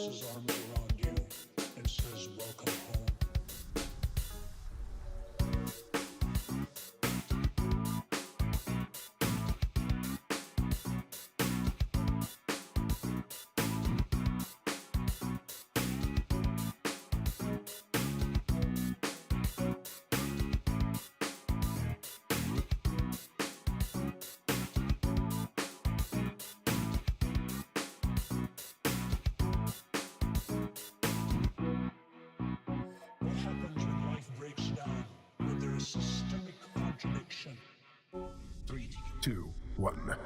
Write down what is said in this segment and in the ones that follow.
his arms around you and says, "Welcome home." What happens when life breaks down, when there is systemic contradiction? 3, 2, 1.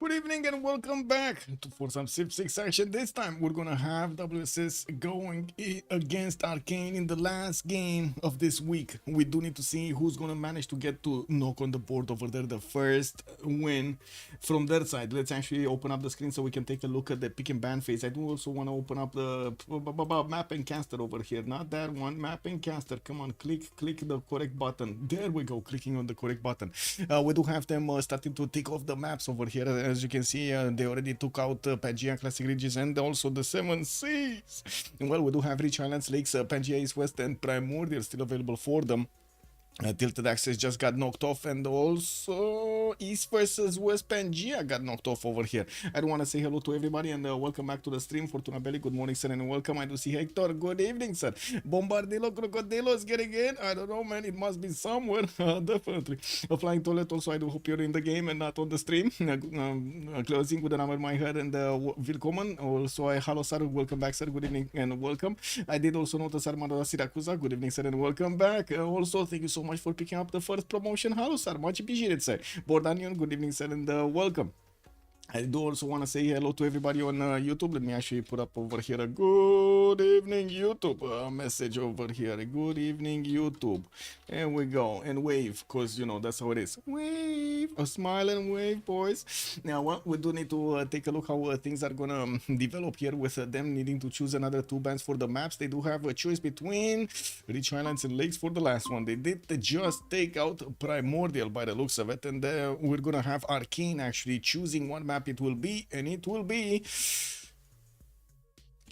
Good evening and welcome back for some Civ6 action. This time we're gonna have WSS going against Arcane in the last game of this week. We do need to see who's gonna manage to get to knock on the board over there the first win from their side. Let's actually open up the screen so we can take a look at the pick and ban phase. I do also want to open up the map and caster over here. Not that one, map and caster. Come on, click the correct button. There we go, clicking on the correct button. We do have them starting to take off the maps over here. As you can see, they already took out Pangea, Classic Ridges, and also the 7 Seas. Well, we do have Rich Islands, Lakes, Pangea East, West, and Primordial still available for them. Tilted Access just got knocked off, and also East versus West Pangea got knocked off over here. I do want to say hello to everybody and welcome back to the stream. Fortuna Belly, good morning, sir, and welcome. I do see Hector, good evening, sir. Bombardilo Crocodilo is getting in. I don't know, man, it must be somewhere. Definitely. A Flying Toilet, also, I do hope you're in the game and not on the stream. Closing with the number in my head and willkommen. Also, hello, sir, welcome back, sir, good evening and welcome. I did also notice Armando Siracusa, good evening, sir, and welcome back. Also, thank you so much for picking up the first promotion. Hello, sir. Much appreciated, sir. Bordanion, good evening, sir, and welcome. I do also want to say hello to everybody on YouTube. Let me actually put up over here a good evening YouTube message over here. Good evening YouTube. And we go. And wave, because, you know, that's how it is. Wave. A smile and wave, boys. Now, well, we do need to take a look how things are going to develop here with them needing to choose another 2 bands for the maps. They do have a choice between Rich Islands and Lakes for the last one. They did just take out Primordial by the looks of it. And we're going to have Arcane actually choosing one map it will be, and it will be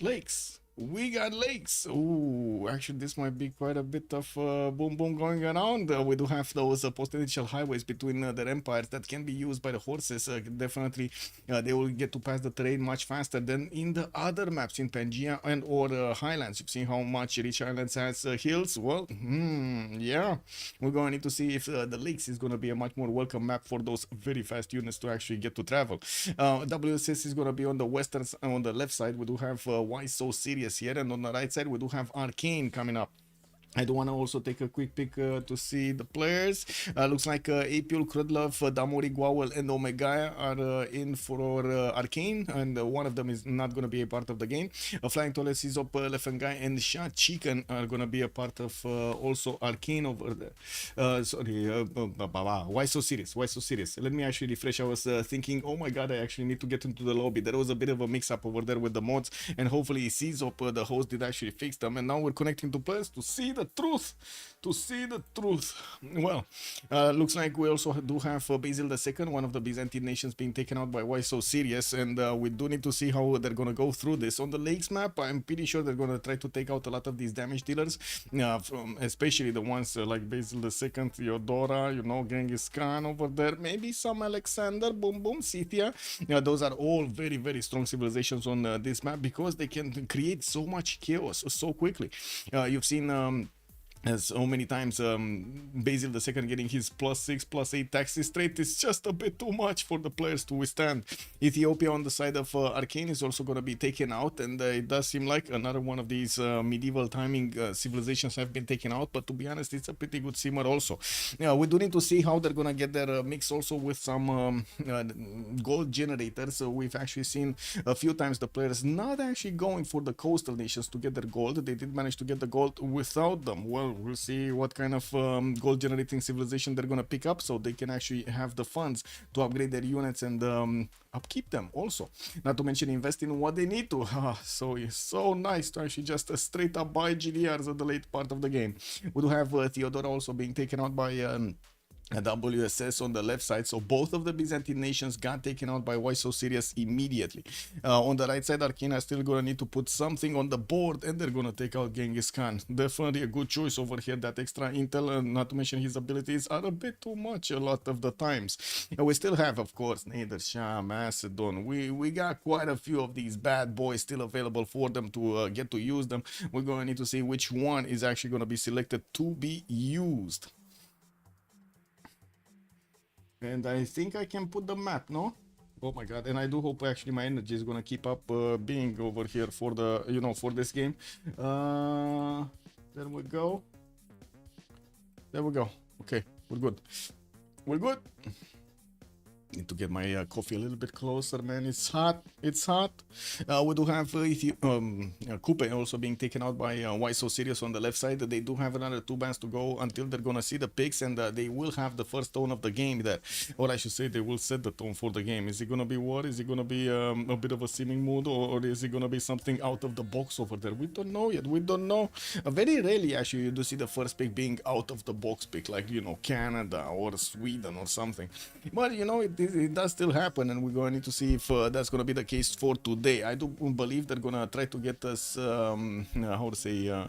Lakes. We got Lakes. Ooh, actually, this might be quite a bit of boom boom going around. We do have those potential highways between the empires that can be used by the horses. Definitely, they will get to pass the terrain much faster than in the other maps in Pangea and or Highlands. You've seen how much Rich Islands has hills. Well, yeah, we're going to need to see if the Lakes is going to be a much more welcome map for those very fast units to actually get to travel. WSS is going to be on the western, on the left side. We do have Why So Serious here, and on the right side we do have Arcane coming up. I do want to also take a quick pick to see the players. Looks like Apul, Krudlov, Damori, Gwawel, and Omega are in for Arcane, and one of them is not going to be a part of the game. Flying Toilet, Sizop, Lefengai, and Shah Chicken are going to be a part of also Arcane over there. Sorry, why so serious? Why so serious? Let me actually refresh. I was thinking, oh my god, I actually need to get into the lobby. There was a bit of a mix-up over there with the mods, and hopefully Sizop, the host, did actually fix them, and now we're connecting to players to see the truth. Well, looks like we also do have Basil II, one of the Byzantine nations, being taken out by Why So Serious, and we do need to see how they're going to go through this. On the Lakes map, I'm pretty sure they're going to try to take out a lot of these damage dealers, from especially the ones like Basil II, Theodora, you know, Genghis Khan over there, maybe some Alexander, Boom Boom, Scythia. Those are all very, very strong civilizations on this map because they can create so much chaos so quickly. You've seen as so many times Basil II getting his +6, +8 taxes straight is just a bit too much for the players to withstand. Ethiopia on the side of Arcane is also going to be taken out, and it does seem like another one of these medieval timing civilizations have been taken out, but to be honest, it's a pretty good simmer also. Yeah, we do need to see how they're going to get their mix also with some gold generators. So we've actually seen a few times the players not actually going for the coastal nations to get their gold. They did manage to get the gold without them. Well, we'll see what kind of gold generating civilization they're gonna pick up, so they can actually have the funds to upgrade their units and upkeep them also. Not to mention invest in what they need to. So it's so nice to actually just straight up buy GDRs at the late part of the game. We do have Theodora also being taken out by WSS on the left side, so both of the Byzantine nations got taken out by Why So Serious immediately. On the right side, Arcane are still gonna need to put something on the board, and they're gonna take out Genghis Khan. Definitely a good choice over here. That extra intel, not to mention his abilities, are a bit too much a lot of the times. We still have, of course, Nader Shah, Macedon. We got quite a few of these bad boys still available for them to get to use them. We're gonna need to see which one is actually gonna be selected to be used. And I think I can put the map, no? Oh my god, and I do hope actually my energy is gonna keep up being over here for the, you know, for this game. There we go. There we go. Okay, we're good. We're good. Need to get my coffee a little bit closer, man. It's hot. It's hot. We do have Coupe also being taken out by Why So Serious on the left side. They do have another 2 bands to go until they're gonna see the picks, and they will have the first tone of the game there. Or I should say, they will set the tone for the game. Is it gonna be war? Is it gonna be a bit of a seeming mood, or is it gonna be something out of the box over there? We don't know yet. We don't know. Very rarely actually you do see the first pick being out of the box pick, like, you know, Canada or Sweden or something. But you know, it does still happen, and we're going to need to see if that's going to be the case for today. I do believe they're going to try to get us, how to say,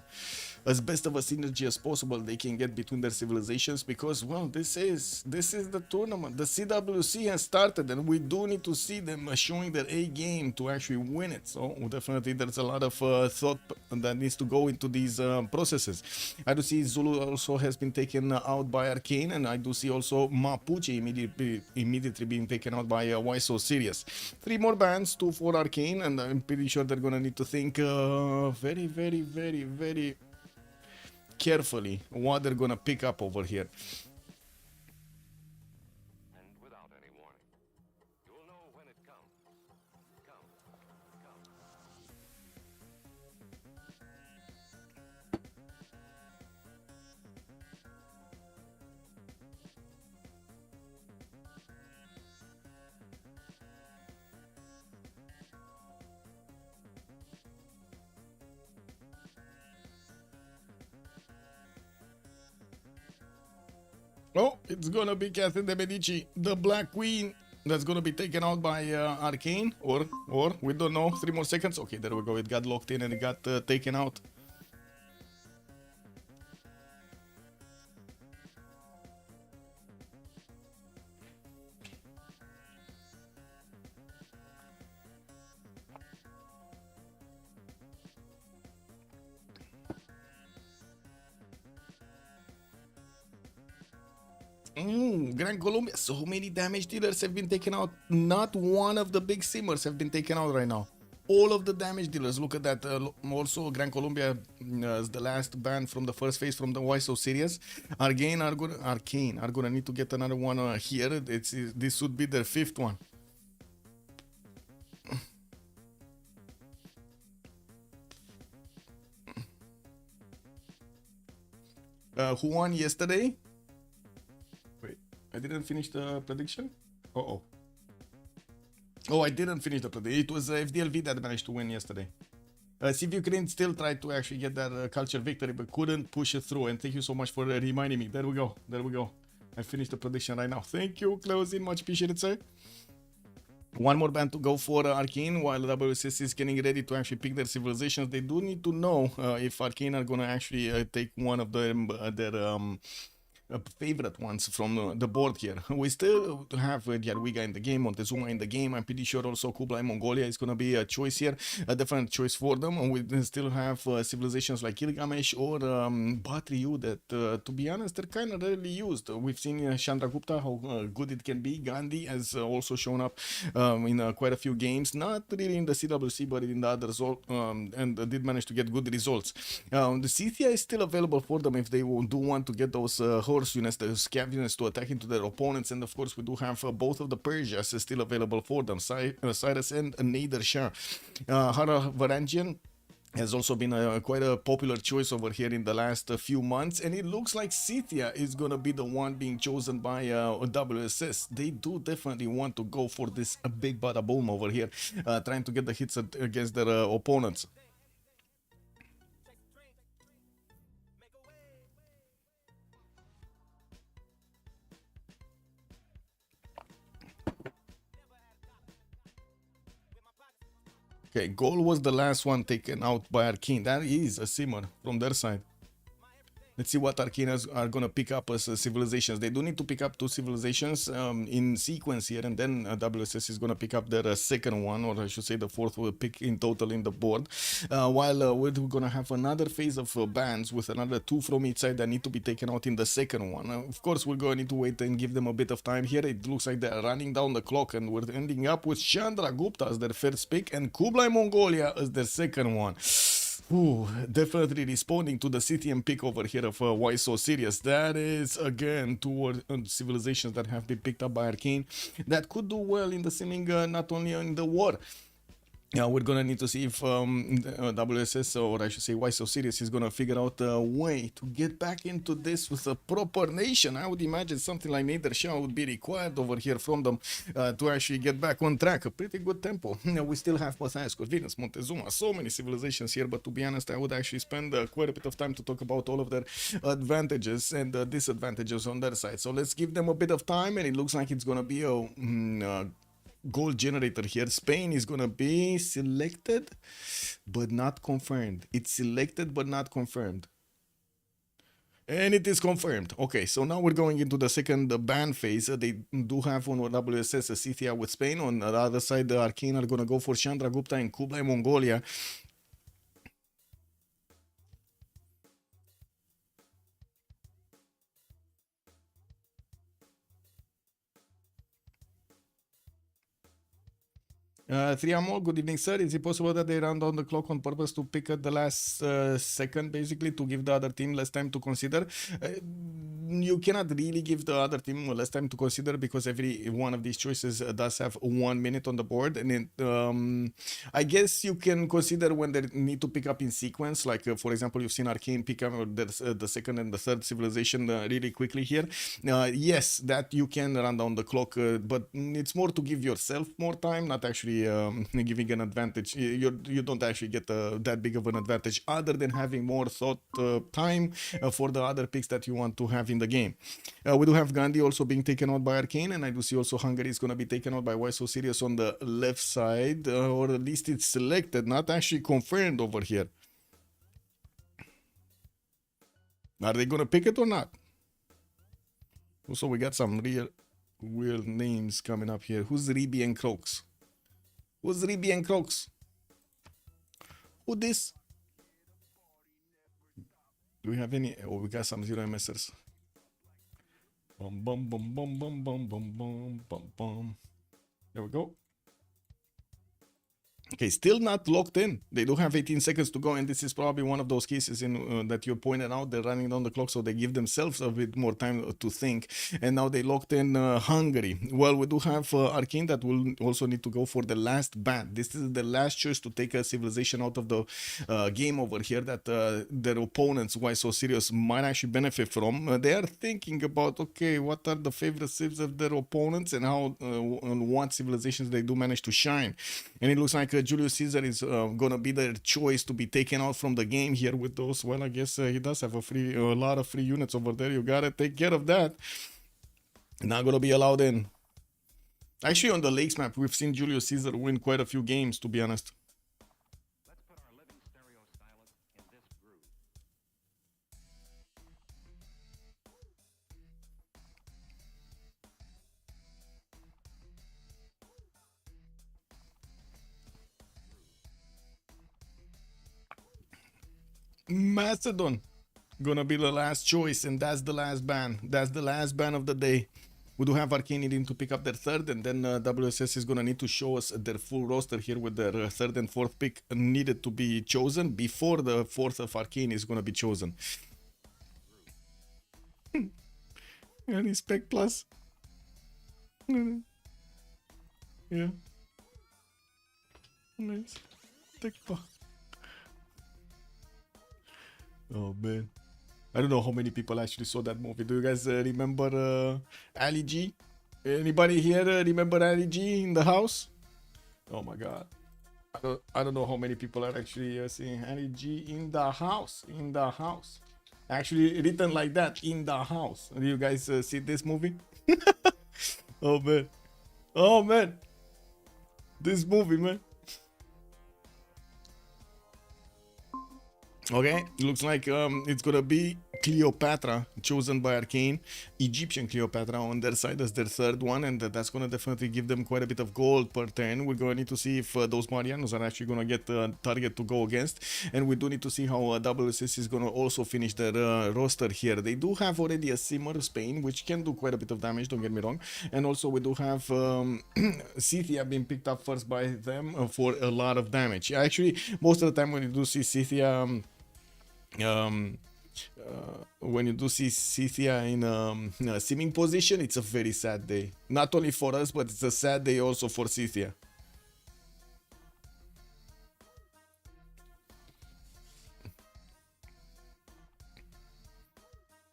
as best of a synergy as possible they can get between their civilizations, because, well, this is the tournament. The CWC has started, and we do need to see them showing their A game to actually win it. So definitely there's a lot of thought that needs to go into these processes. I do see Zulu also has been taken out by Arcane, and I do see also Mapuche immediately being taken out by Why So Serious. 3 more bans, 2 for Arcane, and I'm pretty sure they're gonna need to think very, very, very, very carefully what they're gonna pick up over here. And without any warning, you'll know when it comes. Oh, it's gonna be Catherine de Medici, the Black Queen, that's gonna be taken out by Arcane, or we don't know. 3 more seconds. Okay, there we go. It got locked in and it got taken out. Gran Colombia. So many damage dealers have been taken out. Not one of the big simmers have been taken out right now. All of the damage dealers. Look at that. Also, Gran Colombia is the last ban from the first phase from the Why So Serious. Arcane are gonna need to get another one here. This would be their 5th one. Who won yesterday? Wait, I didn't finish the prediction? Oh, I didn't finish the prediction. It was FDLV that managed to win yesterday. Civ Ukraine still tried to actually get that culture victory, but couldn't push it through. And thank you so much for reminding me. There we go. There we go. I finished the prediction right now. Thank you, Closing. Much appreciated, sir. 1 more band to go for Arcane, while WSS is getting ready to actually pick their civilizations. They do need to know if Arcane are going to actually take one of them, their favorite ones from the board here. We still have Jadwiga in the game, Montezuma in the game. I'm pretty sure also Kublai Mongolia is going to be a choice here, a different choice for them. And we still have civilizations like Gilgamesh or Batriyu that, to be honest, they're kind of rarely used. We've seen Chandragupta, how good it can be. Gandhi has also shown up in quite a few games, not really in the CWC, but in the others, and did manage to get good results. The Scythia is still available for them if they do want to get those horse units, the scav units to attack into their opponents. And of course, we do have both of the Persias still available for them, Cyrus and Nader Shah. Hara Varangian has also been quite a popular choice over here in the last few months, and it looks like Scythia is gonna be the one being chosen by WSS. They do definitely want to go for this big bada boom over here, trying to get the hits against their opponents. Okay, Goal was the last one taken out by Arcane. That is a simmer from their side. Let's see what Arcanes are going to pick up as civilizations. They do need to pick up 2 civilizations in sequence here, and then WSS is going to pick up their second one, or I should say the 4th pick in total in the board. While we're going to have another phase of bans with another 2 from each side that need to be taken out in the second one. Of course, we're going to need to wait and give them a bit of time here. It looks like they're running down the clock, and we're ending up with Chandragupta as their first pick and Kublai Mongolia as their second one. Ooh, definitely responding to the CTM pick over here of Why So Serious. That is, again, 2 civilizations that have been picked up by Arcane that could do well in the simming, not only in the war. Yeah, we're gonna need to see if WSS, or I should say Why So Serious, is gonna figure out a way to get back into this with a proper nation. I would imagine something like Nader Shah would be required over here from them to actually get back on track. A pretty good tempo. We still have Matthias, Corvinus, Montezuma, so many civilizations here, but to be honest, I would actually spend quite a bit of time to talk about all of their advantages and disadvantages on their side. So let's give them a bit of time, and it looks like it's gonna be a goal generator here. Spain is gonna be selected but not confirmed. It's selected but not confirmed, and it is confirmed. Okay, so now we're going into the second ban phase. They do have on WSS a Scythia with Spain. On the other side, the Arcane are gonna go for Chandragupta and Kublai Mongolia. Triamol, good evening, sir. Is it possible that they run down the clock on purpose to pick at the last second, basically, to give the other team less time to consider? You cannot really give the other team less time to consider, because every one of these choices does have 1 minute on the board. And it, I guess you can consider when they need to pick up in sequence. Like, for example, you've seen Arcane pick up the second and the third civilization really quickly here. Yes, that you can run down the clock, but it's more to give yourself more time, not actually giving an advantage. You don't actually get that big of an advantage, other than having more thought time for the other picks that you want to have in the game. We do have Gandhi also being taken out by Arcane, and I do see also Hungary is going to be taken out by Why So Serious on the left side, or at least it's selected, not actually confirmed over here. Are they going to pick it or not? Also, we got some real weird names coming up here. Who's Ribi and Croaks? Who's Ribi and Croaks? Who this? Do we have any? Oh, we got some 0 MSers. Bum bum bum bum bum bum bum bum bum bum. There we go. Okay, still not locked in. They do have 18 seconds to go, and this is probably one of those cases in that you pointed out. They're running down the clock, so they give themselves a bit more time to think. And now they locked in Hungary. Well, we do have Arcane that will also need to go for the last ban. This is the last choice to take a civilization out of the game over here that their opponents, Why So Serious, might actually benefit from. They are thinking about, okay, what are the favorite civs of their opponents, and how on what civilizations they do manage to shine. And it looks like Julius Caesar is gonna be their choice to be taken out from the game here with those. Well, I guess he does have a lot of free units over there. You gotta take care of that. Not gonna be allowed in. Actually, on the Lakes map, we've seen Julius Caesar win quite a few games, to be honest. Let's put our living stereo stylus in this groove. Macedon gonna be the last choice, and that's the last ban. That's the last ban of the day. We do have Arcane needing to pick up their third, and then WSS is gonna need to show us their full roster here with their third and fourth pick needed to be chosen before the fourth of Arcane is gonna be chosen. And respect plus. Yeah. Nice. Oh man. I don't know how many people actually saw that movie. Do you guys remember Ali G? Anybody here remember Ali G in the house? Oh my god. I don't know how many people are actually seeing Ali G in the house. In the house. Actually written like that, in the house. Do you guys see this movie? Oh man. Oh man. This movie, man. Okay, looks like it's gonna be Cleopatra chosen by Arcane, Egyptian Cleopatra on their side as their third one, and that's gonna definitely give them quite a bit of gold per turn. We're gonna need to see if those Marianos are actually gonna get a target to go against, and we do need to see how WSS is gonna also finish their roster here. They do have already a Simmer Spain, which can do quite a bit of damage, don't get me wrong, and also we do have Scythia being picked up first by them for a lot of damage. Actually, most of the time when you do see Scythia, when you do see Scythia in a simming position, it's a very sad day. Not only for us, but it's a sad day also for Scythia.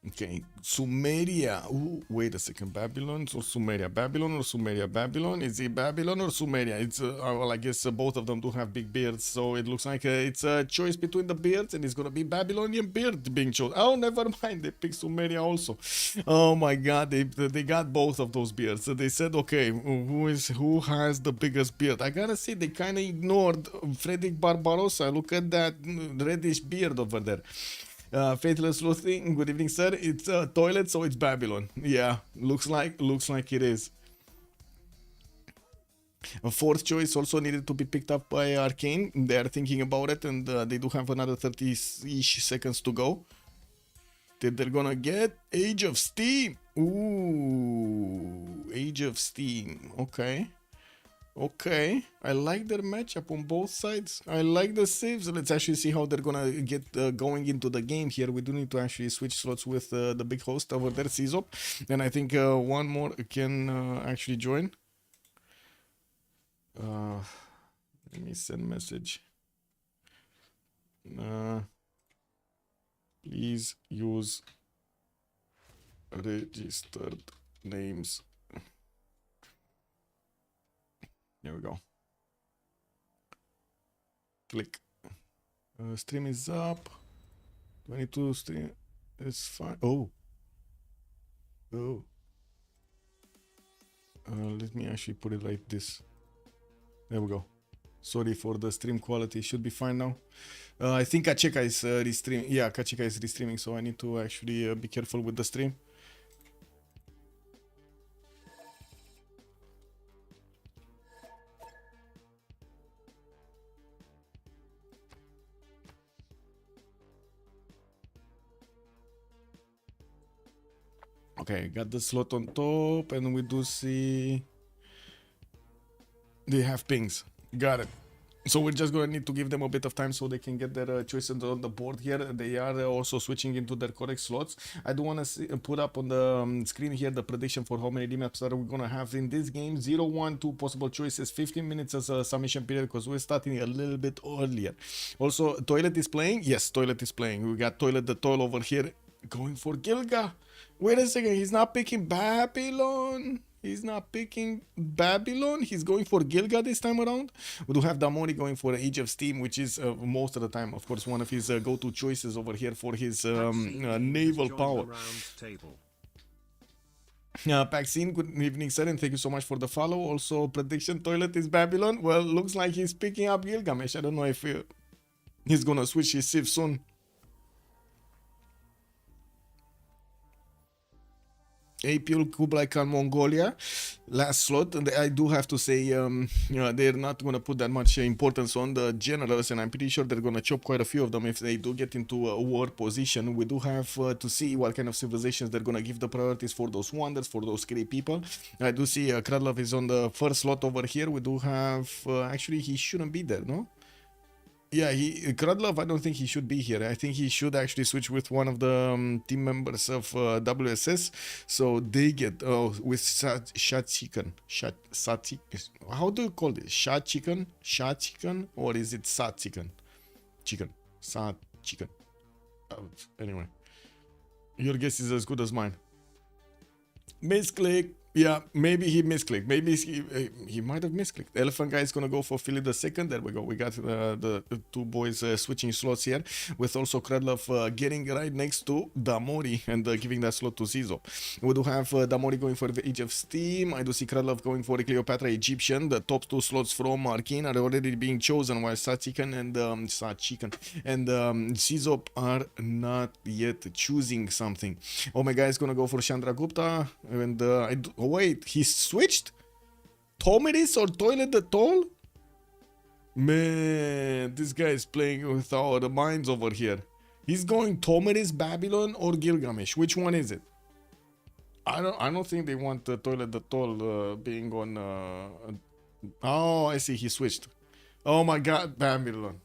Okay, Sumeria. Ooh, wait a second. Babylon or Sumeria? Babylon or Sumeria? Babylon? Is it Babylon or Sumeria? It's well, I guess both of them do have big beards, so it looks like it's a choice between the beards, and it's gonna be Babylonian beard being chosen. Oh, never mind. They picked Sumeria also. Oh my God, they got both of those beards. So they said, okay, who has the biggest beard? I gotta say, they kind of ignored Frederick Barbarossa. Look at that reddish beard over there. Faithless Sleuthing, good evening, sir. It's a toilet, so it's Babylon. Yeah, looks like it is. A fourth choice also needed to be picked up by Arcane. They are thinking about it, and they do have another 30-ish seconds to go. They're gonna get Age of Steam. Ooh, Age of Steam. Okay. Okay, I like their matchup on both sides. I like the saves. Let's actually see how they're gonna get going into the game here. We do need to actually switch slots with the big host over there, Cizop. And I think one more can actually join. Let me send message. Please use registered names. There we go. Click. Stream is up. 22 stream is fine. Oh. Oh. Let me actually put it like this. There we go. Sorry for the stream quality. Should be fine now. I think Kacheka is restreaming. Yeah, Kacheka is restreaming, so I need to actually be careful with the stream. Okay, got the slot on top, and we do see they have pings. Got it. So we're just gonna need to give them a bit of time so they can get their choices on the board here. They are also switching into their correct slots. I do want to put up on the screen here the prediction for how many remaps are we gonna have in this game. 0, 1, 2 possible choices, 15 minutes as a submission period because we're starting a little bit earlier. Also, Toilet is playing. Yes, Toilet is playing. We got Toilet the Toil over here going for Gilga. Wait a second, he's not picking Babylon. He's not picking Babylon. He's going for Gilga this time around. We do have Damoni going for Age of Steam, which is most of the time, of course, one of his go-to choices over here for his naval power. Paxine, good evening, sir, and thank you so much for the follow. Also, prediction Toilet is Babylon. Well, looks like he's picking up Gilgamesh. I don't know if he's gonna switch his Civ soon. APL Kublai Khan Mongolia last slot. And I do have to say they're not going to put that much importance on the generals, and I'm pretty sure they're going to chop quite a few of them if they do get into a war position. We do have to see what kind of civilizations they're going to give the priorities for those wonders, for those great people. I do see Kradlov is on the first slot over here. We do have actually he shouldn't be there, no? Yeah, Kradlov, I don't think he should be here. I think he should actually switch with one of the team members of WSS, so they get with Shachikan. How do you call this? Shachikan, or is it Satsikan? Chicken. Anyway, your guess is as good as mine. Misclick. Yeah, maybe he misclicked. Maybe he might have misclicked. Elephant guy is gonna go for Philly the second. There we go. We got the two boys switching slots here, with also Kradlov getting right next to Damori and giving that slot to Zizo. We do have Damori going for the Age of Steam. I do see Kradlov going for the Cleopatra Egyptian. The top two slots from Arcane are already being chosen, while Sachikan and Zizo are not yet choosing something. Omega is gonna go for Chandra Gupta, and oh wait, he switched? Tomiris or Toilet the Toll? Man, this guy is playing with our minds over here. He's going Tomiris, Babylon, or Gilgamesh. Which one is it? I don't think they want Toilet the Toll being on... Oh, I see, he switched. Oh my god, Babylon.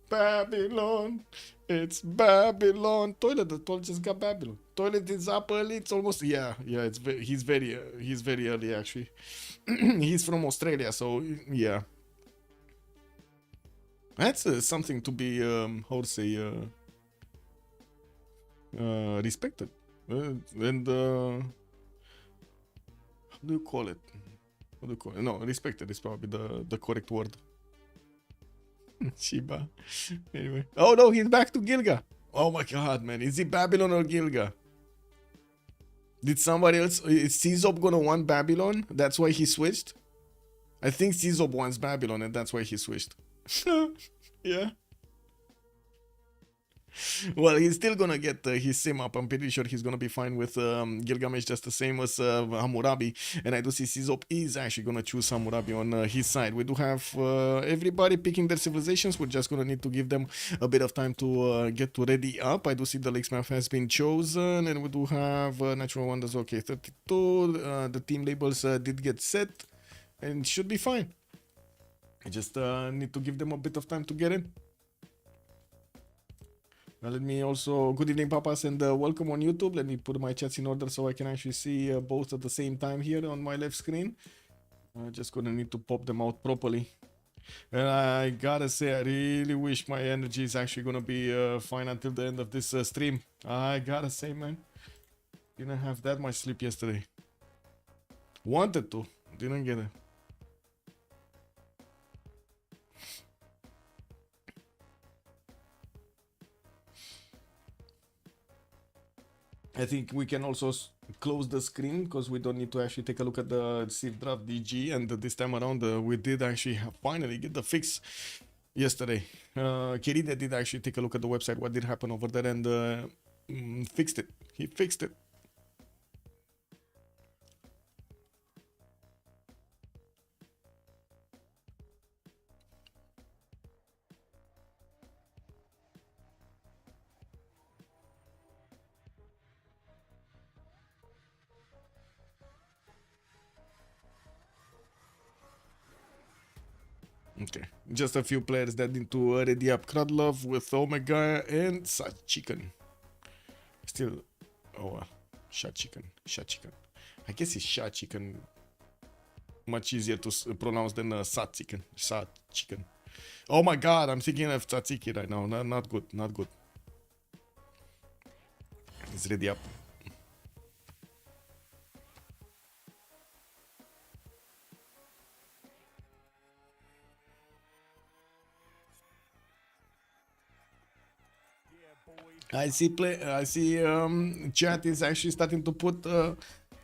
Babylon, it's Babylon. Toilet the Toll just got Babylon. Toilet is up early. It's almost he's very early actually. He's from Australia, so yeah. That's something to be how to say respected. And how do you call it? What do you call it? No, respected is probably the correct word. Shiba. Anyway. Oh no, he's back to Gilga. Oh my god, man. Is it Babylon or Gilga? Did somebody else... Is Czop gonna want Babylon? That's why he switched? I think Czop wants Babylon and that's why he switched. Yeah. Well, he's still gonna get his sim up. I'm pretty sure he's gonna be fine with Gilgamesh, just the same as Hammurabi. And I do see Czop is actually gonna choose Hammurabi on his side. We do have everybody picking their civilizations. We're just gonna need to give them a bit of time to get to ready up. I do see the Lakes map has been chosen, and we do have Natural Wonders. Okay, 32. The team labels did get set, and should be fine. I just need to give them a bit of time to get in. Now let me also, good evening papas, and welcome on YouTube. Let me put my chats in order so I can actually see both at the same time here on my left screen. Just gonna need to pop them out properly. And I gotta say, I really wish my energy is actually gonna be fine until the end of this stream. I gotta say, man, didn't have that much sleep yesterday. Wanted to, didn't get it. I think we can also close the screen because we don't need to actually take a look at the Civ draft DG, and this time around we did actually finally get the fix yesterday. Kerida did actually take a look at the website, what did happen over there, and fixed it. He fixed it. Okay, just a few players that need to ready up. Kradlov with Omega and Sachikan. Still, oh, Shachikan. I guess it's Shachikan. Much easier to pronounce than Satsikan. Sachikan. Oh my god, I'm thinking of Tzatziki right now. No, not good, not good. It's ready up. I see chat is actually starting to put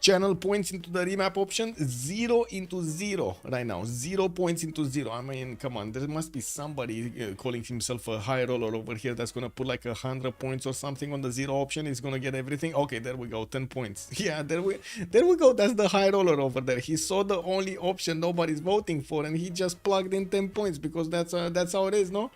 channel points into the remap option, 0 into 0 right now. 0 points into 0. I mean, come on, there must be somebody calling himself a high roller over here that's gonna put like 100 points or something on the 0 option. He's gonna get everything. Okay, there we go, 10 points. Yeah, there we go. That's the high roller over there. He saw the only option nobody's voting for, and he just plugged in 10 points because that's how it is, no?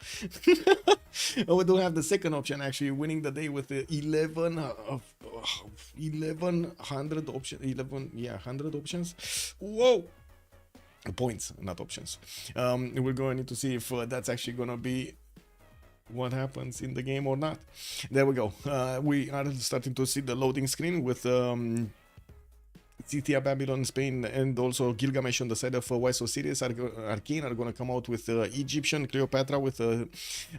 We do have the second option actually winning the day with the 1100 option 11 yeah 100 options. Whoa, points, not options. We're going to need to see if that's actually gonna be what happens in the game or not. There we go. We are starting to see the loading screen with Scythia, Babylon, Spain, and also Gilgamesh on the side of why so serious. Arcane are going to come out with Egyptian, Cleopatra with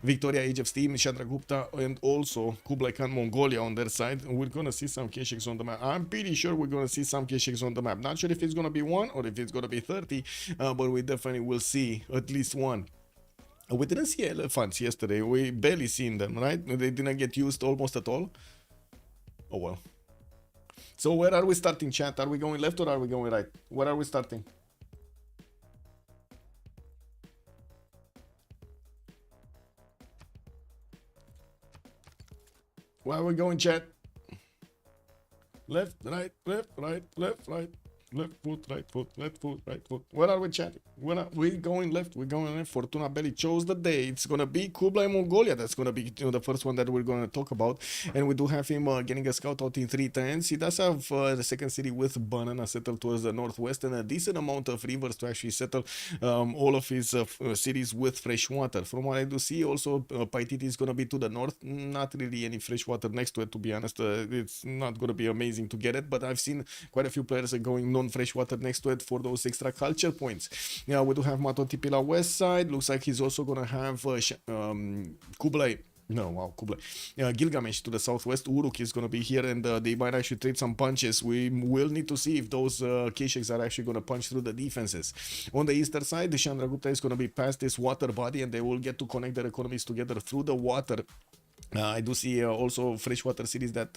Victoria, Age of Steam, Chandragupta, and also Kublai Khan, Mongolia on their side. We're going to see some Keshiks on the map. I'm pretty sure we're going to see some Keshiks on the map. Not sure if it's going to be 1 or if it's going to be 30, but we definitely will see at least 1. We didn't see elephants yesterday. We barely seen them, right? They didn't get used almost at all. Oh well. So where are we starting, chat? Are we going left or are we going right? Where are we starting? Where are we going, chat? Left, right, left, right, left, right. Left foot, right foot, left foot, right foot. Where are we chatting? Where are we going left? We're going left. Fortuna Belli chose the day. It's gonna be Kublai Mongolia. That's gonna be the first one that we're gonna talk about. And we do have him getting a scout out in 3 turns. He does have the second city with banana settled towards the northwest and a decent amount of rivers to actually settle all of his cities with fresh water. From what I do see, also Paititi is gonna be to the north. Not really any fresh water next to it, to be honest. It's not gonna be amazing to get it, but I've seen quite a few players going fresh water next to it for those extra culture points. Yeah, we do have Matotipila west side. Looks like he's also gonna have Kublai. No, wow, Kublai. Gilgamesh to the southwest. Uruk is gonna be here, and they might actually trade some punches. We will need to see if those Keshiks are actually gonna punch through the defenses. On the eastern side, the Chandragupta is gonna be past this water body, and they will get to connect their economies together through the water. I do see also freshwater cities that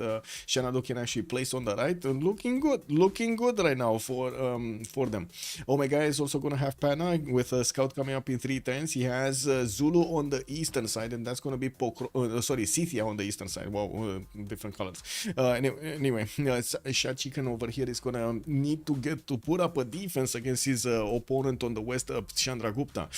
Shanado can actually place on the right, and looking good right now for them. Omega is also gonna have Pana with a scout coming up in 3 turns. He has Zulu on the eastern side, and that's gonna be Scythia on the eastern side. Wow, different colors. Anyway, Shachikan over here is gonna need to put up a defense against his opponent on the west of Chandragupta.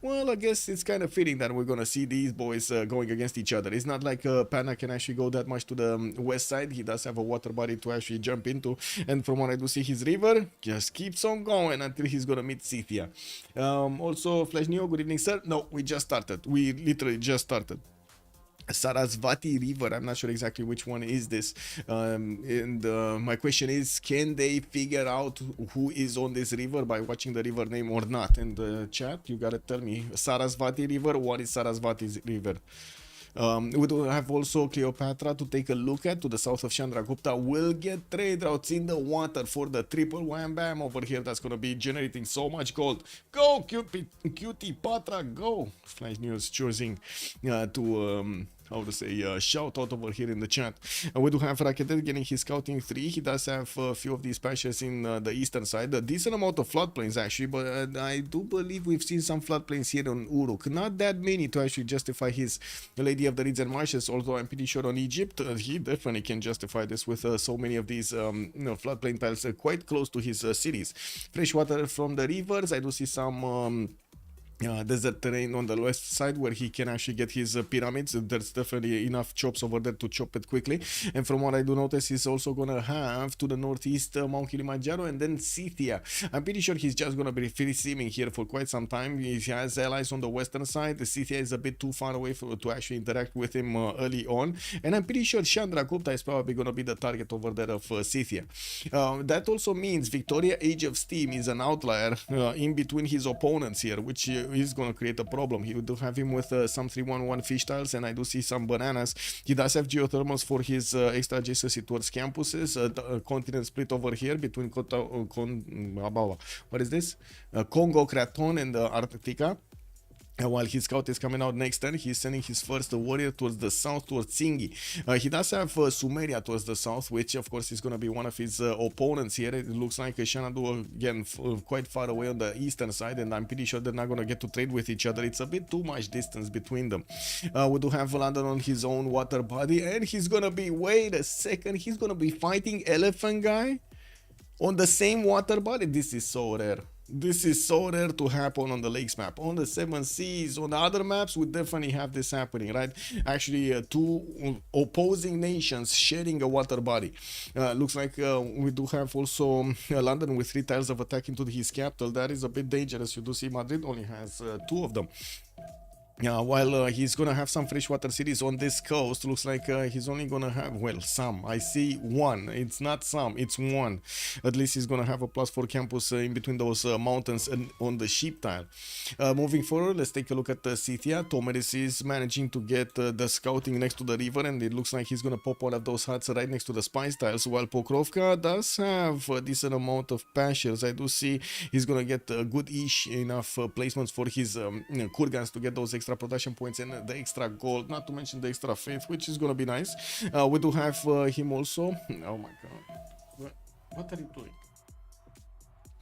Well, I guess it's kind of fitting that we're gonna see these boys going against each other. It's not like Pana can actually go that much to the west side. He does have a water body to actually jump into, and from what I do see, his river just keeps on going until he's gonna meet Scythia. Also, Flash Neo, good evening, sir. No, we just started. We literally just started. Sarasvati River, I'm not sure exactly which one is this, and my question is, can they figure out who is on this river by watching the river name or not? In the chat, you gotta tell me, Sarasvati River, what is Sarasvati River? We do have also Cleopatra to take a look at to the south of Chandragupta. Will get trade routes in the water for the triple wham bam over here. That's gonna be generating so much gold. Go cutie Patra, go. Flash News choosing to how to say, shout out over here in the chat. We do have Raketet getting his scouting 3. He does have a few of these patches in the eastern side. A decent amount of floodplains actually, but I do believe we've seen some floodplains here on Uruk. Not that many to actually justify his Lady of the Reeds and Marshes, although I'm pretty sure on Egypt, he definitely can justify this with so many of these floodplain tiles quite close to his cities. Fresh water from the rivers. I do see some desert terrain on the west side where he can actually get his pyramids. There's definitely enough chops over there to chop it quickly. And from what I do notice, he's also gonna have to the northeast Mount Kilimanjaro and then Scythia. I'm pretty sure he's just gonna be receiving here for quite some time. He has allies on the western side. The Scythia is a bit too far away to actually interact with him early on, and I'm pretty sure Chandragupta is probably gonna be the target over there of Scythia. That also means Victoria, Age of Steam is an outlier in between his opponents here, which is going to create a problem. He do have him with some 311 fish tiles, and I do see some bananas. He does have geothermals for his extra adjacency towards campuses. Continent split over here between what is this? Congo, Kraton, and Arctica. While his scout is coming out next turn, he's sending his first warrior towards the south, towards Singi. He does have Sumeria towards the south, which of course is going to be one of his opponents here. It looks like Shanadu again quite far away on the eastern side, and I'm pretty sure they're not going to get to trade with each other. It's a bit too much distance between them. We do have London on his own water body, and he's going to be, wait a second, he's going to be fighting Elephant Guy on the same water body. This is so rare. This is so rare to happen on the lakes map. On the 7 seas, on the other maps, we definitely have this happening, right? Actually, two opposing nations sharing a water body. Looks like we do have also London with 3 tiles of attack into his capital. That is a bit dangerous. You do see Madrid only has 2 of them. While he's gonna have some freshwater cities on this coast, looks like he's only gonna have, well, some. I see 1. It's not some, it's 1. At least he's gonna have a +4 campus in between those mountains and on the sheep tile. Moving forward, let's take a look at Scythia. Tomeris is managing to get the scouting next to the river, and it looks like he's gonna pop one of those huts right next to the spice tiles, while Pokrovka does have a decent amount of pastures. I do see he's gonna get good-ish enough placements for his kurgans to get those extra production points and the extra gold, not to mention the extra faith, which is gonna be nice. We do have him also. Oh my god, what are you doing?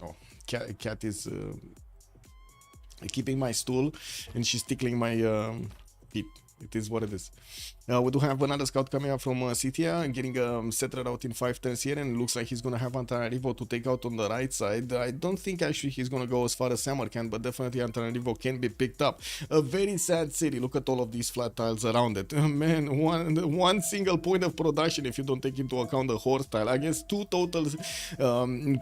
Oh, cat is keeping my stool, and she's tickling my feet. It is what it is. We do have another scout coming up from Scythia, getting settled out in 5 turns here, and it looks like he's going to have Antananarivo to take out on the right side. I don't think actually he's going to go as far as Samarkand, but definitely Antananarivo can be picked up. A very sad city. Look at all of these flat tiles around it. Man, one single point of production if you don't take into account the horse tile. I guess 2 total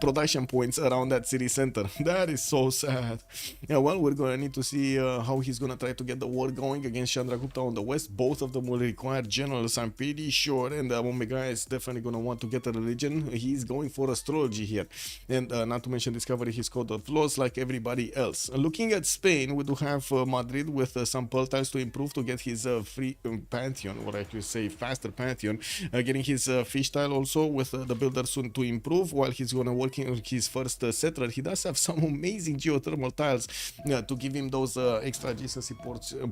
production points around that city center. That is so sad. Yeah, well, we're going to need to see how he's going to try to get the war going against Chandragupta on the west. Both of them will require generals, I'm pretty sure, and Omega is definitely going to want to get a religion. He's going for astrology here, and not to mention discovery his code of laws like everybody else. Looking at Spain, we do have Madrid with some pearl tiles to improve to get his free pantheon, or actually say faster pantheon, getting his fish tile also with the builder soon to improve, while he's going to working on his first settler. He does have some amazing geothermal tiles to give him those extra adjacency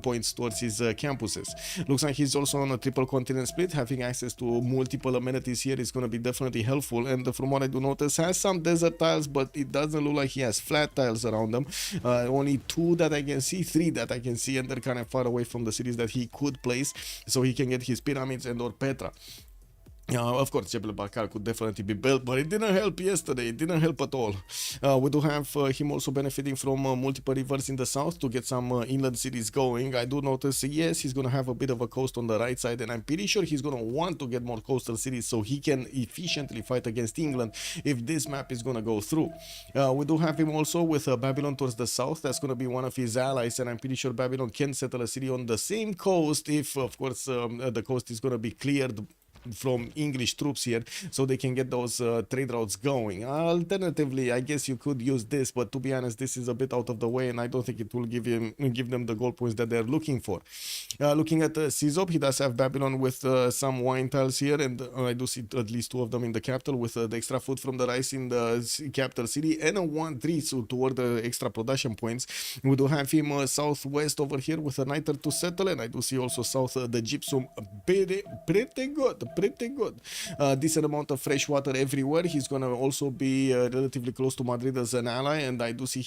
points towards his campuses. Looks like he's also on a triple continent split. Having access to multiple amenities here is going to be definitely helpful, and from what I do notice, has some desert tiles, but it doesn't look like he has flat tiles around them. Only 2 that I can see, 3 that I can see, and they're kind of far away from the cities that he could place, so he can get his pyramids and or Petra. Of course, Jebel Bakar could definitely be built, but it didn't help yesterday. It didn't help at all. We do have him also benefiting from multiple rivers in the south to get some inland cities going. I do notice, yes, he's going to have a bit of a coast on the right side, and I'm pretty sure he's going to want to get more coastal cities so he can efficiently fight against England if this map is going to go through. We do have him also with Babylon towards the south. That's going to be one of his allies, and I'm pretty sure Babylon can settle a city on the same coast if, of course, the coast is going to be cleared from English troops here, so they can get those trade routes going. Alternatively, I guess you could use this, but to be honest, this is a bit out of the way, and I don't think it will give them the goal points that they're looking for. Looking at Sizop, he does have Babylon with some wine tiles here, and I do see at least 2 of them in the capital with the extra food from the rice in the capital city, and a 1-3 so toward the extra production points. We do have him southwest over here with a niter to settle, and I do see also south the gypsum. Pretty good. Decent amount of fresh water everywhere. He's gonna also be relatively close to Madrid as an ally, and I do see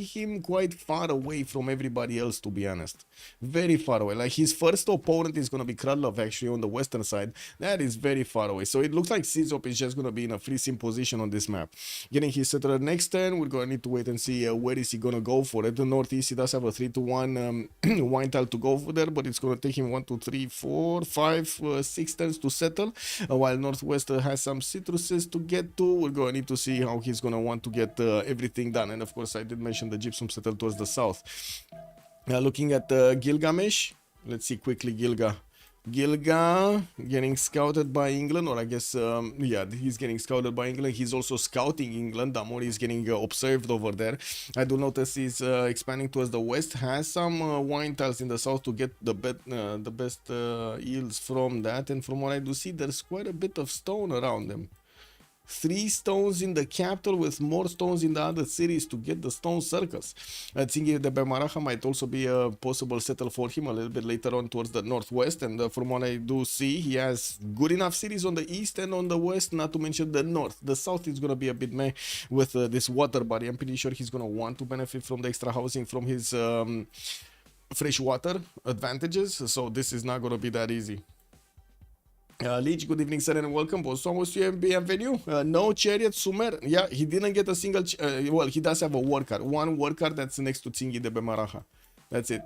him quite far away from everybody else, to be honest. Very far away. Like his first opponent is gonna be Kralov actually on the western side. That is very far away. So it looks like Sizop is just gonna be in a free sim position on this map. Getting his settler next turn, we're gonna need to wait and see where is he gonna go for it. The northeast, he does have a 3-1 wine tile to go for there, but it's gonna take him 1, 2, 3, 4, 5, 6 turns to settle, while northwest has some citruses to get to. We're going to need to see how he's going to want to get everything done, and of course I did mention the gypsum settle towards the south. Looking at Gilgamesh, let's see quickly. Gilga getting scouted by England, or I guess, yeah, he's getting scouted by England. He's also scouting England. Damori is getting observed over there. I do notice he's expanding towards the west, has some wine tiles in the south to get the best yields from that. And from what I do see, there's quite a bit of stone around them. 3 stones in the capital with more stones in the other cities to get the stone circles. Thinking the Bemaraha might also be a possible settle for him a little bit later on towards the northwest, and from what I do see, he has good enough cities on the east and on the west, not to mention the north. The south is going to be a bit meh with this water body. I'm pretty sure he's going to want to benefit from the extra housing from his fresh water advantages, so this is not going to be that easy. Leech, good evening, sir, and welcome. Bonsoir, monsieur, bienvenue. No chariot, Sumer. Yeah, he didn't get a single. Well, he does have a worker. One worker that's next to Tsingi de Bemaraha. That's it.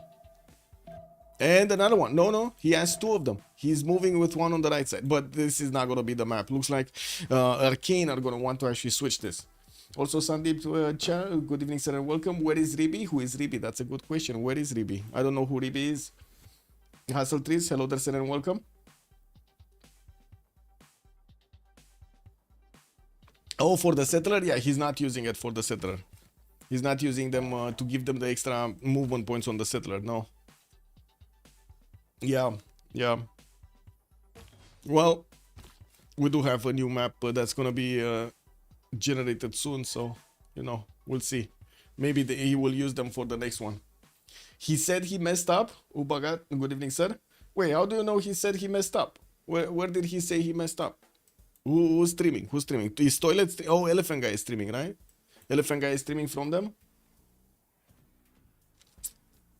And another one. No, he has 2 of them. He's moving with one on the right side. But this is not going to be the map. Looks like Arcane are going to want to actually switch this. Also, Sandeep, good evening, sir, and welcome. Where is Ribi? Who is Ribi? That's a good question. Where is Ribi? I don't know who Ribi is. Hustle Trees, hello there, sir, and welcome. Oh, for the settler? Yeah, he's not using it for the settler. He's not using them to give them the extra movement points on the settler, no. Yeah. Well, we do have a new map that's gonna be generated soon, so, you know, we'll see. Maybe he will use them for the next one. He said he messed up? Ubagat, good evening, sir. Wait, how do you know he said he messed up? Where did he say he messed up? Who's streaming? Who's streaming? Is Toilet? Oh, Elephant Guy is streaming, right? Elephant Guy is streaming from them?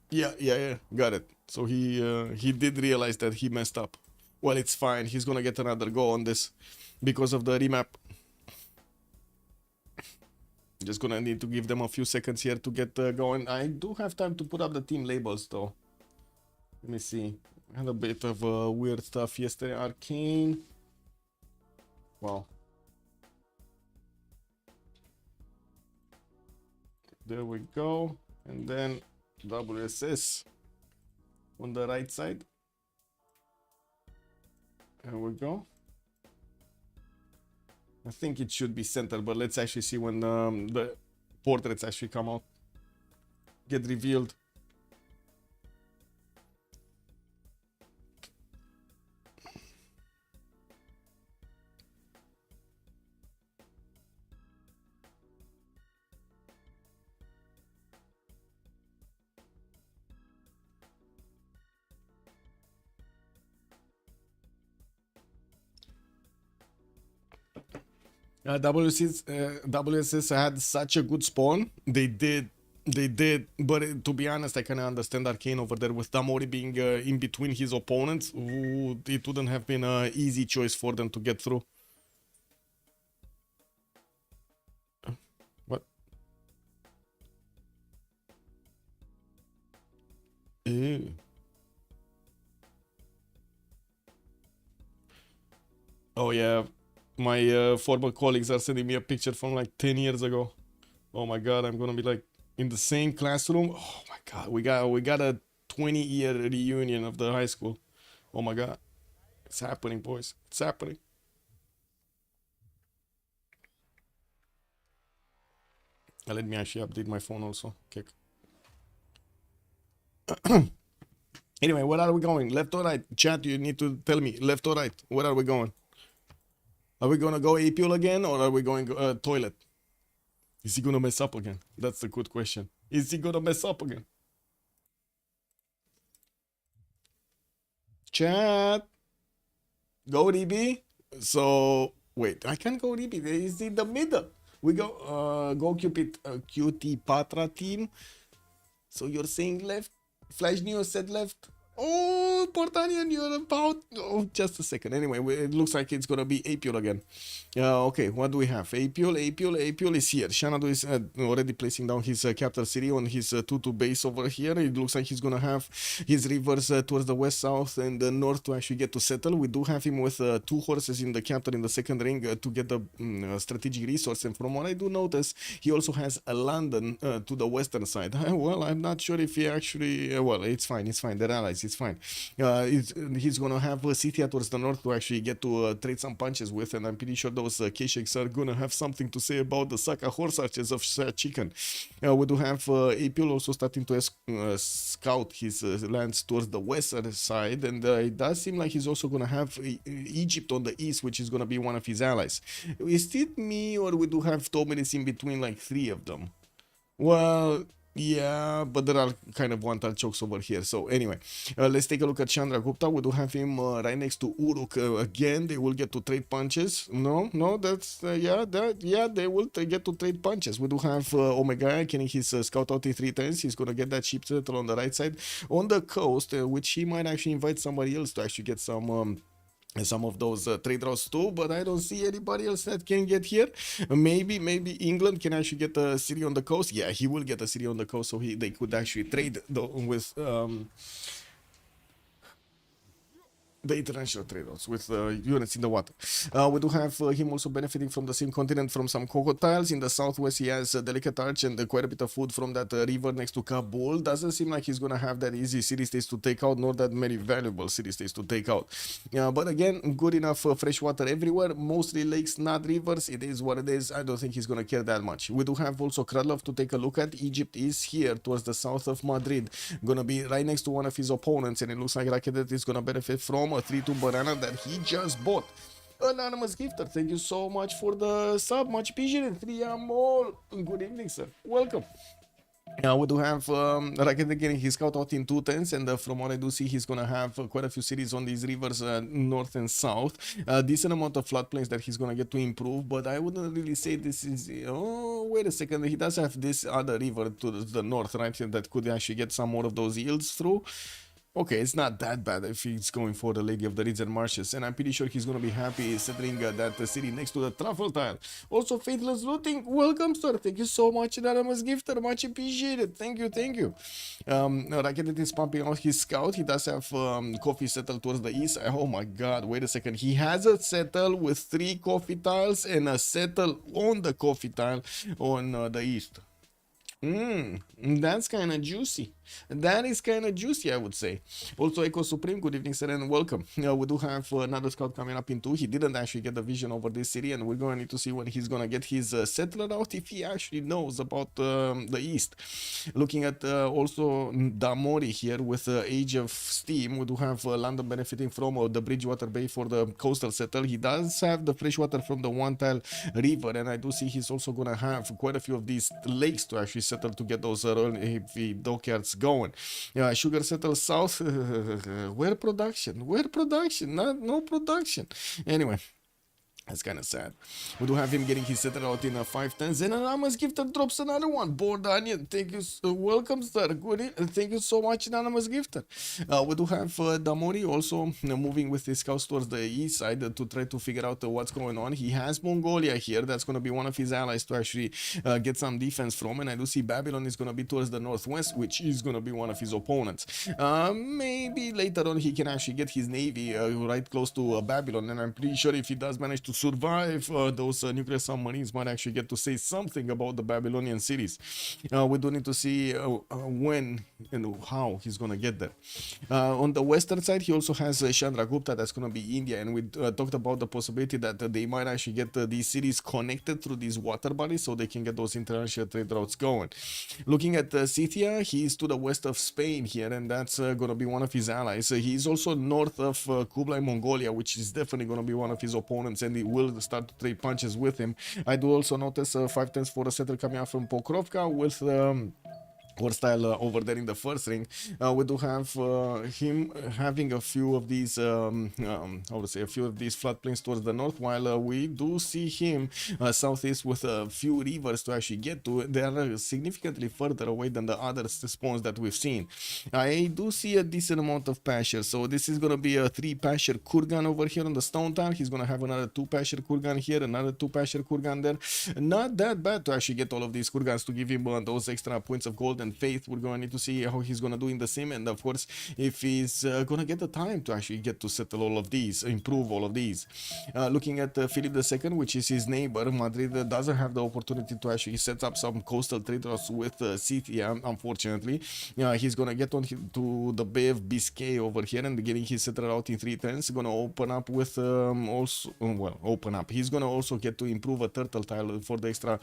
Yeah. Got it. So he did realize that he messed up. Well, it's fine. He's gonna get another go on this because of the remap. Just gonna need to give them a few seconds here to get going. I do have time to put up the team labels, though. Let me see. I had a bit of weird stuff yesterday. Arcane. Wow. There we go. And then WSS on the right side. There we go. I think it should be centered, but let's actually see when the portraits actually come out, get revealed. WSS had such a good spawn. They did. But to be honest, I kind of understand Arcane over there with Damori being in between his opponents. Ooh, it wouldn't have been an easy choice for them to get through. What? Ew. Oh yeah. My former colleagues are sending me a picture from like 10 years ago. Oh my god, I'm gonna be like in the same classroom. Oh my god, we got a 20-year reunion of the high school. Oh my god. It's happening, boys. It's happening. Let me actually update my phone also. Okay. Anyway, where are we going? Left or right? Chat, you need to tell me. Left or right? Where are we going? Are we gonna go APL again, or are we going toilet? Is he gonna mess up again? That's a good question. Is he gonna mess up again? Chat. Go DB. So wait, I can't go DB. It's in the middle. We go Cupid QT Patra team. So you're saying left? Flash News said left. Oh, Portanian, you're about... Oh, just a second. Anyway, it looks like it's going to be Apule again. Okay, what do we have? Apule is here. Shanadu is already placing down his capital city on his 2-2 base over here. It looks like he's going to have his rivers towards the west, south, and the north to actually get to settle. We do have him with 2 horses in the capital in the second ring to get the strategic resource. And from what I do notice, he also has a London to the western side. Well, I'm not sure if he actually... well, it's fine. They're allies. is fine. He's gonna have Scythia towards the north to actually get to trade some punches with, and I'm pretty sure those K-Shakes are gonna have something to say about the Saka horse archers of Chicken. We do have Apil also starting to scout his lands towards the western side, and it does seem like he's also gonna have Egypt on the east, which is gonna be one of his allies. Is it me, or we do have Tomeris in between, like 3 of them? Well, yeah, but there are kind of one-tile chokes over here. So anyway, let's take a look at Chandra Gupta. We do have him right next to Uruk. Again, they will get to trade punches. No, that's they will get to trade punches. We do have Omega getting his scout out in 3 turns. He's gonna get that ship settle on the right side on the coast, which he might actually invite somebody else to actually get some of those trade routes too, but I don't see anybody else that can get here. Maybe England can actually get a city on the coast. Yeah, he will get a city on the coast, so they could actually trade with the international trade routes with units in the water. We do have him also benefiting from the same continent from some crocodiles. In the southwest, he has a delicate arch and quite a bit of food from that river next to Kabul. Doesn't seem like he's gonna have that easy city-states to take out, nor that many valuable city-states to take out. But again, good enough fresh water everywhere. Mostly lakes, not rivers. It is what it is. I don't think he's gonna care that much. We do have also Kralov to take a look at. Egypt is here towards the south of Madrid. Gonna be right next to one of his opponents, and it looks like Rakedet is gonna benefit from a 3-2 banana that he just bought. Anonymous Gifter, thank you so much for the sub. Much appreciated. 3 more. Good evening, sir. Welcome. We do have Rakedet getting his scout out in 2 turns, and from what I do see, he's gonna have quite a few cities on these rivers, north and south. Decent amount of floodplains that he's gonna get to improve, but I wouldn't really say this is. Oh, wait a second. He does have this other river to the north, right here, that could actually get some more of those yields through. Okay, it's not that bad if he's going for the Lady of the Reeds and Marshes, and I'm pretty sure he's gonna be happy settling that city next to the truffle tile. Also, Faithless Looting, welcome, sir. Thank you so much, Anonymous Gifter. Much appreciated. Thank you. Rakedet is pumping out his scout. He does have coffee settled towards the east. Oh my god, wait a second. He has a settle with 3 coffee tiles and a settle on the coffee tile on the east. That's kind of juicy. That is kind of juicy, I would say. Also, Echo Supreme, good evening, sir, and welcome. We do have another scout coming up in 2. He didn't actually get the vision over this city, and we're going to need to see when he's going to get his settler out, if he actually knows about the east. Looking at also Damori here with Age of Steam, we do have London benefiting from the Bridgewater Bay for the coastal settle. He does have the fresh water from the One-Tile River, and I do see he's also going to have quite a few of these lakes to actually settle to get those heavy dockyards going. Sugar settle south. Where production? No production. Anyway, that's kind of sad. We do have him getting his setter out in 5 turns. And Anonymous Gifter drops another one. Bored Onion, thank you. Welcome, sir. Good. Thank you so much, Anonymous Gifter. We do have Damori also moving with his scouts towards the east side to try to figure out what's going on. He has Mongolia here. That's going to be one of his allies to actually get some defense from. And I do see Babylon is going to be towards the northwest, which is going to be one of his opponents. Maybe later on he can actually get his navy right close to Babylon. And I'm pretty sure if he does manage to survive, those nuclear submarines might actually get to say something about the Babylonian cities. We do need to see when and how he's gonna get there. On the western side, he also has Chandragupta. That's gonna be India, and we talked about the possibility that they might actually get these cities connected through these water bodies, so they can get those international trade routes going. Looking at Scythia, he's to the west of Spain here, and that's gonna be one of his allies. He's also north of Kublai, Mongolia, which is definitely gonna be one of his opponents, and he will start to trade punches with him. I do also notice 5 turns for a setter coming out from Pokrovka with style over there in the first ring. We do have him having a few of these a few of these floodplains towards the north, while we do see him southeast with a few rivers to actually get to. They are significantly further away than the other spawns that we've seen. I do see a decent amount of pasture, so this is going to be a 3 pasture kurgan over here on the stone town. He's going to have another 2 pasture kurgan here, another 2 pasture kurgan there. Not that bad to actually get all of these kurgans to give him those extra points of gold and and faith. We're going to need to see how he's going to do in the sim, and of course if he's going to get the time to actually get to settle all of these, improve all of these. Looking at Philip II, which is his neighbor, Madrid doesn't have the opportunity to actually set up some coastal trade routes with Scythia, unfortunately. He's going to get on to the Bay of Biscay over here and getting his settler out in 3 turns. Going to open up with he's going to also get to improve a turtle tile for the extra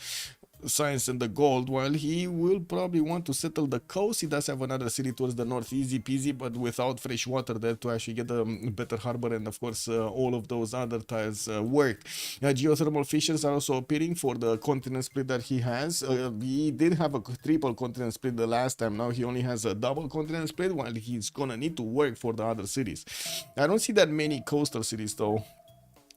science and the gold, while he will probably want to settle the coast. He does have another city towards the north, easy peasy, but without fresh water there to actually get a better harbor, and of course all of those other tiles work. Geothermal fissures are also appearing for the continent split that he has. He did have a triple continent split the last time. Now he only has a double continent split, while he's gonna need to work for the other cities. I don't see that many coastal cities though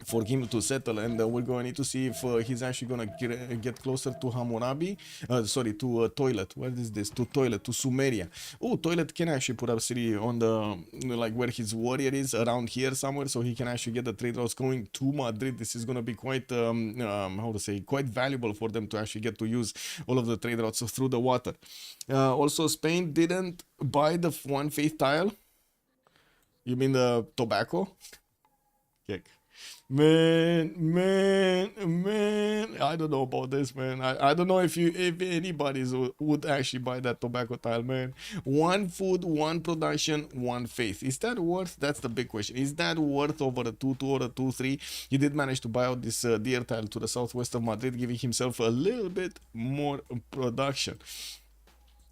for him to settle, and we're going to need to see if he's actually going to get closer to Hammurabi, to Toilet. What is this? To Toilet, to Sumeria. Oh, Toilet can actually put up city on the, like where his warrior is, around here somewhere, so he can actually get the trade routes going to Madrid. This is going to be quite, quite valuable for them to actually get to use all of the trade routes through the water. Also, Spain didn't buy the one faith tile. You mean the tobacco? Kick. Man, I don't know about this, man. I don't know if anybody would actually buy that tobacco tile, man. One food, one production, one faith. Is that worth? That's the big question. Is that worth over a 2-2 or a 2-3? He did manage to buy out this deer tile to the southwest of Madrid, giving himself a little bit more production.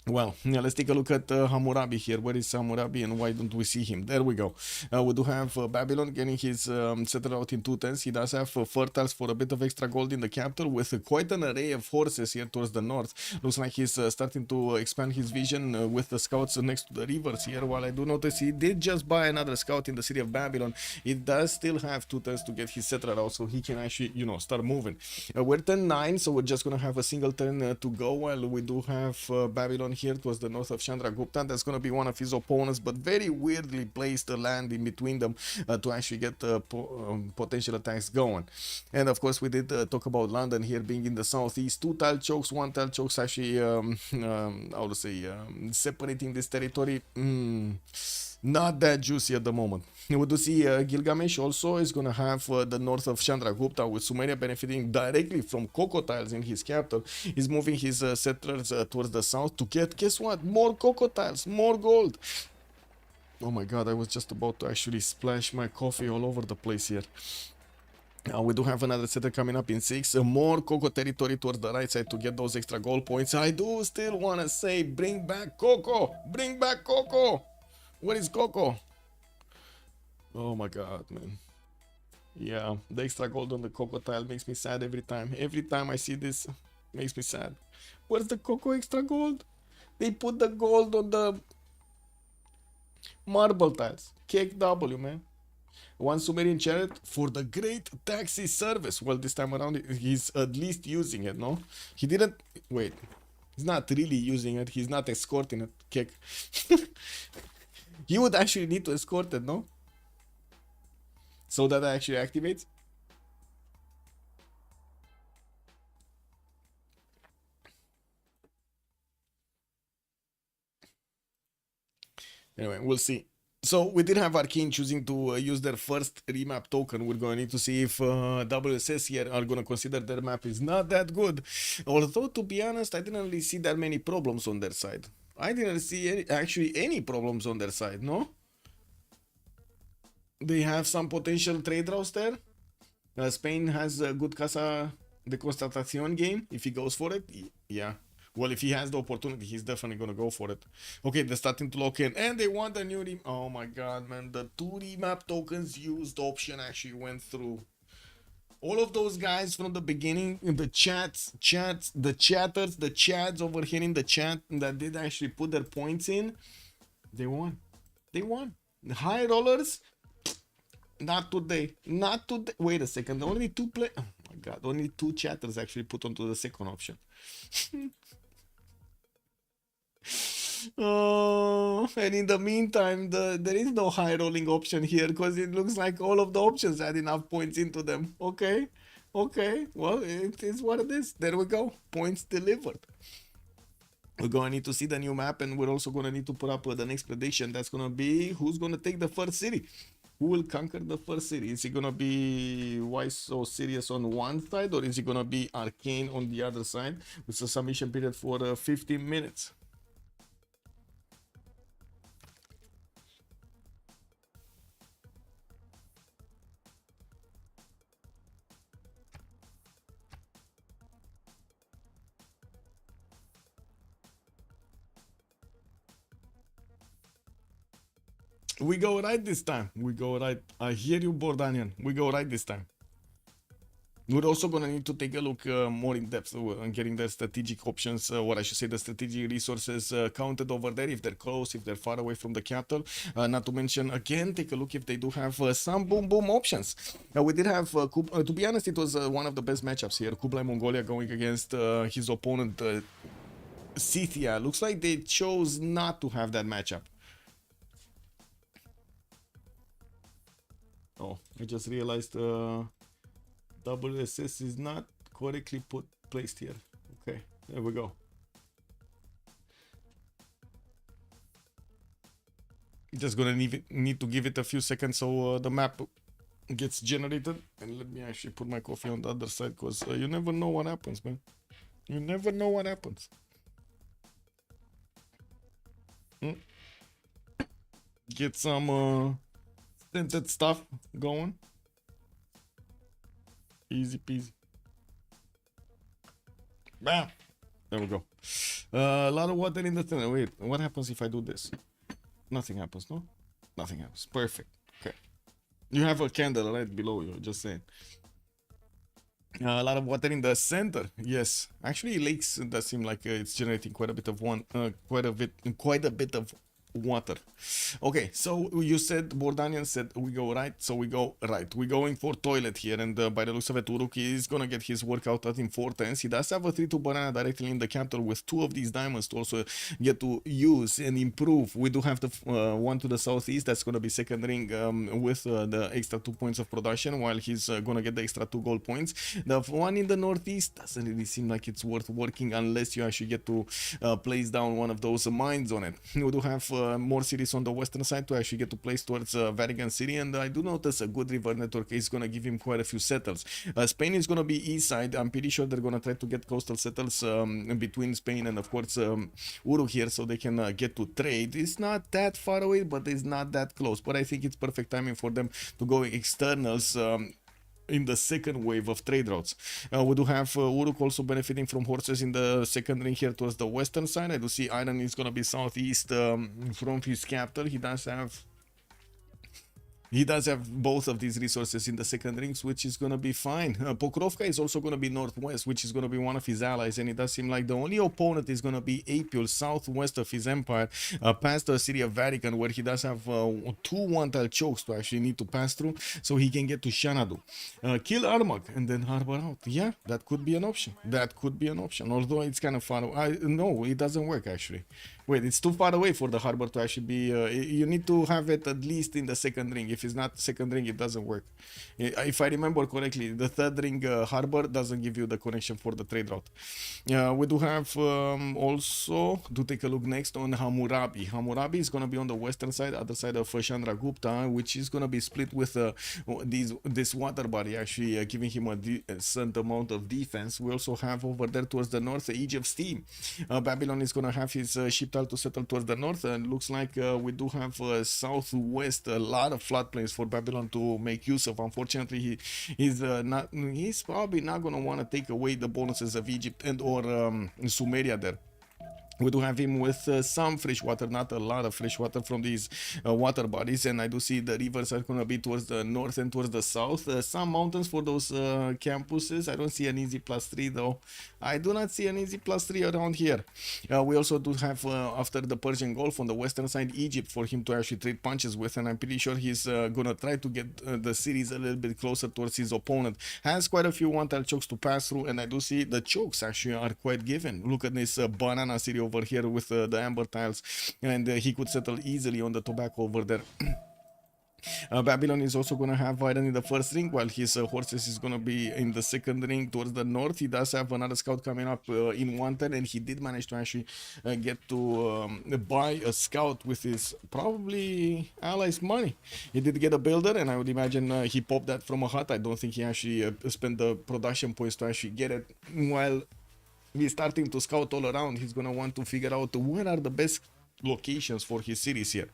Well, yeah, let's take a look at Hammurabi here. Where is Hammurabi and why don't we see him? There we go. We do have Babylon getting his settled out in 2 turns. He does have fertiles for a bit of extra gold in the capital, with quite an array of horses here towards the north. Looks like he's starting to expand his vision with the scouts next to the rivers here. While I do notice he did just buy another scout in the city of Babylon, it does still have 2 turns to get his settler out, so he can actually, start moving. We're turn 9, so we're just going to have a single turn to go, while we do have Babylon here towards the north of Chandragupta. That's going to be one of his opponents, but very weirdly placed a land in between them to actually get potential attacks going. And of course we did talk about London here being in the southeast. 2 tile chokes, 1 tile chokes actually separating this territory. Not that juicy at the moment. We do see Gilgamesh also is going to have the north of Chandragupta, with Sumeria benefiting directly from cocoa tiles in his capital. He's moving his settlers towards the south to get, guess what? More cocoa tiles, more gold. Oh my god, I was just about to actually splash my coffee all over the place here. We do have another setter coming up in 6. More cocoa territory towards the right side to get those extra gold points. I do still want to say, bring back cocoa! Bring back cocoa! Where is Coco? Oh my god, man. Yeah, the extra gold on the Coco tile makes me sad every time. Every time I see this, makes me sad. Where's the Coco extra gold? They put the gold on the marble tiles. Cake W, man. 1 Sumerian chariot for the great taxi service. Well, this time around, he's at least using it, no? He didn't... Wait. He's not really using it. He's not escorting it. Cake. You would actually need to escort it, no? So that actually activates. Anyway, we'll see. So we did have Arcane choosing to use their first remap token. We're going to need to see if WSS here are going to consider their map is not that good. Although, to be honest, I didn't really see that many problems on their side. I didn't see any problems on their side, no? They have some potential trade routes there. Spain has a good Casa de Constatación game if he goes for it. Yeah. Well, if he has the opportunity, he's definitely going to go for it. Okay, they're starting to lock in. And they want a new remap. Oh my god, man. The 2 remap tokens used option actually went through. All of those guys from the beginning, the the chads over here in the chat that did actually put their points in, they won. They won. The high rollers, not today. Not today. Wait a second. Only 2 play. Oh my god. Only 2 chatters actually put onto the second option. Oh, and in the meantime, there is no high rolling option here because it looks like all of the options had enough points into them. Okay, well, it is what it is. There we go. Points delivered. We're gonna need to see the new map, and we're also gonna need to put up the next prediction. That's gonna be who's gonna take the first city. Who will conquer the first city? Is it gonna be Why So Serious on one side, or is it gonna be Arcane on the other side with a submission period for 15 minutes? We go right this time. We go right. I hear you, Bordanian. We go right this time. We're also gonna need to take a look more in depth on getting the strategic options, what I should say, the strategic resources counted over there, if they're close, if they're far away from the capital. Not to mention, again, take a look if they do have some boom boom options. We did have, to be honest, it was one of the best matchups here. Kublai Mongolia going against his opponent, Scythia. Looks like they chose not to have that matchup. Oh, I just realized WSS is not correctly placed here. Okay, there we go. Just gonna need to give it a few seconds so the map gets generated. And let me actually put my coffee on the other side, because you never know what happens, man. You never know what happens. Get some scented stuff going. Easy peasy. Bam! There we go. A lot of water in the tunnel. Wait, what happens if I do this? Nothing happens, no? Nothing happens. Perfect. Okay. You have a candle right below you, just saying. A lot of water in the center. Yes. Actually, lakes does seem like it's generating quite a bit of quite a bit of water. Okay, so you said, Bordanian said we go right, so we go right. We're going for toilet here, and by the looks of it, Uruk is gonna get his workout out in 4 turns. He does have a 3-2 banana directly in the capital with 2 of these diamonds to also get to use and improve. We do have the one to the southeast that's gonna be second ring with the extra 2 points of production, while he's gonna get the extra 2 gold points. The one in the northeast doesn't really seem like it's worth working unless you actually get to place down one of those mines on it. We do have more cities on the western side to actually get to place towards Vatican City, and I do notice a good river network is going to give him quite a few settles. Spain is going to be east side. I'm pretty sure they're going to try to get coastal settles between Spain and of course Uruk here, so they can get to trade. It's not that far away, but it's not that close, but I think it's perfect timing for them to go externals in the second wave of trade routes. We do have Uruk also benefiting from horses in the second ring here towards the western side. I do see Iron is going to be southeast from his capital. He does have both of these resources in the second rings, which is going to be fine. Pokrovka is also going to be northwest, which is going to be one of his allies, and it does seem like the only opponent is going to be Apul, southwest of his empire, past the city of Vatican, where he does have 2 one-tile chokes to actually need to pass through, so he can get to Xanadu. Kill Armag, and then harbor out. Yeah, that could be an option. That could be an option, although it's kind of far away. No, it doesn't work, actually. Wait, it's too far away for the harbor to actually be... you need to have it at least in the second ring. If it's not second ring, it doesn't work. If I remember correctly, the third ring harbor doesn't give you the connection for the trade route. We do have also to take a look next on Hammurabi. Hammurabi is going to be on the western side, other side of Chandragupta, which is going to be split with this water body, actually giving him a decent amount of defense. We also have over there towards the north, Egypt's team. Babylon is going to have his ship to settle towards the north, and looks like we do have southwest a lot of floodplains for Babylon to make use of. Unfortunately, he's probably not going to want to take away the bonuses of Egypt and or Sumeria there. We do have him with some fresh water, not a lot of fresh water from these water bodies, and I do see the rivers are going to be towards the north and towards the south. Some mountains for those campuses. I don't see an easy +3 though. I do not see an easy +3 around here. We also do have after the Persian Gulf on the western side, Egypt for him to actually trade punches with, and I'm pretty sure he's gonna try to get the cities a little bit closer towards his opponent. Has quite a few one-tile chokes to pass through, and I do see the chokes actually are quite given. Look at this banana city over here with the amber tiles, and he could settle easily on the tobacco over there. Babylon is also going to have iron in the first ring, while his horses is going to be in the second ring towards the north. He does have another scout coming up in one turn, and he did manage to actually get to buy a scout with his probably allies' money. He did get a builder, and I would imagine he popped that from a hut. I don't think he actually spent the production points to actually get it. While he's starting to scout all around, he's going to want to figure out where are the best locations for his cities here.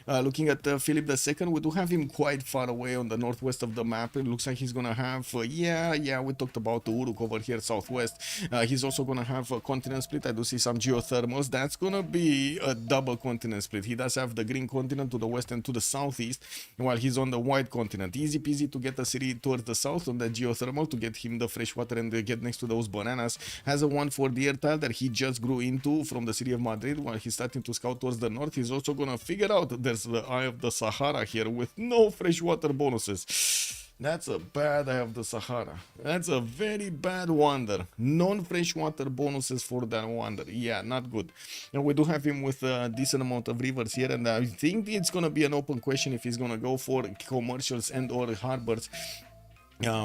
Looking at Philip II, we do have him quite far away on the northwest of the map. It looks like he's gonna have, we talked about the Uruk over here southwest. He's also gonna have a continent split. I do see some geothermals. That's gonna be a double continent split. He does have the green continent to the west and to the southeast, while he's on the white continent. Easy peasy to get a city towards the south on the geothermal to get him the fresh water and get next to those bananas. Has a 1 4 tile that he just grew into from the city of Madrid, while he's starting to scout towards the north. He's also gonna figure out that there's the Eye of the Sahara here with no freshwater bonuses. That's a bad Eye of the Sahara. That's a very bad wonder. Non-freshwater bonuses for that wonder. Yeah, not good. And we do have him with a decent amount of rivers here, and I think it's gonna be an open question if he's gonna go for commercials and or harbors.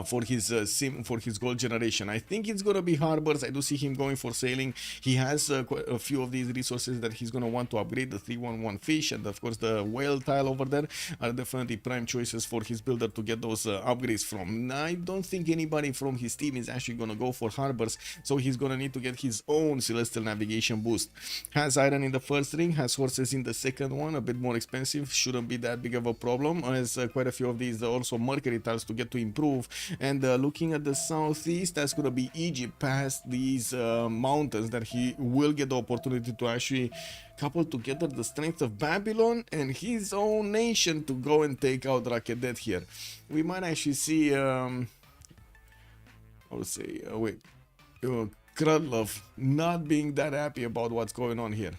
For his gold generation. I think it's gonna be harbors. I do see him going for sailing. He has quite a few of these resources that he's gonna want to upgrade. The 311 fish and of course the whale tile over there are definitely prime choices for his builder to get those upgrades from. I don't think anybody from his team is actually gonna go for harbors, so he's gonna need to get his own celestial navigation boost. Has iron in the first ring, has horses in the second one, a bit more expensive, shouldn't be that big of a problem. Has quite a few of these also mercury tiles to get to improve. And looking at the southeast, that's going to be Egypt past these mountains that he will get the opportunity to actually couple together the strength of Babylon and his own nation to go and take out Rakedet here. We might actually see, I would say, Krudlov not being that happy about what's going on here.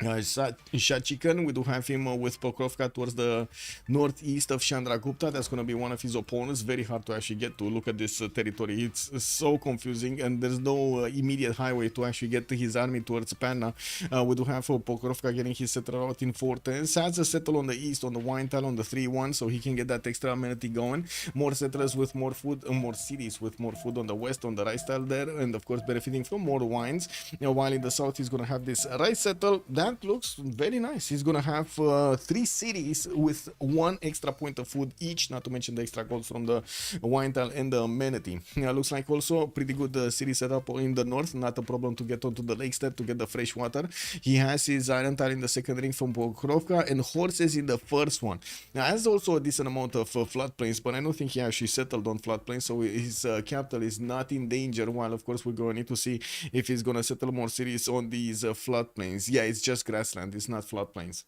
Shachikan, we do have him with Pokrovka towards the northeast of Chandragupta. That's going to be one of his opponents. Very hard to actually get to. Look at this territory. It's so confusing, and there's no immediate highway to actually get to his army towards Panna. We do have Pokrovka getting his settler out in 410s. Has a settle on the east on the wine tile on the 3-1, so he can get that extra amenity going. More settlers with more food, more cities with more food on the west on the rice tile there, and of course benefiting from more wines. While in the south he's going to have this rice settle. That looks very nice. He's gonna have 3 cities with 1 extra point of food each, not to mention the extra gold from the wine tile and the amenity. Looks like also pretty good city setup in the north, not a problem to get onto the lakes there to get the fresh water. He has his iron tile in the second ring from Pokrovka and horses in the first one. Now has also a decent amount of floodplains, but I don't think he actually settled on floodplains, so his capital is not in danger, while of course we're going to need to see if he's gonna settle more cities on these floodplains. Yeah, it's just grassland, it's not floodplains.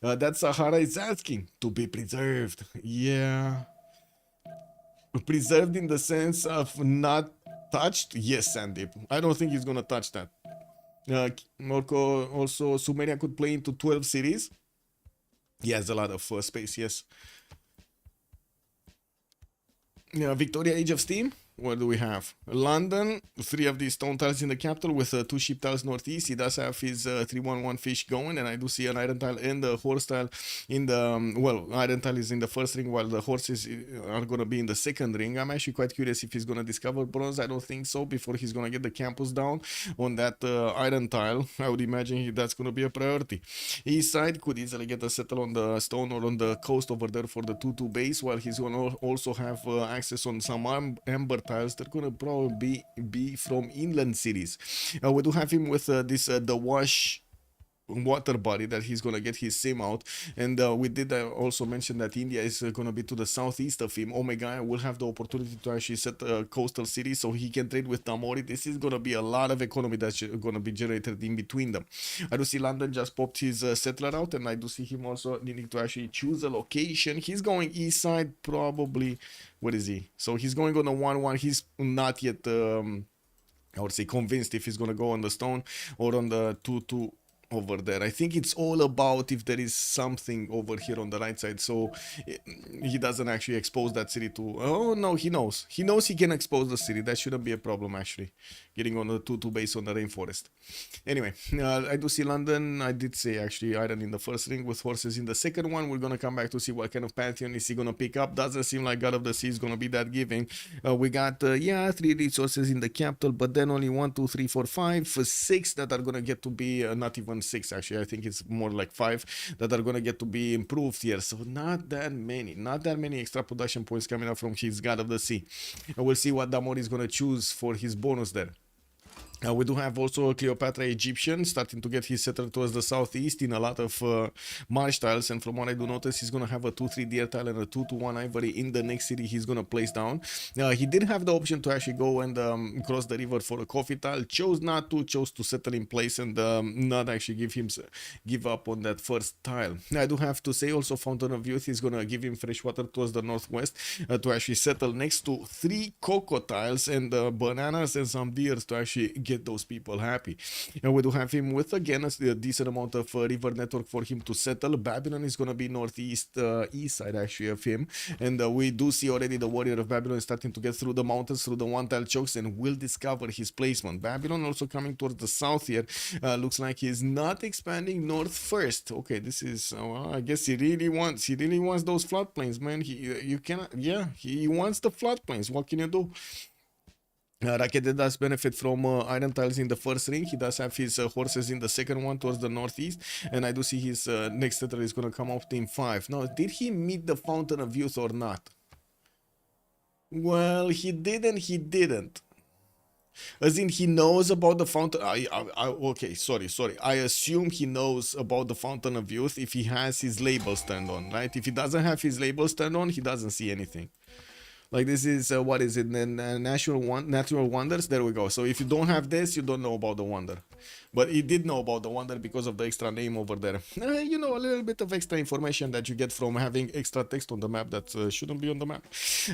That Sahara is asking to be preserved. Yeah, preserved in the sense of not touched. Yes, Sandeep, I don't think he's gonna touch that. Also Sumeria could play into 12 cities. He has a lot of space. Yes. Victoria, Age of Steam. What do we have? London, 3 of these stone tiles in the capital with 2 sheep tiles northeast. He does have his 311 fish going, and I do see an iron tile and the horse tile in the, iron tile is in the first ring while the horses are going to be in the second ring. I'm actually quite curious if he's going to discover bronze. I don't think so before he's going to get the campus down on that iron tile. I would imagine that's going to be a priority. East side could easily get a settle on the stone or on the coast over there for the 2-2 base, while he's going to also have access on some amber tiles. They're gonna probably be from inland cities. We do have him with this the wash water body that he's gonna get his sim out, and we did also mention that India is gonna be to the southeast of him. Omega will have the opportunity to actually set a coastal city so he can trade with Tamori. This is gonna be a lot of economy that's gonna be generated in between them. I do see London just popped his settler out, and I do see him also needing to actually choose a location. He's going east side probably. What is he? So he's going on the 1-1. He's not yet I would say convinced if he's gonna go on the stone or on the 2-2 over there. I think it's all about if there is something over here on the right side, so he doesn't actually expose that city to. Oh no, he knows he can expose the city. That shouldn't be a problem actually, getting on the 2-2 base on the rainforest. Anyway, I do see London. I did say actually iron in the first ring with horses in the second one. We're gonna come back to see what kind of pantheon is he gonna pick up. Doesn't seem like God of the Sea is gonna be that giving. We got 3 resources in the capital, but then only 1 2 3 4 5 6 that are gonna get to be not even 6 actually. I think it's more like 5 that are gonna get to be improved here. So not that many extra production points coming up from his God of the Sea. And we'll see what Damor is gonna choose for his bonus there. We do have also Cleopatra Egyptian starting to get his settler towards the southeast in a lot of marsh tiles, and from what I do notice, he's going to have a 2-3 deer tile and a 2-1 ivory in the next city he's going to place down. He did have the option to actually go and cross the river for a coffee tile, chose not to, chose to settle in place and not actually give up on that first tile. I do have to say also Fountain of Youth is going to give him fresh water towards the northwest to actually settle next to 3 cocoa tiles and bananas and some deers to actually get those people happy. And we do have him with again a decent amount of river network for him to settle. Babylon is going to be northeast east side actually of him, and we do see already the warrior of Babylon starting to get through the mountains, through the one tile chokes, and will discover his placement. Babylon also coming towards the south here. Looks like he's not expanding north first. Okay, this is well, I guess he really wants those floodplains, man. He wants the floodplains. What can you do? Rakete does benefit from iron tiles in the first ring. He does have his horses in the second one towards the northeast, and I do see his next settler is going to come up in 5. Now, did he meet the Fountain of Youth or not? Well, he didn't. As in, he knows about the Fountain. Okay, sorry. I assume he knows about the Fountain of Youth if he has his labels turned on, right? If he doesn't have his labels turned on, he doesn't see anything. Like this is what is it? Natural wonders. There we go. So if you don't have this, you don't know about the wonder. But he did know about the wonder because of the extra name over there. You know, a little bit of extra information that you get from having extra text on the map that shouldn't be on the map.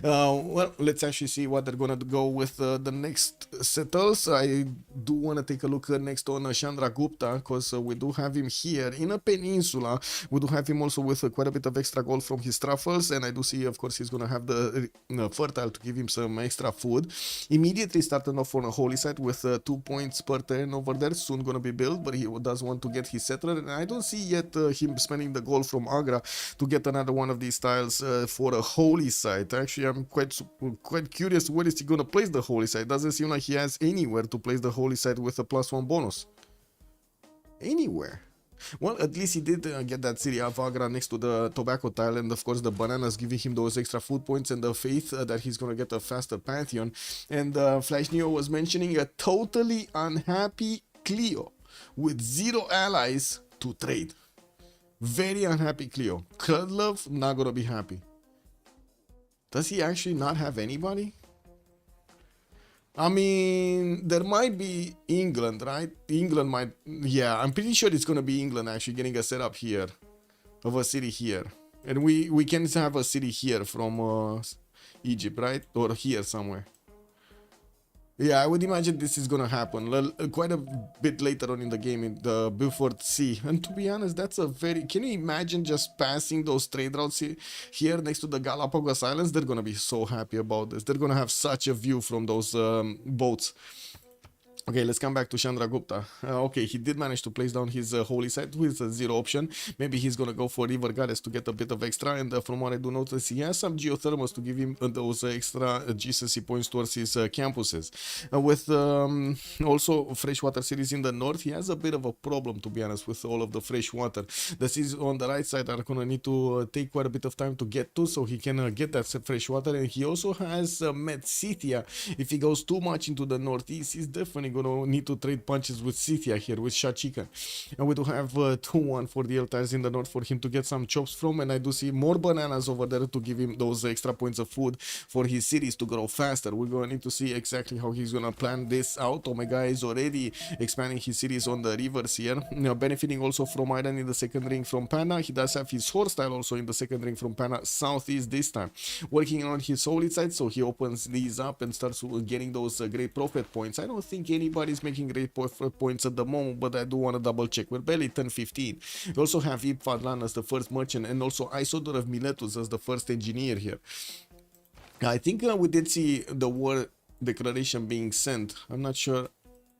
Well, let's actually see what they're gonna go with the next settles. I do want to take a look next on Chandragupta because we do have him here in a peninsula. We do have him also with quite a bit of extra gold from his truffles, and I do see, of course, he's gonna have the fertile to give him some extra food. Immediately starting off on a holy site with 2 points per turn over there. Soon gonna be built, but he does want to get his settler, and I don't see yet him spending the gold from Agra to get another one of these tiles for a holy site. Actually, I'm quite curious where is he gonna place the holy site. Doesn't seem like he has anywhere to place the holy site with a +1 bonus. Anywhere. Well, at least he did get that city of Agra next to the tobacco tile, and of course the bananas giving him those extra food points and the faith that he's gonna get a faster pantheon. And Flash Neo was mentioning a totally unhappy Cleo with 0 allies to trade. Very unhappy Cleo. Cudlove not gonna be happy. Does he actually not have anybody? I mean, there might be England, right? England might, yeah, I'm pretty sure it's gonna be England actually getting a setup here of a city here, and we can have a city here from Egypt, right? Or here somewhere. Yeah, I would imagine this is gonna happen quite a bit later on in the game in the Beaufort Sea. And to be honest, that's a very... Can you imagine just passing those trade routes here next to the Galapagos Islands? They're gonna be so happy about this. They're gonna have such a view from those boats. Okay, let's come back to Chandragupta. Okay, he did manage to place down his holy site with a 0 option. Maybe he's gonna go for River Goddess to get a bit of extra, and from what I do notice, he has some geothermals to give him those extra GCC points towards his campuses. With also freshwater cities in the north, he has a bit of a problem, to be honest, with all of the fresh water. The cities on the right side are gonna need to take quite a bit of time to get to, so he can get that fresh water. And he also has met Scythia. If he goes too much into the northeast, he's definitely gonna need to trade punches with Scythia here, with Shah Chicken. And we do have 2-1 for the Eltars in the north for him to get some chops from, and I do see more bananas over there to give him those extra points of food for his cities to grow faster. We're gonna need to see exactly how he's gonna plan this out. Omega is already expanding his cities on the rivers here, benefiting also from iron in the second ring from Pana. He does have his horse style also in the second ring from Pana southeast this time, working on his solid side, so he opens these up and starts getting those great profit points. I don't think anybody's making great points at the moment, but I do want to double check. We're barely 10-15. We also have Ipfadlan as the first merchant, and also Isodor of Miletus as the first engineer here. I think we did see the war declaration being sent. I'm not sure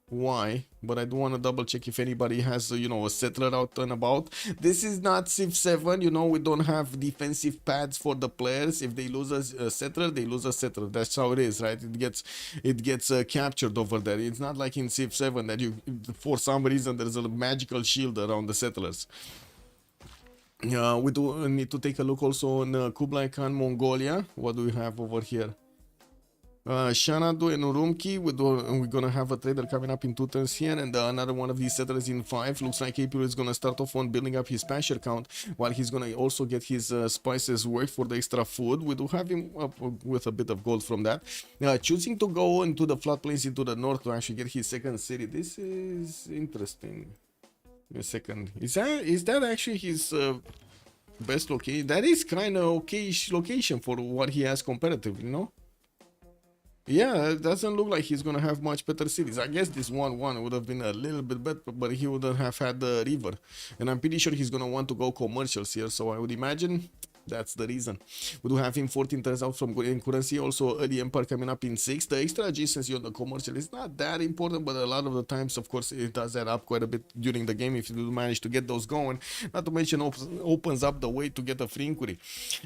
why, but I do want to double check if anybody has you know, a settler out and about. This is not Civ 7, you know, we don't have defensive pads for the players. If they lose a settler, they lose a settler. That's how it is, right? It gets captured over there. It's not like in Civ 7 that you, for some reason, there's a magical shield around the settlers. We do need to take a look also on Kublai Khan, Mongolia. What do we have over here? Shanadu and Urumqi, we're gonna have a trader coming up in 2 turns here, and another one of these settlers in 5. Looks like April is gonna start off on building up his pasture count, while he's gonna also get his spices work for the extra food. We do have him up with a bit of gold from that. Choosing to go into the floodplains into the north to actually get his second city. This is interesting. A second, is that actually his best location? That is kind of okay-ish location for what he has comparatively, no? Yeah, it doesn't look like he's gonna have much better cities. I guess this 1-1 would have been a little bit better, but he wouldn't have had the river. And I'm pretty sure he's gonna want to go commercials here, so I would imagine that's the reason. We do have him 14 turns out from currency. Also, early empire coming up in 6. The extra adjacency on the commercial is not that important, but a lot of the times, of course, it does add up quite a bit during the game if you do manage to get those going. Not to mention, opens up the way to get a free inquiry.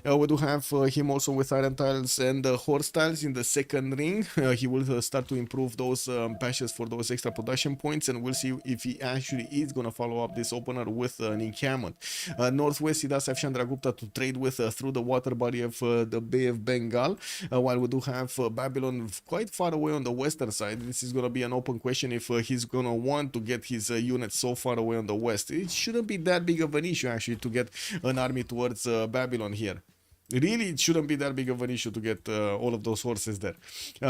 We do have him also with iron tiles and horse tiles in the second ring. He will start to improve those patches for those extra production points, and we'll see if he actually is going to follow up this opener with an encampment. Northwest, he does have Chandragupta to trade with through the water body of the Bay of Bengal, while we do have Babylon quite far away on the western side. This is going to be an open question if he's going to want to get his units so far away on the west. It shouldn't be that big of an issue actually to get an army towards Babylon here. Really, it shouldn't be that big of an issue to get all of those horses there.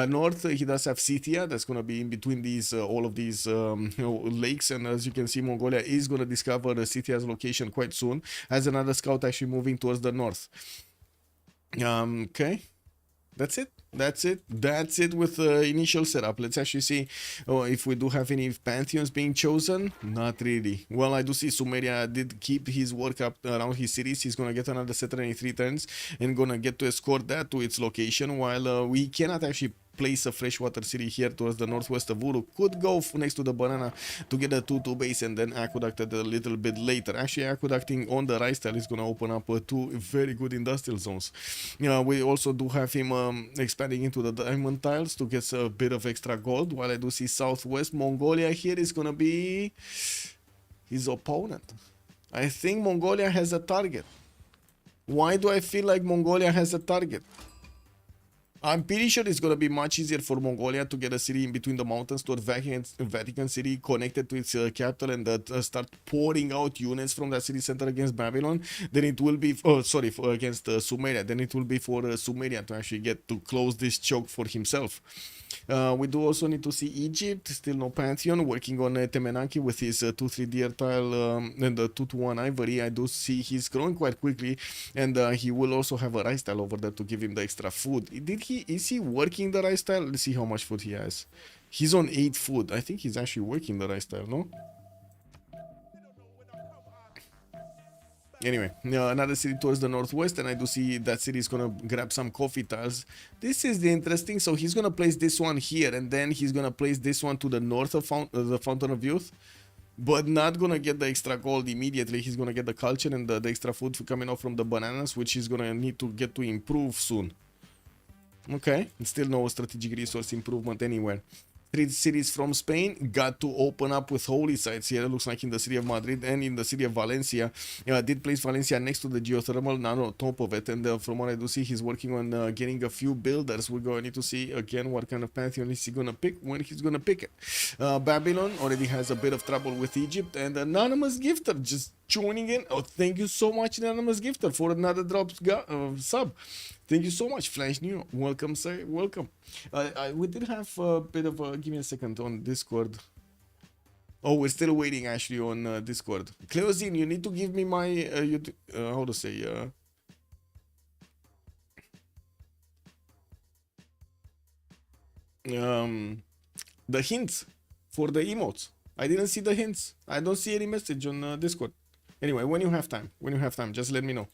North, he does have Scythia. That's going to be in between these all of these you know, lakes, and as you can see, Mongolia is going to discover Scythia's location quite soon, as another scout actually moving towards the north. Okay, that's it with the initial setup. Let's actually see if we do have any pantheons being chosen. Not really. Well, I do see Sumeria did keep his work up around his cities. He's gonna get another settler in 3 turns and gonna get to escort that to its location, while we cannot actually place a freshwater city here towards the northwest of Uru. Could go next to the banana to get a 2-2 base and then aqueducted a little bit later. Actually, aqueducting on the right style is going to open up 2 very good industrial zones. We also do have him expanding into the diamond tiles to get a bit of extra gold, while I do see southwest Mongolia here is going to be his opponent. I think Mongolia has a target. Why do I feel like Mongolia has a target? I'm pretty sure it's going to be much easier for Mongolia to get a city in between the mountains towards Vatican City, connected to its capital, and start pouring out units from that city center against Babylon, than it will be, against Sumeria, than it will be for Sumeria to actually get to close this choke for himself. We do also need to see Egypt, still no Pantheon, working on Temenaki with his 2-3 deer tile and the 2-1 ivory. I do see he's growing quite quickly, and he will also have a rice tile over there to give him the extra food. Is he working the rice tile? Let's see how much food he has. He's on 8 food. I think he's actually working the rice tile, no? Anyway, another city towards the northwest, and I do see that city is gonna grab some coffee tiles. This is the interesting. So he's gonna place this one here, and then he's gonna place this one to the north of the Fountain of Youth, but not gonna get the extra gold immediately. He's gonna get the culture and the extra food coming off from the bananas, which he's gonna need to get to improve soon. Okay, still no strategic resource improvement anywhere. 3 cities from Spain got to open up with holy sites here. It looks like in the city of Madrid and in the city of Valencia. Did place Valencia next to the geothermal, not on top of it. And from what I do see, he's working on getting a few builders. We're going to need to see again what kind of pantheon is he going to pick, when he's going to pick it. Babylon already has a bit of trouble with Egypt, and Anonymous Gifter just joining in. Oh, thank you so much, Anonymous Gifter, for another drop sub. Thank you so much, Flash New. Welcome, sir. Welcome. We did have a bit of a... Give me a second on Discord. Oh, we're still waiting, actually, on Discord. Cleozine, you need to give me my... how to say... the hints. for the emotes. I didn't see the hints. I don't see any message on Discord. Anyway, when you have time, just let me know.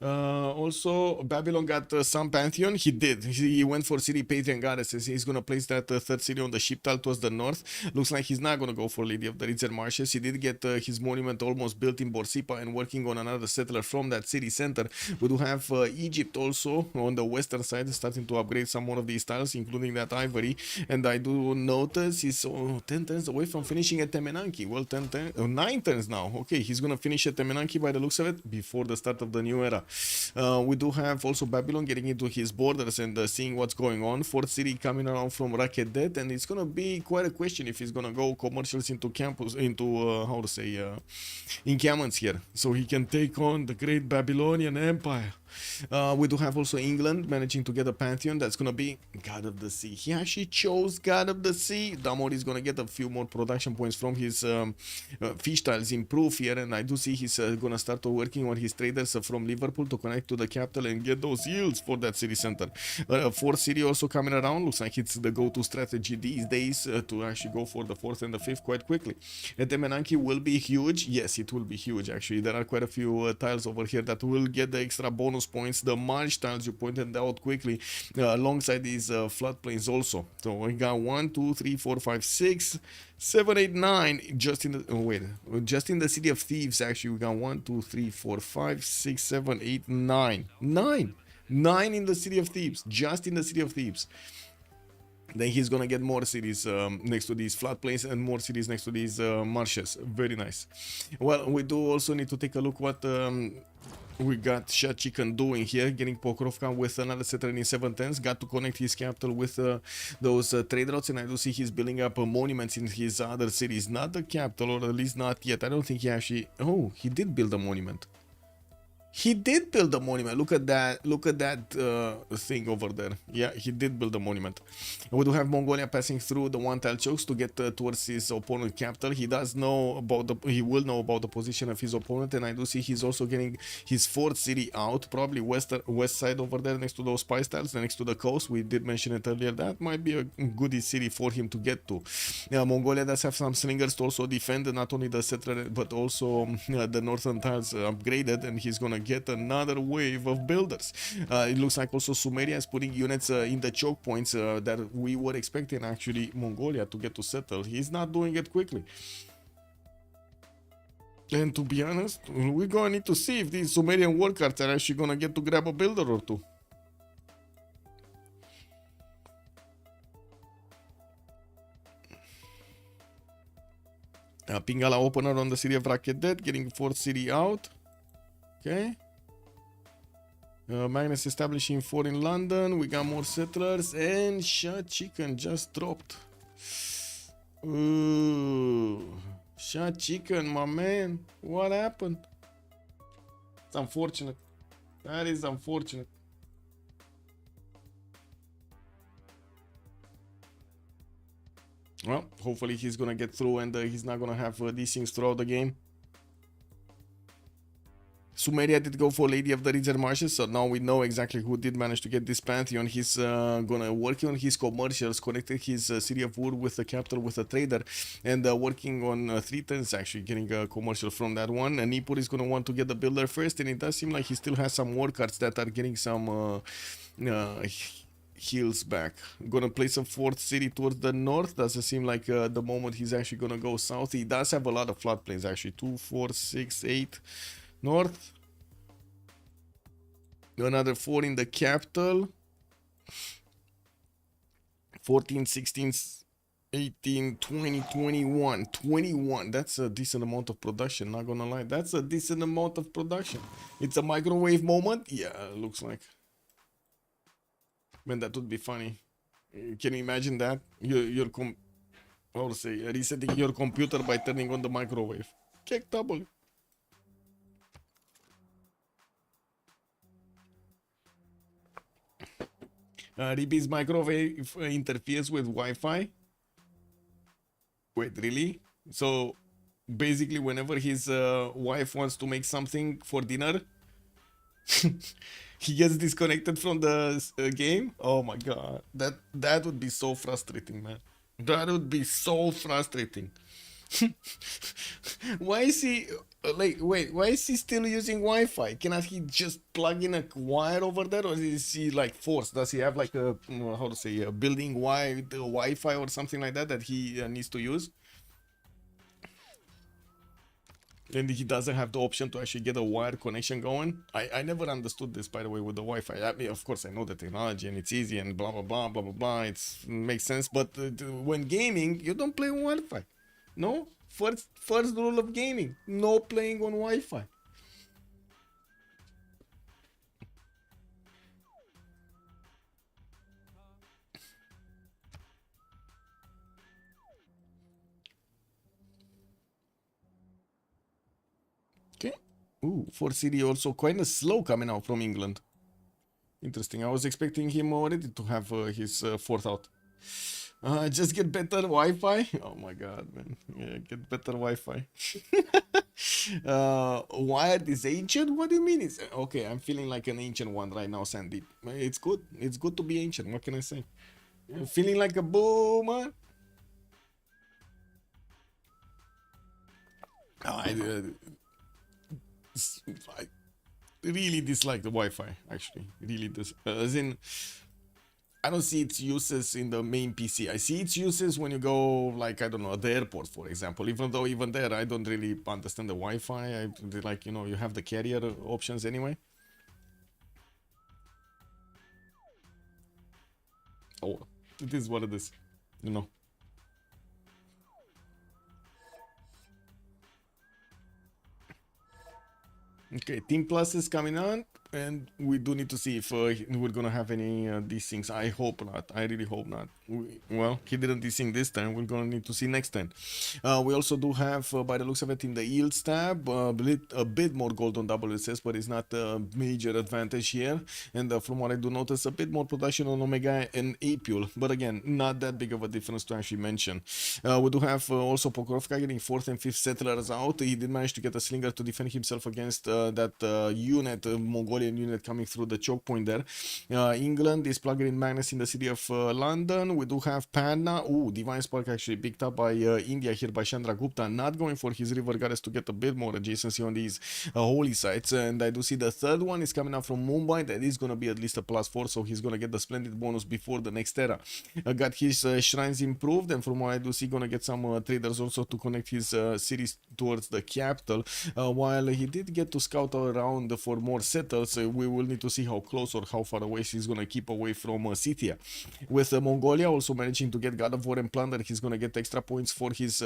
Also, Babylon got some Pantheon. He did. He went for City Patriot Goddesses. He's gonna place that third city on the ship tile towards the north. Looks like he's not gonna go for Lady of the Ridge and Marshes. He did get his monument almost built in Borsipa and working on another settler from that city center. We do have Egypt also on the western side, starting to upgrade some more of these tiles, including that ivory. And I do notice he's 10 turns away from finishing at Temenanki. Well, 9 turns now. Okay, he's gonna finish at Temenanki by the looks of it before the start of the new era. We do have also Babylon getting into his borders and seeing what's going on. Fourth city coming around from Rakedet, and it's gonna be quite a question if he's gonna go commercials into campus, into encampments here, so he can take on the great Babylonian Empire. We do have also England managing to get a Pantheon. That's gonna be God of the Sea. He actually chose God of the Sea. Damor is gonna get a few more production points from his fish tiles improve here, and I do see he's gonna start working on his traders from Liverpool to connect to the capital and get those yields for that city center. Fourth city also coming around. Looks like it's the go-to strategy these days to actually go for the fourth and the fifth quite quickly. And Temenanki will be huge. Yes, it will be huge actually. There are quite a few tiles over here that will get the extra bonus points. The march tiles you pointed out quickly alongside these floodplains also. So we got 1, 2, 3, 4, 5, 6, 7, 8, 9 just in the just in the City of Thieves. Actually, we got 1, 2, 3, 4, 5, 6, 7, 8, 9 in the City of Thieves, just in the City of Thieves. Then he's gonna get more cities next to these floodplains and more cities next to these marshes. Very nice. Well, we do also need to take a look what we got Shad Chicken doing here, getting Pokrovka with another settler in 710s. Got to connect his capital with those trade routes, and I do see he's building up monuments in his other cities. Not the capital, or at least not yet. I don't think he actually... Oh, he did build a monument. He did build a monument. Look at that. Look at that thing over there. Yeah, he did build a monument. We do have Mongolia passing through the one tile chokes to get towards his opponent capital. He does know about the... He will know about the position of his opponent, and I do see he's also getting his fourth city out, probably west side over there next to those spice tiles, next to the coast. We did mention it earlier. That might be a goodie city for him to get to. Mongolia does have some slingers to also defend not only the settler but also the northern tiles upgraded, and he's gonna get another wave of builders. It looks like also Sumeria is putting units in the choke points that we were expecting actually Mongolia to get to settle. He's not doing it quickly. And to be honest, we're gonna need to see if these Sumerian war cards are actually gonna get to grab a builder or two. Pingala opener on the city of Rakedet, getting fourth city out. Okay. Magnus establishing 4 in London. We got more settlers, and Shad Chicken just dropped. Ooh, Shad Chicken, my man. What happened? It's unfortunate. That is unfortunate. Well, hopefully he's gonna get through and he's not gonna have these things throughout the game. Sumeria did go for Lady of the Ridge and Marshes, so now we know exactly who did manage to get this Pantheon. He's gonna working on his commercials, connected his city of Wood with the capital with a trader, and working on 3 turns actually, getting a commercial from that one. And Nippur is gonna want to get the builder first, and it does seem like he still has some war cards that are getting some heals back. Gonna place a 4th city towards the north. Doesn't seem like the moment he's actually gonna go south. He does have a lot of floodplains actually. 2, 4, 6, 8 north. Another 4 in the capital. 14, 16, 18, 20, 21. 21. That's a decent amount of production, not gonna lie. That's a decent amount of production. It's a microwave moment. Yeah, looks like. Man, that would be funny. Can you imagine that? How to say, resetting your computer by turning on the microwave. Kick double. Ribi's microwave interferes with Wi-Fi. Wait, really? So basically, whenever his wife wants to make something for dinner, he gets disconnected from the game. Oh my god, that would be so frustrating, man. That would be so frustrating. Why is he like wait? Why is he still using Wi-Fi? Cannot he just plug in a wire over there, or is he like forced? Does he have like a how to say a building wide Wi-Fi or something like that that he needs to use? And he doesn't have the option to actually get a wire connection going. I never understood this, by the way, with the Wi-Fi. I mean, of course, I know the technology and it's easy and blah blah blah blah blah blah. It makes sense, but when gaming, you don't play on Wi-Fi. No, first rule of gaming: no playing on Wi-Fi. Okay. Ooh, 4CD also kind of slow coming out from England. Interesting. I was expecting him already to have his fourth out. Just get better Wi-Fi. Oh my god, man. Yeah, get better Wi-Fi. Wired is ancient? What do you mean? It's okay. I'm feeling like an ancient one right now, Sandy. It's good. It's good to be ancient. What can I say? I'm feeling like a boomer. I really dislike the Wi-Fi. Actually, really as in. I don't see its uses in the main PC. I see its uses when you go, like, I don't know, at the airport, for example. Even though even there, I don't really understand the Wi-Fi. Like, you know, you have the carrier options anyway. Oh, it is what it is, you know. Okay, Team Plus is coming on, and we do need to see if we're gonna have any desyncs. I hope not. I really hope not. Well, he didn't desync this time. We're gonna need to see next time. We also do have, by the looks of it, in the yields tab, a bit more gold on WSS, but it's not a major advantage here. And from what I do notice, a bit more production on Omega and Apule, but again, not that big of a difference to actually mention. We do have also Pokrovka getting 4th and 5th settlers out. He did manage to get a slinger to defend himself against that unit, Mongolian unit coming through the choke point there. England is plugging in Magnus in the city of London. We do have Panda. Ooh, Divine Spark actually picked up by India here by Chandra Gupta, not going for his river goddess to get a bit more adjacency on these holy sites. And I do see the third one is coming up from Mumbai. That is going to be at least a +4, so he's going to get the splendid bonus before the next era. Got his shrines improved, and from what I do see, going to get some traders also to connect his cities towards the capital. While he did get to scout around for more settles, we will need to see how close or how far away he's going to keep away from Scythia. With Mongolia also managing to get God of War and Plunder, he's going to get extra points for his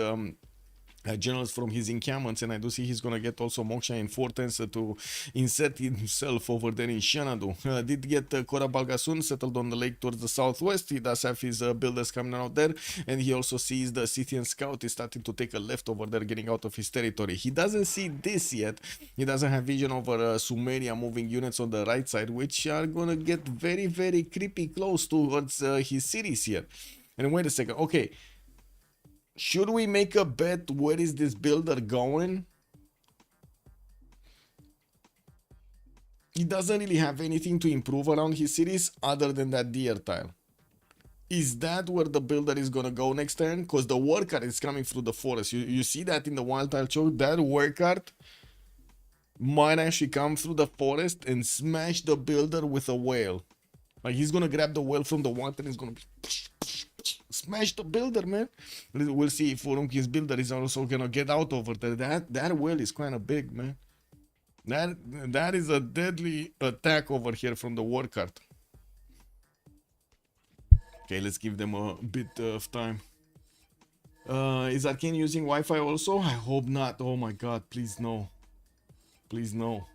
generals from his encampments, and I do see he's gonna get also Moksha and Fortens to insert himself over there in Xanadu. Did get Kora Balgasun settled on the lake towards the southwest. He does have his builders coming out there, and he also sees the Scythian scout is starting to take a left over there, getting out of his territory. He doesn't see this yet. He doesn't have vision over Sumeria moving units on the right side, which are gonna get very, very creepy close towards his cities here. And wait a second, okay. Should we make a bet? Where is this builder going? He doesn't really have anything to improve around his cities other than that deer tile. Is that where the builder is gonna go next turn? Because the work cart is coming through the forest. You see that in the wild tile choke? That work cart might actually come through the forest and smash the builder with a whale. Like, he's gonna grab the whale from the water and he's gonna smash the builder, man. We'll see if Urumki's builder is also gonna get out over there. That whale is kind of big, man. That is a deadly attack over here from the war cart. Okay, let's give them a bit of time. Is Arcane using Wi-Fi also? I hope not. Oh my god, please no. Please no.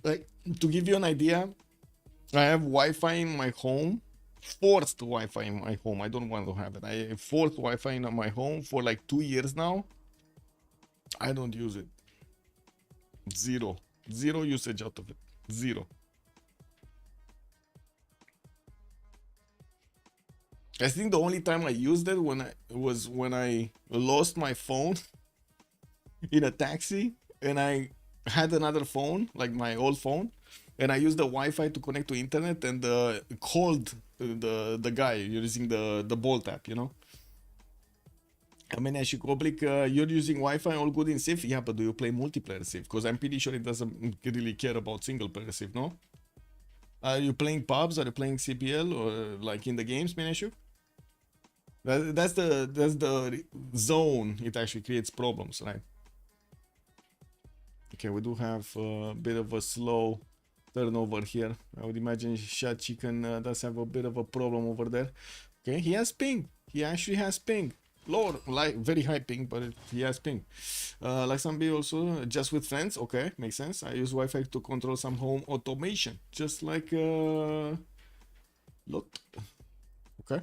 Like, to give you an idea, I have Wi-Fi in my home, forced Wi-Fi in my home. I don't want to have it. I have forced Wi-Fi in my home for like 2 years now. I don't use it. Zero usage out of it. Zero. I think the only time I used it was when I lost my phone in a taxi, and I had another phone, like my old phone, and I used the Wi-Fi to connect to internet and called the guy using the Bolt app, you know. I mean, I should public, you're using Wi-Fi, all good in Civ? Yeah, but do you play multiplayer Civ? Because I'm pretty sure it doesn't really care about single player Civ, no? Are you playing pubs? Are you playing CPL or like in the games, Meneshu? That's the zone. It actually creates problems, right? Okay, we do have a bit of a slow turnover here. I would imagine Shad Chicken does have a bit of a problem over there. Okay, he has ping. He actually has ping. Lower, like very high ping, but he has ping. Like some be also just with friends. Okay, makes sense. I use Wi-Fi to control some home automation, just like look. Okay.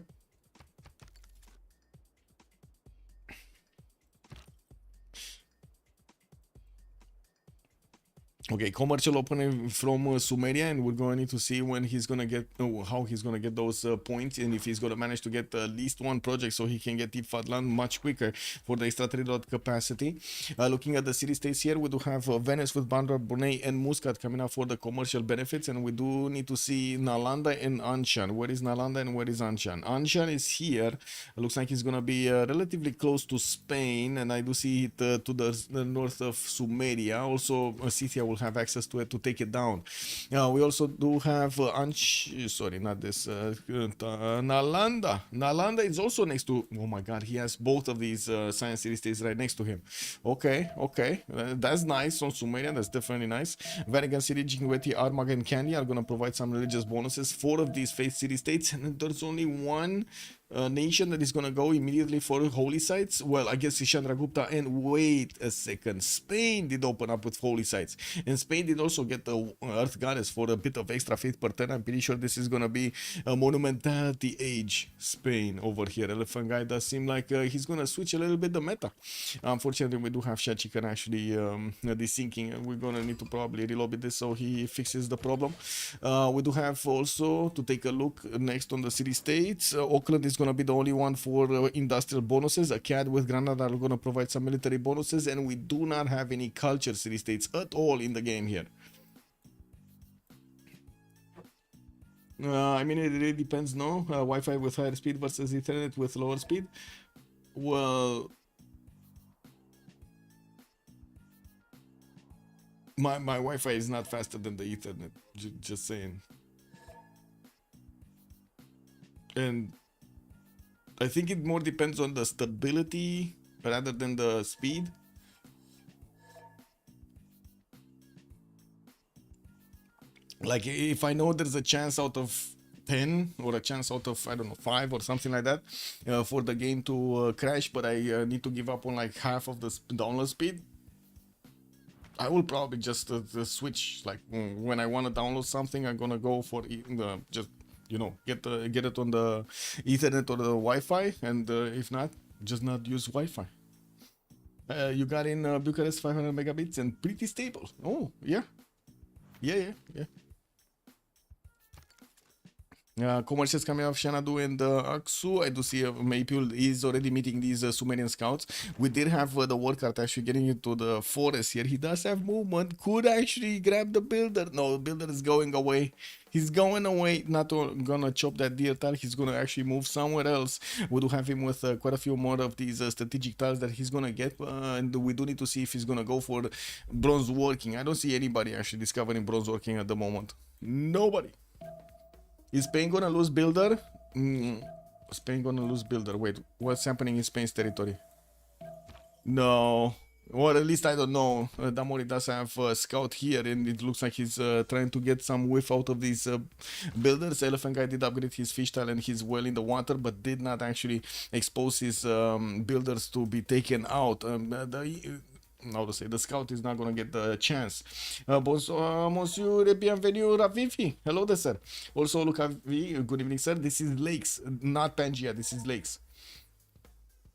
Okay, commercial opening from Sumeria, and we're going to need to see when he's gonna get, how he's gonna get those points, and if he's gonna manage to get at least one project so he can get Ifadland much quicker for the extra 3 capacity. Looking at the city states here, we do have Venice with Bandar, Brunei, and Muscat coming up for the commercial benefits, and we do need to see Nalanda and Anshan. Where is Nalanda and where is Anshan? Anshan is here. Looks like he's gonna be relatively close to Spain, and I do see it to the north of Sumeria. Also, Scythia will have access to it to take it down. We also do have sorry, not this Nalanda. Nalanda is also next to, oh my god, he has both of these science city states right next to him. Okay, that's nice on Sumeria. That's definitely nice. Vatican City, Jingueti, Armagh, and Candy are gonna provide some religious bonuses. 4 of these faith city states, and there's only one nation that is gonna go immediately for holy sites. Well, I guess Chandragupta, and wait a second, Spain did open up with holy sites, and Spain did also get the Earth Goddess for a bit of extra faith per turn. I'm pretty sure this is gonna be a monumentality age Spain over here. Elephant Guy does seem like he's gonna switch a little bit the meta. Unfortunately, we do have Shachikan actually desyncing, and we're gonna need to probably reload this so he fixes the problem. We do have also to take a look next on the city states. Auckland is gonna be the only one for industrial bonuses. A CAD with Granada are gonna provide some military bonuses, and we do not have any culture city states at all in the game here. I mean, it really depends, no? Wi-Fi with higher speed versus Ethernet with lower speed. Well, my Wi-Fi is not faster than the Ethernet. Just saying. And I think it more depends on the stability rather than the speed. Like if I know there's a chance out of 10 or a chance out of, I don't know, 5 or something like that for the game to crash, but I need to give up on like half of the download speed, I will probably just switch. Like when I want to download something, I'm gonna go for just, you know, get it on the Ethernet or the Wi-Fi, and if not, just not use Wi-Fi. You got in Bucharest 500 megabits and pretty stable. Oh yeah. Commercials coming off Xanadu and Aksu. I do see Maypul is already meeting these Sumerian scouts. We did have the warcart actually getting into the forest here. He does have movement. Could actually grab the builder. No, the builder is going away. He's going away. Not gonna chop that deer tile. He's gonna actually move somewhere else. We do have him with quite a few more of these strategic tiles that he's gonna get. And we do need to see if he's gonna go for bronze working. I don't see anybody actually discovering bronze working at the moment. Nobody. Is Spain gonna lose builder? Spain gonna lose builder. Wait, what's happening in Spain's territory? No. Or at least I don't know. Damori does have a scout here, and it looks like he's trying to get some whiff out of these builders. Elephant Guy did upgrade his fish tile and his well in the water, but did not actually expose his builders to be taken out. How to say, the scout is not gonna get the chance. Monsieur, bienvenue, Ravivi. Hello there, sir. Also, look, good evening, sir. This is Lakes, not Pangea. This is Lakes.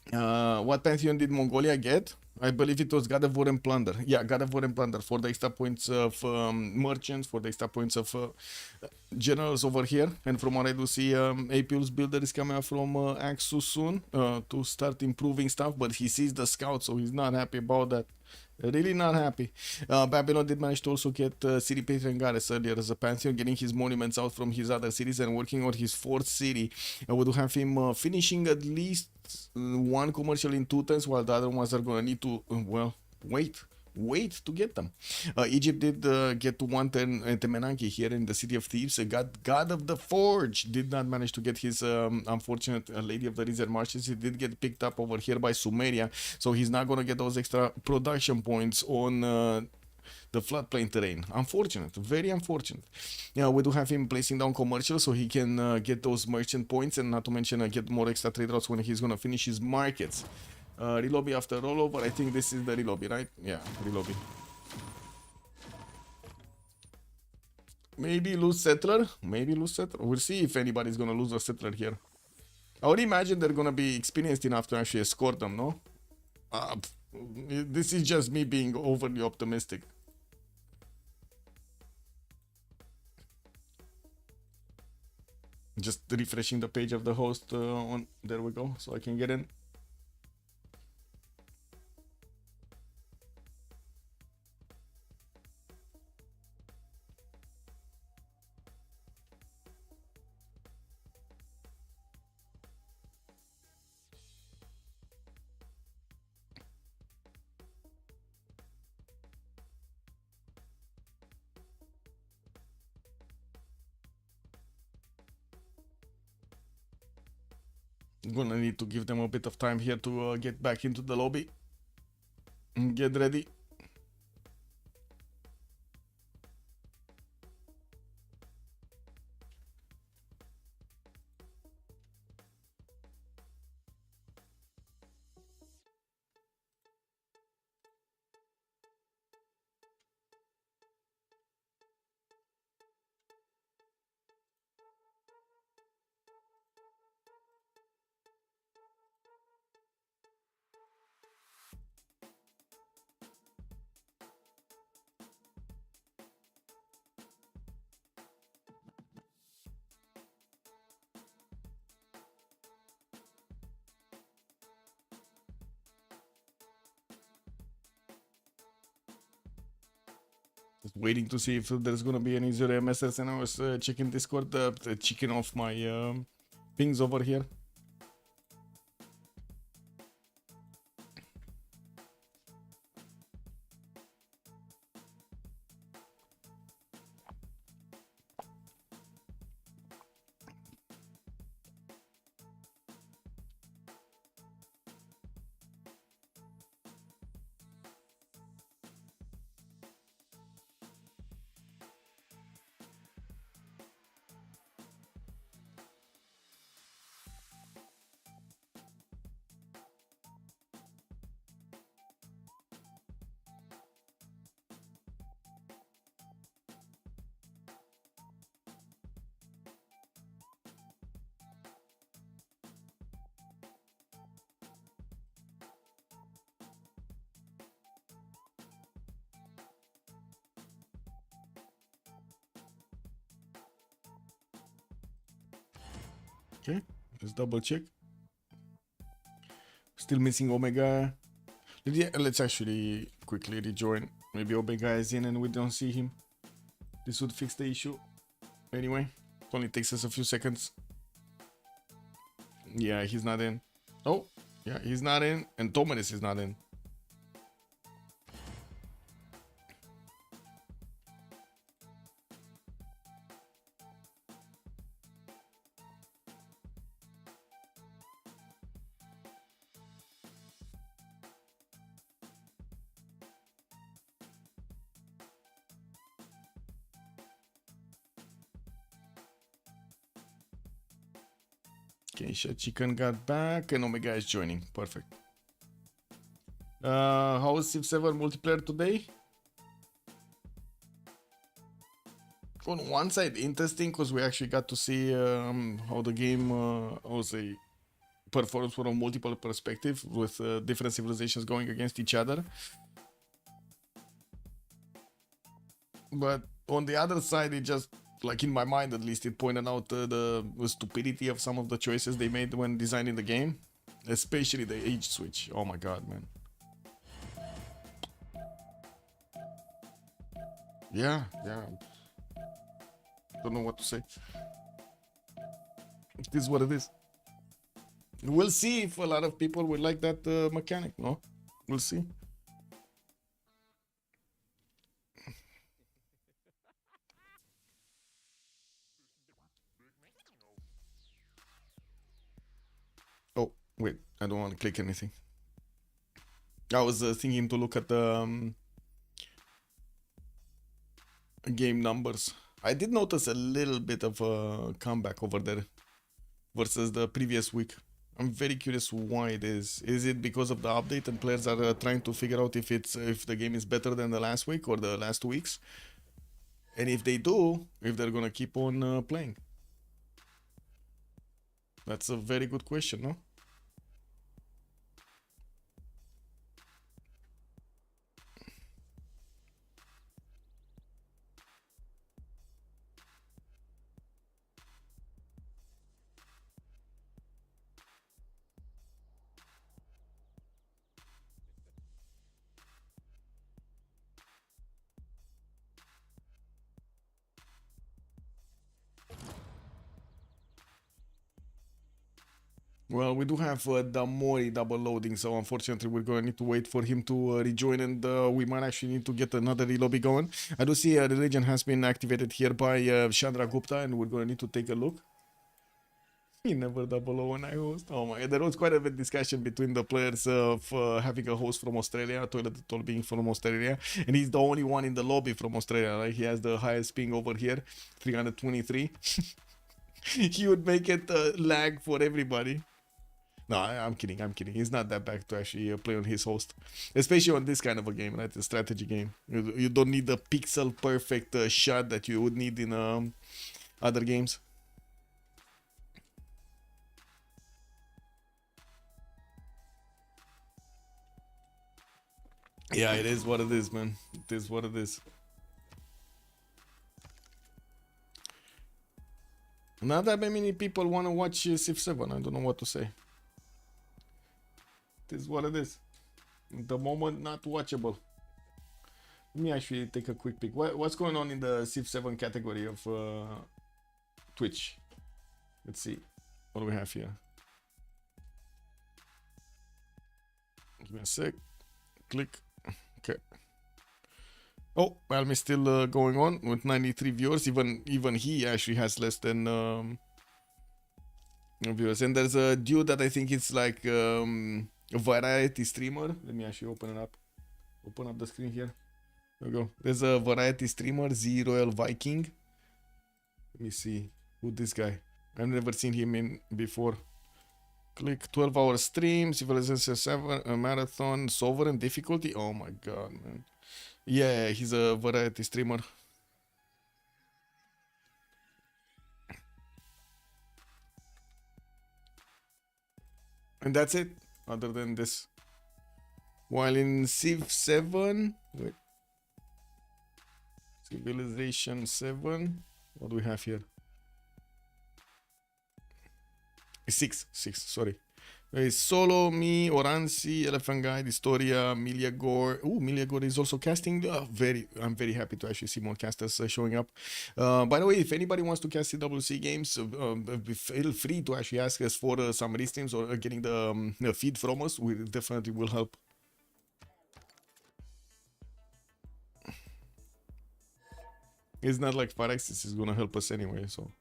What pantheon did Mongolia get? I believe it was God of War and Plunder. Yeah, God of War and Plunder for the extra points of merchants, for the extra points of generals over here. And from what I do see, Apil's builder is coming out from Axu soon to start improving stuff, but he sees the scouts, so he's not happy about that. Really not happy. Babylon did manage to also get City Patron Goddess earlier as a Pantheon, getting his monuments out from his other cities and working on his fourth city. We do have him finishing at least one commercial in 2 turns, while the other ones are gonna need to, well, wait to get them. Egypt did get to 1 turn Temenanki here in the City of Thieves. God of the Forge did not manage to get his unfortunate Lady of the Reserve Marshes. He did get picked up over here by Sumeria, so he's not going to get those extra production points on the floodplain terrain. Unfortunate, very unfortunate. Yeah, we do have him placing down commercial so he can get those merchant points, and not to mention get more extra trade routes when he's going to finish his markets. Relobby after rollover. I think this is the relobby, right? Yeah, relobby. Maybe lose settler. Maybe lose settler. We'll see if anybody's gonna lose a settler here. I would imagine they're gonna be experienced enough to actually escort them, no? This is just me being overly optimistic. Just refreshing the page of the host on. There we go. So I can get in. Gonna need to give them a bit of time here to get back into the lobby and get ready. Just waiting to see if there's gonna be any zero MSS, and I was checking Discord, checking off my pings over here. Okay, let's double check. Still missing Omega. Let's actually quickly rejoin. Maybe Omega is in and we don't see him. This would fix the issue. Anyway, it only takes us a few seconds. Yeah, he's not in. Oh, yeah, he's not in. And Tomanis is not in. Okay, Chicken got back and Omega is joining. Perfect. How was Civ7 multiplayer today? On one side, interesting because we actually got to see how the game performs from a multiple perspective with different civilizations going against each other. But on the other side, it just, like in my mind at least, it pointed out the stupidity of some of the choices they made when designing the game. Especially the age switch. Oh my god, man. Yeah. Don't know what to say. It is what it is. We'll see if a lot of people would like that mechanic, no? We'll see. Oh, wait, I don't want to click anything. I was thinking to look at the game numbers. I did notice a little bit of a comeback over there versus the previous week. I'm very curious why it is. Is it because of the update and players are trying to figure out if the game is better than the last week or the last 2 weeks? And if they do, if they're gonna keep on playing? That's a very good question, no? Well, we do have the Mori double loading, so unfortunately we're going to need to wait for him to rejoin, and we might actually need to get another relobby going. I do see religion has been activated here by Chandra Gupta, and we're going to need to take a look. He never double O when I host. Oh my god, there was quite a bit discussion between the players of having a host from Australia, Toilet being from Australia, and he's the only one in the lobby from Australia, right? He has the highest ping over here, 323. He would make it lag for everybody. No, I'm kidding. He's not that bad to actually play on his host, especially on this kind of a game, right? A strategy game. You don't need the pixel perfect shot that you would need in other games. Yeah, it is what it is, man. It is what it is. Not that many people want to watch Civ7. I don't know what to say. It is what it is. At the moment, not watchable. Let me actually take a quick peek. What's going on in the Civ7 category of Twitch? Let's see. What do we have here? Give me a sec. Click. Okay. Oh, Palm is still going on with 93 viewers. Even he actually has less than viewers. And there's a dude that I think it's like a variety streamer. Let me actually open it up. Open up the screen here. There we go. There's a variety streamer, Z Royal Viking. Let me see who this guy. I've never seen him in before. Click 12-hour stream, Civilization 7, a marathon, sovereign difficulty. Oh my god, man. Yeah, he's a variety streamer. And that's it, other than this. While in Civ 7, wait. Civilization 7, what do we have here? 6, sorry. Solo, me, Oransi, Elephant Guide, Historia, Miliagor. Oh, Miliagor is also casting. I'm very happy to actually see more casters showing up. By the way, if anybody wants to cast CWC games, feel free to actually ask us for some restreams or getting the feed from us. We definitely will help. It's not like Phyrexis is gonna help us anyway, so.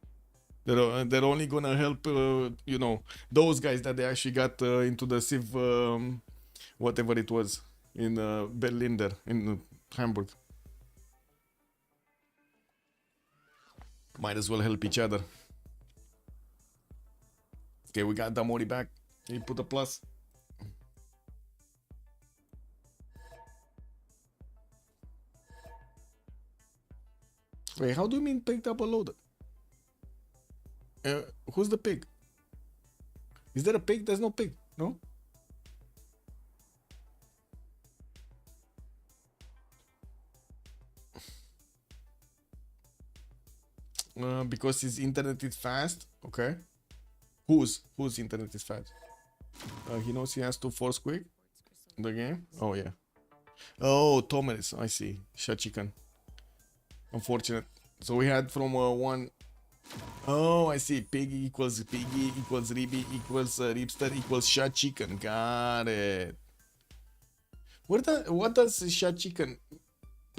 They're only gonna help, you know, those guys that they actually got into the Civ, whatever it was, in Berlin there, in Hamburg. Might as well help each other. Okay, we got Damori back. He put a plus. Wait, how do you mean pig double loaded? Who's the pig? Is there a pig? There's no pig, no? Because his internet is fast. Okay. Whose internet is fast? He knows he has to force quick the game. Oh yeah. Oh, Thomas. I see. Shachikan. Unfortunate. So we had from one. Oh, I see. Piggy equals Ribby equals Ripster equals shot chicken. Got it. What does shot chicken,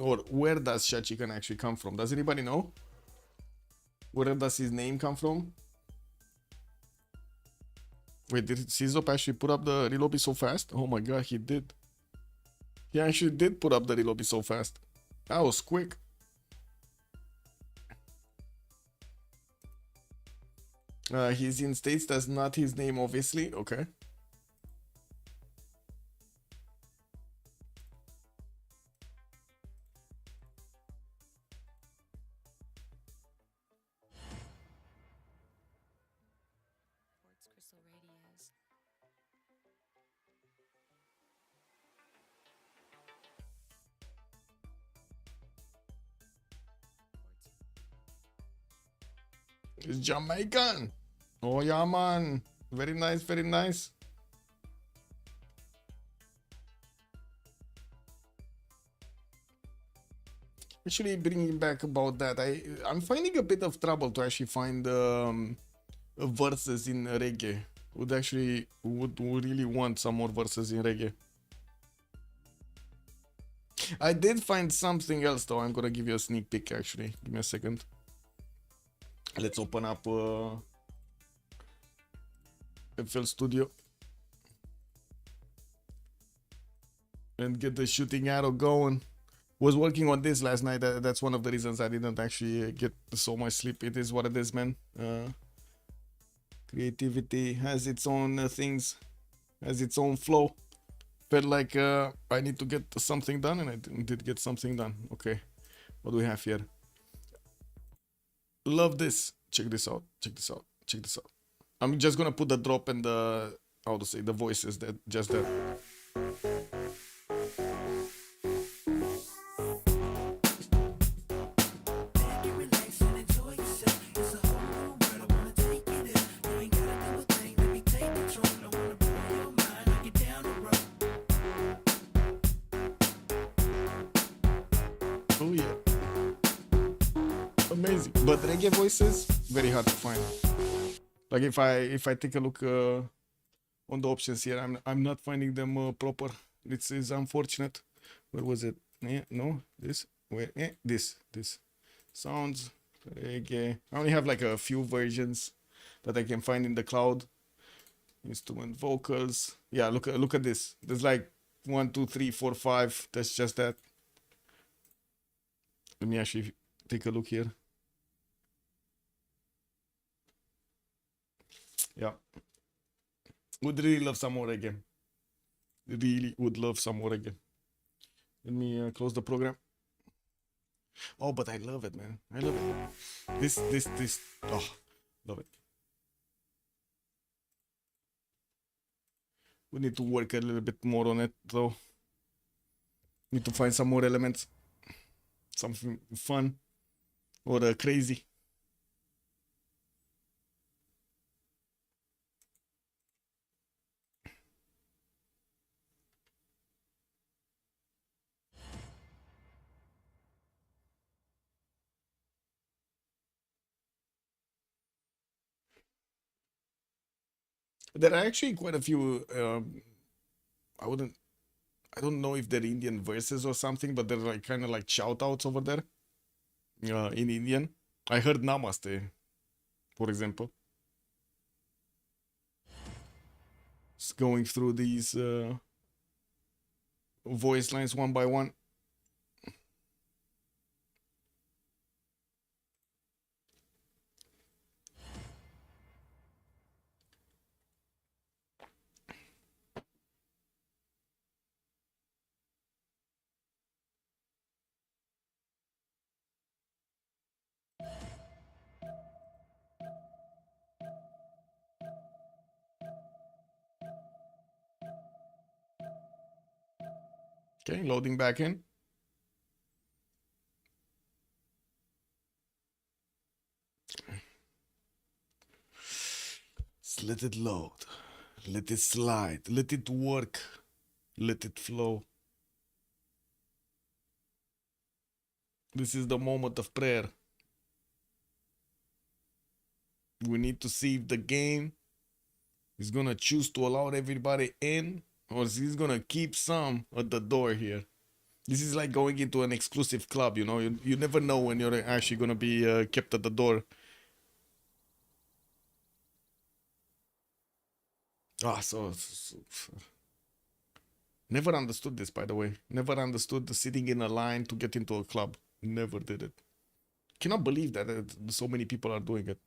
or where does shot chicken actually come from? Does anybody know? Where does his name come from? Wait, did Sizop actually put up the relobby so fast? Oh my god, he did. He actually did put up the relobby so fast. That was quick. He's in States, that's not his name, obviously. Okay. Crystal radios. It's Jamaican. Oh yeah, man. Very nice, very nice. Actually, bringing back about that, I'm finding a bit of trouble to actually find verses in reggae. Would really want some more verses in reggae. I did find something else though. I'm gonna give you a sneak peek actually. Give me a second. Let's open up FL Studio and get the shooting arrow going. Was working on this last night. That's one of the reasons I didn't actually get so much sleep. It is what it is, man. Creativity has its own things, has its own flow. Felt like I need to get something done, and I did get something done. Okay, what do we have here? Love this. Check this out. Check this out. Check this out. I'm just gonna put the drop and the, how to say, the voices, that just that. Oh yeah. Amazing. But reggae voices, very hard to find. Like if I take a look on the options here, I'm not finding them proper. This is unfortunate. Where was it? Yeah, no, this. Where? Yeah, this sounds reggae. I only have like a few versions that I can find in the cloud. Instrument vocals. Yeah, look at this. There's like 1, 2, 3, 4, 5. That's just that. Let me actually take a look here. Yeah. Would really love some more again. Really would love some more again. Let me close the program. Oh, but I love it, man. I love it. This. Oh, love it. We need to work a little bit more on it, though. Need to find some more elements. Something fun or crazy. There are actually quite a few. I don't know if they're Indian verses or something, but they're like kind of like shout outs over there. In Indian, I heard Namaste, for example. Just going through these voice lines one by one. Okay, loading back in. Just let it load. Let it slide. Let it work. Let it flow. This is the moment of prayer. We need to see if the game is gonna choose to allow everybody in, or is he's gonna keep some at the door here. This is like going into an exclusive club, you know. You never know when you're actually gonna be kept at the door. Ah, never understood this, by the way. Never understood the sitting in a line to get into a club. Never did it. Cannot believe that so many people are doing it.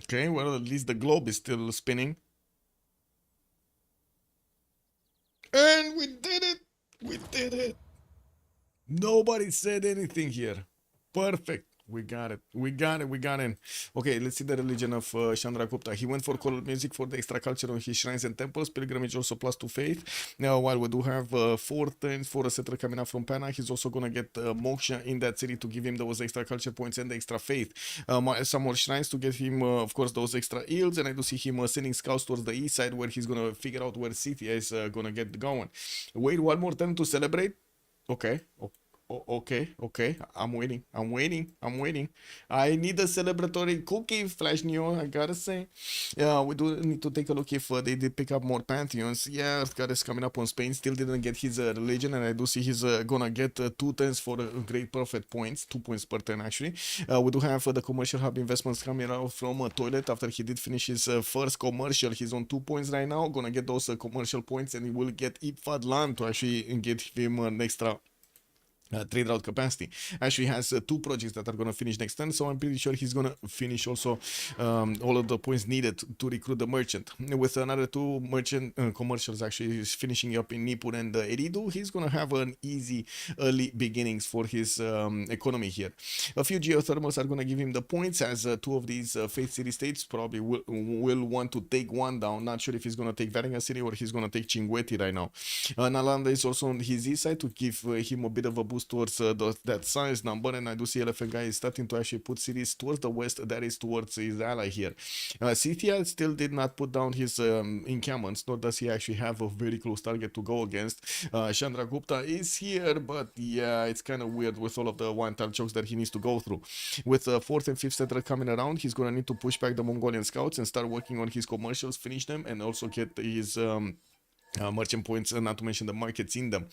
Okay, well, at least the globe is still spinning. And we did it! We did it! Nobody said anything here. Perfect. We got it. We got it. We got in. Okay, let's see the religion of Chandragupta. He went for choral music for the extra culture on his shrines and temples. Pilgrimage also plus to faith. Now, while we do have 4 turns for a settler coming up from Pana, he's also gonna get moksha in that city to give him those extra culture points and the extra faith. Some more shrines to get him, of course, those extra yields. And I do see him sending scouts towards the east side where he's gonna figure out where city is gonna get going. Wait one more turn to celebrate. Okay. Okay. I'm waiting. I need a celebratory cookie, Flash Neo, I gotta say. Yeah, we do need to take a look if they did pick up more pantheons. Yeah, Earthgod is coming up on Spain. Still didn't get his religion, and I do see he's gonna get 2 turns for great prophet points. 2 points per turn, actually. We do have the commercial hub investments coming out from a toilet after he did finish his first commercial. He's on 2 points right now. Gonna get those commercial points, and he will get Ipfad land to actually get him an extra trade route capacity. Actually has 2 projects that are going to finish next turn, so I'm pretty sure he's going to finish also all of the points needed to recruit the merchant. With another 2 merchant commercials actually is finishing up in Nippur and Eridu, he's going to have an easy early beginnings for his economy here. A few geothermals are going to give him the points, as 2 of these Faith City states probably will want to take one down. Not sure if he's going to take Varangas City or he's going to take Chinguetti right now. Nalanda is also on his east side to give him a bit of a boost towards that size number, and I do see Elephant Guy is starting to actually put cities towards the west, that is towards his ally here. Scythia still did not put down his encampments, nor does he actually have a very close target to go against. Chandragupta is here, but yeah, it's kind of weird with all of the one-time chokes that he needs to go through. With 4th and 5th settler coming around, he's gonna need to push back the Mongolian scouts and start working on his commercials, finish them, and also get his merchant points, not to mention the markets in them.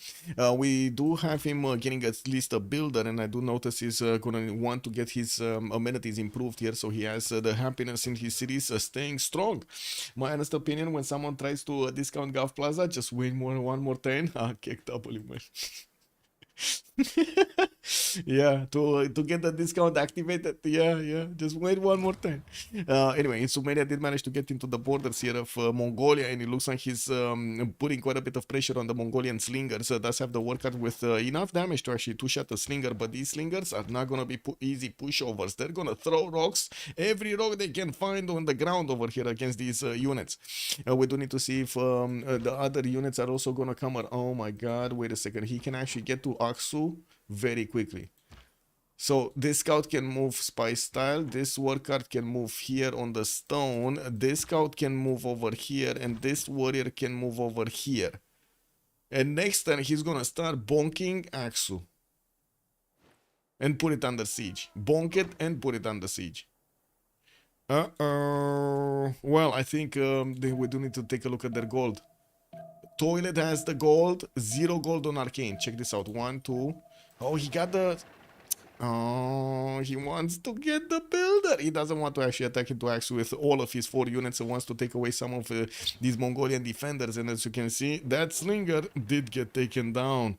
We do have him getting at least a builder, and I do notice he's gonna want to get his amenities improved here, so he has the happiness in his cities staying strong. My honest opinion, when someone tries to discount Gulf Plaza, just wait one more turn. Kick W, man. Yeah, to get the discount activated. Yeah, just wait one more time. Anyway, Sumeria did manage to get into the borders here of Mongolia, and it looks like he's putting quite a bit of pressure on the Mongolian slingers. Does have the workout with enough damage to actually two-shot a slinger, but these slingers are not gonna be easy pushovers. They're gonna throw rocks, every rock they can find on the ground over here against these units. We do need to see if the other units are also gonna come. Oh my god, wait a second, he can actually get to Aksu very quickly. So this scout can move spy style, this warcard can move here on the stone, this scout can move over here, and this warrior can move over here. And next turn he's gonna start bonking Aksu and put it under siege. Bonk it and put it under siege. Well, I think we do need to take a look at their gold. Toilet has the gold, 0 gold on Arcane. Check this out. 1, 2. Oh, he got the... Oh, he wants to get the builder. He doesn't want to actually attack into Axe with all of his 4 units and wants to take away some of these Mongolian defenders. And as you can see, that slinger did get taken down.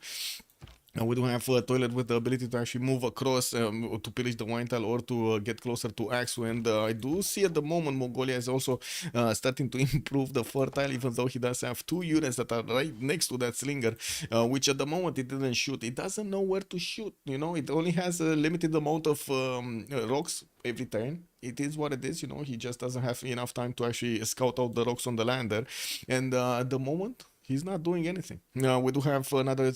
And we do have a toilet with the ability to actually move across to pillage the wine tile or to get closer to Aksu. And I do see at the moment Mongolia is also starting to improve the fertile, even though he does have 2 units that are right next to that slinger, which at the moment it didn't shoot. It doesn't know where to shoot, you know, it only has a limited amount of rocks every turn. It is what it is, you know, he just doesn't have enough time to actually scout out the rocks on the lander. And at the moment, He's not doing anything. We do have another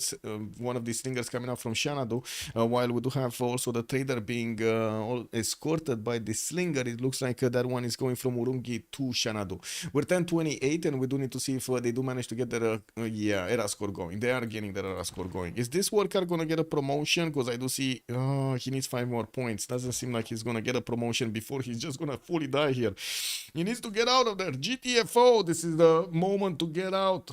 one of these slingers coming out from Xanadu, while we do have also the trader being escorted by the slinger. It looks like that one is going from Urumqi to Xanadu. We're 1028, and we do need to see if they do manage to get their era score going. They are getting their era score going. Is this worker gonna get a promotion? Because I do see he needs 5 more points. Doesn't seem like he's gonna get a promotion before he's just gonna fully die here. He needs to get out of there. GTFO, this is the moment to get out.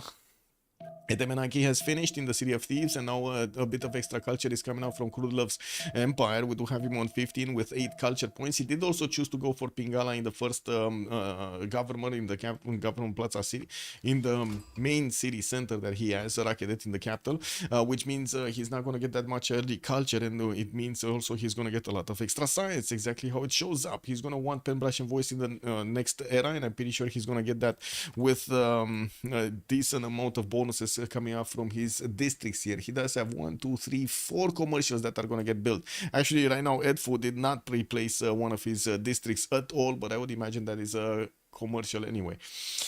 Etemenaki has finished in the City of Thieves, and now a bit of extra culture is coming out from Krudlov's Empire. We do have him on 15 with 8 culture points. He did also choose to go for Pingala in the first government in the government Plaza City, in the main city center that he has, Rakedet in the capital, which means he's not going to get that much early culture, and it means also he's going to get a lot of extra science, exactly how it shows up. He's going to want pen, brush, and voice in the next era, and I'm pretty sure he's going to get that with a decent amount of bonuses coming up from his districts here. He does have 1, 2, 3, 4 commercials that are going to get built. Actually, right now, Edfu did not replace one of his districts at all, but I would imagine that is a commercial anyway.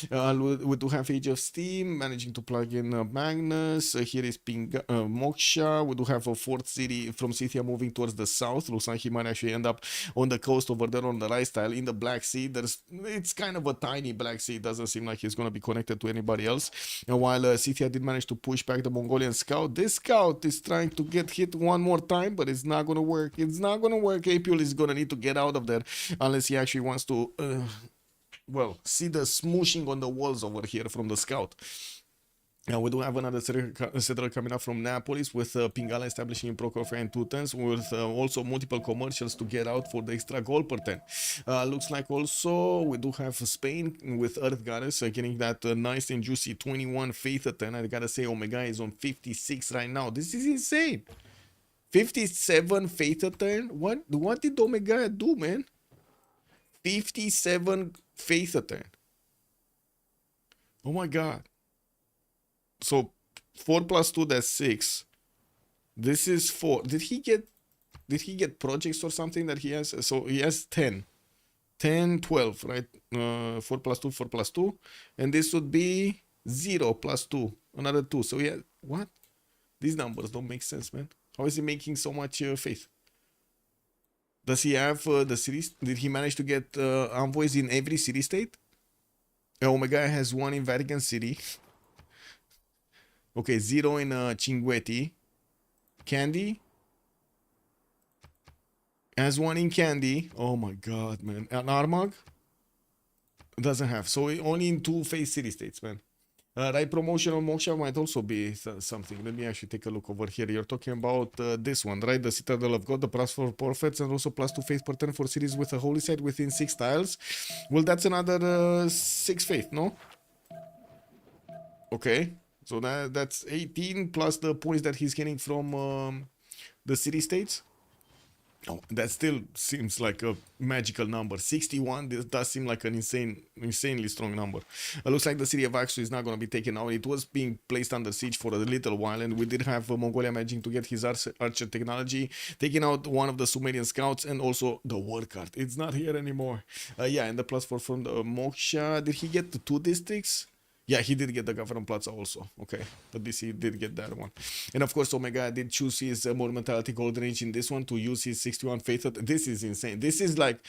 We do have Age of Steam managing to plug in Magnus. Here is Moksha. We do have a 4th city from Scythia moving towards the south. Looks like he might actually end up on the coast over there on the right style in the Black Sea. It's kind of a tiny Black Sea. It doesn't seem like he's going to be connected to anybody else. And while Scythia did manage to push back the Mongolian scout, this scout is trying to get hit one more time, but it's not going to work. It's not going to work. Apul is going to need to get out of there unless he actually wants to well, see the smooshing on the walls over here from the scout. Now we do have another settler coming up from Naples with Pingala establishing in Prokofiev and Tutens, with also multiple commercials to get out for the extra gold per 10. Looks like also we do have Spain with Earth Goddess getting that nice and juicy 21 faith at 10. I gotta say Omega is on 56 right now. This is insane. 57 faith at 10. What did Omega do, man? 57 faith at 10. Oh my god. So 4 plus 2, that's 6. This is 4. Did he get projects or something that he has? So he has 10. 10, 12, right? 4 plus 2, 4 plus 2. And this would be 0 plus 2. Another 2. So yeah, what? These numbers don't make sense, man. How is he making so much faith? Does he have the cities? Did he manage to get envoys in every city state? Omega has 1 in Vatican City. Okay, 0 in Cinguetti. Candy has 1 in Candy. Oh my god, man. And Armagh doesn't have. So only in 2 phase city states, man. Right, promotion on Moksha might also be something. Let me actually take a look over here. You're talking about this one, right? The Citadel of God, the plus 4 prophets, and also plus 2 faith per turn for cities with a holy site within 6 tiles. Well, that's another 6 faith, no? Okay, so that's 18 plus the points that he's getting from the city states. Oh, that still seems like a magical number. 61, this does seem like an insanely strong number. It looks like the city of Aksu is not going to be taken out. It was being placed under siege for a little while, and we did have Mongolia managing to get his archer technology, taking out one of the Sumerian scouts, and also the war card. It's not here anymore. Yeah, and the plus 4 from the Moksha. Did he get the 2 districts? Yeah, he did get the Government Plaza also. Okay, at least he did get that one. And of course, Omega did choose his Monumentality Golden Age in this one to use his 61 faith. This is insane. This is like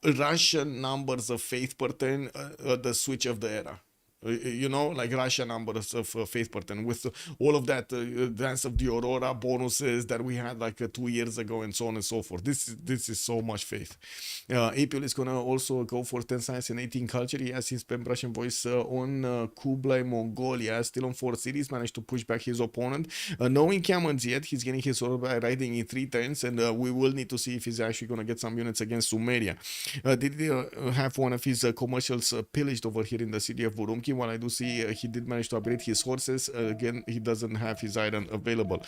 Russian numbers of faith per turn at the switch of the era. You know, like Russian numbers of faith per turn with all of that Dance of the Aurora bonuses that we had like 2 years ago and so on and so forth. This is so much faith. Apul is gonna also go for 10 science and 18 culture. He has his pen, brush, and voice on Kublai, Mongolia, still on 4 cities, managed to push back his opponent. No encampments yet. He's getting his sword by riding in 3 turns, and we will need to see if he's actually gonna get some units against Sumeria. Did he have one of his commercials pillaged over here in the city of Urumqi? While I do see he did manage to upgrade his horses, again he doesn't have his iron available.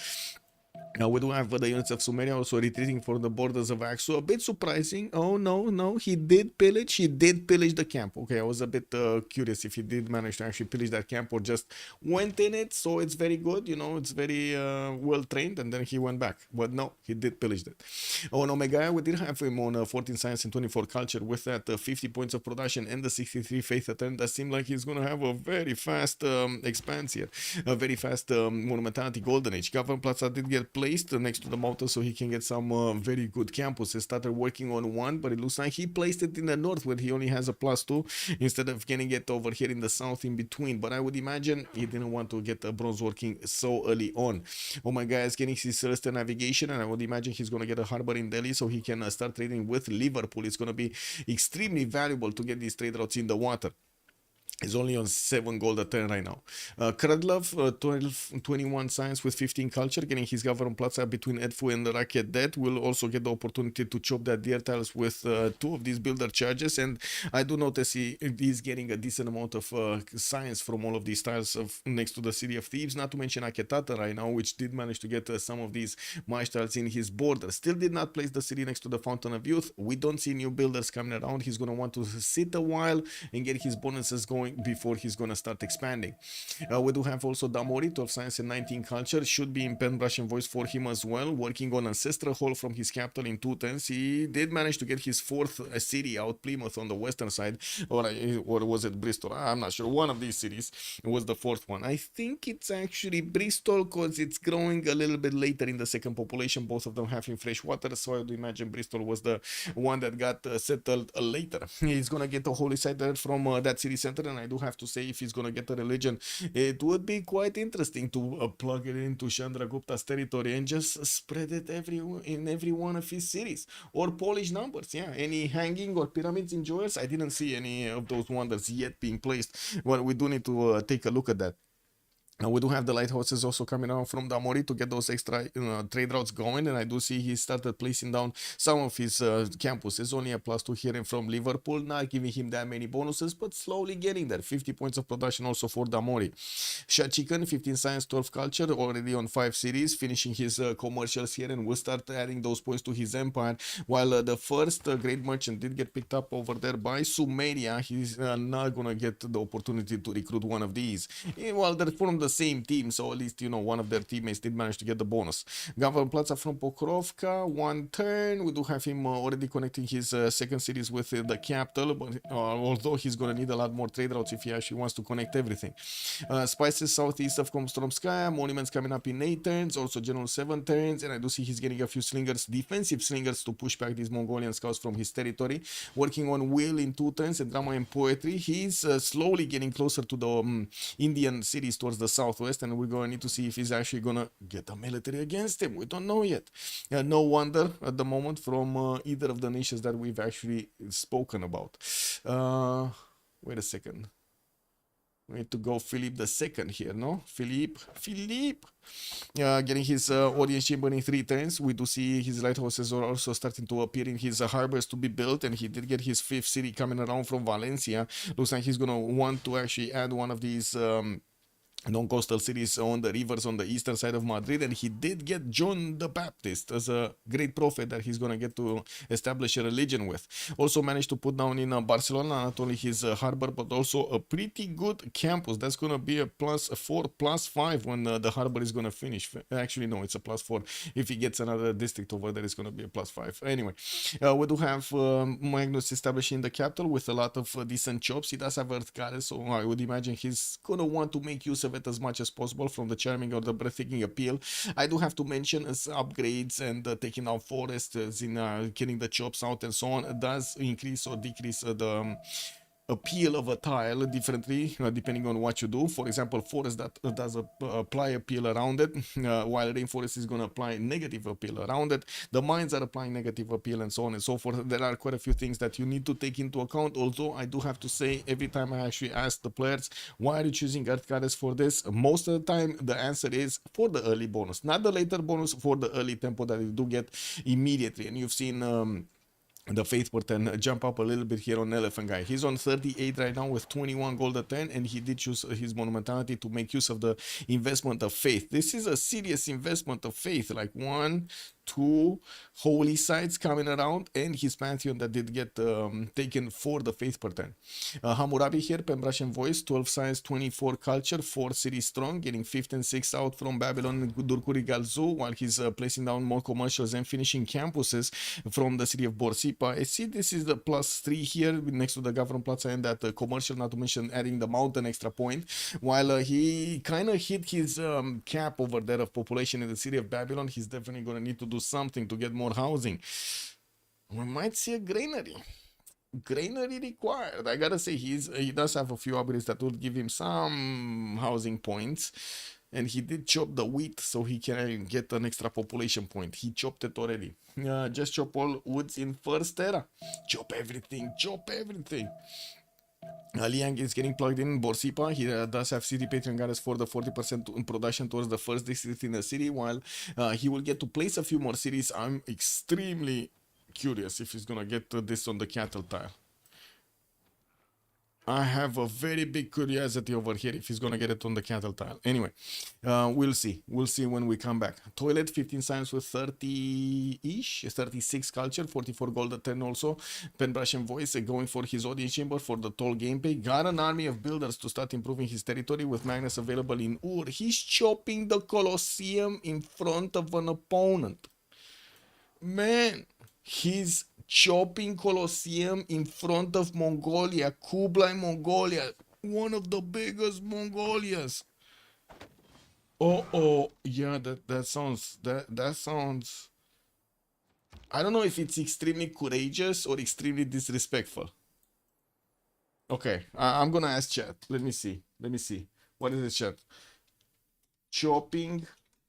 We do have the units of Sumeria also retreating for the borders of Axu. A bit surprising. Oh, no, he did pillage. He did pillage the camp. Okay, I was a bit curious if he did manage to actually pillage that camp or just went in it. So it's very good, you know, it's very well trained. And then he went back. But no, he did pillage that. On Omega, we did have him on 14 science and 24 culture with that 50 points of production and the 63 faith attempt. That seemed like he's going to have a very fast expanse here. A very fast monumentality golden age. Government Plaza did get placed next to the mountain so he can get some very good campuses. Started working on one, but it looks like he placed it in the north where he only has a +2 instead of getting it over here in the south in between. But I would imagine he didn't want to get a bronze working so early on. Oh my guy is getting his Celestial navigation, and I would imagine he's going to get a harbor in Delhi so he can start trading with Liverpool. It's going to be extremely valuable to get these trade routes in the water. Is only on 7 gold a turn right now. Kradlov, 21 science with 15 culture, getting his government plaza between Edfu and the Racket Dead. Will also get the opportunity to chop that deer tiles with 2 of these builder charges. And I do notice he is getting a decent amount of science from all of these tiles next to the City of Thieves. Not to mention Aketata right now, which did manage to get some of these Maj tiles in his border. Still did not place the city next to the Fountain of Youth. We don't see new builders coming around. He's going to want to sit a while and get his bonuses going before he's gonna start expanding. We do have also Damori, 12 science and 19 culture. Should be in pen brush and voice for him as well. Working on Ancestral Hall from his capital in 210s. He did manage to get his 4th city out, Plymouth on the western side, or was it Bristol? I'm not sure. One of these cities was the 4th one. I think it's actually Bristol because it's growing a little bit later in the second population. Both of them having fresh water, so I would imagine Bristol was the one that got settled later. He's gonna get a holy site there from that city center, and I do have to say, if he's gonna get a religion, it would be quite interesting to plug it into Chandragupta's territory and just spread it in every one of his cities, or Polish numbers. Yeah, any hanging or pyramids in jewels? I didn't see any of those wonders yet being placed. Well, we do need to take a look at that. We do have the lighthouses also coming out from Damori to get those extra trade routes going, and I do see he started placing down some of his campuses. Only a +2 here and from Liverpool, not giving him that many bonuses, but slowly getting there. 50 points of production also for Damori. Shad Chicken, 15 science, 12 culture, already on 5 cities, finishing his commercials here, and will start adding those points to his empire. While the first great merchant did get picked up over there by Sumeria, he's not gonna get the opportunity to recruit one of these. Well, they're from the same team, so at least, you know, one of their teammates did manage to get the bonus. Gavan Plaza from Pokrovka, 1 turn. We do have him already connecting his second series with the capital, but although he's gonna need a lot more trade routes if he actually wants to connect everything. Spices southeast of Komstromskaya, monuments coming up in 8 turns, also general 7 turns, and I do see he's getting a few slingers, defensive slingers, to push back these Mongolian scouts from his territory. Working on will in 2 turns and drama and poetry. He's slowly getting closer to the Indian cities towards the southwest, and we're going to need to see if he's actually going to get a military against him. We don't know yet. No wonder at the moment from either of the nations that we've actually spoken about. Wait a second. We need to go Philip II here, no? Philippe. Getting his audience chamber in 3 turns. We do see his lighthouses are also starting to appear in his harbors to be built, and he did get his 5th city coming around from Valencia. Looks like he's going to want to actually add one of these non-coastal cities on the rivers on the eastern side of Madrid, and he did get John the Baptist as a great prophet that he's going to get to establish a religion with. Also managed to put down in Barcelona not only his harbor, but also a pretty good campus. That's going to be a +4, +5 when the harbor is going to finish. Actually, no, it's a +4. If he gets another district over there, it's going to be a +5. Anyway, we do have Magnus establishing the capital with a lot of decent chops. He does have Earthgoddess, so I would imagine he's going to want to make use of it as much as possible, from the charming or the breathtaking appeal. I do have to mention as upgrades and taking out forests, in getting the chops out and so on, does increase or decrease the appeal of a tile differently depending on what you do. For example, forest that does apply appeal around it, while rainforest is going to apply negative appeal around it. The mines are applying negative appeal, and so on and so forth. There are quite a few things that you need to take into account, although I do have to say, every time I actually ask the players, why are you choosing Earth Goddess for this, most of the time the answer is for the early bonus, not the later bonus, for the early tempo that you do get immediately. And you've seen the faith button jump up a little bit here on Elephant Guy. He's on 38 right now with 21 gold at 10, and he did choose his monumentality to make use of the investment of faith. This is a serious investment of faith, like 1, 2 holy sites coming around, and his pantheon that did get taken for the faith button. Hammurabi here, Pembrasian voice, 12 science, 24 culture, 4 cities strong, getting 5th and 6th out from Babylon, Durkuri Galzu, while he's placing down more commercials and finishing campuses from the city of Borsipa. I see this is the +3 here next to the Government Plaza, and that commercial, not to mention adding the mountain extra point, while he kind of hit his cap over there of population in the city of Babylon. He's definitely going to need to do something to get more housing. We might see a granary required. I gotta say, he does have a few upgrades that will give him some housing points, and he did chop the wheat so he can get an extra population point. He chopped it already. Just chop all woods in first era. Chop everything. Liang is getting plugged in Borsipa. He does have city patron goddess for the 40% in production towards the first district in the city, while he will get to place a few more cities. I'm extremely curious if he's gonna get this on the cattle tile. I have a very big curiosity over here if he's gonna get it on the cattle tile. Anyway, we'll see when we come back. Toilet, 15 science with 30-ish, 36 culture, 44 gold at 10 also. Pembrasian voice going for his audience chamber for the tall gameplay. Got an army of builders to start improving his territory with Magnus available in Ur. He's chopping the Colosseum in front of an opponent. Man, he's chopping Colosseum in front of Mongolia, Kublai Mongolia, one of the biggest Mongolias. Yeah, that sounds. I don't know if it's extremely courageous or extremely disrespectful. Okay, I'm gonna ask chat. Let me see. What is the chat? Chopping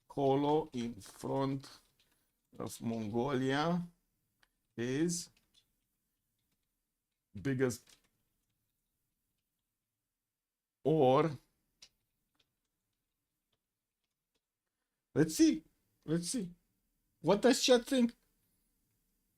Colo in front of Mongolia is biggest, or let's see what does chat think.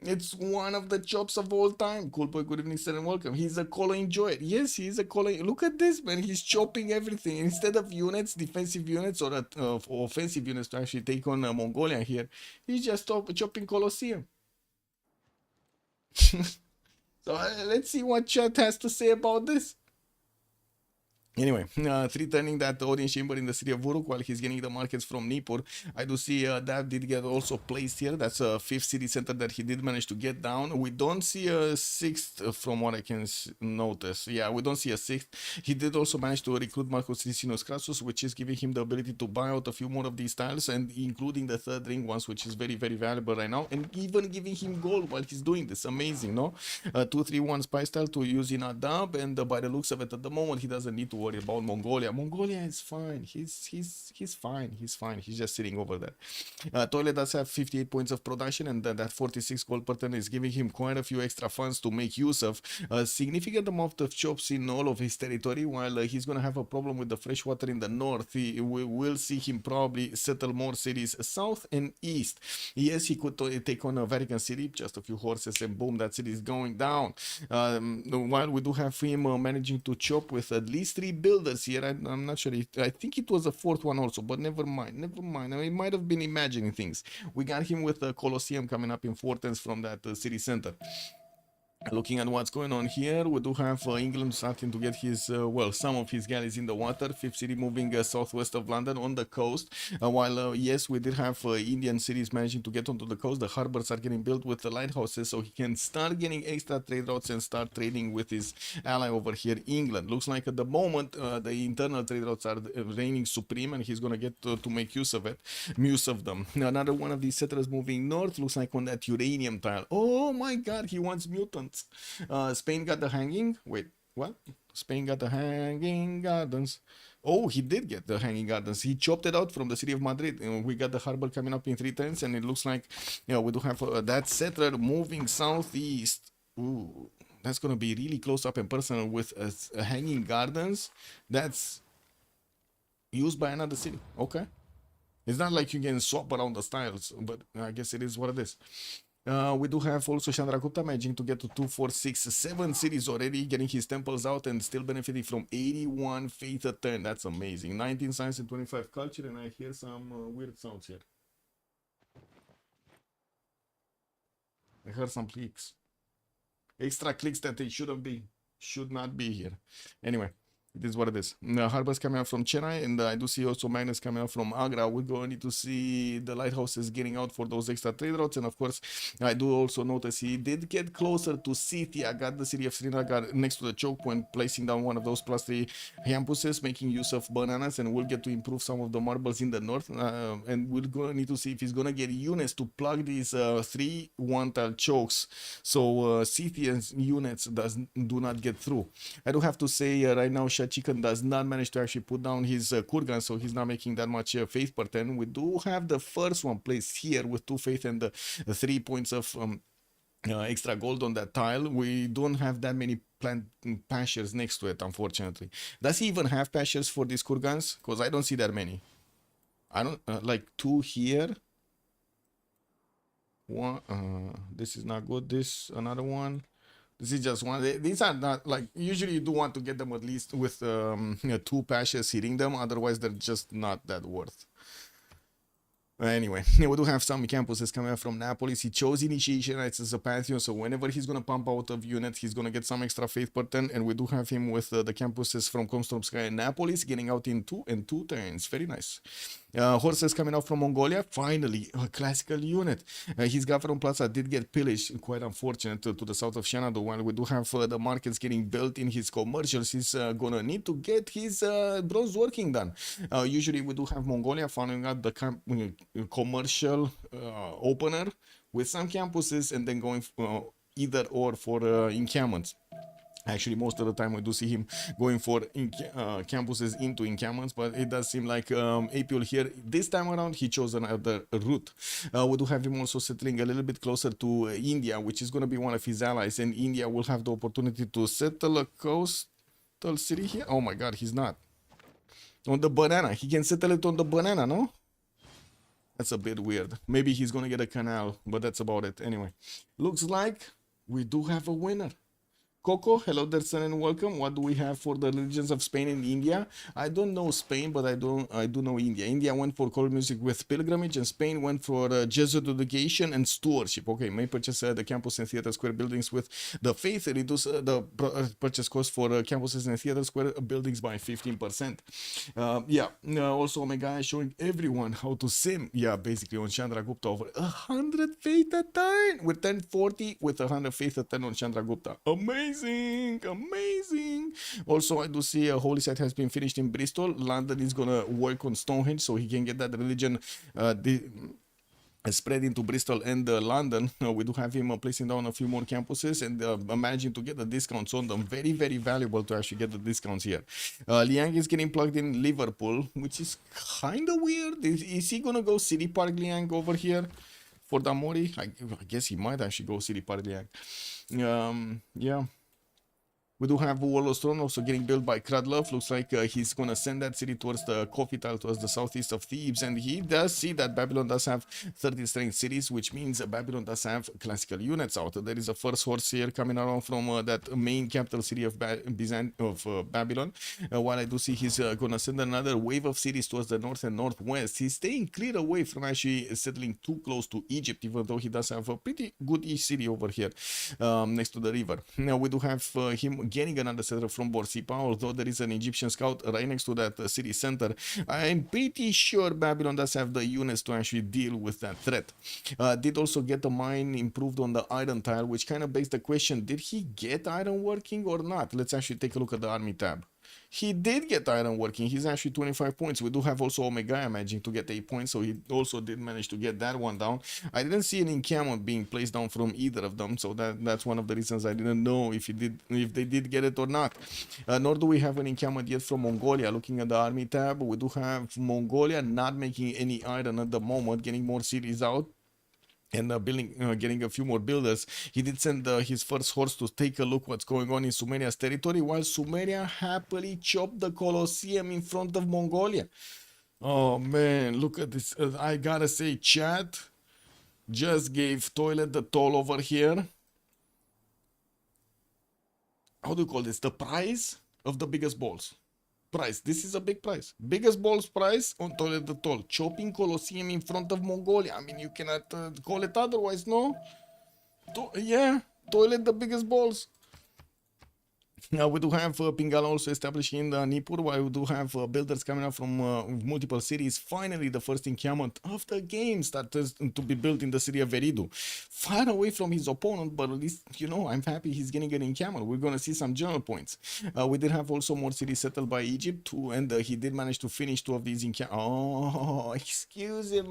It's one of the chops of all time. Cool boy, good evening, sir, and welcome. He's a Colo, enjoy it. Yes, he's a Colo. Look at this, man. He's chopping everything. Instead of units, defensive units, or offensive units to actually take on Mongolia here, he's just chopping Colosseum. So let's see what chat has to say about this. Anyway, 3 turning that audience chamber in the city of Uruk while he's getting the markets from Nippur. I do see that did get also placed here. That's a 5th city center that he did manage to get down. We don't see a 6th from what I can notice. Yeah, we don't see a 6th. He did also manage to recruit Marcus Licinius Crassus, which is giving him the ability to buy out a few more of these tiles, and including the 3rd ring ones, which is very, very valuable right now, and even giving him gold while he's doing this. Amazing, no? 2-3-1 spy style to use in a dub, and by the looks of it, at the moment, he doesn't need to worry about Mongolia. Mongolia is fine. He's fine. He's just sitting over there. Toilet does have 58 points of production, and that 46 gold per turn is giving him quite a few extra funds to make use of. A significant amount of chops in all of his territory, while he's gonna have a problem with the fresh water in the north. We will see him probably settle more cities south and east. Yes, he could take on a Vatican city, just a few horses, and boom, that city is going down. While we do have him managing to chop with at least 3 builders here. I'm not sure. I think it was a 4th one also, but never mind. I mean, it might have been imagining things. We got him with the Colosseum coming up in importance from that city center. Looking at what's going on here, we do have England starting to get his, some of his galleys in the water. 5th city moving southwest of London on the coast. While, yes, we did have Indian cities managing to get onto the coast. The harbors are getting built with the lighthouses, so he can start getting extra trade routes and start trading with his ally over here, England. Looks like at the moment, the internal trade routes are reigning supreme, and he's going to get to make use of them. Another one of these settlers moving north, looks like on that uranium tile. Oh my god, he wants mutants. Spain got the hanging. Wait, what? Spain got the hanging gardens. Oh, he did get the hanging gardens. He chopped it out from the city of Madrid. We got the harbor coming up in 3 turns, and it looks like, we do have that settler moving southeast. Ooh, that's gonna be really close up and personal with hanging gardens. That's used by another city. Okay, it's not like you can swap around the styles, but I guess it is what it is. We do have also Chandragupta managing to get to 2, 4, 6, 7 cities already, getting his temples out and still benefiting from 81 faith a turn. That's amazing. 19 science and 25 culture, and I hear some weird sounds here. I heard some clicks. Extra clicks that they should not be here. Anyway, it is what it is. Harbors coming out from Chennai, and I do see also magnets coming out from Agra. We're going to need to see the lighthouses getting out for those extra trade routes, and of course, I do also notice he did get closer to city. I got the city of Srinagar next to the choke point, placing down one of those +3 campuses, making use of bananas, and we'll get to improve some of the marbles in the north. And we're going to need to see if he's going to get units to plug these 3 one-tile chokes, so city and units do not get through. I do have to say right now, Chicken does not manage to actually put down his Kurgan, so he's not making that much faith per turn. We do have the first one placed here with 2 faith and the 3 points of extra gold on that tile. We don't have that many plant pastures next to it, unfortunately. Does he even have pastures for these Kurgans? Because I don't see that many. I don't like 2 here. One. This is not good. This another one. This is just one. These are not like, usually you do want to get them at least with 2 pastures hitting them, otherwise they're just not that worth. Anyway, we do have some campuses coming up from Napoli. He chose initiation as a pantheon, so whenever he's going to pump out of units, he's going to get some extra faith per turn, and we do have him with the campuses from Komstromskaya and Napoli getting out in 2 and 2 turns. Very nice. Horses coming out from Mongolia, finally a classical unit. His Gafron Plaza did get pillaged, quite unfortunate, to the south of Shanado. While we do have the markets getting built in his commercials, he's gonna need to get his bronze working done. Usually we do have Mongolia following up the commercial opener with some campuses and then going either or for encampments. Actually, most of the time we do see him going for campuses into encampments, but it does seem like Apil here, this time around, he chose another route. We do have him also settling a little bit closer to India, which is going to be one of his allies, and India will have the opportunity to settle a coastal city here. Oh my god, he's not. On the banana. He can settle it on the banana, no? That's a bit weird. Maybe he's going to get a canal, but that's about it. Anyway, looks like we do have a winner. Coco, hello there, son, and welcome. What do we have for the religions of Spain and India? I don't know Spain, but I do know India. India went for choral music with pilgrimage, and Spain went for Jesuit education and stewardship. Okay, may purchase the campus and theater square buildings with the faith, reduce the purchase cost for campuses and theater square buildings by 15%. Also Omega is showing everyone how to sim. Yeah, basically on Chandragupta over 100 faith a turn. We turned 40 with 100 faith a turn on Chandragupta. Amazing. Also, I do see a holy site has been finished in Bristol. London is gonna work on Stonehenge so he can get that religion spread into Bristol and London. We do have him placing down a few more campuses and managing to get the discounts on them. Very, very valuable to actually get the discounts here. Liang is getting plugged in Liverpool, which is kind of weird. Is he gonna go City Park Liang over here for Damori? I guess he might actually go City Park Liang. Yeah. We do have Warlord's Throne also getting built by Kradlov. Looks like he's going to send that city towards the coffee tile, towards the southeast of Thebes. And he does see that Babylon does have 30 strength cities, which means Babylon does have classical units out. There is a first horse here coming around from that main capital city of Babylon. While I do see he's going to send another wave of cities towards the north and northwest. He's staying clear away from actually settling too close to Egypt, even though he does have a pretty good east city over here next to the river. Now we do have him getting another settler from Borsipa, although there is an Egyptian scout right next to that city center. I'm pretty sure Babylon does have the units to actually deal with that threat. Did also get the mine improved on the iron tile, which kind of begs the question, did he get iron working or not? Let's actually take a look at the army tab. He did get iron working. He's actually 25 points. We do have also Omega managing to get 8 points, so he also did manage to get that one down. I didn't see an encampment being placed down from either of them, so that's one of the reasons I didn't know if they did get it or not. Nor do we have an encampment yet from Mongolia. Looking at the army tab, we do have Mongolia not making any iron at the moment, getting more cities out. And getting a few more builders. He did send his first horse to take a look what's going on in Sumeria's territory, while Sumeria happily chopped the Colosseum in front of Mongolia. Oh man, look at this. I gotta say, chat, just gave Toilet the toll over here. How do you call this? The price of the biggest balls. Price. This is a big price. Biggest balls price on Toilet the toll. Chopping Colosseum in front of Mongolia. I mean, you cannot call it otherwise, no? Yeah, Toilet the biggest balls. Now we do have Pingala also established in Nipur, while we do have builders coming out from multiple cities. Finally, the first encampment of the game started to be built in the city of Veridu. Far away from his opponent, but at least, you know, I'm happy he's getting an encampment. We're going to see some general points. We did have also more cities settled by Egypt, too, and he did manage to finish 2 of these encampments. Oh, excuse me.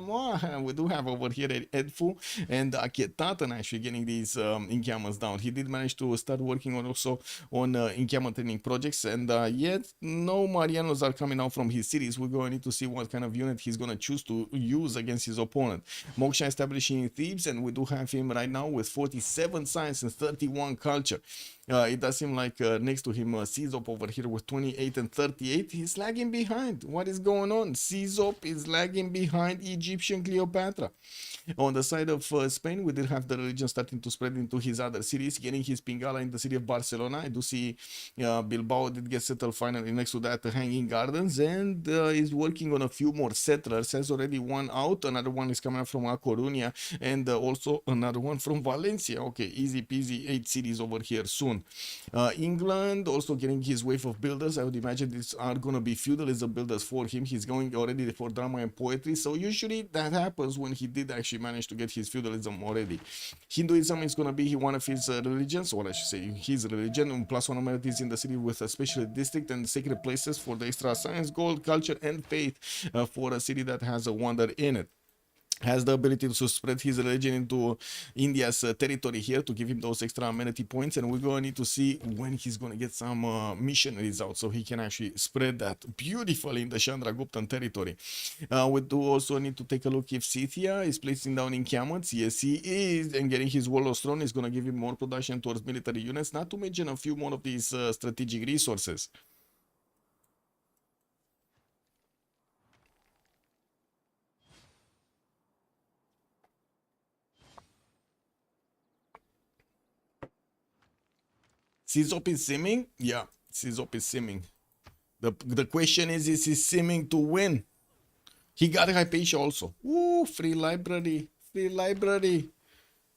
We do have over here Edfu and Aketatan actually getting these encampments down. He did manage to start working on also on encampment training projects, and yet no Marianos are coming out from his cities. We're going to need to see what kind of unit he's going to choose to use against his opponent. Moksha establishing Thebes, and we do have him right now with 47 science and 31 culture. It does seem like next to him, Czop over here with 28 and 38. He's lagging behind. What is going on? Czop is lagging behind Egyptian Cleopatra. On the side of Spain, we did have the religion starting to spread into his other cities, getting his Pingala in the city of Barcelona. I do see Bilbao did get settled finally next to that Hanging Gardens, and is working on a few more settlers. Has already one out. Another one is coming up from A Coruña, and also another one from Valencia. Okay, easy peasy, 8 cities over here soon. England also getting his wave of builders. I would imagine these are going to be feudalism builders for him. He's going already for drama and poetry, so usually that happens when he did actually manage to get his feudalism already. Hinduism is going to be one of his religions, or I should say his religion. +1 amenities in the city with a special district and sacred places for the extra science, gold, culture, and faith for a city that has a wonder in it. Has the ability to spread his religion into India's territory here to give him those extra amenity points, and we're going to need to see when he's going to get some missionaries out so he can actually spread that beautifully in the Chandraguptan territory. We do also need to take a look if Scythia is placing down encampments. Yes, he is, and getting his Warlord throne is going to give him more production towards military units, not to mention a few more of these strategic resources. Czop is simming? Yeah, Czop is simming. The question is he simming to win? He got Hypatia also. Ooh, free library. Free library.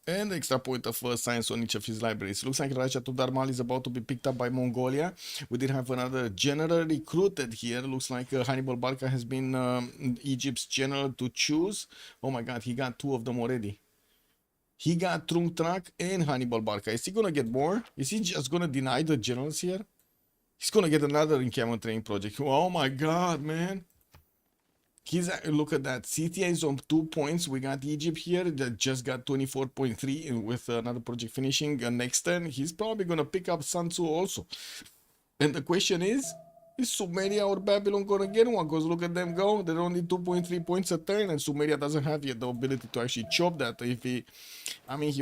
And extra point of science on each of his libraries. Looks like Raja Tudarmal is about to be picked up by Mongolia. We did have another general recruited here. Looks like Hannibal Barca has been Egypt's general to choose. Oh my god, he got 2 of them already. He got Trung Trak and Hannibal Barca. Is he gonna get more? Is he just gonna deny the generals here? He's gonna get another encampment training project. Oh my god, man. Look at that. Scythia is on 2 points. We got Egypt here that just got 24.3 with another project finishing next turn. He's probably gonna pick up Sun Tzu also. And the question is Sumeria or Babylon gonna get one? Because look at them go. They're only 2.3 points a turn, and Sumeria doesn't have yet the ability to actually chop that. He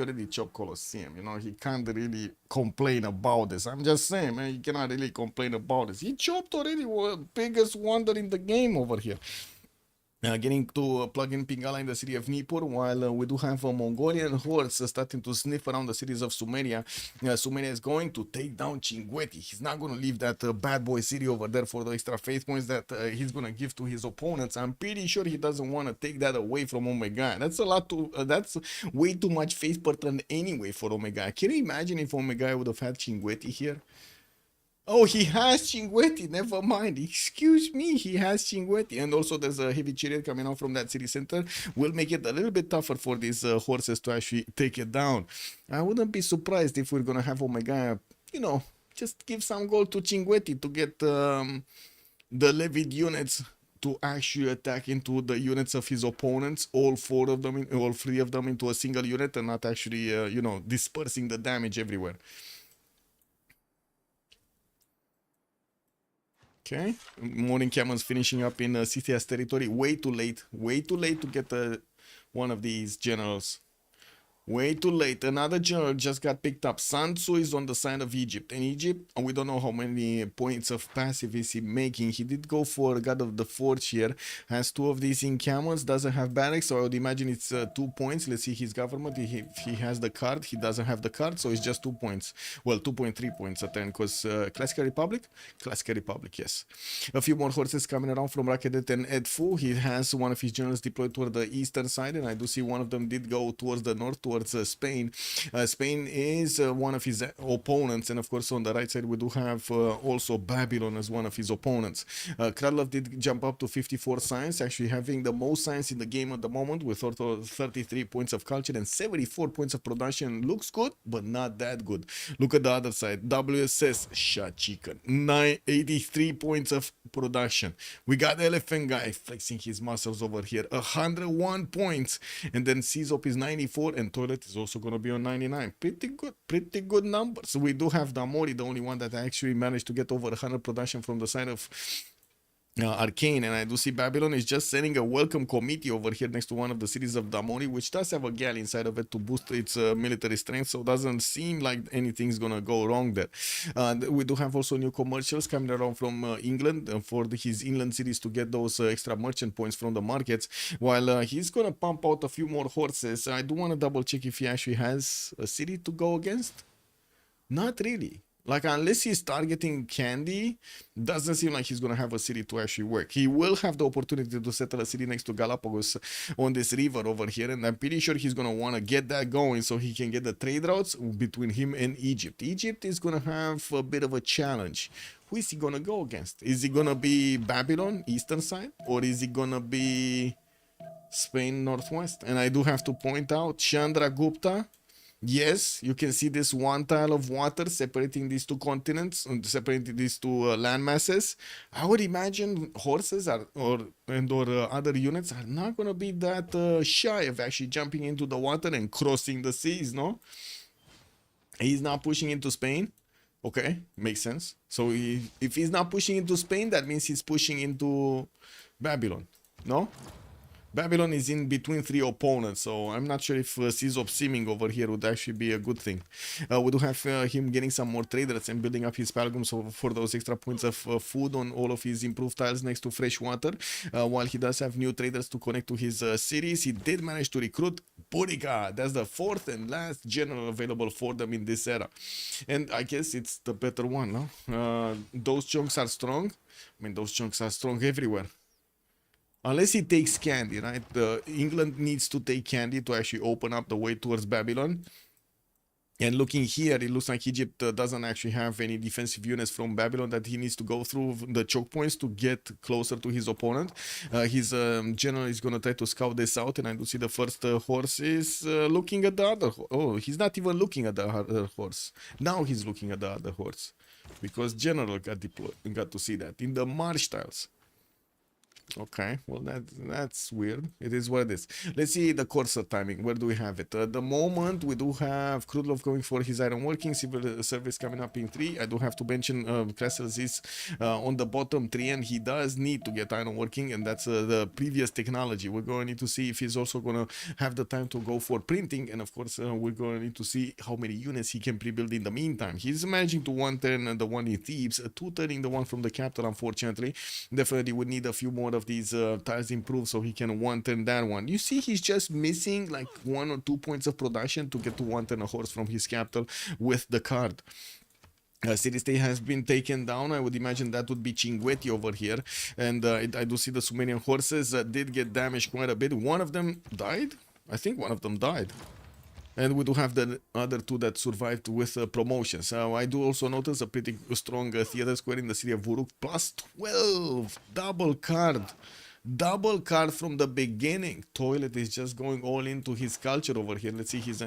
already chopped Colosseum, you know, he can't really complain about this. I'm just saying, man, you cannot really complain about this. He chopped already biggest wonder in the game over here. Getting to plug in Pingala in the city of Nippur, while we do have a Mongolian hordes starting to sniff around the cities of Sumeria. Sumeria is going to take down Chinguetti. He's not going to leave that bad boy city over there for the extra faith points that he's going to give to his opponents. I'm pretty sure he doesn't want to take that away from Omega. That's that's way too much faith pattern anyway for Omega. Can you imagine if Omega would have had Chinguetti here? Oh, he has Chinguetti. Never mind. Excuse me, he has Chinguetti. And also there's a heavy chariot coming out from that city center. Will make it a little bit tougher for these horses to actually take it down. I wouldn't be surprised if we're going to have Omega, you know, just give some gold to Chinguetti to get the levied units to actually attack into the units of his opponents, all 3 of them into a single unit, and not actually, you know, dispersing the damage everywhere. Okay, more encampments finishing up in Scythia's territory. Way too late to get one of these generals. Way too late. Another general just got picked up. Sansu is on the side of Egypt. In Egypt, we don't know how many points of passive is he making. He did go for God of the Forge here. Has two of these in camels. Doesn't have barracks, so I would imagine it's 2 points. Let's see his government. If he has the card, he doesn't have the card, so it's just 2 points. Well, 2.3 points a turn, because Classical Republic? Classical Republic, yes. A few more horses coming around from Rakedet and Edfu. He has one of his generals deployed toward the eastern side, and I do see one of them did go towards the north, towards Spain. Spain is one of his opponents, and of course on the right side we do have also Babylon as one of his opponents. Kralov did jump up to 54 science, actually having the most science in the game at the moment, with 33 points of culture and 74 points of production. Looks good, but not that good. Look at the other side. WSS shot chicken, 83 points of production. We got Elephant Guy flexing his muscles over here, 101 points, and then Czop is 94, and Toilet is also going to be on 99. Pretty good numbers. We do have Damori, the only one that actually managed to get over 100 production from the side of Arcane, and I do see Babylon is just sending a welcome committee over here next to one of the cities of Damori, which does have a gal inside of it to boost its military strength, so it doesn't seem like anything's gonna go wrong there. We do have also new commercials coming around from England for his inland cities to get those extra merchant points from the markets, while he's gonna pump out a few more horses. I do want to double check if he actually has a city to go against. Not really. Like, unless he's targeting Candy, doesn't seem like he's going to have a city to actually work. He will have the opportunity to settle a city next to Galapagos on this river over here, and I'm pretty sure he's going to want to get that going so he can get the trade routes between him and Egypt. Egypt is going to have a bit of a challenge. Who is he going to go against? Is he going to be Babylon, eastern side, or is he going to be Spain, northwest? And I do have to point out, Chandragupta. Yes, you can see this one tile of water separating these two continents, separating these two land masses. I would imagine horses or other units are not going to be that shy of actually jumping into the water and crossing the seas, no? He's not pushing into Spain. Okay, makes sense. So if he's not pushing into Spain, that means he's pushing into Babylon, no? Babylon is in between three opponents, so I'm not sure if Czop seeming over here would actually be a good thing. We do have him getting some more traders and building up his Palgums for those extra points of food on all of his improved tiles next to fresh water. While he does have new traders to connect to his cities, he did manage to recruit Buriga. That's the fourth and last general available for them in this era. And I guess it's the better one, no? Those chunks are strong. I mean, those chunks are strong everywhere. Unless he takes Candy, right? England needs to take Candy to actually open up the way towards Babylon. And looking here, it looks like Egypt doesn't actually have any defensive units from Babylon that he needs to go through the choke points to get closer to his opponent. His general is going to try to scout this out, and I do see the first horse is looking at the other. Oh, he's not even looking at the other horse. Now he's looking at the other horse, because general got deployed and got to see that in the marsh tiles. Okay, well that's weird. It is what it is. Let's see the course of timing. Where do we have it? At the moment, we do have Krudlov going for his iron working, civil service coming up in 3. I do have to mention Kressels is on the bottom 3, and he does need to get iron working, and that's the previous technology. We're going to need to see if he's also going to have the time to go for printing, and of course we're going to need to see how many units he can pre-build in the meantime. He's managing to 1-turn the one in Thebes, 2-turning the one from the capital, unfortunately. Definitely would need a few more of these tiles improved so he can 1-turn that one. You see, he's just missing like 1 or 2 points of production to get to 1-turn a horse from his capital with the card. City State has been taken down. I would imagine that would be Cinguetti over here, and I do see the Sumerian horses did get damaged quite a bit. One of them died. I think one of them died. And we do have the other 2 that survived with promotions. I do also notice a pretty strong theater square in the city of Vuruk. Plus 12. Double card. Double card from the beginning. Toilet is just going all into his culture over here. Let's see his...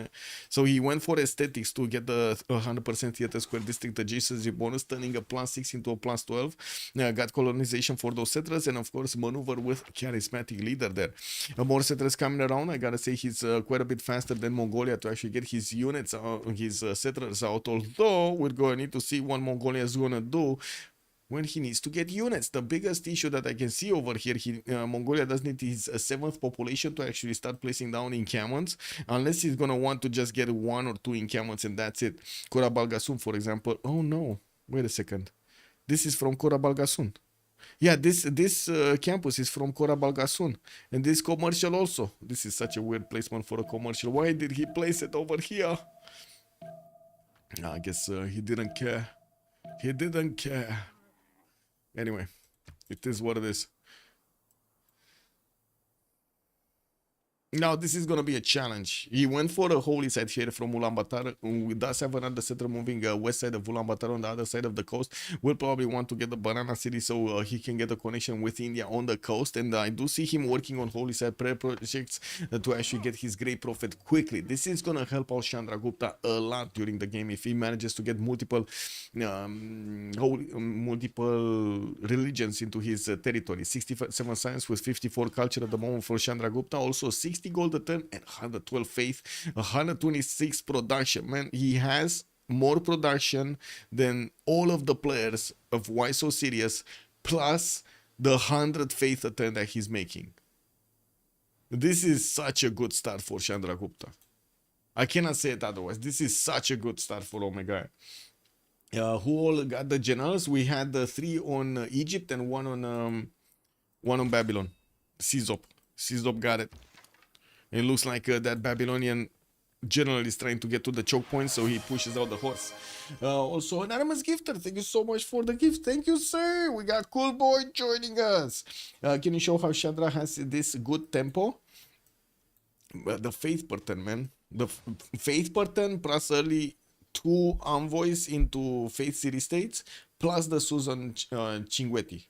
so he went for aesthetics to get the 100% theater square district adjacency bonus, turning a +6 into a +12. Got colonization for those settlers, and of course maneuver with charismatic leader there. More settlers coming around. I gotta say he's quite a bit faster than Mongolia to actually get his units, his settlers out. Although we're going to need to see what Mongolia is gonna do. when he needs to get units. The biggest issue that I can see over here, Mongolia does need his seventh population to actually start placing down encampments, unless he's gonna want to just get 1 or 2 encampments and that's it. Kora Balgasun, for example. Oh no, wait a second. This is from Kora Balgasun. Yeah, this campus is from Kora Balgasun, and this commercial also. This is such a weird placement for a commercial. Why did he place it over here? I guess he didn't care. He didn't care. Anyway, it is what it is. Now, this is going to be a challenge. He went for a holy site here from Ulaanbaatar. We does have another settler moving west side of Ulaanbaatar on the other side of the coast. We'll probably want to get the banana city so he can get a connection with India on the coast. And I do see him working on holy site prayer projects to actually get his great prophet quickly. This is going to help out Chandragupta a lot during the game if he manages to get multiple religions into his territory. 67 science with 54 culture at the moment for Chandragupta. Also 60 gold a turn and 112 faith, 126 production. Man, he has more production than all of the players of Why So Serious, plus the 100 faith a turn that he's making. This is such a good start for Chandragupta. I cannot say it otherwise. This is such a good start for Omega. Who all got the generals? We had 3 on Egypt and 1 on Babylon. Sizop got it. It looks like that Babylonian general is trying to get to the choke point, so he pushes out the horse. Also, anonymous gifter, thank you so much for the gift. Thank you, sir. We got Cool Boy joining us. Can you show how Chandra has this good tempo? The faith pattern, man. The faith pattern plus early 2 envoys into faith city states plus the Susan Chingweti.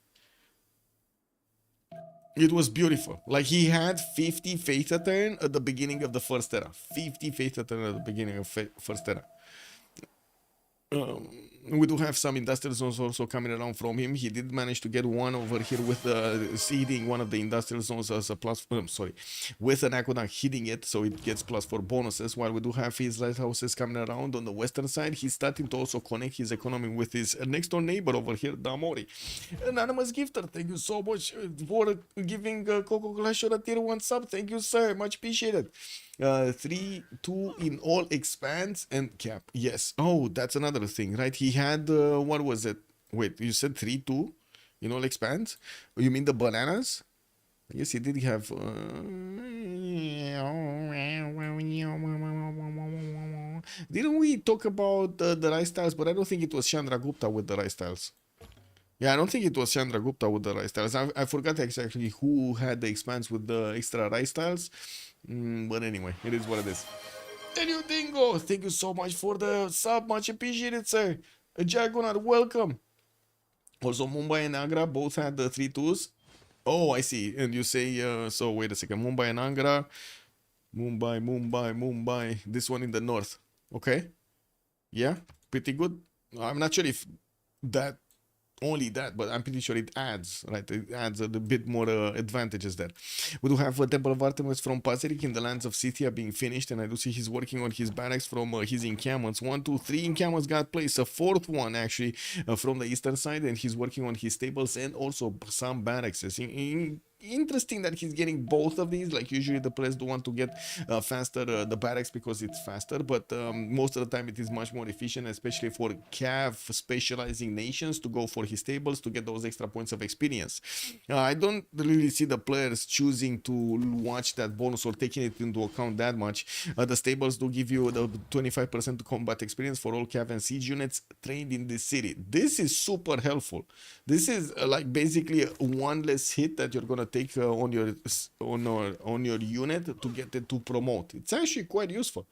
It was beautiful. Like, he had 50 faith a turn at the beginning of the first era. 50 faith a turn at the beginning of first era. We do have some industrial zones also coming around from him. He did manage to get one over here with seeding one of the industrial zones as a plus. With an aqueduct hitting it, so it gets +4 bonuses. While we do have his lighthouses coming around on the western side, he's starting to also connect his economy with his next door neighbor over here, Damori. Anonymous gifter, thank you so much for giving Coco Clash a tier 1 sub. Thank you, sir. Much appreciated. 3-2 in all expands and cap. Yes. Oh, that's another thing, right? He had what was it? Wait, you said 3-2 in all expands? You mean the bananas? Yes, he did have. Didn't we talk about the rice tiles? But I don't think it was Chandragupta with the rice tiles. Yeah, I don't think it was Chandragupta with the rice tiles. I forgot exactly who had the expanse with the extra rice tiles. But anyway, it is what it is. Daniel Dingo, thank you so much for the sub. Much appreciated, sir. Jaguar, welcome. Also, Mumbai and Agra both had the 3-2s. Oh, I see. And you say, so wait a second. Mumbai and Agra. Mumbai. This one in the north. Okay. Yeah, pretty good. I'm not sure if that only that, but I'm pretty sure it adds, right? It adds a bit more advantages there. We do have a Temple of Artemis from Pazirik in the lands of Scythia being finished, and I do see he's working on his barracks from his encampments. 1, 2, 3 encampments got placed, a 4th one actually from the eastern side, and he's working on his stables and also some barracks. Interesting that he's getting both of these. Like, usually the players do want to get faster the barracks because it's faster, but most of the time it is much more efficient, especially for cav specializing nations, to go for his tables to get those extra points of experience. I don't really see the players choosing to watch that bonus or taking it into account that much. The stables do give you the 25% combat experience for all cav and siege units trained in this city. This is super helpful. This is like basically one less hit that you're gonna take on your unit to get it to promote. It's actually quite useful.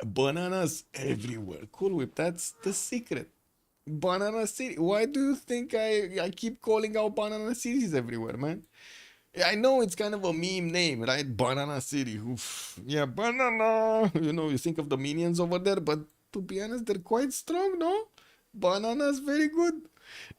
Bananas everywhere. Cool Whip, that's the secret. Banana City. Why do you think I keep calling out Banana Cities everywhere, man? I know it's kind of a meme name, right? Banana City. Oof. Yeah, banana. You know, you think of the minions over there, but to be honest, they're quite strong, no? Bananas, very good.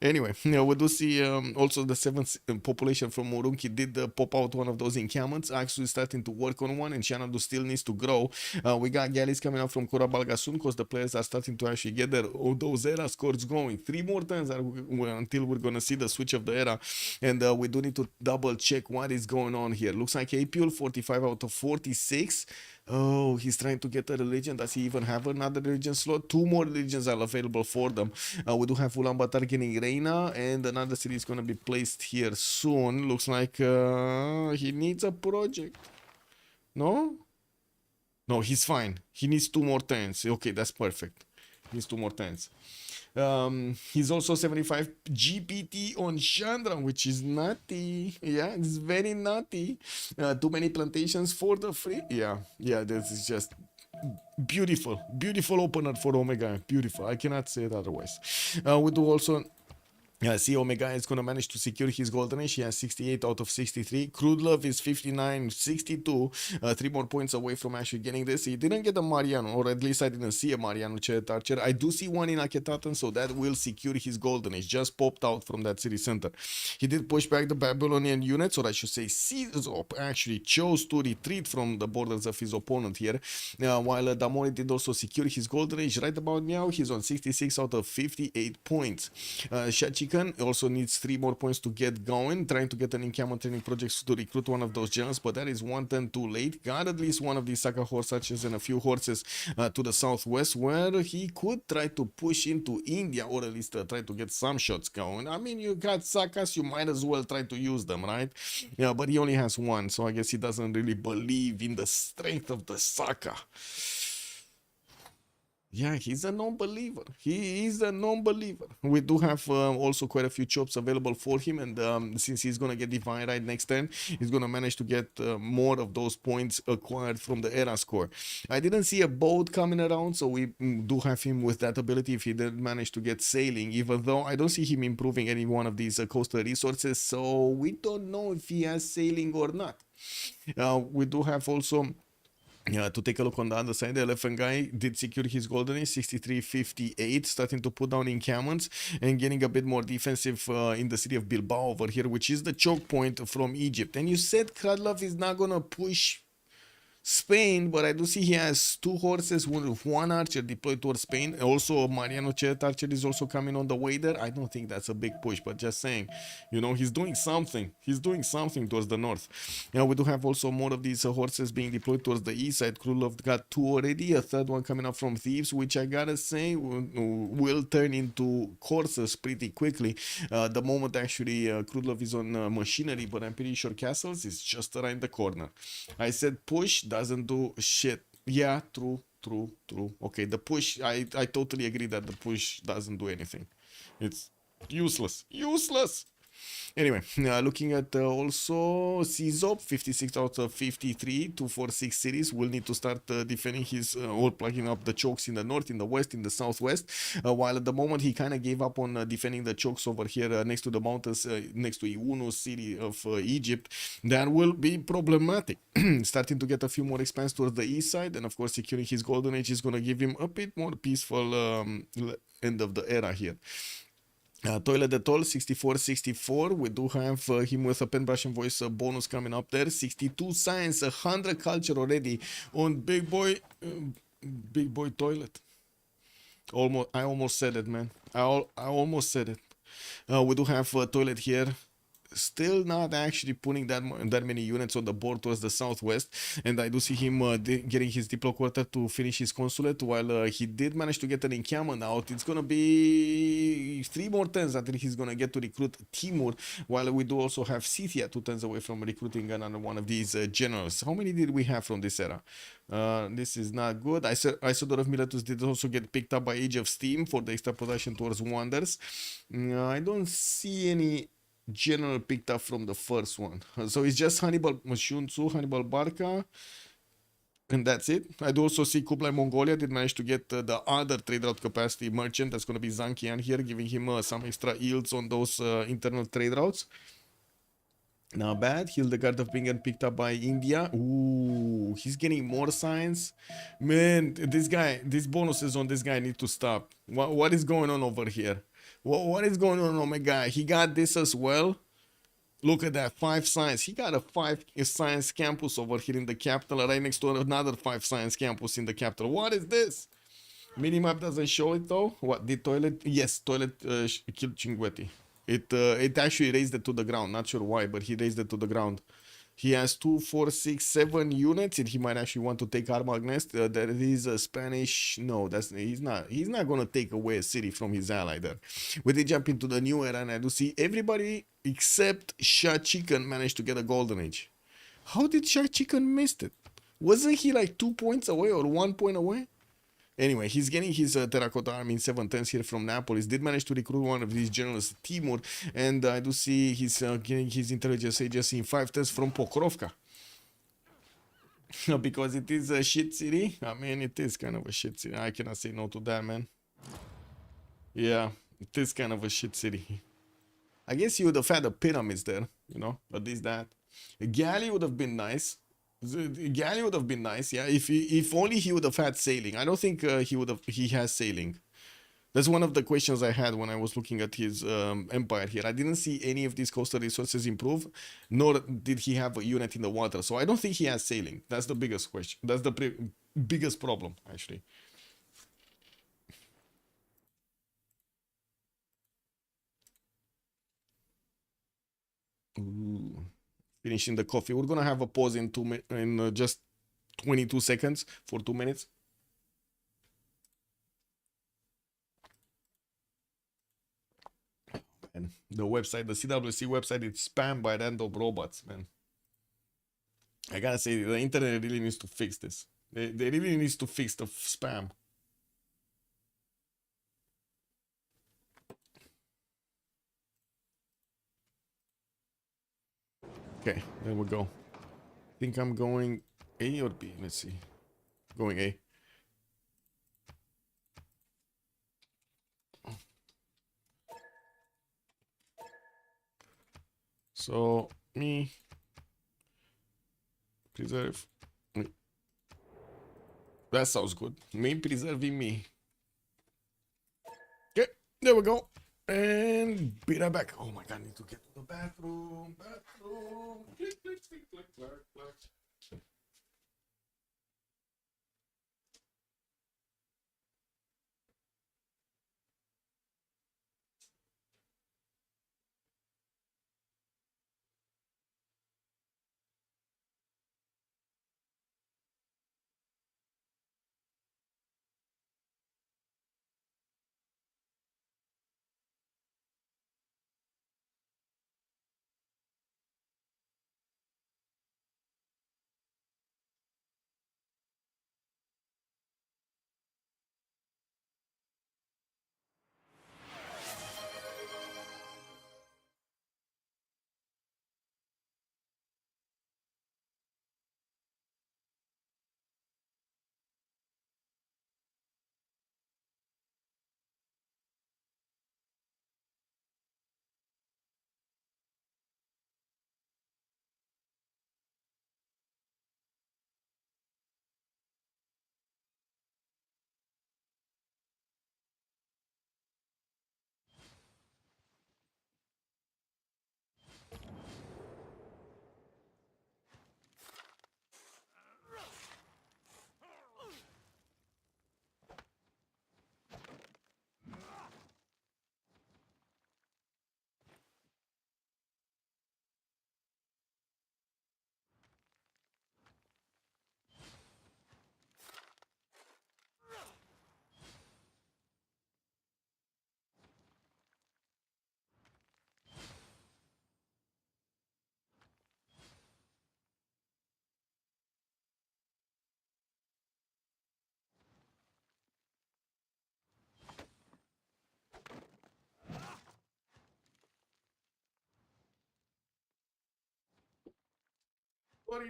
Anyway, yeah, we do see also the seventh population from Murunki did pop out one of those encampments. Actually starting to work on one, and Xanadu still needs to grow. We got galleys coming out from Corabalga soon because the players are starting to actually get those era scores going. 3 more turns until we're going to see the switch of the era, and we do need to double check what is going on here. Looks like Apul 45 out of 46. Oh, he's trying to get a religion. Does he even have another religion slot? 2 more religions are available for them. We do have Ulaanbaatar getting Reina, and another city is going to be placed here soon. Looks like he needs a project. No? No, he's fine. He needs 2 more turns. Okay, that's perfect. He needs 2 more turns. He's also 75 GPT on Chandra, which is nutty. Yeah, it's very nutty. Too many plantations for the free. Yeah, this is just beautiful opener for Omega. Beautiful. I cannot say it otherwise. We do also see Omega is going to manage to secure his golden age. He has 68 out of 63. Crude Love is 59, 62. 3 more points away from actually getting this. He didn't get a Mariano, or at least I didn't see a Mariano Chariot Archer. I do see one in Akhenaten, so that will secure his golden age. Just popped out from that city center. He did push back the Babylonian units, or I should say Caesar actually chose to retreat from the borders of his opponent here. While Damori did also secure his golden age. Right about now, he's on 66 out of 58 points. Shachika also needs 3 more points to get going, trying to get an encampment training projects to recruit one of those generals, but that is 1 turn too late. Got at least one of these Saka horse archers and a few horses to the southwest, where he could try to push into India, or at least try to get some shots going. I mean, you got Sakas, you might as well try to use them, right? Yeah, but he only has 1, so I guess he doesn't really believe in the strength of the Saka. Yeah, he's a non-believer. He is a non-believer. We do have also quite a few chops available for him, and since he's going to get Divine Right next turn, he's going to manage to get more of those points acquired from the era score. I didn't see a boat coming around, so we do have him with that ability if he did manage to get sailing, even though I don't see him improving any one of these coastal resources, so we don't know if he has sailing or not. We do have also... to take a look on the other side, the elephant guy did secure his golden age, 63-58, starting to put down encampments and getting a bit more defensive in the city of Bilbao over here, which is the choke point from Egypt. And you said Kradlov is not gonna push Spain, but I do see he has 2 horses with 1 archer deployed towards Spain. Also, Mariano Chariot Archer is also coming on the way there. I don't think that's a big push, but just saying, you know, he's doing something. He's doing something towards the north. Now, we do have also more of these horses being deployed towards the east side. Krulov got 2 already, a 3rd one coming up from Thieves, which I gotta say will turn into courses pretty quickly. The moment actually Krulov is on machinery, but I'm pretty sure castles is just around the corner. I said push, doesn't do shit. Yeah, true. Okay, the push, I totally agree that the push doesn't do anything. It's useless. Anyway, looking at also Civ6, 56 out of 53, 246 cities. Will need to start defending his or plugging up the chokes in the north, in the west, in the southwest. While at the moment he kind of gave up on defending the chokes over here next to the mountains, next to Iunu city of Egypt. That will be problematic. Starting to get a few more expanse towards the east side, and of course securing his golden age is going to give him a bit more peaceful end of the era here. Toilet de Toll, 64-64. We do have him with a pen brush and voice bonus coming up there. 62 science, 100 culture already on Big Boy Toilet. I almost said it, man. I almost said it. We do have Toilet here. Still not actually putting that many units on the board towards the southwest, and I do see him getting his Diplo quarter to finish his consulate. While he did manage to get an encampment out, it's gonna be 3 more turns until he's gonna get to recruit Timur. While we do also have Scythia 2 turns away from recruiting another one of these generals. How many did we have from this era? This is not good. Isodor of Miletus did also get picked up by Age of Steam for the extra production towards Wonders. I don't see any general picked up from the first one, so it's just Hannibal Mashunzu, Hannibal Barca, and that's it. I do also see Kublai Mongolia did manage to get the other trade route capacity merchant. That's going to be Zankian here, giving him some extra yields on those internal trade routes. Not bad. Hildegard of Bingen picked up by India. Ooh, he's getting more science. Man, this guy, these bonuses on this guy need to stop. What is going on over here? What is going on, oh my guy? He got this as well. Look at that, 5 science. He got a 5 science campus over here in the capital, right next to another 5 science campus in the capital. What is this? Minimap doesn't show it though. What, the toilet? Yes, toilet killed Cinguetti. It actually raised it to the ground. Not sure why, but he raised it to the ground. He has 2, 4, 6, 7 units, and he might actually want to take Armagnes. There is a Spanish. No, that's he's not. He's not gonna take away a city from his ally there. When they jump into the new era, and I do see everybody except Shah Chicken managed to get a golden age. How did Shah Chicken miss it? Wasn't he like 2 points away or 1 point away? Anyway, he's getting his terracotta army in 710s here from Naples. Did manage to recruit one of these generals, Timur, and I do see he's getting his intelligence agency in 510s from Pokrovka. Because it is a shit city. I mean, it is kind of a shit city. I cannot say no to that, man. Yeah, it is kind of a shit city. I guess you would have had the pyramids there, you know, at least that. A galley would have been nice. Galley would have been nice, yeah. If only he would have had sailing. I don't think he has sailing. That's one of the questions I had when I was looking at his empire here. I didn't see any of these coastal resources improve, nor did he have a unit in the water. So I don't think he has sailing. That's the biggest question. That's the biggest problem, actually. Ooh. Finishing the coffee. We're gonna have a pause in just 22 seconds for 2 minutes. And the website, the CWC website, is spammed by random robots, man. I gotta say, the internet really needs to fix this. They really needs to fix the spam. Okay, there we go. I think I'm going A or B. Let's see. Going A. So, me. Preserve. That sounds good. Me preserving me. Okay, there we go. And be right back. Oh my god, I need to get to the bathroom. Click, click, click, click, click, click.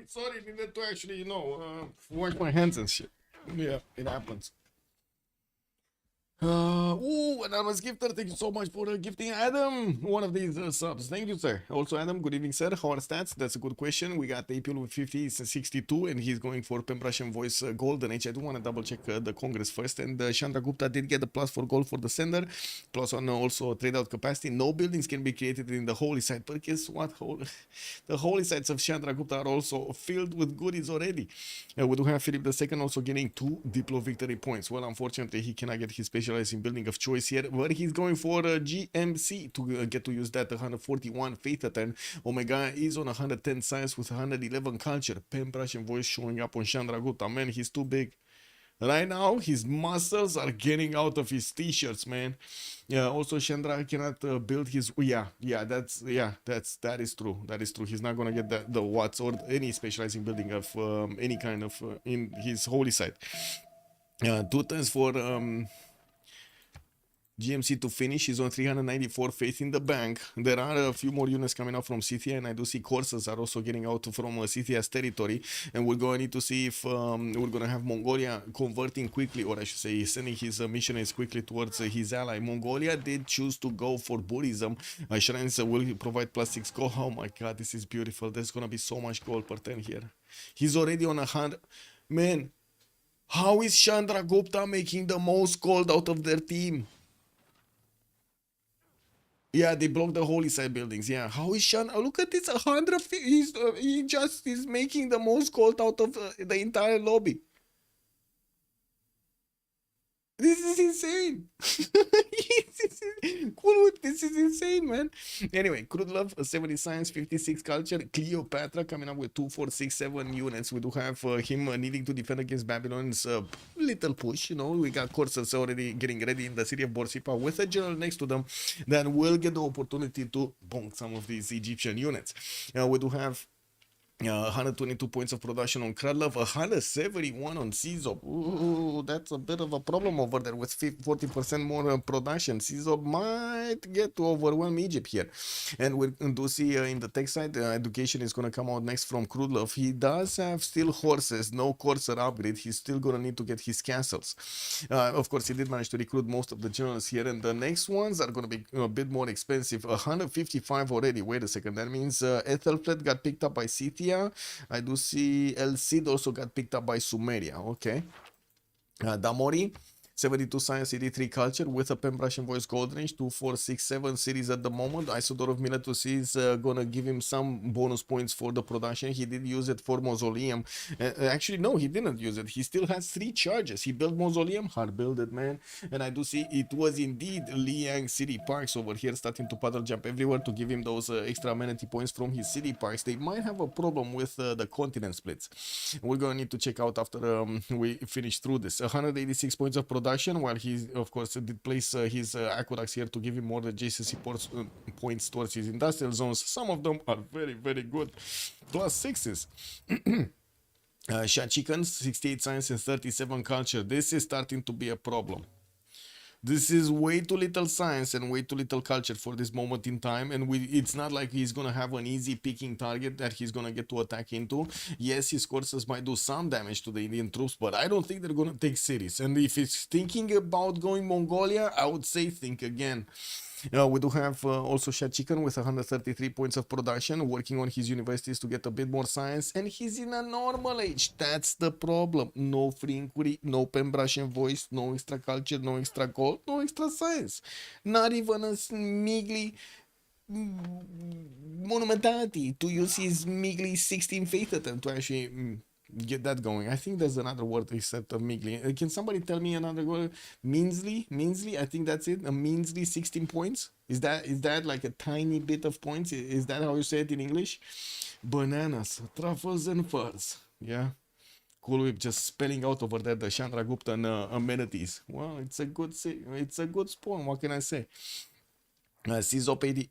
Sorry, needed to actually, wash my hands and shit. Yeah, it happens. Ooh, anonymous gifter, thank you so much for gifting Adam one of these subs. Thank you, sir. Also, Adam, good evening, sir. How are stats? That's a good question. We got Apil with 50, 62, and he's going for Pen Brush and Voice Golden Age. I do want to double check the Congress first. And Chandra Gupta did get the plus for gold for the sender, plus on also trade out capacity. No buildings can be created in the holy site, but guess what? The holy sites of Chandra Gupta are also filled with goodies already. We do have Philip II also getting 2 Diplo victory points. Well, unfortunately, he cannot get his specializing building of choice here, but he's going for GMC to get to use that 141 faith turn. Omega is on 110 science with 111 culture. Pen Brush and Voice showing up on Chandra Gupta. Man, he's too big. Right now, his muscles are getting out of his t-shirts, man. Yeah. Also, Chandra cannot build his. That is true. That is true. He's not gonna get the watts or any specializing building of any kind of in his holy site. 2 turns for GMC to finish. He's on 394 faith in the bank. There are a few more units coming out from Scythia, and I do see courses are also getting out from Scythia's territory. And we're going to need to see if we're going to have Mongolia converting quickly, or I should say sending his missionaries quickly towards his ally. Mongolia did choose to go for Buddhism. Shrines will provide +6 gold. Oh my god, this is beautiful. There's going to be so much gold per turn here. He's already on 100. Man, how is Chandra Gupta making the most gold out of their team? Yeah, they blocked the holy site buildings. Yeah, how is Shan? Look at this, 100. He just is making the most gold out of the entire lobby. This is insane. This is insane, man. Anyway, Crude Love, 70 Science, 56 Culture. Cleopatra coming up with 2, 4, 6, 7 units. We do have him needing to defend against Babylon's little push. You know, we got courses already getting ready in the city of Borsippa with a general next to them. Then we'll get the opportunity to bonk some of these Egyptian units. We do have 122 points of production on Krudlov, 171 on Cizob. Ooh, that's a bit of a problem over there with 40% more production. Cizob might get to overwhelm Egypt here. And we do see in the tech side, education is going to come out next from Krudlov. He does have still horses, no courser upgrade. He's still going to need to get his castles. Of course, he did manage to recruit most of the generals here. And the next ones are going to be a bit more expensive. 155 already. Wait a second. That means Ethelfled got picked up by Scythia. I do see El Cid also got picked up by Sumeria. Okay. Damori, 72 Science, 83 Culture with a Pen Brush and Voice Gold Range, 2, 4, 6, 7 series at the moment. Isodor of Miletus is gonna give him some bonus points for the production. He did use it for Mausoleum. Actually, no, he didn't use it. He still has 3 charges. He built Mausoleum, hard build it, man. And I do see it was indeed Liang City Parks over here starting to puddle jump everywhere to give him those extra amenity points from his city parks. They might have a problem with the continent splits. We're gonna need to check out after we finish through this. 186 points of production, while he of course did place his aqueducts here to give him more JCC points towards his industrial zones. Some of them are very, very good, +6s. Shad Chickens, 68 Science and 37 Culture. This is starting to be a problem. This is way too little science and way too little culture for this moment in time, and it's not like he's gonna have an easy picking target that he's gonna get to attack into. Yes, his courses might do some damage to the Indian troops, but I don't think they're gonna take cities. And if he's thinking about going Mongolia, I would say think again. We do have also Shad Chicken with 133 points of production, working on his universities to get a bit more science, and he's in a normal age. That's the problem. No free inquiry, no Pen Brush and Voice, no extra culture, no extra gold, no extra science. Not even a smigly monumentality to use his meagly 16 faith attempt to actually get that going. I think there's another word except of meagly. Can somebody tell me another word? Meansly? I think that's it. A meansly 16 points. Is that like a tiny bit of points? Is that how you say it in English? Bananas, truffles and furs. Yeah. Cool Whip just spelling out over there the Chandra Gupta amenities. Well, it's a good spawn. What can I say? Czop 80,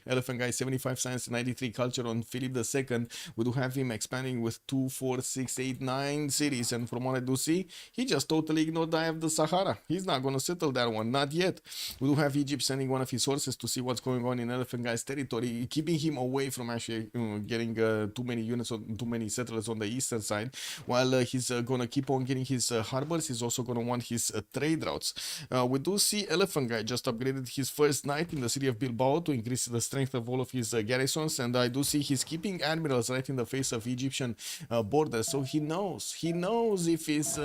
Elephant Guy 75 science, 93 culture on Philip II. We do have him expanding with 2, 4, 6, 8, 9 cities, and from what I do see, he just totally ignored the eye of the Sahara. He's not gonna settle that one, not yet. We do have Egypt sending one of his sources to see what's going on in Elephant Guy's territory, keeping him away from actually getting too many units, or too many settlers on the eastern side. While he's gonna keep on getting his harbors, he's also gonna want his trade routes. We do see Elephant Guy just upgraded his first knight in the city of Bilbao to increase the strength of all of his garrisons, and I do see he's keeping admirals right in the face of Egyptian borders, so he knows if his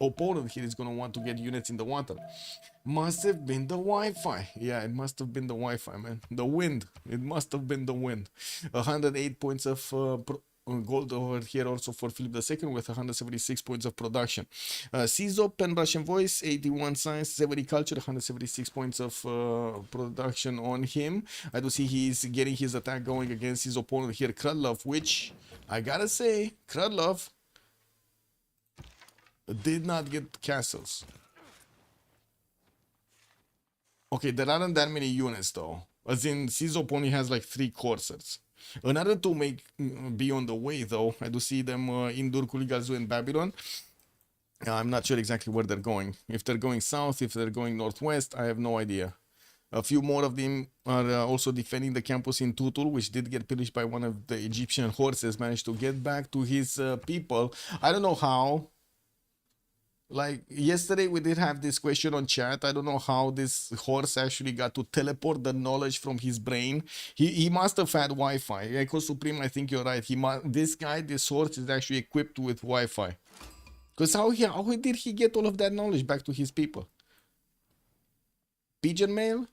opponent here is going to want to get units in the water. Must have been the Wi-Fi. Yeah, it must have been the Wi-Fi, man. The wind. It must have been the wind. 108 points of gold over here also for Philip II with 176 points of production. Civ6 and Russian voice, 81 science, 70 culture, 176 points of production on him. I do see he's getting his attack going against his opponent here, Krudlov, which I gotta say, Krudlov did not get castles. Okay, there aren't that many units though. As in, Civ6 only has like 3 coursers. Another 2 may be on the way though. I do see them in Durkuli, Gazu, and Babylon. I'm not sure exactly where they're going. If they're going south, if they're going northwest, I have no idea. A few more of them are also defending the campus in Tutul, which did get pillaged by one of the Egyptian horses, managed to get back to his people. I don't know how. Like yesterday we did have this question on chat. I don't know how this horse actually got to teleport the knowledge from his brain. He must have had Wi-Fi. Echo Supreme, I think you're right. This horse is actually equipped with Wi-Fi. Because how did he get all of that knowledge back to his people? Pigeon mail?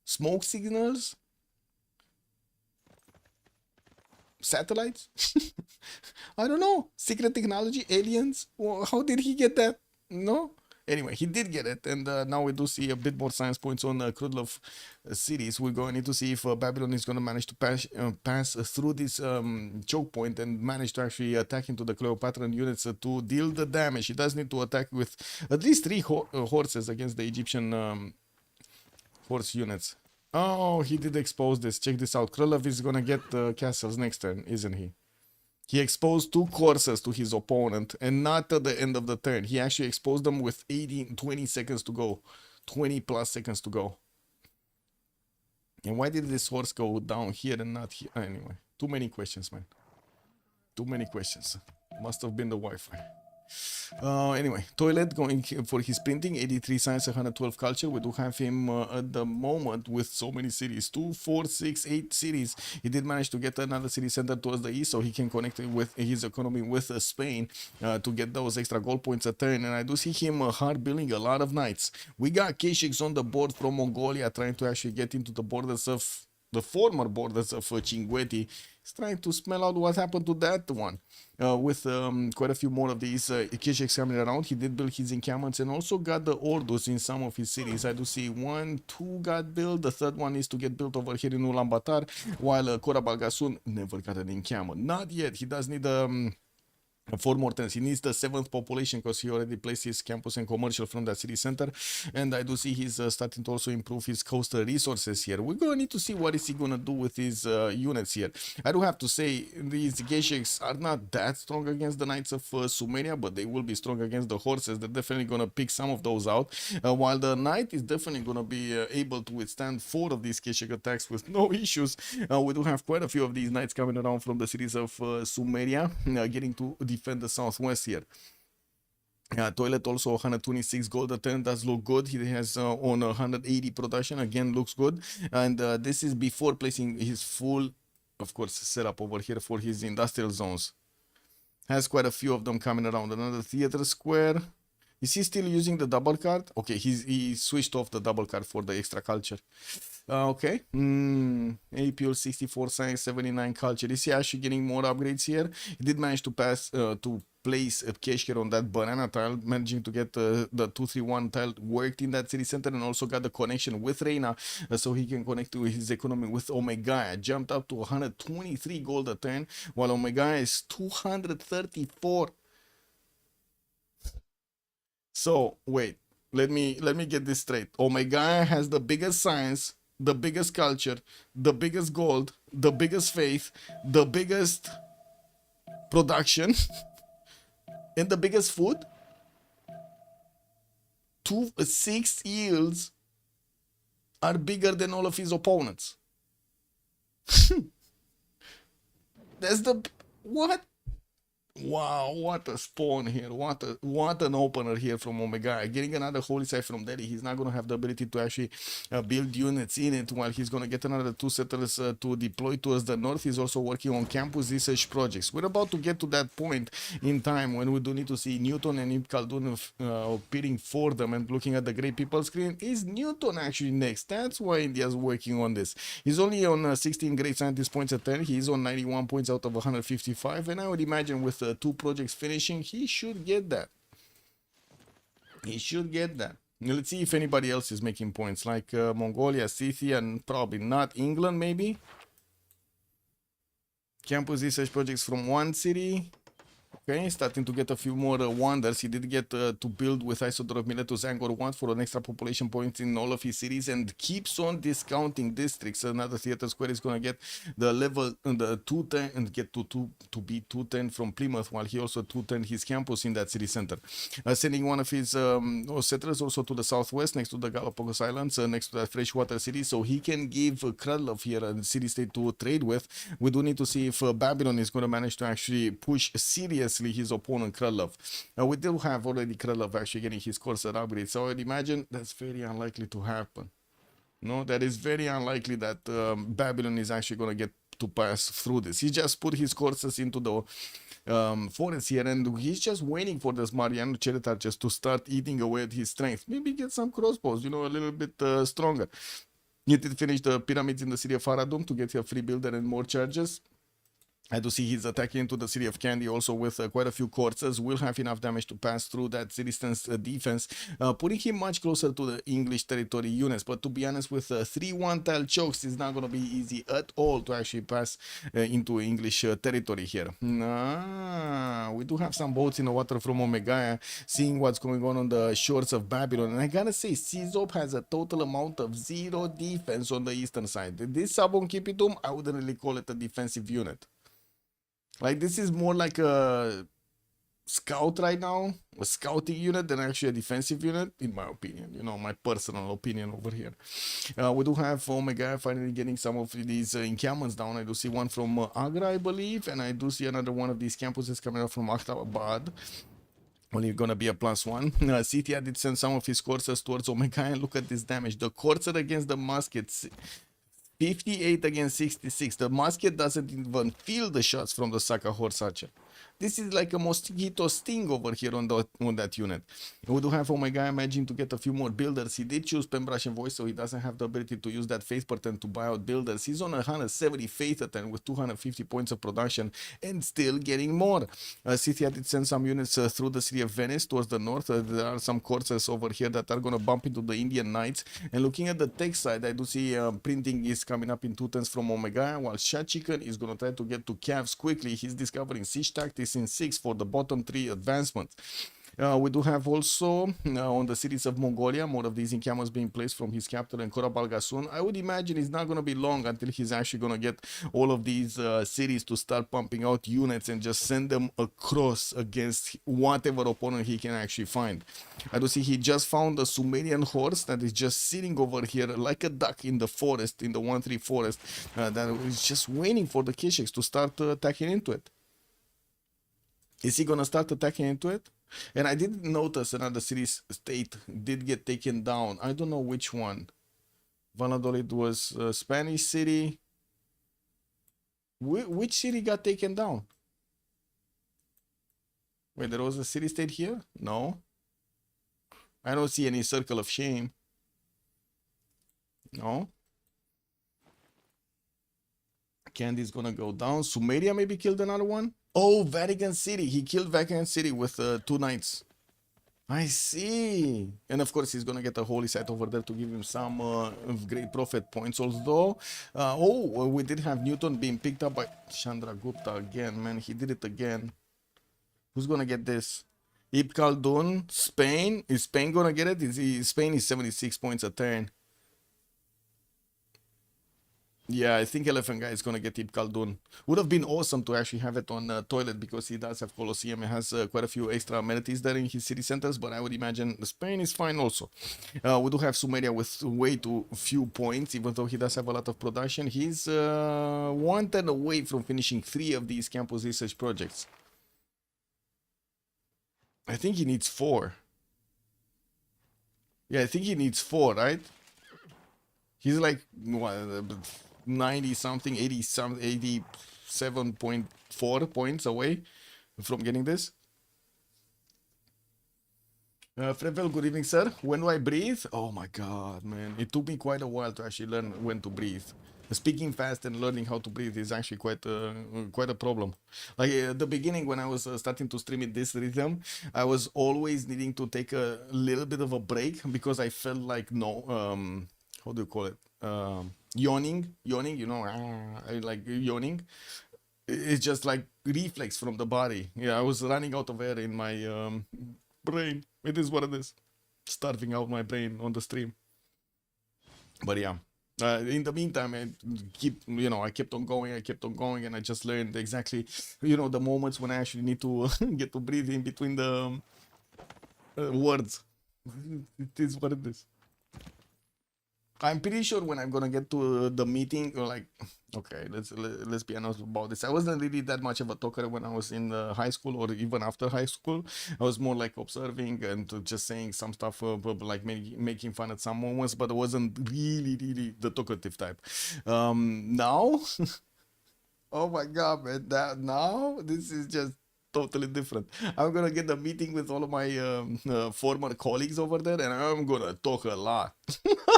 Smoke signals? Satellites? I don't know. Secret technology? Aliens? Well, how did he get that? No? Anyway, he did get it, and now we do see a bit more science points on Krudlov cities. We're going to need to see if Babylon is going to manage to pass through this choke point and manage to actually attack into the Cleopatran units to deal the damage. He does need to attack with at least 3 horses against the Egyptian horse units. Oh, he did expose this. Check this out. Krylov is gonna get castles next turn, isn't he? He exposed 2 courses to his opponent, and not at the end of the turn. He actually exposed them with 20 seconds to go. 20 plus seconds to go. And why did this horse go down here and not here? Anyway, too many questions, man. Too many questions. Must have been the Wi-Fi. Anyway, Toilet going for his printing, 83 science, 112 culture. We do have him at the moment with so many cities, 2, 4, 6, 8 cities. He did manage to get another city center towards the east, so he can connect with his economy with Spain to get those extra gold points a turn. And I do see him hard building a lot of knights. We got Keshiks on the board from Mongolia trying to actually get into the borders of the former borders of Chinguetti. He's trying to smell out what happened to that one. With quite a few more of these Keshiks coming around, he did build his encampments and also got the Ordus in some of his cities. I do see 1, 2 got built. The third one is to get built over here in Ulaanbaatar, while Kora Balgasun never got an encampment. Not yet. He does need 4 more turns. He needs the 7th population because he already placed his campus and commercial from that city center. And I do see he's starting to also improve his coastal resources here. We're going to need to see what is he going to do with his units here. I do have to say these Geshiks are not that strong against the Knights of Sumeria, but they will be strong against the horses. They're definitely going to pick some of those out. While the Knight is definitely going to be able to withstand 4 of these Keshik attacks with no issues. We do have quite a few of these Knights coming around from the cities of Sumeria, getting to defend the southwest here. Toilet also 126 gold a turn, does look good. He has on 180 production, again looks good. And this is before placing his full, of course, setup over here for his industrial zones. Has quite a few of them coming around. Another theater square. Is he still using the double card? Okay, he switched off the double card for the extra culture. Okay. APL 64 science, 79 culture. Is he actually getting more upgrades here? He did manage to pass to place a Keshker on that banana tile, managing to get the 231 tile worked in that city center, and also got the connection with Reina, so he can connect to his economy with Omega. Jumped up to 123 gold a turn, while Omega is 234. So, wait, Let me get this straight. Omega has the biggest science, the biggest culture, the biggest gold, the biggest faith, the biggest production, and the biggest food. 6 yields are bigger than all of his opponents. That's the what? Wow, what a spawn here. What an opener here from Omega. Getting another holy site from Delhi. He's not going to have the ability to actually build units in it, while he's going to get another 2 settlers to deploy towards the north. He's also working on campus research projects. We're about to get to that point in time when we do need to see Newton and Ibn Khaldun appearing for them and looking at the great people screen. Is Newton actually next? That's why India's working on this. He's only on 16 great scientist points at 10. He's on 91 points out of 155, and I would imagine with 2 projects finishing, he should get that. He should get that. Now, let's see if anybody else is making points, like Mongolia, Scythia, and probably not England, maybe. Campus research projects from one city. Okay, starting to get a few more wonders. He did get to build with Isodor of Miletus Angkor 1 for an extra population point in all of his cities, and keeps on discounting districts. Another theater square is going to get the level, the 210, and get to be 210 from Plymouth, while he also 210 his campus in that city center. Sending one of his settlers also to the southwest, next to the Galapagos Islands, next to that freshwater city, so he can give Kralov here a city-state to trade with. We do need to see if Babylon is going to manage to actually push seriously his opponent Kralov. We do have already Kralov actually getting his Corsair upgrade, so I'd imagine that's very unlikely to happen. No, that is very unlikely that Babylon is actually going to get to pass through this. He just put his Corsairs into the forest here, and he's just waiting for this Mariano Cheritar just to start eating away at his strength. Maybe get some crossbows, you know, a little bit stronger. He did finish the pyramids in the city of Faradum to get a free builder and more charges. I do see he's attacking into the city of Kandy also with quite a few Corsairs. Will have enough damage to pass through that citizen's defense, putting him much closer to the English territory units. But to be honest, with 3 one-tile chokes, it's not going to be easy at all to actually pass into English territory here. We do have some boats in the water from Omega, seeing what's going on the shores of Babylon. And I gotta say, Sizop has a total amount of 0 defense on the eastern side. This Sabon Kipitum, I wouldn't really call it a defensive unit. Like, this is more like a scout right now, a scouting unit, than actually a defensive unit, in my opinion. You know, my personal opinion over here. We do have Omega finally getting some of these encampments down. I do see one from Agra, I believe, and I do see another one of these campuses coming out from Akhtabad. Only gonna be a +1. Scythia did send some of his Corsairs towards Omega, and look at this damage. The Corsair against the muskets, 58 against 66. The musket doesn't even feel the shots from the Saka horse archer. This is like a mosquito sting over here on that unit. We do have Omega managing to get a few more builders. He did choose Pembrashen Voice, so he doesn't have the ability to use that faith pattern to buy out builders. He's on 170 faith pattern with 250 points of production and still getting more. Scythia did send some units through the city of Venice towards the north. There are some Corsairs over here that are going to bump into the Indian Knights. And looking at the tech side, I do see printing is coming up in 210s from Omega, while Shah Chicken is going to try to get to Cavs quickly. He's discovering siege tactics in 6 for the bottom 3 advancements. We do have also on the cities of Mongolia more of these encampments being placed from his capital in Korabalgasun. I would imagine it's not going to be long until he's actually going to get all of these cities to start pumping out units and just send them across against whatever opponent he can actually find. I do see he just found a Sumerian horse that is just sitting over here like a duck in the forest, in the 1-3 forest, that is just waiting for the Kishaks to start attacking into it. Is he gonna start attacking into it? And I did notice another city-state did get taken down. I don't know which one. Valladolid was a Spanish city. Which city got taken down? Wait, there was a city-state here? No. I don't see any circle of shame. No. Candy's gonna go down. Sumeria maybe killed another one. Oh, Vatican City. He killed Vatican City with 2 knights. I see. And of course, he's going to get a holy site over there to give him some great prophet points. Although, we did have Newton being picked up by Chandragupta again. Man, he did it again. Who's going to get this? Ib Khaldun, Spain. Is Spain gonna get it? Spain is 76 points a turn. Yeah, I think Elephant Guy is gonna get Ib Khaldun. Would have been awesome to actually have it on Toilet because he does have Colosseum. It has quite a few extra amenities there in his city centers, but I would imagine Spain is fine also. We do have Sumeria with way too few points, even though he does have a lot of production. He's 1 turn away from finishing 3 of these campus research projects. I think he needs 4. Yeah, I think he needs 4, right? He's like what, 90 something, 80 something, 87.4 points away from getting this. Frevel, good evening, sir. When do I breathe? Oh my god, man. It took me quite a while to actually learn when to breathe. Speaking fast and learning how to breathe is actually quite a problem. Like at the beginning when I was starting to stream in this rhythm, I was always needing to take a little bit of a break because I felt like how do you call it? Yawning, you know, I like yawning. It's just like reflex from the body. Yeah, I was running out of air in my brain. It is what it is. Starving out my brain on the stream. But yeah. In the meantime, I kept on going, and I just learned exactly, the moments when I actually need to get to breathe in between the words. It is what it is. I'm pretty sure when I'm gonna get to the meeting, okay, let's be honest about this. I wasn't really that much of a talker when I was in high school or even after high school. I was more like observing and just saying some stuff, like making fun at some moments, but I wasn't really the talkative type. Now, oh my god, man, now this is just totally different. I'm gonna get a meeting with all of my former colleagues over there, and I'm gonna talk a lot.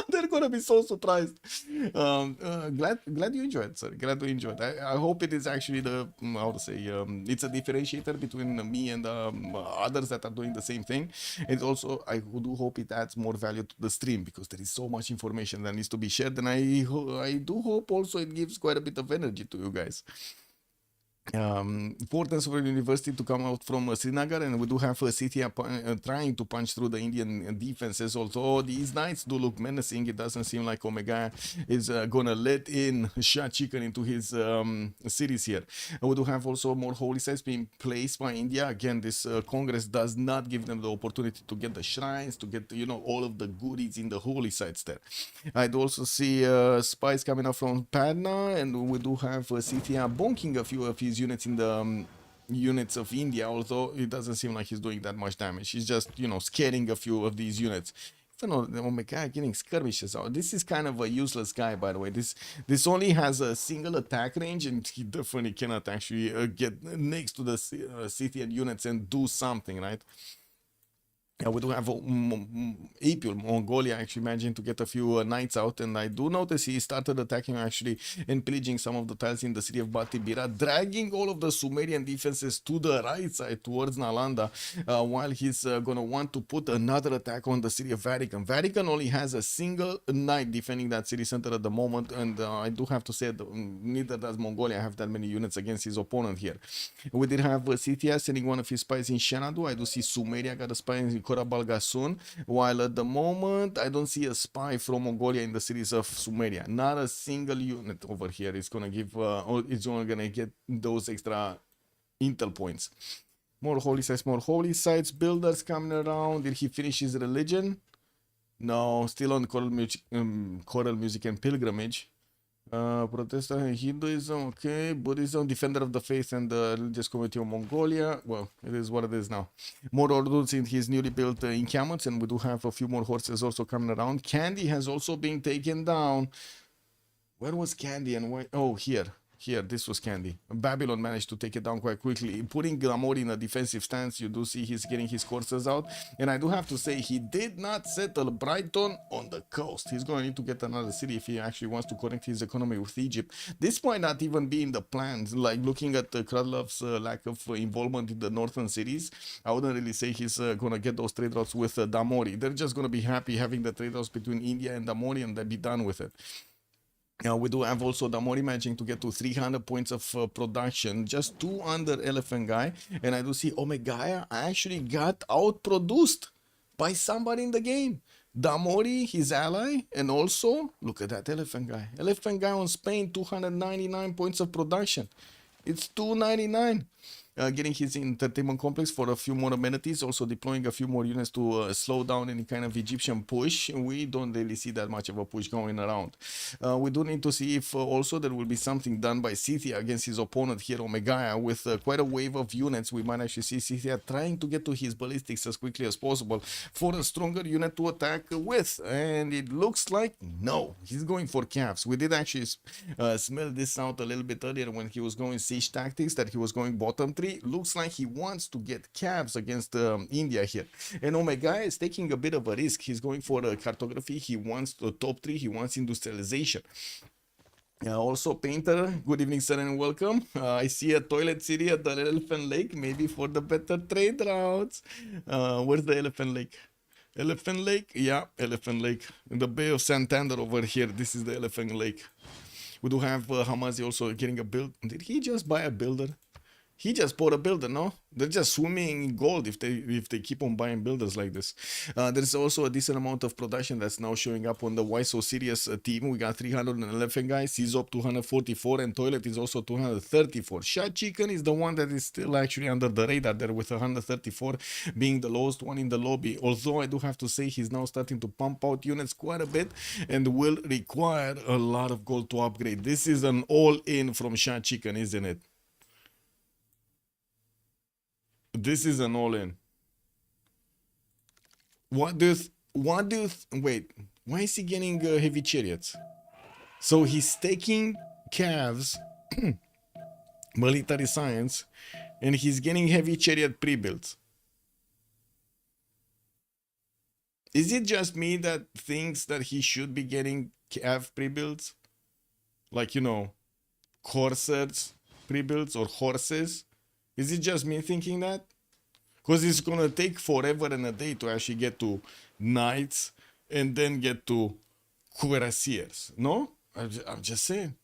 They're gonna be so surprised. Glad you enjoyed, sir. Glad you enjoyed. I hope it is actually how to say, it's a differentiator between me and others that are doing the same thing. And also, I do hope it adds more value to the stream because there is so much information that needs to be shared, and I do hope also it gives quite a bit of energy to you guys. Importance for university to come out from Srinagar, and we do have a city trying to punch through the Indian defenses. Although these knights do look menacing, it doesn't seem like Omega is gonna let in Shah Chicken into his cities here. We do have also more holy sites being placed by India. Again, this Congress does not give them the opportunity to get the shrines, to get all of the goodies in the holy sites there. I do also see spies coming up from Patna, and we do have Scythia bonking a few of his units in the units of India, although it doesn't seem like he's doing that much damage. He's just, scaring a few of these units. I don't know, oh my god, getting skirmishes out. This is kind of a useless guy, by the way. This only has a single attack range, and he definitely cannot actually get next to the Scythian units and do something, right? We do have Apul, Mongolia, actually managing to get a few knights out, and I do notice he started attacking actually and pillaging some of the tiles in the city of Batibira, dragging all of the Sumerian defenses to the right side towards Nalanda, while he's gonna want to put another attack on the city of Vatican. Vatican only has a single knight defending that city center at the moment, and I do have to say that neither does Mongolia have that many units against his opponent here. We did have Scythia sending one of his spies in Shenadu. I do see Sumeria got a spy in Korabalgasun, while at the moment I don't see a spy from Mongolia in the cities of Sumeria. Not a single unit over here is gonna give it's only gonna get those extra intel points. More holy sites, builders coming around. Did he finish his religion? No, still on choral music and pilgrimage. Protestant, Hinduism, okay, Buddhism, defender of the faith and the religious community of Mongolia. Well, it is what it is now. More orders in his newly built encampments, and we do have a few more horses also coming around. Candy has also been taken down. Where was Candy and why? Oh, here, this was Candy. Babylon managed to take it down quite quickly, putting Glamor in a defensive stance. You do see he's getting his courses out, and I do have to say he did not settle Brighton on the coast. He's going to need to get another city if he actually wants to connect his economy with Egypt. This might not even be in the plans. Like looking at Kradlov's lack of involvement in the northern cities, I wouldn't really say he's going to get those trade routes with Damori. They're just going to be happy having the trade routes between India and Damori, and they'll be done with it. We do have also Damori managing to get to 300 points of production, just 2 under Elephant Guy. And I do see Omegaya actually got outproduced by somebody in the game. Damori, his ally, and also, look at that Elephant Guy. Elephant Guy on Spain, 299 points of production. It's 299. Getting his entertainment complex for a few more amenities, also deploying a few more units to slow down any kind of Egyptian push. We don't really see that much of a push going around. We do need to see if also there will be something done by Scythia against his opponent here, Omegaya, with quite a wave of units. We might actually see Scythia trying to get to his ballistics as quickly as possible for a stronger unit to attack with. And it looks like no, he's going for calves. We did actually smell this out a little bit earlier when he was going siege tactics, that he was going bottom 3. Looks like he wants to get calves against India here. And Omega is taking a bit of a risk. He's going for cartography. He wants the top 3. He wants industrialization. Also, Painter, good evening, sir, and welcome. I see a toilet city at the Elephant Lake, maybe for the better trade routes. Where's the Elephant Lake? Elephant Lake? Yeah, Elephant Lake. In the Bay of Santander over here. This is the Elephant Lake. We do have Hamazi also getting a build. Did he just buy a builder? He just bought a builder, no? They're just swimming in gold if they keep on buying builders like this. There's also a decent amount of production that's now showing up on the Why So Serious team. We got 311 guys, Cizop 244, and Toilet is also 234. Shot Chicken is the one that is still actually under the radar there with 134 being the lowest one in the lobby. Although I do have to say he's now starting to pump out units quite a bit and will require a lot of gold to upgrade. This is an all-in from Shot Chicken, isn't it? This is an all-in. Wait, why is he getting heavy chariots? So he's taking calves, military science, and he's getting heavy chariot pre-builds. Is it just me that thinks that he should be getting calf pre-builds? Like, you know, coursers pre-builds or horses? Is it just me thinking that? Because it's gonna take forever and a day to actually get to knights and then get to cuirassiers. No? I'm just saying.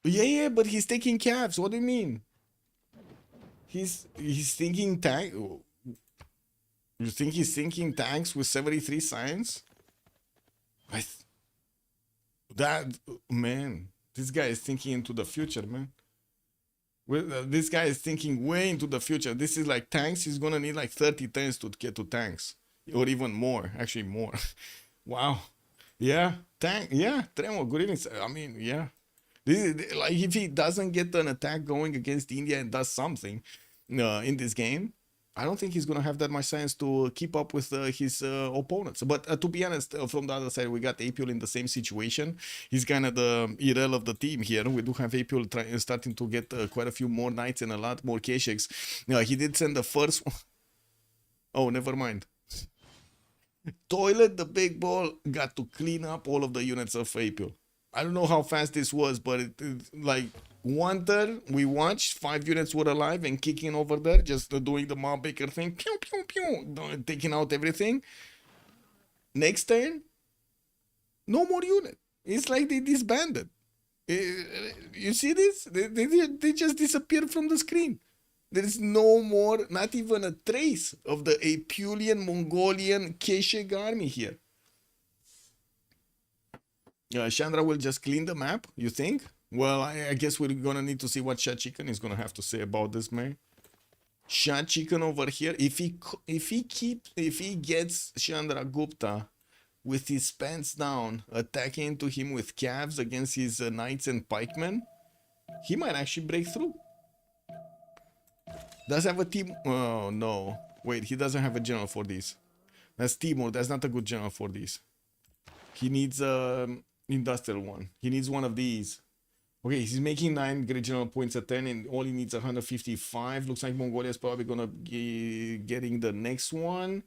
Yeah, but he's taking calves. What do you mean? He's thinking tank. You think he's thinking tanks with 73 science? That man, this guy is thinking into the future, man. This guy is thinking way into the future. This is like tanks. He's gonna need like 30 turns to get to tanks, or even more. Actually, more. Wow. Yeah, tank. Yeah, Tremo. Good evening. I mean, yeah. This is like if he doesn't get an attack going against India and does something in this game, I don't think he's going to have that much science to keep up with his opponents. But to be honest, from the other side, we got Apul in the same situation. He's kind of the Irel of the team here. We do have Apul starting to get quite a few more knights and a lot more Kesheks. He did send the first one. Oh, never mind. Toilet, the big ball, got to clean up all of the units of Apul. I don't know how fast this was, but it like 1/3 we watched, 5 units were alive and kicking over there, just doing the Mob Baker thing, pew pew pew, taking out everything. Next turn, no more unit. It's like they disbanded. You see this? They just disappeared from the screen. There is no more, not even a trace of the Apulian Mongolian Keshek army here. Chandra will just clean the map, you think? Well, I guess we're gonna need to see what Shah Chicken is gonna have to say about this, man. Shah Chicken over here, if he gets Chandra Gupta with his pants down, attacking into him with calves against his knights and pikemen, he might actually break through. Does have a team? Oh no! Wait, he doesn't have a general for these. That's Timur. That's not a good general for these. He needs industrial one. He needs one of these. Okay, he's making 9 regional points a turn and only needs 155. Looks like Mongolia is probably gonna be getting the next one.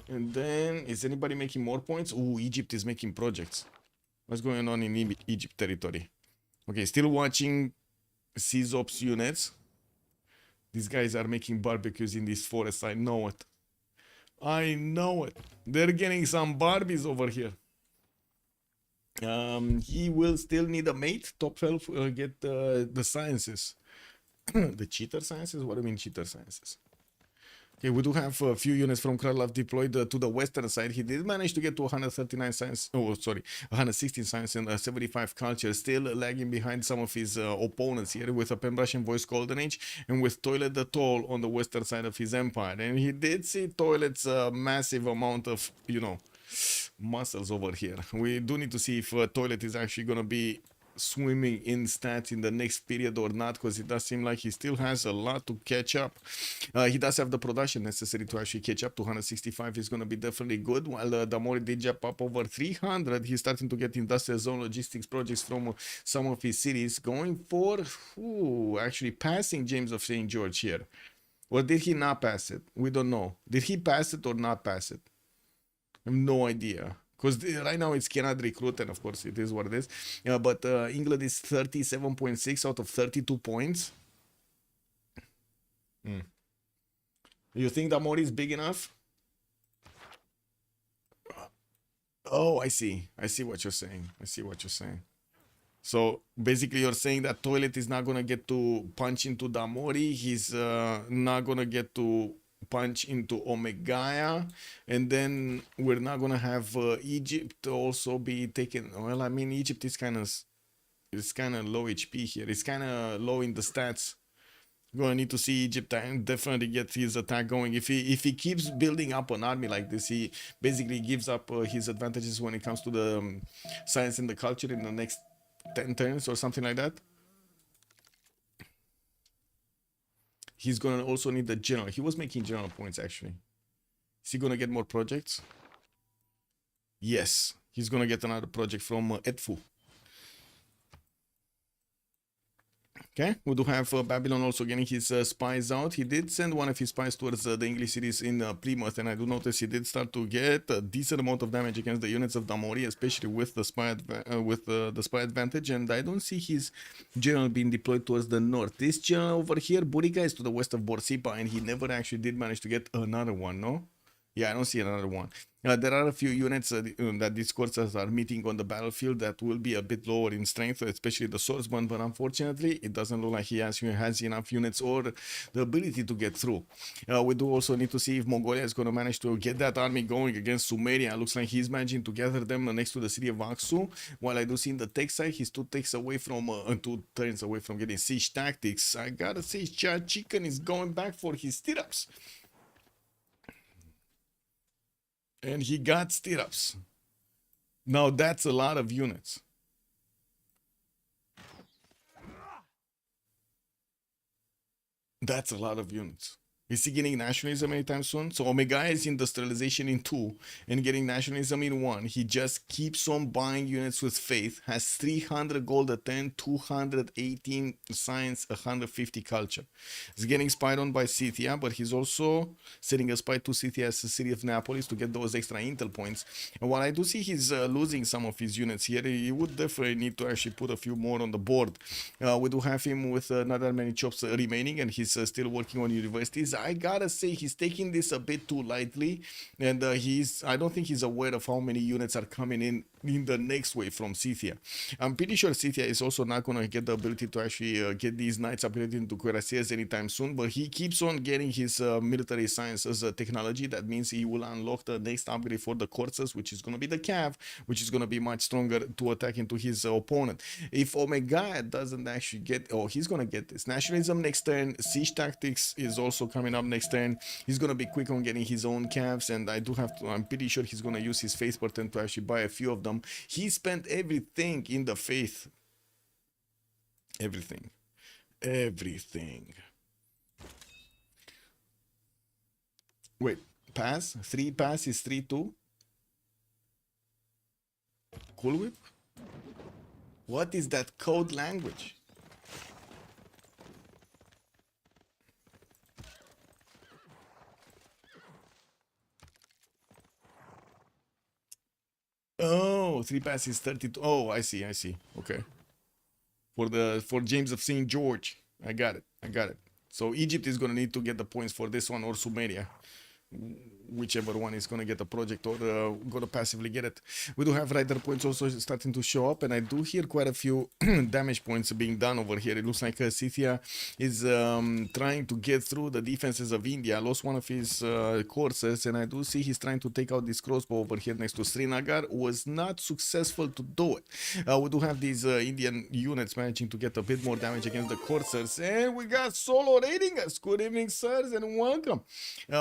And then, is anybody making more points? Oh, Egypt is making projects. What's going on in Egypt territory? Okay, still watching Cizop's units. These guys are making barbecues in this forest, I know it. I know it. They're getting some Barbies over here. He will still need a mate. Top 12 get the sciences. The cheater sciences? What do you mean cheater sciences? Okay, we do have a few units from Kralov deployed to the western side. He did manage to get to 139 science, 116 science and 75 culture, still lagging behind some of his opponents here with a Pembrasian voice Golden Age and with Toilet the Tall on the western side of his empire. And he did see Toilet's massive amount of, muscles over here. We do need to see if Toilet is actually going to be swimming in stats in the next period or not, because it does seem like he still has a lot to catch up. He does have the production necessary to actually catch up to 165. Is going to be definitely good. While Damori did jump up over 300, he's starting to get industrial zone logistics projects from some of his cities, going for actually passing James of St. George here. Or did he not pass it? We don't know. Did he pass it or not pass it? I have no idea. Because right now it's cannot recruit, and of course it is what it is. But England is 37.6 out of 32 points. You think that Mori is big enough? Oh, I see. I see what you're saying. I see what you're saying. So basically you're saying that Toilet is not going to get to punch into Damori. He's not going to get to punch into Omegaya, and then we're not gonna have Egypt also be taken. Well, I mean, Egypt is kind of low HP here. It's kind of low in the stats. Gonna need to see Egypt definitely get his attack going. If he keeps building up an army like this, he basically gives up his advantages when it comes to the science and the culture in the next 10 turns or something like that. He's gonna also need the general. He was making general points actually. Is he gonna get more projects? Yes, he's gonna get another project from Edfu. Okay, we do have Babylon also getting his spies out. He did send one of his spies towards the English cities in Plymouth, and I do notice he did start to get a decent amount of damage against the units of Damori, especially with the spy the spy advantage. And I don't see his general being deployed towards the north. This general over here, Buriga, is to the west of Borsipa, and he never actually did manage to get another one. No. Yeah, I don't see another one. There are a few units that these courses are meeting on the battlefield that will be a bit lower in strength, especially the swordsman, but unfortunately, it doesn't look like he has enough units or the ability to get through. We do also need to see if Mongolia is going to manage to get that army going against Sumeria. It looks like he's managing to gather them next to the city of Aksu, while I do see in the tech side, he's 2 takes away from, 2 turns away from getting siege tactics. I gotta say, Chad Chicken is going back for his stirrups. And he got stirrups. Now that's a lot of units. That's a lot of units. Is he getting nationalism anytime soon? So Omega is industrialization in 2 and getting nationalism in 1. He just keeps on buying units with faith. Has 300 gold at 10, 218 science, 150 culture. He's getting spied on by Scythia, but he's also sending a spy to Scythia as the city of Neapolis to get those extra intel points. And while I do see he's losing some of his units here, he would definitely need to actually put a few more on the board. We do have him with not that many chops remaining, and he's still working on universities. I gotta say he's taking this a bit too lightly, and I don't think he's aware of how many units are coming in the next wave from Scythia. I'm pretty sure Scythia is also not going to get the ability to actually get these knights upgraded into cuirassiers anytime soon, but he keeps on getting his military science as a technology. That means he will unlock the next upgrade for the courses, which is going to be the cav, which is going to be much stronger to attack into his opponent. If Omega doesn't actually get, he's going to get this nationalism next turn. Siege tactics is also coming up next turn. He's going to be quick on getting his own cavs, and I'm pretty sure he's going to use his faith pattern to actually buy a few of them. He spent everything in the faith. Everything. Wait, pass? 3 pass is 3-2? Cool Whip? What is that code language? Oh, 3 pass is 32. Oh, I see. Okay. For James of St. George. I got it. So Egypt is gonna need to get the points for this one, or Sumeria. whichever one is going to get a project or going to passively get it. We do have rider points also starting to show up, and I do hear quite a few damage points being done over here. It looks like Scythia is trying to get through the defenses of India. Lost one of his courses, and I do see he's trying to take out this crossbow over here next to Srinagar. Was not successful to do it. We do have these Indian units managing to get a bit more damage against the coursers, and we got Solo raiding us. Good evening, sirs, and welcome.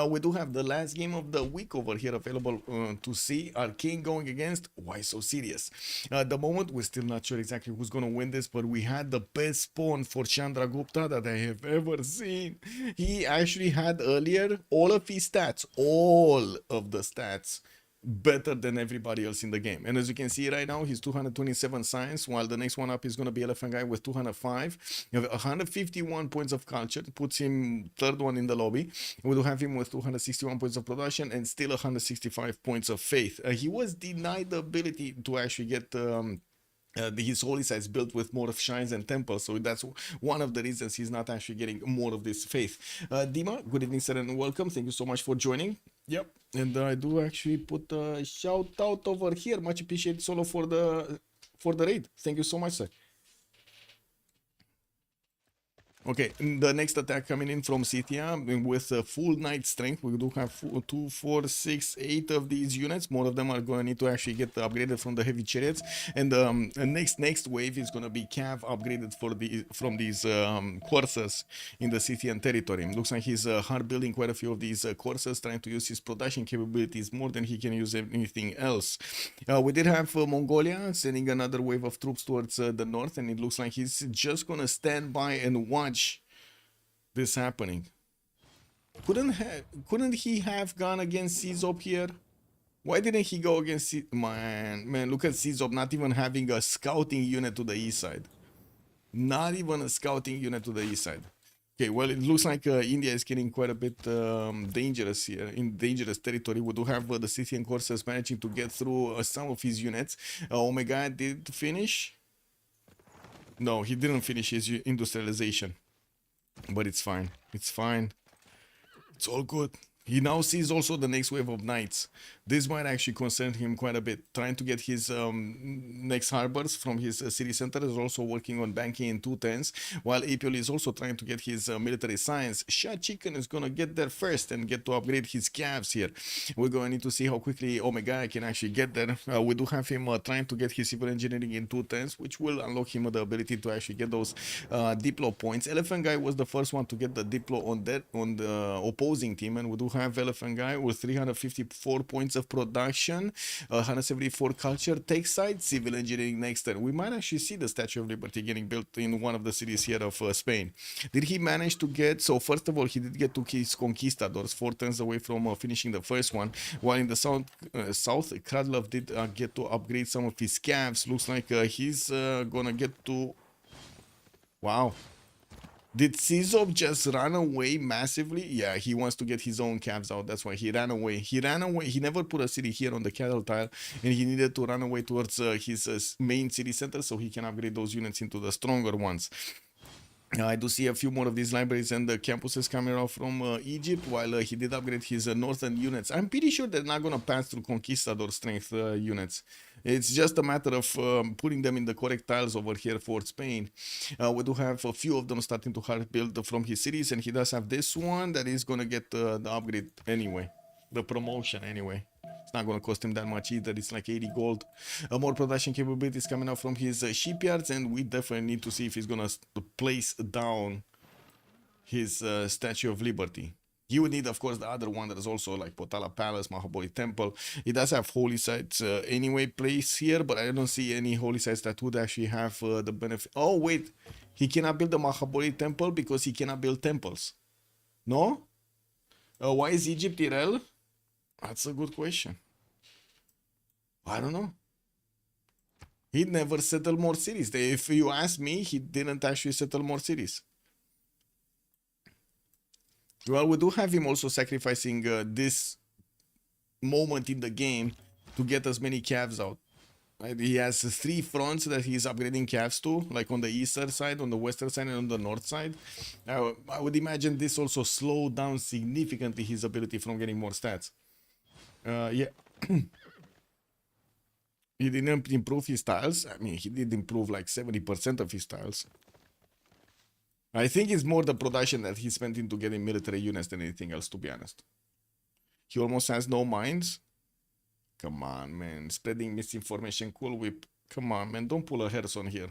We do have the last game of the week over here available to see. Arcane going against Why So Serious. At the moment, we're still not sure exactly who's going to win this, but we had the best spawn for Chandra Gupta that I have ever seen. He actually had earlier all of his stats, all of the stats, better than everybody else in the game. And as you can see right now, he's 227 science, while the next one up is going to be Elephant Guy with 205. You have 151 points of culture, puts him third one in the lobby. We do have him with 261 points of production and still 165 points of faith. He was denied the ability to actually get his holy sites built with more of shrines and temples, so that's one of the reasons he's not actually getting more of this faith. Dima, good evening, sir, and welcome. Thank you so much for joining. Yep, and I do actually put a shout out over here. Much appreciated, Solo, for the raid. Thank you so much, sir. Okay, the next attack coming in from Scythia with full knight strength. We do have 2, 4, 6, 8 of these units. More of them are going to need to actually get upgraded from the heavy chariots. And the next wave is going to be cav upgraded from these coursers in the Scythian territory. Looks like he's hard building quite a few of these coursers, trying to use his production capabilities more than he can use anything else. We did have Mongolia sending another wave of troops towards the north, and it looks like he's just going to stand by and watch this happening. Couldn't he have gone against Civ6 here? Why didn't he go against man, look at Civ6 not even having a scouting unit to the east side. Not even a scouting unit to the east side. Okay, well, it looks like India is getting quite a bit dangerous here, in dangerous territory. We do have the Scythian coursers managing to get through some of his units. Omega did finish. No, he didn't finish his industrialization. But it's fine. It's fine. It's all good. He now sees also the next wave of knights. This might actually concern him quite a bit. Trying to get his next harbors from his city center. Is also working on banking in 210s. While Apiol is also trying to get his military science. Shah Chicken is going to get there first and get to upgrade his calves here. We're going to need to see how quickly Omega can actually get there. We do have him trying to get his civil engineering in 210s, which will unlock him the ability to actually get those Diplo points. Elephant Guy was the first one to get the Diplo on the opposing team, and we do have Elephant Guy with 354 points of production, 174 culture, tech side, civil engineering next turn. We might actually see the Statue of Liberty getting built in one of the cities here of Spain. Did he manage to get, so first of all, he did get to his conquistadors, 4 turns away from finishing the first one, while in the south, Kradlov did get to upgrade some of his calves. Looks like he's gonna get to, wow. Did Civ6 just run away massively? Yeah, he wants to get his own calves out. That's why he ran away. He ran away. He never put a city here on the cattle tile, and he needed to run away towards his main city center so he can upgrade those units into the stronger ones. I do see a few more of these libraries and the campuses coming out from Egypt, while he did upgrade his northern units. I'm pretty sure they're not going to pass through conquistador strength units. It's just a matter of putting them in the correct tiles over here for Spain. We do have a few of them starting to hard build from his cities, and he does have this one that is going to get the upgrade anyway, the promotion anyway. It's not going to cost him that much either. It's like 80 gold. More production capabilities coming out from his shipyards, and we definitely need to see if he's going to place down his Statue of Liberty. He would need, of course, the other one that is also like Potala Palace, Mahabodhi Temple. He does have holy sites anyway placed here, but I don't see any holy sites that would actually have the benefit. Oh, wait. He cannot build the Mahabodhi Temple because he cannot build temples. No? Why is Egypt IRL? That's a good question. I don't know. He never settled more cities. If you ask me, he didn't actually settle more cities. Well, we do have him also sacrificing this moment in the game to get as many calves out. Right? He has 3 fronts that he's upgrading calves to, like on the eastern side, on the western side, and on the north side. I would imagine this also slowed down significantly his ability from getting more stats. Yeah. He didn't improve his styles. I mean, he did improve like 70% of his styles. I think it's more the production that he spent into getting military units than anything else, to be honest. He almost has no mines. Come on, man. Spreading misinformation, cool whip. Come on, man. Don't pull a Harrison here.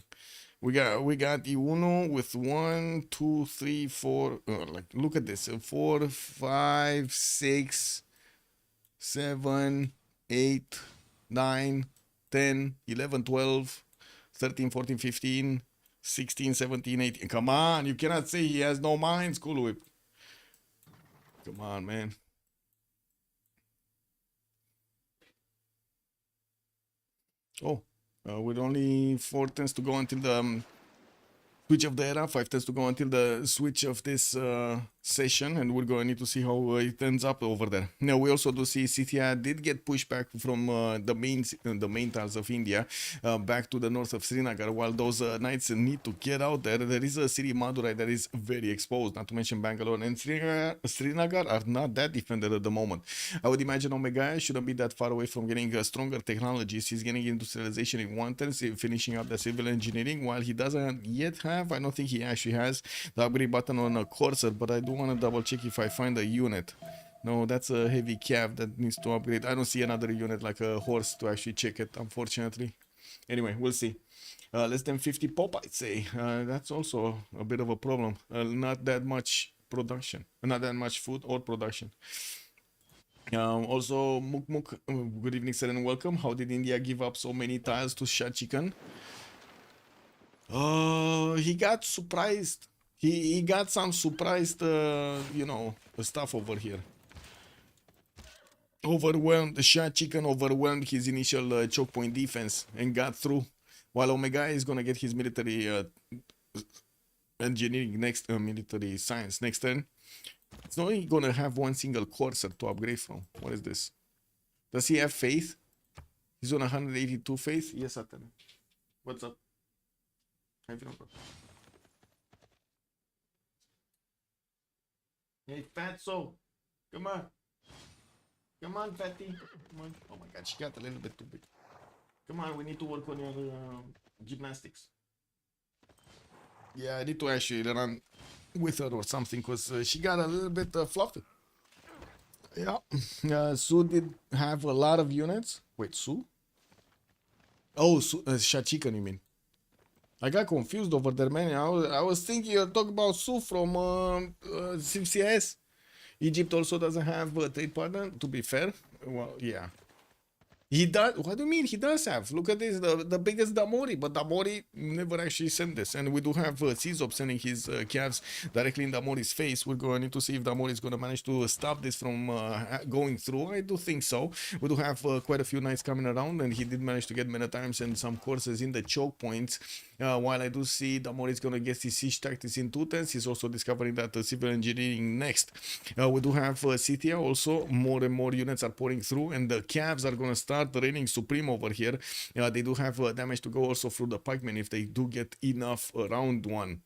We got Iuno with 1, 2, 3, 4. Like, look at this. 4, 5, 6, 7, 8, 9, 10, 11, 12, 13, 14, 15, 16, 17, 18. Come on, you cannot say he has no mines, cool whip. Come on, man. Oh, with only 4 turns to go until the switch of the era, 5 turns to go until the switch of this session, and we're going to need to see how it ends up over there. Now, we also do see Scythia did get pushed back from the main tiles of India back to the north of Srinagar, while those knights need to get out there. There is a city, Madurai, that is very exposed, not to mention Bangalore, and Srinagar are not that defended at the moment. I would imagine Omega shouldn't be that far away from getting stronger technologies. He's getting industrialization in 1 turn, finishing up the civil engineering, while he doesn't yet have, I don't think he actually has the upgrade button on a Corsair, but I do want to double check if I find a unit. No, that's a heavy cav that needs to upgrade. I don't see another unit like a horse to actually check it, unfortunately. Anyway, we'll see. Less than 50 pop, I'd say. That's also a bit of a problem. Not that much production. Not that much food or production. Also, Muk, good evening, sir, and welcome. How did India give up so many tiles to Shah Chicken? He got surprised. He got some surprised, stuff over here. Overwhelmed, the Shah Chicken overwhelmed his initial choke point defense and got through. While Omega is gonna get his military engineering next, military science next turn. It's not only gonna have 1 single Corsair to upgrade from. What is this? Does he have faith? He's on 182 faith. Yes, Atene. What's up? Hey, fatso. Come on. Come on, fatty. Come on. Oh my god, she got a little bit too big. Come on, we need to work on your gymnastics. Yeah, I need to actually run with her or something, because she got a little bit fluffy. Yeah. Sue did have a lot of units. Wait, Sue? Oh, Shah Chicken, you mean? I got confused over there, man. I was thinking you're talking about Sue from Civ6. Egypt also doesn't have a trade partner, to be fair. Well, yeah. He does. What do you mean? He does have. Look at this, the biggest Damori, but Damori never actually sent this. And we do have Cizop sending his calves directly in Damori's face. We're going to need to see if Damori is going to manage to stop this from going through. I do think so. We do have quite a few knights coming around, and he did manage to get many times and some courses in the choke points. While I do see Damori is going to get his siege tactics in 2 turns, he's also discovering that civil engineering next. We do have Scythia also. More and more units are pouring through, and the calves are going to start reigning supreme over here. They do have damage to go also through the pikemen if they do get enough round 1.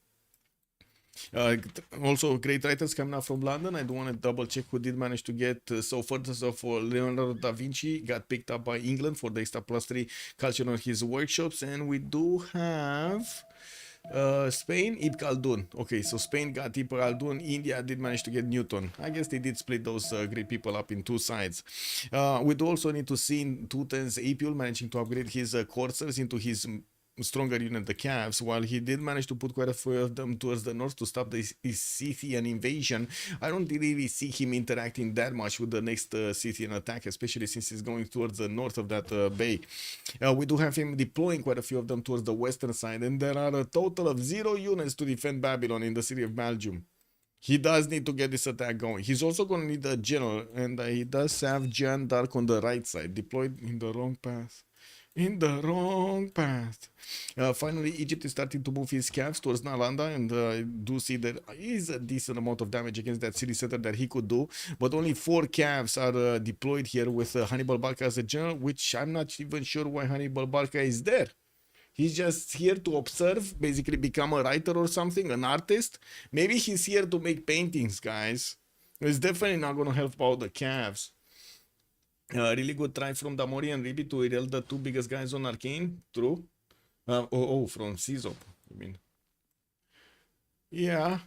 Also, great writers coming out from London. I do want to double check who did manage to get. So first of all, Leonardo da Vinci got picked up by England for the extra +3 culture on his workshops, and we do have Spain, Ibn Khaldun. Okay, so Spain got Ibn Khaldun. India did manage to get Newton. I guess they did split those great people up in 2 sides. We do also need to see in 2 turns Apul managing to upgrade his Corsairs into his stronger unit, the Cavs. While he did manage to put quite a few of them towards the north to stop the Scythian invasion, I don't really see him interacting that much with the next Scythian attack, especially since he's going towards the north of that bay. We do have him deploying quite a few of them towards the western side, and there are a total of 0 units to defend Babylon in the city of Belgium. He does need to get this attack going. He's also going to need a general, and he does have Jeanne d'Arc on the right side, deployed in the wrong path. Finally, Egypt is starting to move his calves towards Nalanda, and I do see there is a decent amount of damage against that city center that he could do, but only 4 calves are deployed here with Hannibal Barca as a general, which I'm not even sure why Hannibal Barca is there. He's just here to observe, basically become a writer or something, an artist. Maybe he's here to make paintings, guys. It's definitely not going to help out the calves. Really good try from Damori and Ribi to IRL, the two biggest guys on Arcane. True. From CZOP, I mean. Yeah.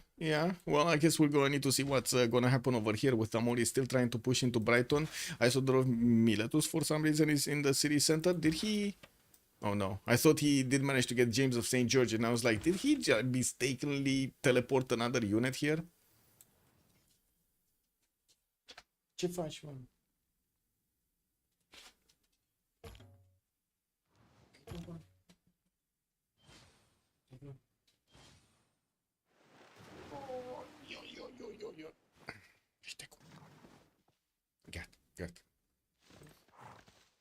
Well, I guess we're gonna need to see what's gonna happen over here with Damori still trying to push into Brighton. I saw that Miletus for some reason is in the city center. Did he? Oh no, I thought he did manage to get James of St. George, and I was like, did he mistakenly teleport another unit here? Ce faci, mă? Gata.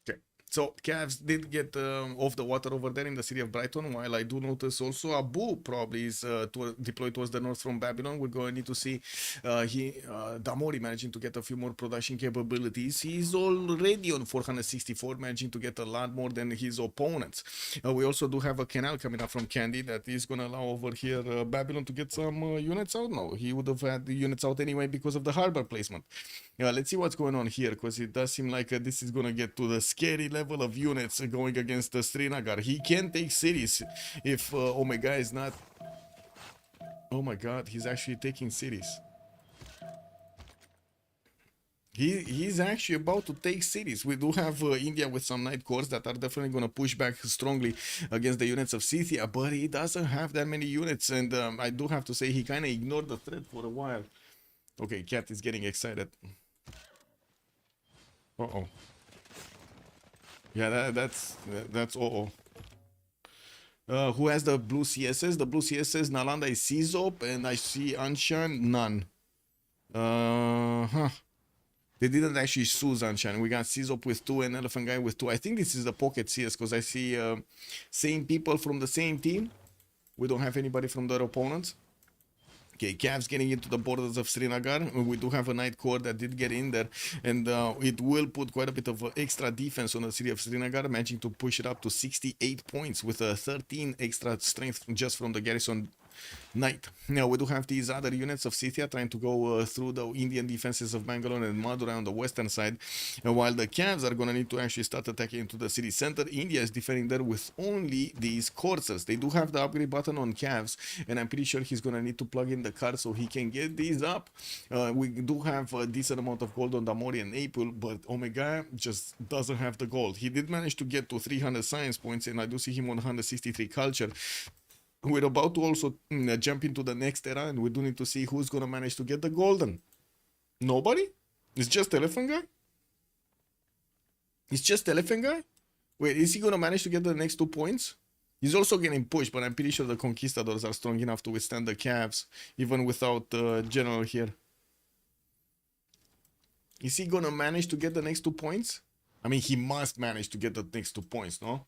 Okay. So Cavs did get off the water over there in the city of Brighton, while I do notice also Abu probably is deployed towards the north from Babylon. We're going to need to see Damori managing to get a few more production capabilities. He's already on 464, managing to get a lot more than his opponents. We also do have a canal coming up from Candy that is going to allow over here Babylon to get some units out. No, he would have had the units out anyway because of the harbor placement. Let's see what's going on here, because it does seem like this is going to get to the scary level of units going against Srinagar. He can take cities if Omega is not... Oh my god, he's actually taking cities. He's actually about to take cities. We do have India with some night cores that are definitely going to push back strongly against the units of Scythia, but he doesn't have that many units, and I do have to say he kind of ignored the threat for a while. Okay, Cat is getting excited. Uh-oh. Yeah, that's uh-oh. Who has the blue CSS? The blue CSS, Nalanda is CZOP, and I see Anshan, none. They didn't actually sue Anshan. We got CZOP with 2 and Elephant Guy with 2. I think this is the Pocket CS, because I see same people from the same team. We don't have anybody from their opponents. Okay, Cavs getting into the borders of Srinagar. We do have a night core that did get in there, and it will put quite a bit of extra defense on the city of Srinagar, managing to push it up to 68 points with 13 extra strength just from the garrison Knight. Now we do have these other units of Scythia trying to go through the Indian defenses of Bangalore and Madura on the western side, while the Cavs are going to need to actually start attacking into the city center. India is defending there with only these coursers. They do have the upgrade button on Cavs, and I'm pretty sure he's going to need to plug in the car so he can get these up. We do have a decent amount of gold on Damori and April, but Omega just doesn't have the gold. He did manage to get to 300 science points, and I do see him on 163 culture. We're about to also jump into the next era, and we do need to see who's going to manage to get the golden. Nobody? It's just Elephant Guy? It's just Elephant Guy? Wait, is he going to manage to get the next 2 points? He's also getting pushed, but I'm pretty sure the Conquistadors are strong enough to withstand the Cavs, even without General here. Is he going to manage to get the next 2 points? I mean, he must manage to get the next 2 points, no?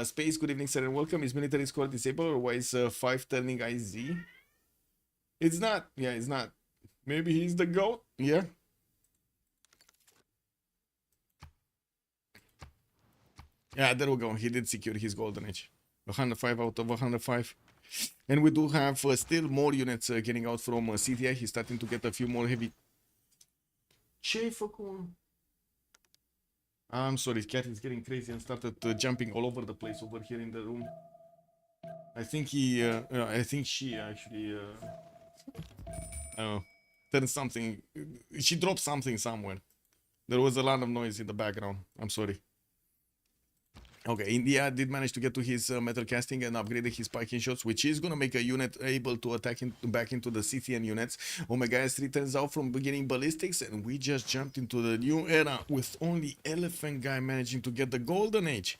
Space, good evening, sir, and welcome. Is military score disabled, or why is 5 turning IZ? It's not. Yeah, it's not. Maybe he's the GOAT. Yeah. Yeah, there we go. He did secure his golden age. 105 out of 105. And we do have still more units getting out from CTI. He's starting to get a few more heavy. Ce-ai făcut? I'm sorry, Cat is getting crazy and started jumping all over the place over here in the room. I think he, I think she actually, I don't know, turned something, she dropped something somewhere. There was a lot of noise in the background. I'm sorry. Okay, India did manage to get to his metal casting and upgraded his spiking shots, which is going to make a unit able to attack back into the Scythian units. Omega S3 turns out from beginning ballistics, and we just jumped into the new era with only Elephant Guy managing to get the golden age.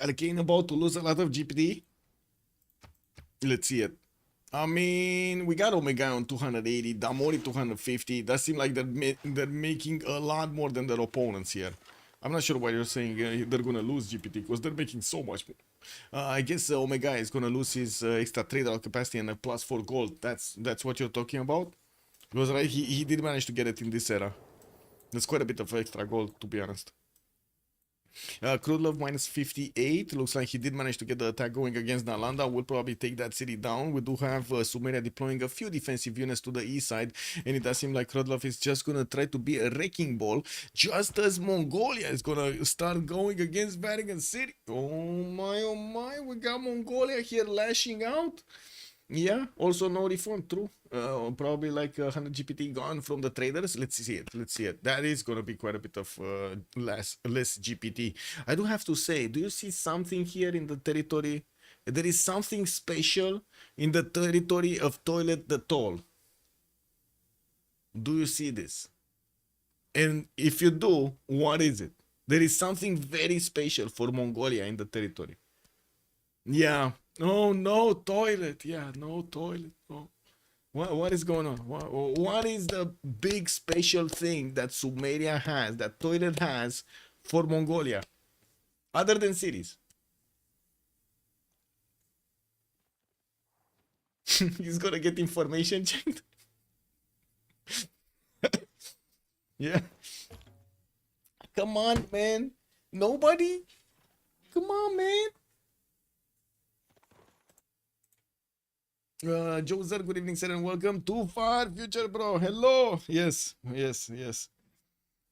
Arcane about to lose a lot of GPT. Let's see it. I mean, we got Omega on 280, Damori 250. That seems like they're making a lot more than their opponents here. I'm not sure why you're saying they're gonna lose GPT, because they're making so much more. I guess Omega is gonna lose his extra trader capacity and a +4 gold. That's what you're talking about? Because right, he did manage to get it in this era. That's quite a bit of extra gold, to be honest. Krudlov minus 58. Looks like he did manage to get the attack going against Nalanda. Will probably take that city down. We do have Sumeria deploying a few defensive units to the east side, and it does seem like Krudlov is just gonna try to be a wrecking ball, just as Mongolia is gonna start going against Vatican City. Oh my, we got Mongolia here lashing out. Yeah, also no refund, true. Probably like 100 GPT gone from the traders. Let's see it. Let's see it. That is gonna be quite a bit of less GPT. I do have to say, do you see something here in the territory? There is something special in the territory of Toilet the Tall. Do you see this? And if you do, what is it? There is something very special for Mongolia in the territory. Yeah. Oh, no toilet. Yeah, no toilet. Oh. What is going on? What is the big special thing that Sumeria has, that toilet has for Mongolia, other than cities? He's gonna get information checked. Yeah. Come on, man. Nobody? Come on, man. Joser, good evening, sir, and welcome to Far Future, bro. Hello. Yes.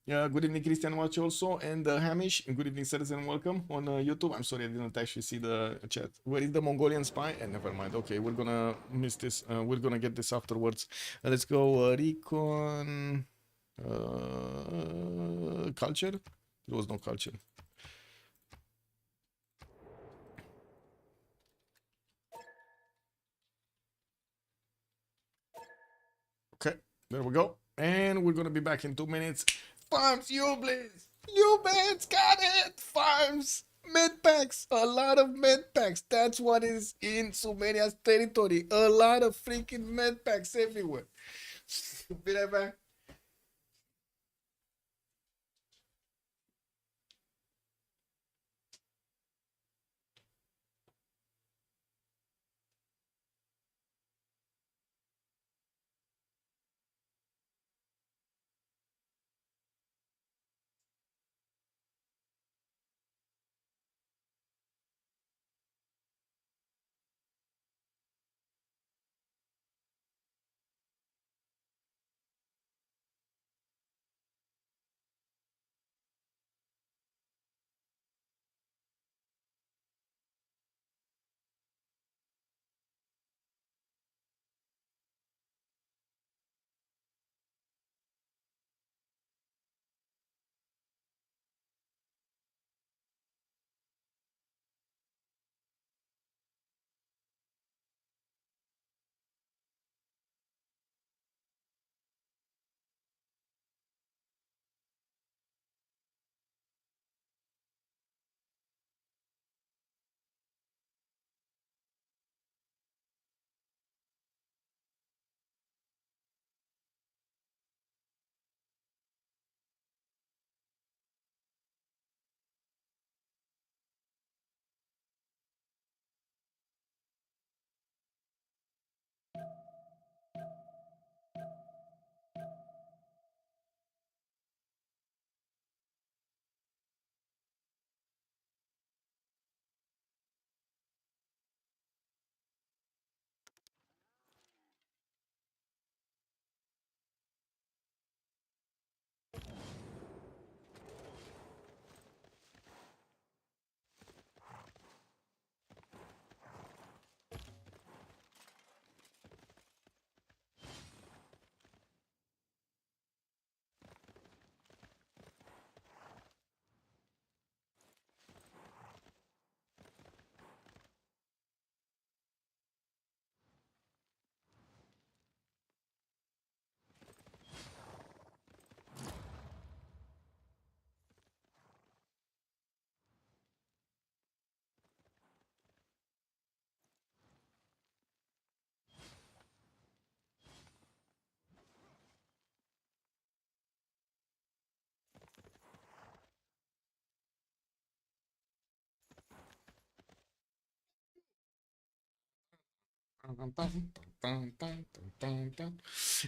Yeah, good evening, Christian Watch also, and Hamish. Good evening, sirs, and welcome on YouTube. I'm sorry I didn't actually see the chat. Where is the Mongolian spy? Never mind. Okay, we're gonna miss this. We're gonna get this afterwards. Let's go. Recon. Culture. There was no culture. Okay, there we go. And we're gonna be back in 2 minutes. Farms, you please. You bets got it. Farms, med packs, a lot of med packs. That's what is in Sumeria's territory. A lot of freaking med packs everywhere. Be right back.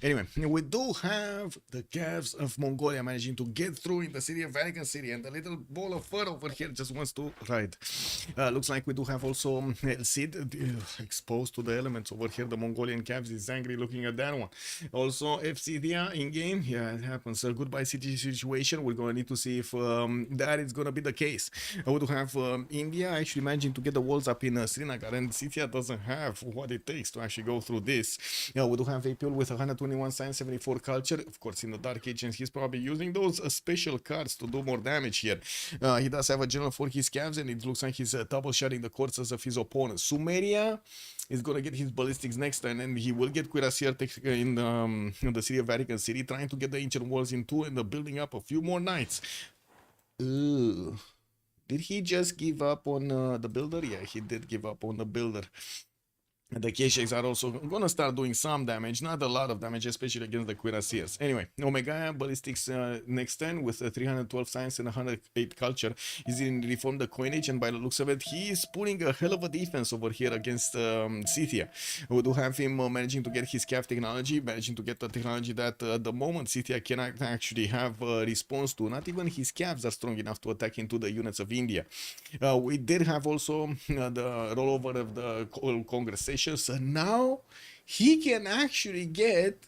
Anyway, we do have the Cavs of Mongolia managing to get through in the city of Vatican City, and the little ball of fur over here just wants to ride. Looks like we do have also El Cid exposed to the elements over here. The Mongolian Cavs is angry looking at that one. Also, FCDA in game. Yeah, it happens. Goodbye city situation. We're gonna need to see if that is gonna be the case. We do have India actually managing to get the walls up in Srinagar, and Scythia doesn't have what it takes to actually go through this. Yeah, we do have APL with 121 science, 74 culture. Of course, in the Dark Age, and he's probably using those special cards to do more damage here. He does have a general for his Cavs, and it looks like he's double shotting the corpses of his opponents. Sumeria is gonna get his ballistics next turn, and he will get Cuirassier in the city of Vatican City, trying to get the ancient walls in two and building up a few more knights. Did he just give up on the builder? Yeah, he did give up on the builder. The K-Shakes are also gonna start doing some damage, not a lot of damage, especially against the Cuirassiers. Anyway, Omega Ballistics next turn with 312 science and 108 culture. He's in reform the coinage, and by the looks of it, he is putting a hell of a defense over here against Scythia. We do have him managing to get his CAF technology, managing to get the technology that at the moment Scythia cannot actually have a response to. Not even his CAFs are strong enough to attack into the units of India. We did have also the rollover of the Congress. So now he can actually get,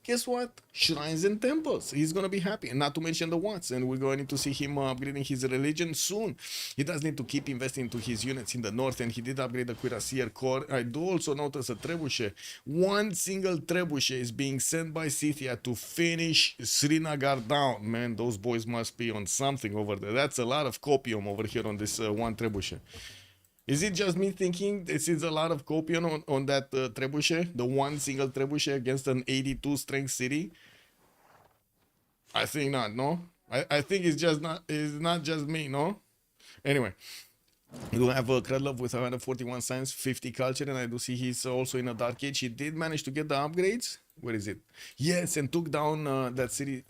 guess what? Shrines and temples. He's gonna be happy, and not to mention the wants. And we're going to see him upgrading his religion soon. He does need to keep investing into his units in the north, and he did upgrade the Cuirassier Corps. I do also notice a trebuchet. One single trebuchet is being sent by Scythia to finish Srinagar down. Man, those boys must be on something over there. That's a lot of copium over here on this one trebuchet. Is it just me thinking this is a lot of copium on that trebuchet? The one single trebuchet against an 82 strength city? I think not, no? I think it's not just me, no? Anyway. You do have Kredlov with 141 science, 50 culture, and I do see he's also in a Dark Age. He did manage to get the upgrades. Where is it? Yes, and took down that city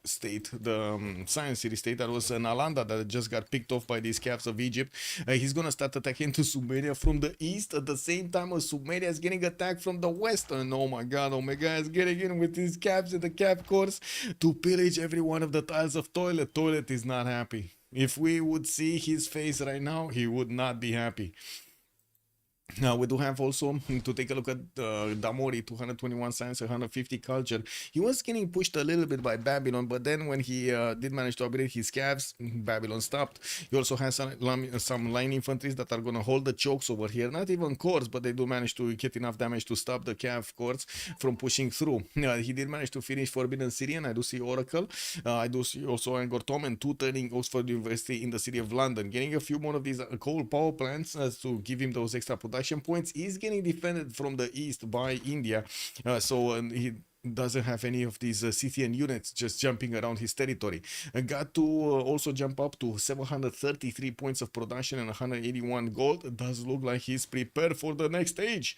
state, the science city state that was Nalanda, that just got picked off by these Cavs of Egypt. He's gonna start attacking to Sumeria from the east at the same time as Sumeria is getting attacked from the west. And oh my god, Omega is getting in with his Cavs in the Cav course to pillage every one of the tiles of Toilet. Toilet is not happy. If we would see his face right now, he would not be happy. Now we do have also to take a look at Damori, 221 science, 150 culture. He was getting pushed a little bit by Babylon, but then when he did manage to upgrade his Cavs, Babylon stopped. He also has some line infantries that are gonna hold the chokes over here. Not even cores, but they do manage to get enough damage to stop the Cav cores from pushing through. He did manage to finish Forbidden Syrian. I do see Oracle. I do see also Angkor Thom and 2 turning Oxford University in the city of London. Getting a few more of these coal power plants to give him those extra production points. Is getting defended from the east by India, so he doesn't have any of these Scythian units just jumping around his territory. Got to also jump up to 733 points of production and 181 gold. It does look like he's prepared for the next stage.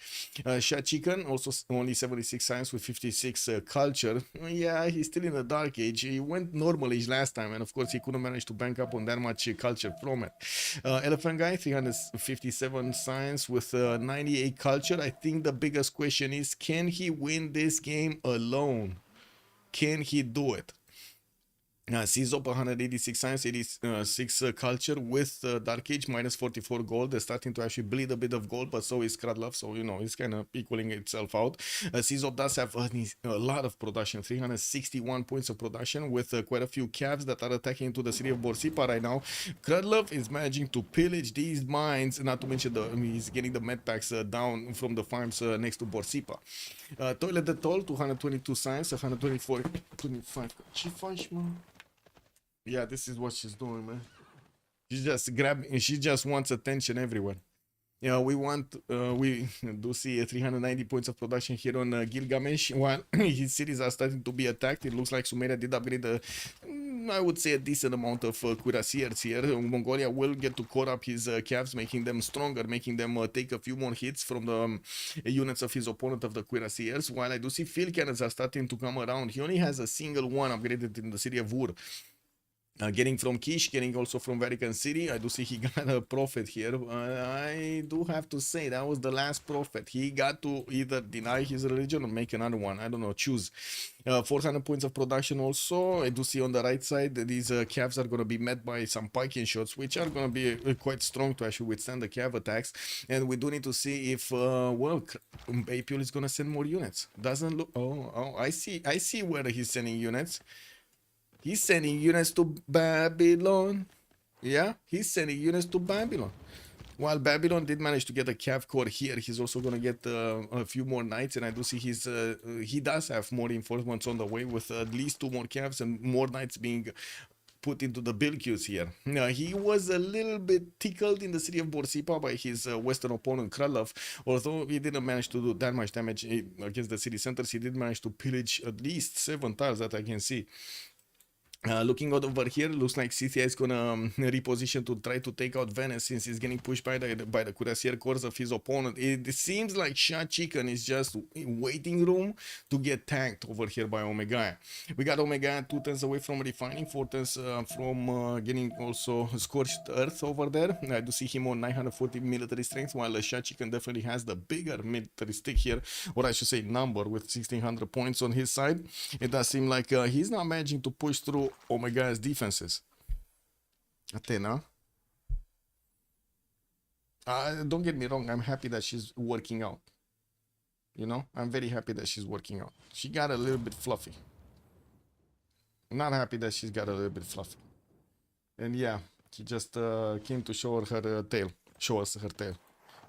Shah Chicken also only 76 science with 56 culture. Yeah, he's still in the Dark Age. He went normal age last time, and of course he couldn't manage to bank up on that much culture from it. Elephant Guy 357 science with 98 culture. I think the biggest question is, can he win this game alone? Can he do it? Czop 186 science, 86 culture with Dark Age, minus 44 gold. They're starting to actually bleed a bit of gold, but so is Kradlov, so you know it's kind of equaling itself out. Czop does have a lot of production, 361 points of production with quite a few Cavs that are attacking into the city of Borsipa right now. Kradlov is managing to pillage these mines, not to mention he's getting the med packs down from the farms next to Borsipa. Toilet de Toll, 222 science, 124, 25. Ce faci, mă? Yeah, this is what she's doing, man. She's just grabbing, she just wants attention everywhere. Yeah, we do see 390 points of production here on Gilgamesh, while his cities are starting to be attacked. It looks like Sumeria did upgrade, I would say, a decent amount of Cuirassiers here. Mongolia will get to core up his Cavs, making them stronger, making them take a few more hits from the units of his opponent of the Cuirassiers, while I do see field cannons are starting to come around. He only has a single one upgraded in the city of Ur. Getting from Kish, getting also from Vatican City. I do see he got a prophet here. I do have to say that was the last prophet. He got to either deny his religion or make another one. I don't know, choose. 400 points of production also. I do see on the right side that these calves are going to be met by some piking shots, which are going to be quite strong to actually withstand the calf attacks. And we do need to see if, well, Baypul is going to send more units. Doesn't look... Oh, I see where he's sending units. He's sending units to Babylon. Yeah, he's sending units to Babylon. While Babylon did manage to get a cav core here, he's also going to get a few more knights. And I do see he does have more reinforcements on the way with at least 2 more cavs and more knights being put into the build queues here. Now, he was a little bit tickled in the city of Borsipa by his western opponent Kralov. Although he didn't manage to do that much damage against the city centers, he did manage to pillage at least 7 tiles that I can see. Looking out over here, looks like CCI is gonna reposition to try to take out Venice since he's getting pushed by the cuirassier corps of his opponent. It seems like Shah Chicken is just in waiting room to get tanked over here by Omega. We got Omega 2 turns away from refining, 4 turns from getting also scorched earth over there. I do see him on 940 military strength, while Shah Chicken definitely has the bigger military stick here, or I should say number, with 1600 points on his side. It does seem like he's not managing to push through Omega's defenses. Athena. Don't get me wrong, I'm happy that she's working out. You know, I'm very happy that she's working out. She got a little bit fluffy. I'm not happy that she's got a little bit fluffy. And yeah, she just came to show her tail. Show us her tail.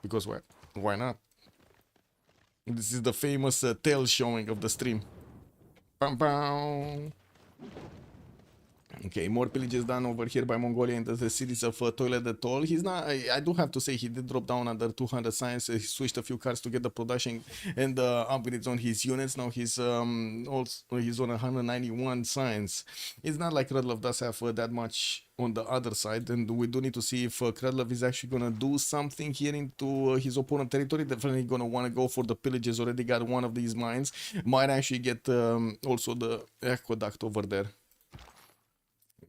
Because why not? This is the famous tail showing of the stream. Bam bam. Okay, more pillages done over here by Mongolia into the cities of Toilet de Tol. He's not, I do have to say, he did drop down under 200 science. He switched a few cards to get the production and upgrades on his units. Now he's also he's on 191 science. It's not like Krudlov does have that much on the other side, and we do need to see if Krudlov is actually gonna do something here into his opponent territory. Definitely gonna want to go for the pillages. Already got one of these mines. Might actually get also the aqueduct over there.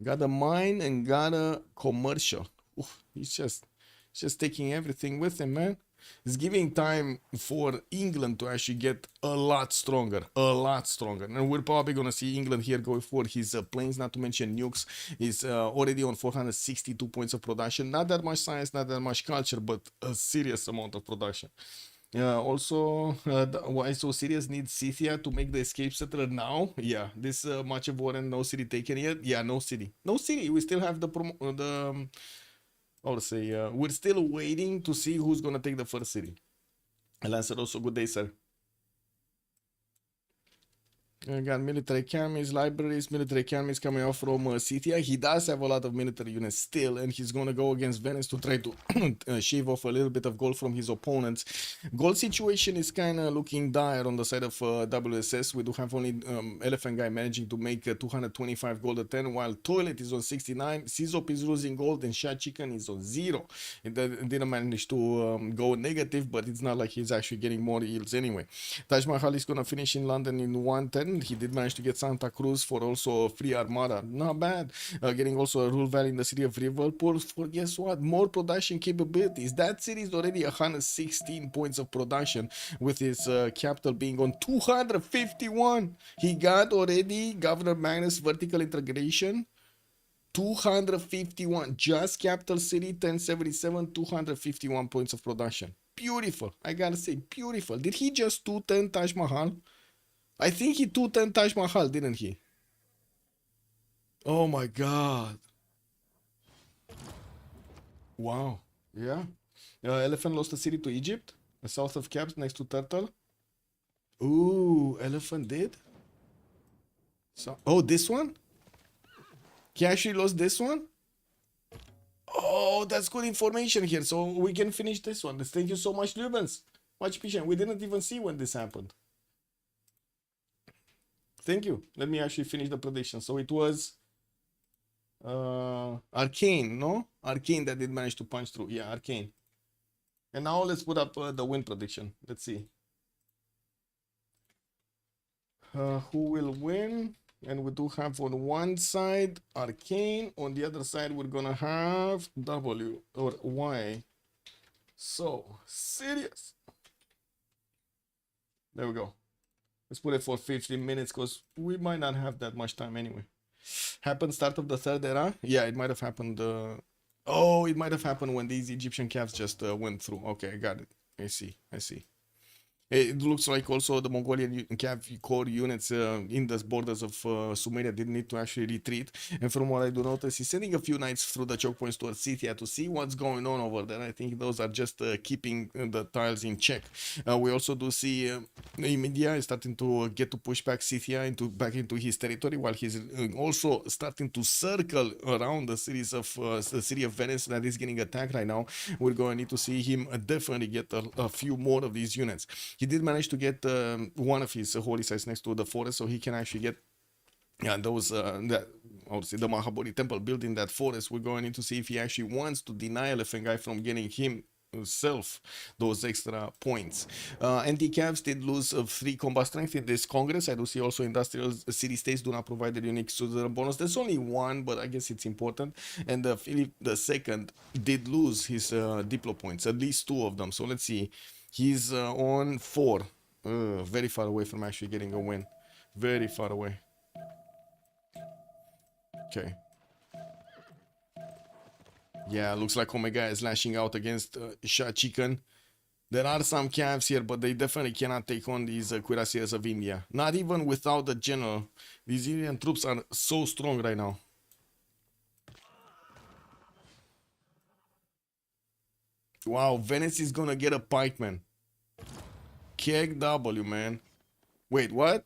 Got a mine and got a commercial. Oof, he's just taking everything with him, man. It's giving time for England to actually get a lot stronger, and we're probably gonna see England here go for his planes, not to mention nukes. He's already on 462 points of production. Not that much science, not that much culture, but a serious amount of production. Also, why so serious needs Scythia to make the escape settler now? Yeah, this much of war and no city taken yet. Yeah, no city. We still have I would say, we're still waiting to see who's gonna take the first city. Lancer also, good day, sir. Got military academies, libraries, military academies coming off from Scythia. He does have a lot of military units still, and he's going to go against Venice to try to shave off a little bit of gold from his opponents. Gold situation is kind of looking dire on the side of WSS. We do have only Elephant Guy managing to make 225 gold a 10, while Toilet is on 69. Sizop is losing gold, and Shah Chicken is on 0. It didn't manage to go negative, but it's not like he's actually getting more yields anyway. Taj Mahal is going to finish in London in 110. He did manage to get Santa Cruz for also free armada. Not bad. Getting also a Rule Valley in the city of Liverpool for, guess what, more production capabilities. That city is already 116 points of production, with his capital being on 251. He got already Governor Magnus vertical integration. 251. Just capital city, 1077, 251 points of production. Beautiful. I gotta say, beautiful. Did he just 210 Taj Mahal? I think he 210 Taj Mahal, didn't he? Oh my god. Wow. Yeah. Elephant lost the city to Egypt, south of Caps, next to Turtle. Ooh, Elephant did? So, oh, this one? He actually lost this one? Oh, that's good information here. So we can finish this one. Thank you so much, Lubens. Much appreciated. We didn't even see when this happened. Thank you. Let me actually finish the prediction. So it was Arcane, no? Arcane that did manage to punch through. Yeah, Arcane. And now let's put up the win prediction. Let's see. Who will win? And we do have on one side Arcane, on the other side we're gonna have W or Y. So serious. There we go. Let's put it for 15 minutes because we might not have that much time anyway. Happened start of the third era? Yeah, it might have happened. Oh, it might have happened when these Egyptian calves just went through. Okay, I got it. I see. I see. It looks like also the Mongolian cav core units in the borders of Sumeria did need to actually retreat. And from what I do notice, he's sending a few knights through the choke points towards Scythia to see what's going on over there. I think those are just keeping the tiles in check. We also do see Emidia is starting to get to push back Scythia back into his territory, while he's also starting to circle around the cities of the city of Venice that is getting attacked right now. We're going to need to see him definitely get a few more of these units. He did manage to get one of his holy sites next to the forest, so he can actually get those that I would say the Mahabodhi temple built in that forest. We're going to need to see if he actually wants to deny Elephant Guy from getting himself those extra points. Anti-Cavs did lose 3 combat strength in this congress. I do see also industrial city states do not provide the unique suzerain bonus. There's only one, but I guess it's important. And Philip II did lose his diplo points, at least 2 of them. So let's see. He's on 4. Very far away from actually getting a win. Very far away. Okay. Yeah, looks like Omega is lashing out against Shah Chicken. There are some calves here, but they definitely cannot take on these cuirassiers of India. Not even without the general. These Indian troops are so strong right now. Wow, Venice is gonna get a pikeman. KW, man. Wait, what?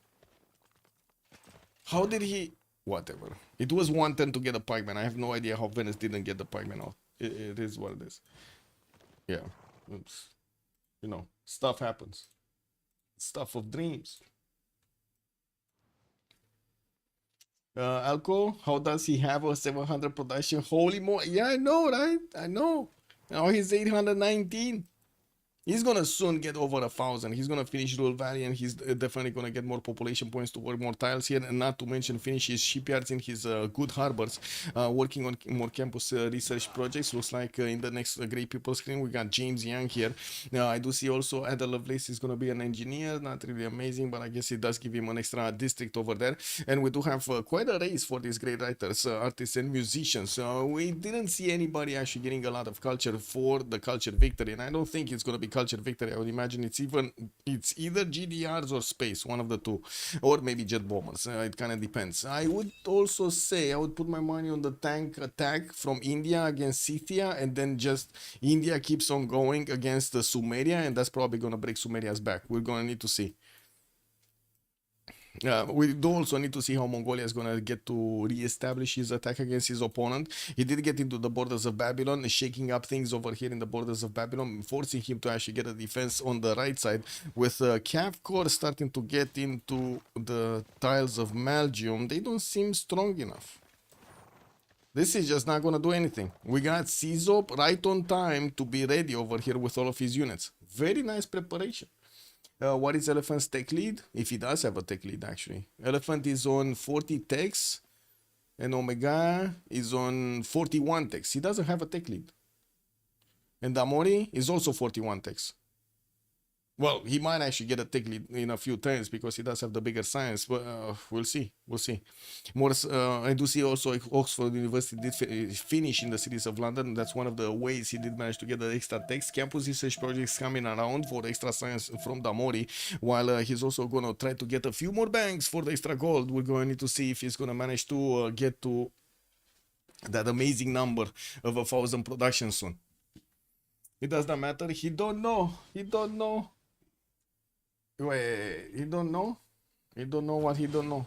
How did he... Whatever. It was 110 to get a pikeman. I have no idea how Venice didn't get the pikeman out. It is what it is. Yeah. Oops. You know, stuff happens. Stuff of dreams. Alco, how does he have a 700 production? Holy mo... Yeah, I know, right? I know. Now he's 819. He's gonna soon get over 1,000. He's gonna finish Rule Valley, and he's definitely gonna get more population points to work more tiles here, and not to mention finish his shipyards in his good harbors. Working on more campus research projects. Looks like in the next Great People screen we got James Young here. I do see also Ada Lovelace is gonna be an engineer. Not really amazing, but I guess it does give him an extra district over there. And we do have quite a race for these great writers, artists, and musicians. We didn't see anybody actually getting a lot of culture for the culture victory, and I don't think it's gonna be culture victory. I would imagine it's either GDRs or space, one of the two, or maybe jet bombers. It kind of depends. I would also say I would put my money on the tank attack from India against Scythia, and then just India keeps on going against the Sumeria, and that's probably gonna break Sumeria's back. We're gonna need to see. We do also need to see how Mongolia is going to get to re-establish his attack against his opponent. He did get into the borders of Babylon, shaking up things over here in the borders of Babylon, forcing him to actually get a defense on the right side, with Cav Core starting to get into the tiles of Malgium. They don't seem strong enough. This is just not going to do anything. We got Czop right on time to be ready over here with all of his units. Very nice preparation. What is Elephant's tech lead? If he does have a tech lead, actually. Elephant is on 40 techs, and Omega is on 41 techs. He doesn't have a tech lead. And Damori is also 41 techs. Well, he might actually get a tech lead in a few turns because he does have the bigger science, but we'll see. We'll see. More, I do see also Oxford University did finish in the cities of London. That's one of the ways he did manage to get the extra text. Campus research projects coming around for the extra science from Damori, while he's also going to try to get a few more banks for the extra gold. We're going to need to see if he's going to manage to get to that amazing number of 1,000 production soon. It does not matter. He don't know. He don't know. Wait, he don't know? He don't know what he don't know.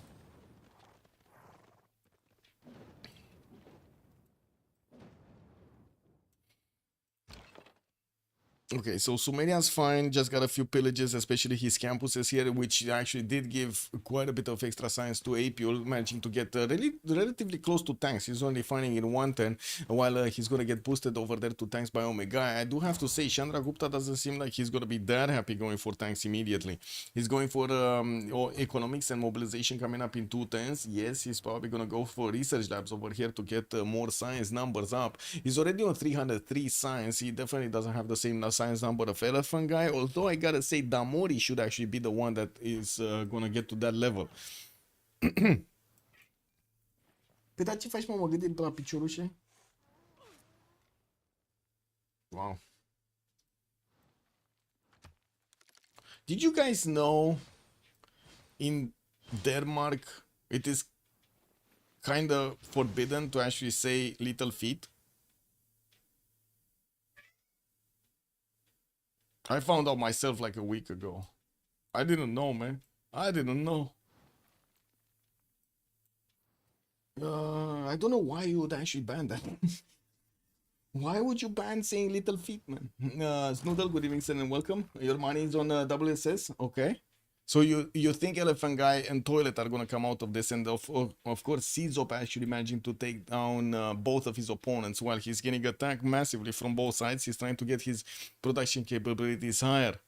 Okay, so Sumeria's fine, just got a few pillages, especially his campuses here, which actually did give quite a bit of extra science to Apul, managing to get relatively close to tanks. He's only finding in one turn, while he's going to get boosted over there to tanks by Omega. I do have to say, Chandra Gupta doesn't seem like he's going to be that happy going for tanks immediately. He's going for economics and mobilization coming up in 2 turns. Yes, he's probably going to go for research labs over here to get more science numbers up. He's already on 303 science. He definitely doesn't have the same science number of Elephant Guy, although I gotta say Damori should actually be the one that is gonna get to that level. Păi dar ce faci, mă gândit la piciorușe? Wow. Did you guys know in Denmark it is kind of forbidden to actually say little feet? I found out myself like a week ago. I didn't know, man. I didn't know. I don't know why you would actually ban that. Why would you ban saying little feet, man? Snoodle, good evening, sir, and welcome. Your money is on WSS, okay? So you think Elephant Guy and Toilet are gonna come out of this, and of course Czop actually managing to take down both of his opponents while he's getting attacked massively from both sides. He's trying to get his production capabilities higher.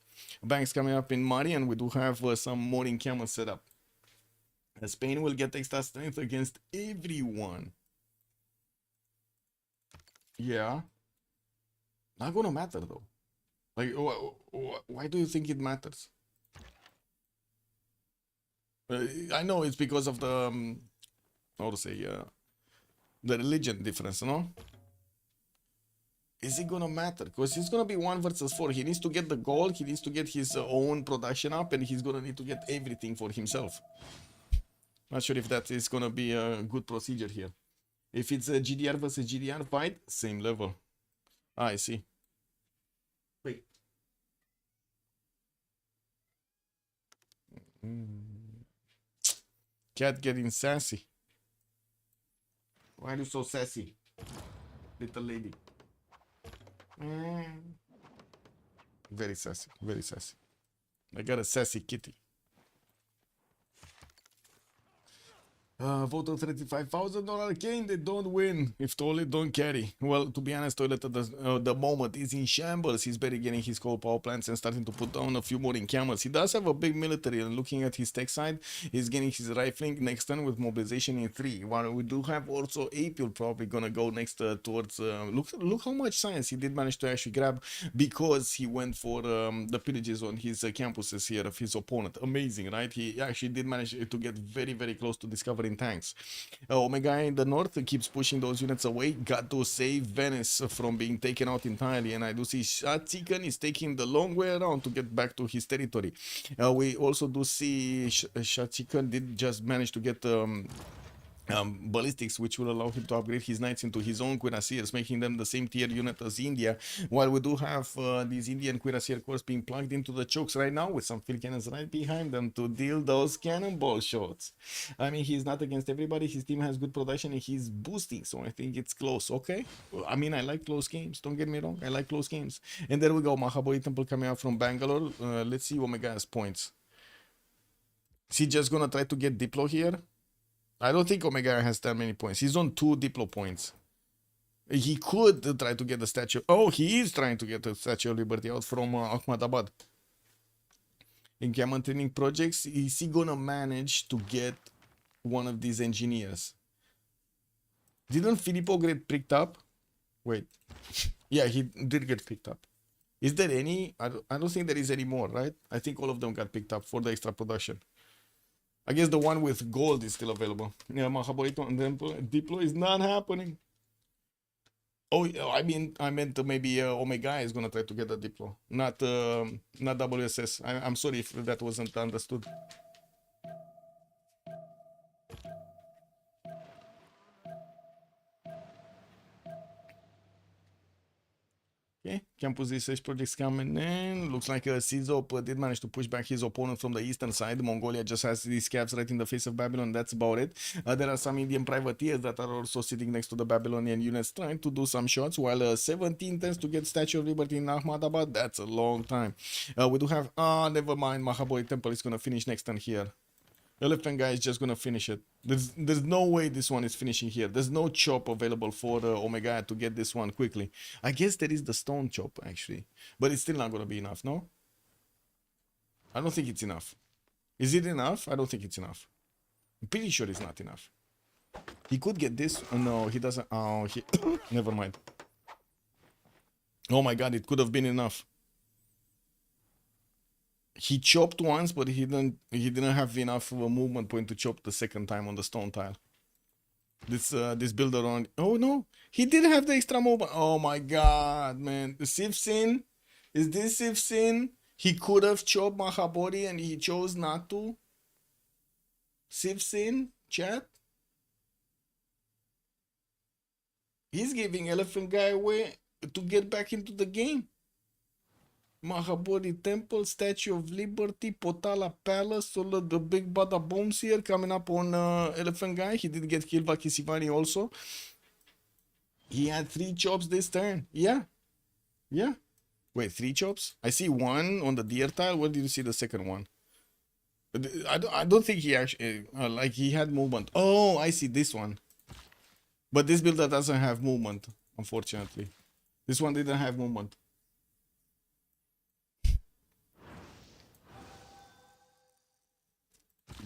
Banks coming up in money, and we do have some more in camel set up. Spain will get extra strength against everyone. Yeah, not gonna matter though. Like, why do you think it matters? I know it's because of the how to say the religion difference, no? Is it gonna matter? Because it's gonna be 1 versus 4. He needs to get the gold, he needs to get his own production up, and he's gonna need to get everything for himself. Not sure if that is gonna be a good procedure here. If it's a GDR versus GDR fight, same level. Ah, I see. Wait. Cat getting sassy. Why are you so sassy, little lady? Very sassy, very sassy. I got a sassy kitty. Vote of $35,000 Arcane, they don't win if Toilet don't carry. Well, to be honest, Toilet at the moment is in shambles. He's barely getting his coal power plants and starting to put down a few more in camels. He does have a big military, and looking at his tech side, he's getting his rifling next turn with mobilization in 3. While we do have also Apil probably gonna go next towards... look how much science he did manage to actually grab because he went for the pillages on his campuses here of his opponent. Amazing, right? He actually did manage to get very, very close to discovering tanks. Omega in the north keeps pushing those units away. Got to save Venice from being taken out entirely, and I do see Shatikan is taking the long way around to get back to his territory. We also do see Shatikan did just manage to get ballistics, which will allow him to upgrade his knights into his own cuirassiers, making them the same tier unit as India, while we do have these Indian cuirassier corps being plugged into the chokes right now with some field cannons right behind them to deal those cannonball shots. I mean, he's not against everybody. His team has good production and he's boosting, so I think it's close. Okay, I mean, I like close games, don't get me wrong, I like close games. And there we go, Mahabali Temple coming out from Bangalore. Let's see Omega's points. Is he just gonna try to get Diplo here? I don't think Omega has that many points. He's on 2 Diplo points. He could try to get the statue. Oh, he is trying to get the Statue of Liberty out from Ahmedabad. In Camel Training Projects, is he gonna manage to get one of these engineers? Didn't Filippo get picked up? Wait. Yeah, he did get picked up. Is there any? I don't think there is any more, right? I think all of them got picked up for the extra production. I guess the one with gold is still available. Yeah, Mahaborito and Diplo is not happening. Oh, I meant maybe Omega is gonna try to get a Diplo, not WSS. I'm sorry if that wasn't understood. Okay, campus research projects coming in. Looks like CZOP did manage to push back his opponent from the eastern side. Mongolia just has these caps right in the face of Babylon. That's about it. There are some Indian privateers that are also sitting next to the Babylonian units trying to do some shots, while 17 tends to get Statue of Liberty in Ahmadabad. That's a long time. We do have... never mind. Mahabodhi Temple is going to finish next turn here. Elephant guy is just gonna finish it. There's no way this one is finishing here. There's no chop available for Omega to get this one quickly. I guess there is the stone chop actually, but it's still not gonna be enough. No, I don't think it's enough. Is it enough? I don't think it's enough. I'm pretty sure it's not enough. He could get this. No, he doesn't. Oh, he never mind. Oh my god, it could have been enough. He chopped once, but he didn't have enough of a movement point to chop the second time on the stone tile. This builder on... Oh no, he did have the extra movement. Oh my god, man. The Civ6? Is this Civ6? He could have chopped Mahabodhi and he chose not to. Civ6, chat? He's giving Elephant Guy away to get back into the game. Mahabodhi Temple, Statue of Liberty, Potala Palace, all of the big bada bombs here coming up on Elephant Guy. He did get killed by Kisivani also. He had 3 chops this turn. Yeah. Yeah. Wait, 3 chops? I see one on the deer tile. Where did you see the second one? I don't think he actually, like he had movement. Oh, I see this one. But this builder doesn't have movement, unfortunately. This one didn't have movement.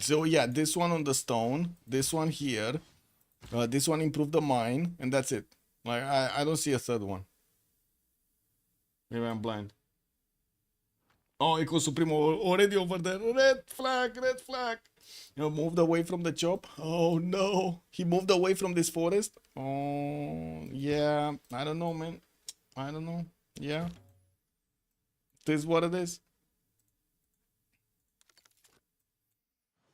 So yeah, this one on the stone, this one here, this one improved the mine, and that's it. Like I don't see a third one. Maybe I'm blind. Oh, Eco Supremo already over there. Red flag, red flag. You know, moved away from the chop. Oh no, he moved away from this forest. Oh yeah, I don't know, man. I don't know. Yeah, this is what it is.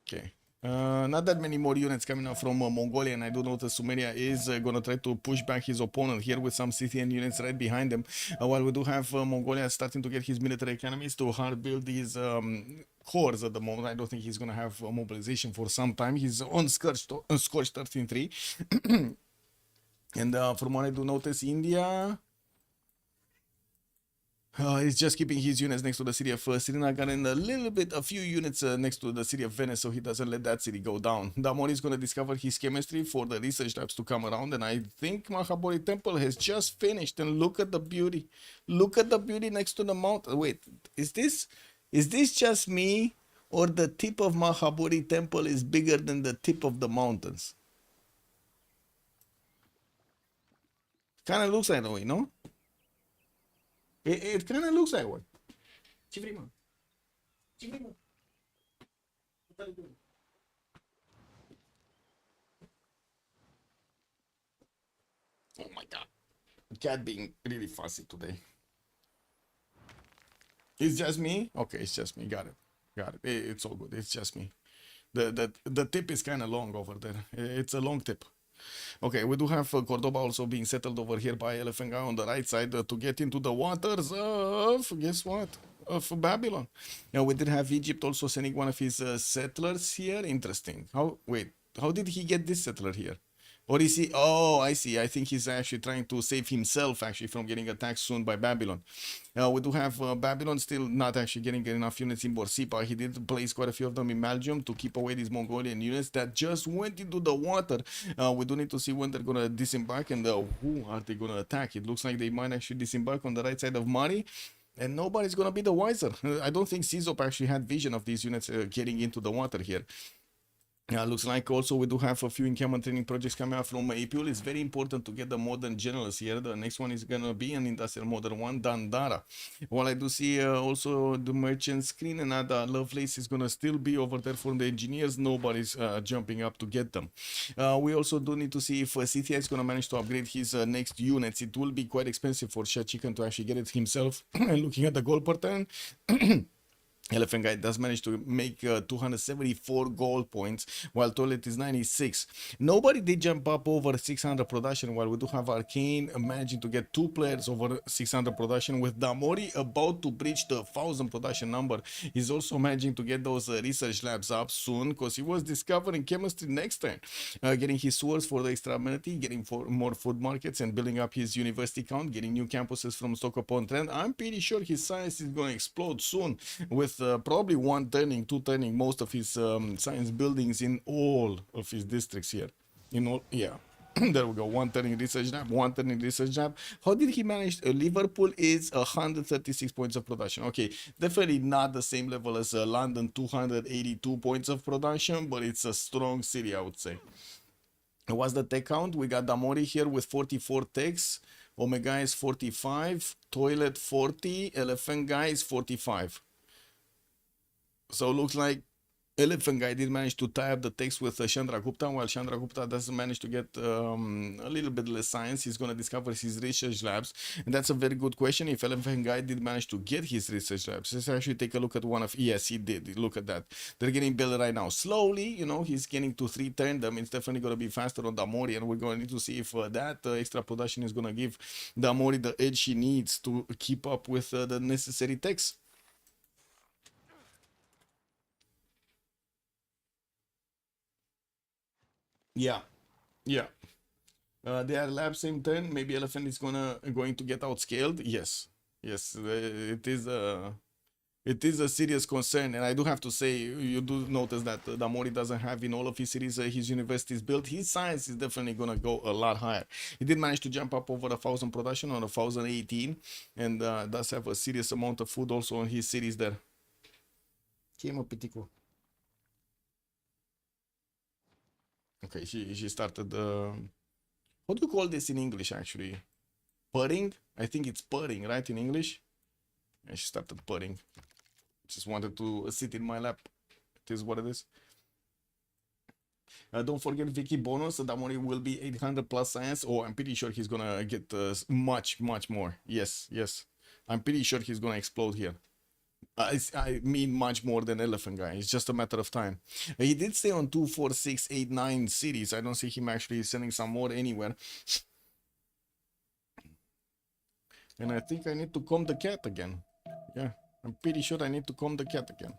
Okay. Not that many more units coming up from Mongolia, and I do notice Sumeria is going to try to push back his opponent here with some Scythian units right behind him. While we do have Mongolia starting to get his military economies to hard build his cores at the moment. I don't think he's going to have mobilization for some time. He's on Scorch 13-3. And from what I do notice, India... he's just keeping his units next to the city of Srinagar and a few units next to the city of Venice, so he doesn't let that city go down. Damon is going to discover his chemistry for the research labs to come around, and I think Mahabodhi Temple has just finished. And look at the beauty. Look at the beauty next to the mountain. Wait, is this just me, or the tip of Mahabodhi Temple is bigger than the tip of the mountains? Kind of looks like that way, no? It kind of looks like one. Chivrima. What are you doing? Oh my god. Cat being really fussy today. It's just me? Okay, it's just me. Got it. Got it. It's all good. It's just me. The tip is kind of long over there. It's a long tip. Okay, we do have Cordoba also being settled over here by Elephant Guy on the right side to get into the waters of, guess what, of Babylon. Now we did have Egypt also sending one of his settlers here. Interesting. How did he get this settler here? Or is he... Oh, I see. I think he's actually trying to save himself actually from getting attacked soon by Babylon. We do have Babylon still not actually getting enough units in Borsippa. He did place quite a few of them in Belgium to keep away these Mongolian units that just went into the water. We do need to see when they're going to disembark and who are they going to attack. It looks like they might actually disembark on the right side of Mari. And nobody's going to be the wiser. I don't think CZOP actually had vision of these units getting into the water here. Looks like also we do have a few encampment training projects coming out from APUL. It's very important to get the modern generals here. The next one is going to be an industrial modern one, Dandara. While I do see also the merchant screen and Lovelace is going to still be over there for the engineers. Nobody's jumping up to get them. We also do need to see if Scythia is going to manage to upgrade his next units. It will be quite expensive for Shachikan to actually get it himself. And looking at the gold per turn, Elephant Guy does manage to make 274 goal points, while Toilet is 96. Nobody did jump up over 600 production, while we do have Arcane managing to get 2 players over 600 production, with Damori about to breach the 1000 production number. He's also managing to get those research labs up soon, because he was discovering chemistry next turn, getting his swords for the extra amenity, getting for more food markets, and building up his university count, getting new campuses from Stock upon Trend. I'm pretty sure his science is going to explode soon, with probably one turning, two turning most of his science buildings in all of his districts here. In all, yeah. There we go. One turning research lab, one turning research lab. How did he manage? Liverpool is 136 points of production. Okay, definitely not the same level as London, 282 points of production, but it's a strong city, I would say. What's the tech count? We got Damori here with 44 techs. Omega is 45. Toilet 40. Elephant Guy is 45. So looks like Elephant Guy did manage to tie up the text with Chandra Gupta, while Chandra Gupta doesn't manage to get a little bit less science. He's going to discover his research labs. And that's a very good question. If Elephant Guy did manage to get his research labs, let's actually take a look at one of... Yes, he did. Look at that. They're getting built right now. Slowly, you know, he's getting to 3 turn them. It's definitely going to be faster on Damori, and we're going to need to see if that extra production is going to give Damori the edge he needs to keep up with the necessary text. Yeah, yeah. They are lab same turn. Maybe Elephant is going to get outscaled. Yes, yes. It is a serious concern, and I do have to say, you do notice that Damori doesn't have in all of his cities his universities built. His science is definitely gonna go a lot higher. He did manage to jump up over 1000 production on 1018, and does have a serious amount of food also on his cities there. Came up Pitico. Okay, she started. How do you call this in English actually? Putting? I think it's putting, right, in English? And she started putting. Just wanted to sit in my lap. It is what it is. Don't forget Vicky bonus. Damori will be 800 plus science. Oh, I'm pretty sure he's gonna get much more. Yes, yes. I'm pretty sure he's gonna explode here. I mean much more than Elephant Guy. It's just a matter of time. He did stay on 2, 4, 6, 8, 9 cities. I don't see him actually sending some more anywhere. And I think I need to comb the cat again. Yeah, I'm pretty sure I need to comb the cat again.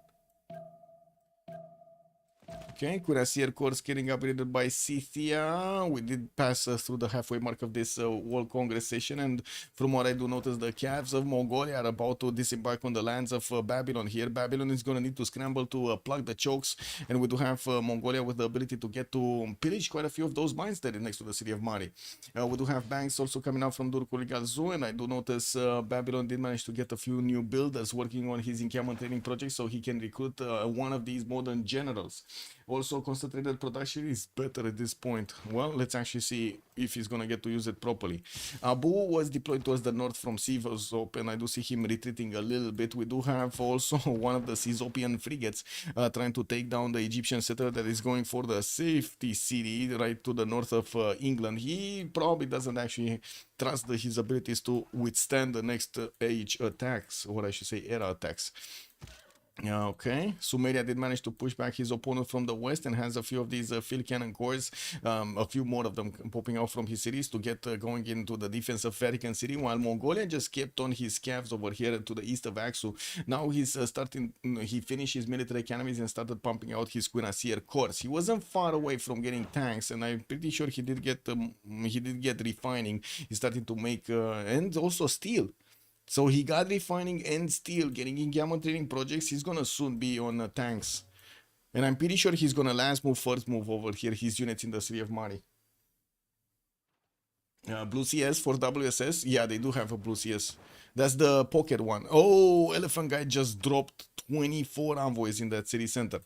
Okay, Cuirassier course getting upgraded by Scythia. We did pass through the halfway mark of this World Congress session, and from what I do notice, the calves of Mongolia are about to disembark on the lands of Babylon here. Babylon is going to need to scramble to plug the chokes, and we do have Mongolia with the ability to get to pillage quite a few of those mines there next to the city of Mari. We do have banks also coming out from Durkuligal Zoo, and I do notice Babylon did manage to get a few new builders working on his encampment training project, so he can recruit one of these modern generals. Also, concentrated production is better at this point. Well, let's actually see if he's gonna get to use it properly. Abu was deployed towards the north from Civ6, and I do see him retreating a little bit. We do have also one of the Cizopian frigates trying to take down the Egyptian settler that is going for the safety city right to the north of England. He probably doesn't actually trust his abilities to withstand the next age attacks, or I should say era attacks. Okay, Sumeria did manage to push back his opponent from the west and has a few of these field cannon cores, a few more of them popping out from his cities to get going into the defense of Vatican City, while Mongolia just kept on his calves over here to the east of Aksu. Now he's he finished his military academies and started pumping out his Cuirassier corps. He wasn't far away from getting tanks, and I'm pretty sure he did get refining. He's starting to make and also steel. So he got refining and steel, getting in gamma training projects. He's gonna soon be on tanks. And I'm pretty sure he's gonna first move over here his units in the city of Mari. Blue CS for WSS. Yeah, they do have a blue CS. That's the pocket one. Oh, Elephant Guy just dropped 24 envoys in that city center.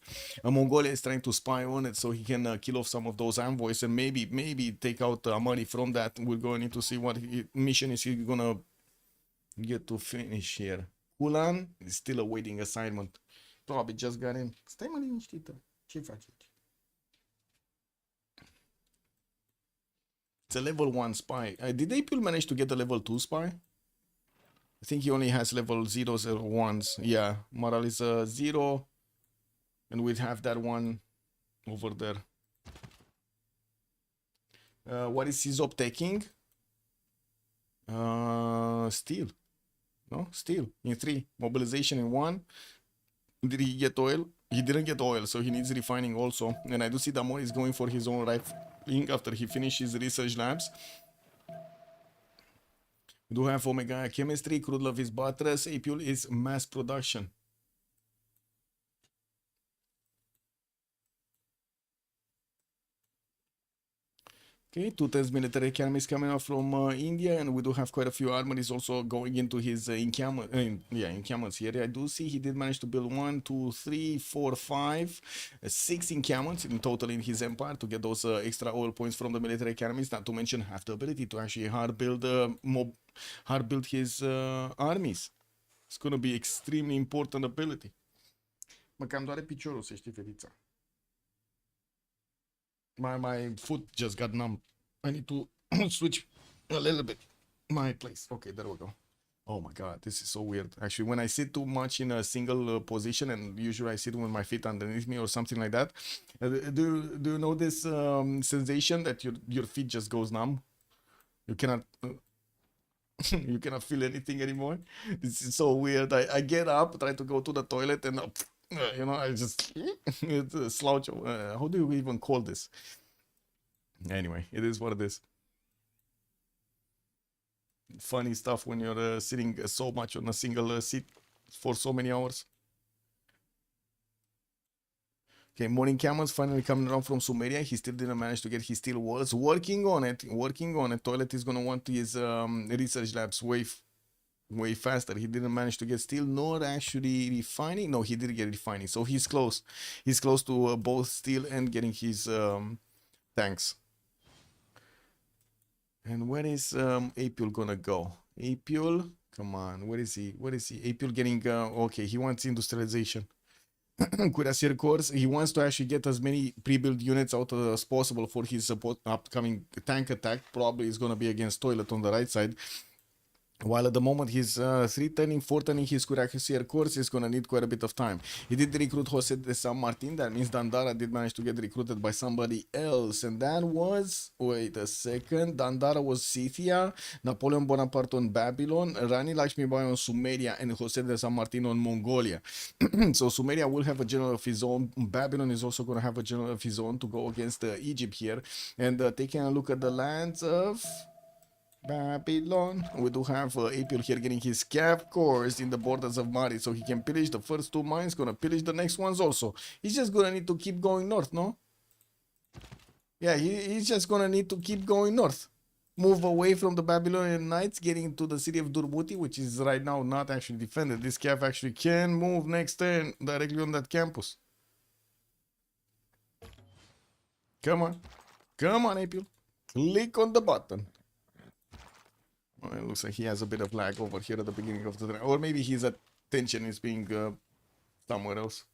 Mongolia is trying to spy on it so he can kill off some of those envoys and maybe take out money from that. We're going to need to see what mission is he gonna get to finish here. Kulan is still awaiting assignment. Probably just got in. Stai mai liniștită. Ce faceți? It's a level 1 spy. Did April manage to get a level 2 spy? I think he only has level 001s. Yeah, Moral is a 0. And we'd have that one over there. What is his op taking? Steel. No? Steel in 3. Mobilization in 1. Did he get oil? He didn't get oil, so he needs refining also. And I do see Damor is going for his own rifling after he finishes research labs. We do have Omega Chemistry, Crude Love is Buttress, Apule is Mass Production. Okay, 2 times military academies coming out from India, and we do have quite a few armories also going into his encampments here. I do see he did manage to build 1, 2, 3, 4, 5, 6 encampments in total in his empire to get those extra oil points from the military academies. Not to mention have the ability to actually hard build his armies. It's gonna be extremely important ability. Mă cam doare piciorul, să știi, fetița. My foot just got numb. I need to switch a little bit my place. Okay, there we go. Oh my god, this is so weird. Actually, when I sit too much in a single position, and usually I sit with my feet underneath me or something like that, do you know this sensation that your feet just goes numb? You cannot you cannot feel anything anymore. This is so weird. I get up, try to go to the toilet, and you know, I just slouch. How do you even call this? Anyway, it is what it is. Funny stuff when you're sitting so much on a single seat for so many hours. Okay, morning camels finally coming around from Sumeria. He still didn't manage to get his steel walls. Working on it. Toilet is gonna want his research labs way faster. He didn't manage to get steel nor actually refining. No, he did get refining, so he's close. He's close to both steel and getting his tanks. And where is Apule gonna go? Apule, come on, where is he? Apule getting okay, he wants industrialization. Cuirassier Corps, he wants to actually get as many pre-built units out as possible for his upcoming tank attack. Probably is gonna be against Toilet on the right side. While at the moment he's 3-turning, 4-turning his Cuirassier Corps is gonna need quite a bit of time. He did recruit Jose de San Martin, that means Dandara did manage to get recruited by somebody else, and that was, wait a second, Dandara was Scythia, Napoleon Bonaparte on Babylon, Rani Lakshmibai on Sumeria, and Jose de San Martin on Mongolia. So Sumeria will have a general of his own, Babylon is also gonna have a general of his own to go against Egypt here, and taking a look at the lands of Babylon, we do have Apule here getting his Cav cores in the borders of Mari, so he can pillage the first 2 mines, gonna pillage the next ones also. He's just gonna need to keep going north, no? Yeah, he's just gonna need to keep going north. Move away from the Babylonian Knights, getting to the city of Durbuti, which is right now not actually defended. This Cav actually can move next turn directly on that campus. Come on, Apule. Click on the button. Well, it looks like he has a bit of lag over here at the beginning of the turn. Or maybe his attention is being somewhere else.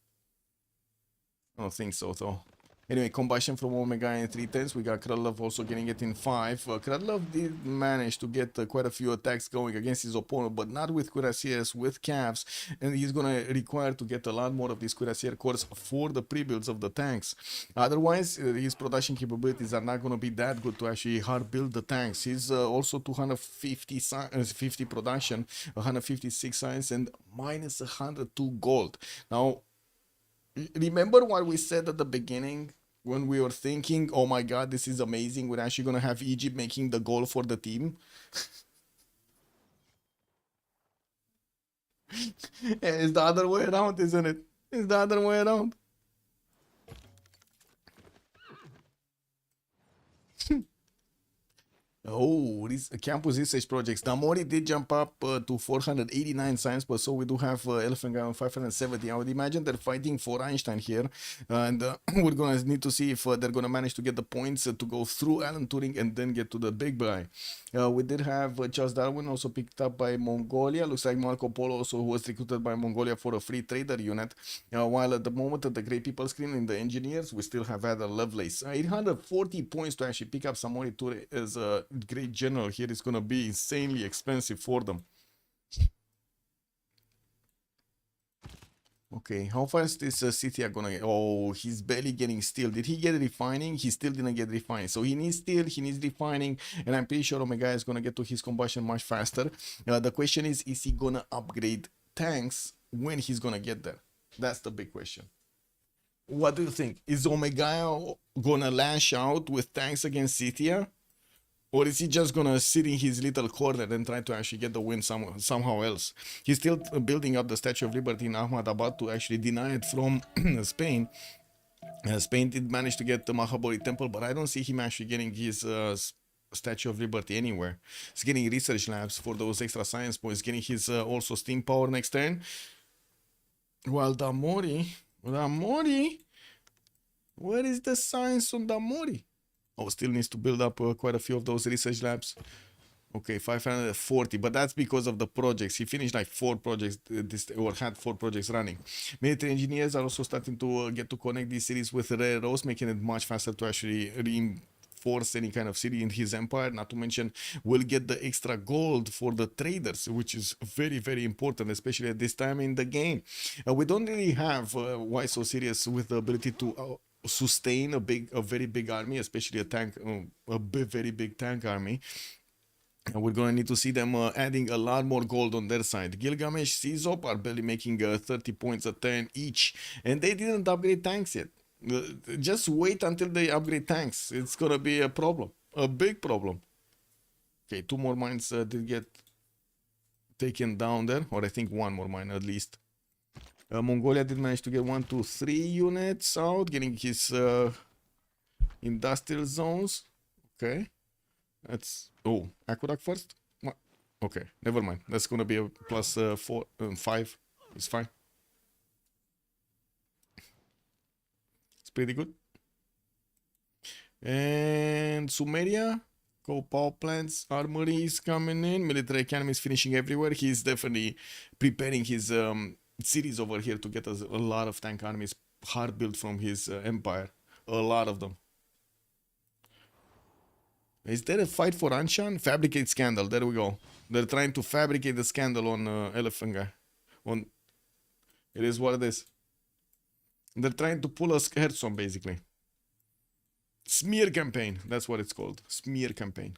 I don't think so, though. Anyway, combustion from Omega in 310s. We got Krudlov also getting it in 5. Krudlov did manage to get quite a few attacks going against his opponent, but not with Cuirassiers, with Cavs. And he's going to require to get a lot more of these Cuirassier cores for the pre-builds of the tanks. Otherwise, his production capabilities are not going to be that good to actually hard build the tanks. He's also 250 production, 156 science, and minus 102 gold. Now, remember what we said at the beginning when we were thinking, oh my god, this is amazing, we're actually going to have Egypt making the goal for the team? It's the other way around, isn't it? It's the other way around. Oh, these campus research projects. Damori did jump up to 489 science, but so we do have Elephant Guy on 570. I would imagine they're fighting for Einstein here, and we're gonna need to see if they're gonna manage to get the points to go through Alan Turing and then get to the big guy. We did have Charles Darwin also picked up by Mongolia. Looks like Marco Polo also was recruited by Mongolia for a free trader unit. While at the moment at the Great People screen in the engineers, we still have Ada Lovelace. 840 points to actually pick up Samori Ture as a great general here is going to be insanely expensive for them. Okay, how fast is City gonna get? Oh, he's barely getting steel. Did he get refining? He still didn't get refining. So he needs steel, he needs refining, and I'm pretty sure Omega is gonna get to his combustion much faster. The question is he gonna upgrade tanks when he's gonna get there? That's the big question. What do you think? Is Omega gonna lash out with tanks against Citia? Or is he just gonna sit in his little corner and try to actually get the win somehow else? He's still building up the Statue of Liberty in Ahmadabad to actually deny it from Spain. Spain did manage to get the Mahabodhi Temple, but I don't see him actually getting his Statue of Liberty anywhere. He's getting research labs for those extra science points, getting his also steam power next turn. While Damori, where is the science on Damori? Oh, still needs to build up quite a few of those research labs. Okay, 540, but that's because of the projects. He finished like 4 projects, or had 4 projects running. Military engineers are also starting to get to connect these cities with rare roads, making it much faster to actually reinforce any kind of city in his empire. Not to mention, we'll get the extra gold for the traders, which is very, very important, especially at this time in the game. We don't really have why so serious with the ability to sustain a very big army, especially a tank, very big tank army. And we're gonna need to see them adding a lot more gold on their side. Gilgamesh, Caesop are barely making 30 points a turn each, and they didn't upgrade tanks yet. Just wait until they upgrade tanks. It's gonna be a problem, a big problem. Okay, 2 more mines did get taken down there, or I think 1 more mine at least. Mongolia did manage to get 1, 2, 3 units out, getting his industrial zones. Okay, that's aqueduct first. What? Okay, never mind. That's gonna be a plus 4, 5. It's fine. It's pretty good. And Sumeria, go power plants, armory is coming in, military academy is finishing everywhere. He's definitely preparing his cities over here to get us a lot of tank armies hard built from his empire. A lot of them. Is there a fight for Anshan? Fabricate scandal. There we go. They're trying to fabricate the scandal on Elephant Guy. It is what it is. They're trying to pull us heads on, basically. Smear campaign. That's what it's called. Smear campaign.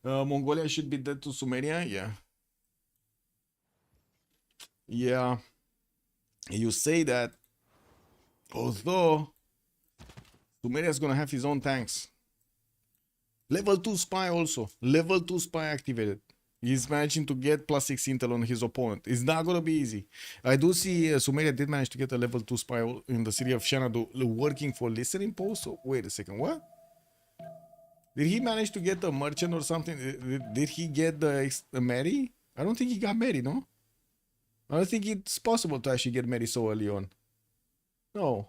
Mongolia should be dead to Sumeria. Yeah. Yeah, you say that, although Sumeria is gonna have his own tanks. Level 2 spy also. Level 2 spy activated. He's managing to get plus 6 intel on his opponent. It's not gonna be easy. I do see Sumeria did manage to get a level 2 spy in the city of Xanadu working for listening post. So wait a second, what? Did he manage to get a merchant or something? Did he get the Mary? I don't think he got Mary, no? I don't think it's possible to actually get married so early on. No.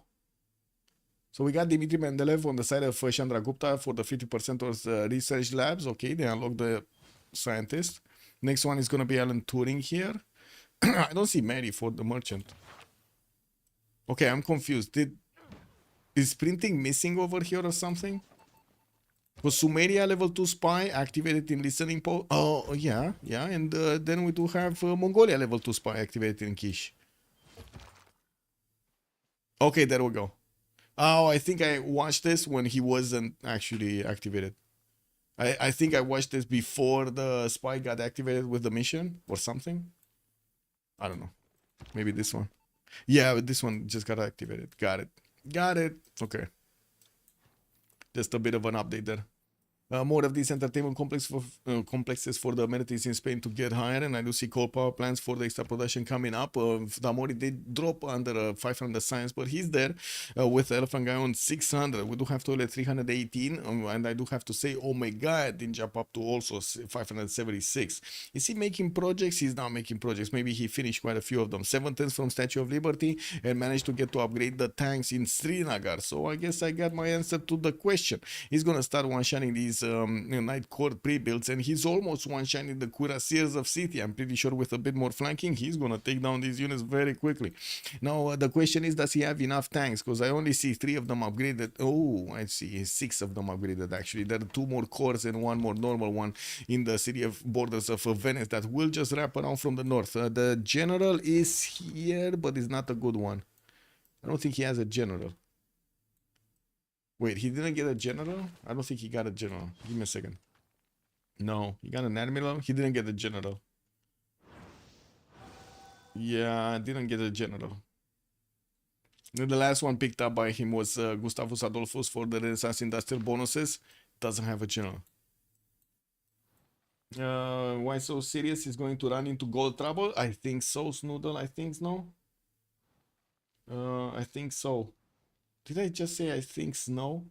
So we got Dmitry Mendeleev on the side of Chandragupta for the 50% of research labs. Okay, they unlocked the scientist. Next one is going to be Alan Turing here. I don't see Mary for the merchant. Okay, I'm confused. Is printing missing over here or something? Was Sumeria level 2 spy activated in listening post? Oh, yeah. And then we do have Mongolia level 2 spy activated in Kish. Okay, there we go. Oh, I think I watched this when he wasn't actually activated. I think I watched this before the spy got activated with the mission or something. I don't know. Maybe this one. Yeah, but this one just got activated. Got it. Okay. Just a bit of an update there. More of these entertainment complexes for the amenities in Spain to get higher, and I do see coal power plants for the extra production coming up. Damori did drop under 500 science, but he's there with Elephant Guy on 600. We do have toilet 318, and I do have to say, oh my god, didn't jump up to also 576. Is he making projects? He's not making projects. Maybe he finished quite a few of them. 7 tens from Statue of Liberty and managed to get to upgrade the tanks in Srinagar. So I guess I got my answer to the question. He's gonna start one-shotting these his Night Court pre-builds, and he's almost one-shining the Cuirassiers of City. I'm pretty sure with a bit more flanking, he's gonna take down these units very quickly. Now, the question is, does he have enough tanks? Because I only see 3 of them upgraded. Oh, I see 6 of them upgraded, actually. There are 2 more cores and 1 more normal one in the city of borders of Venice that will just wrap around from the north. The general is here, but it's not a good one. I don't think he has a general. Wait, he didn't get a general? I don't think he got a general. Give me a second. No, he got an admiral. He didn't get a general. Yeah, didn't get a general. The last one picked up by him was Gustavus Adolphus for the Renaissance Industrial bonuses. Doesn't have a general. Why so serious? He's going to run into gold trouble? I think so, Snoodle. I think so. I think so. Did I just say I think no?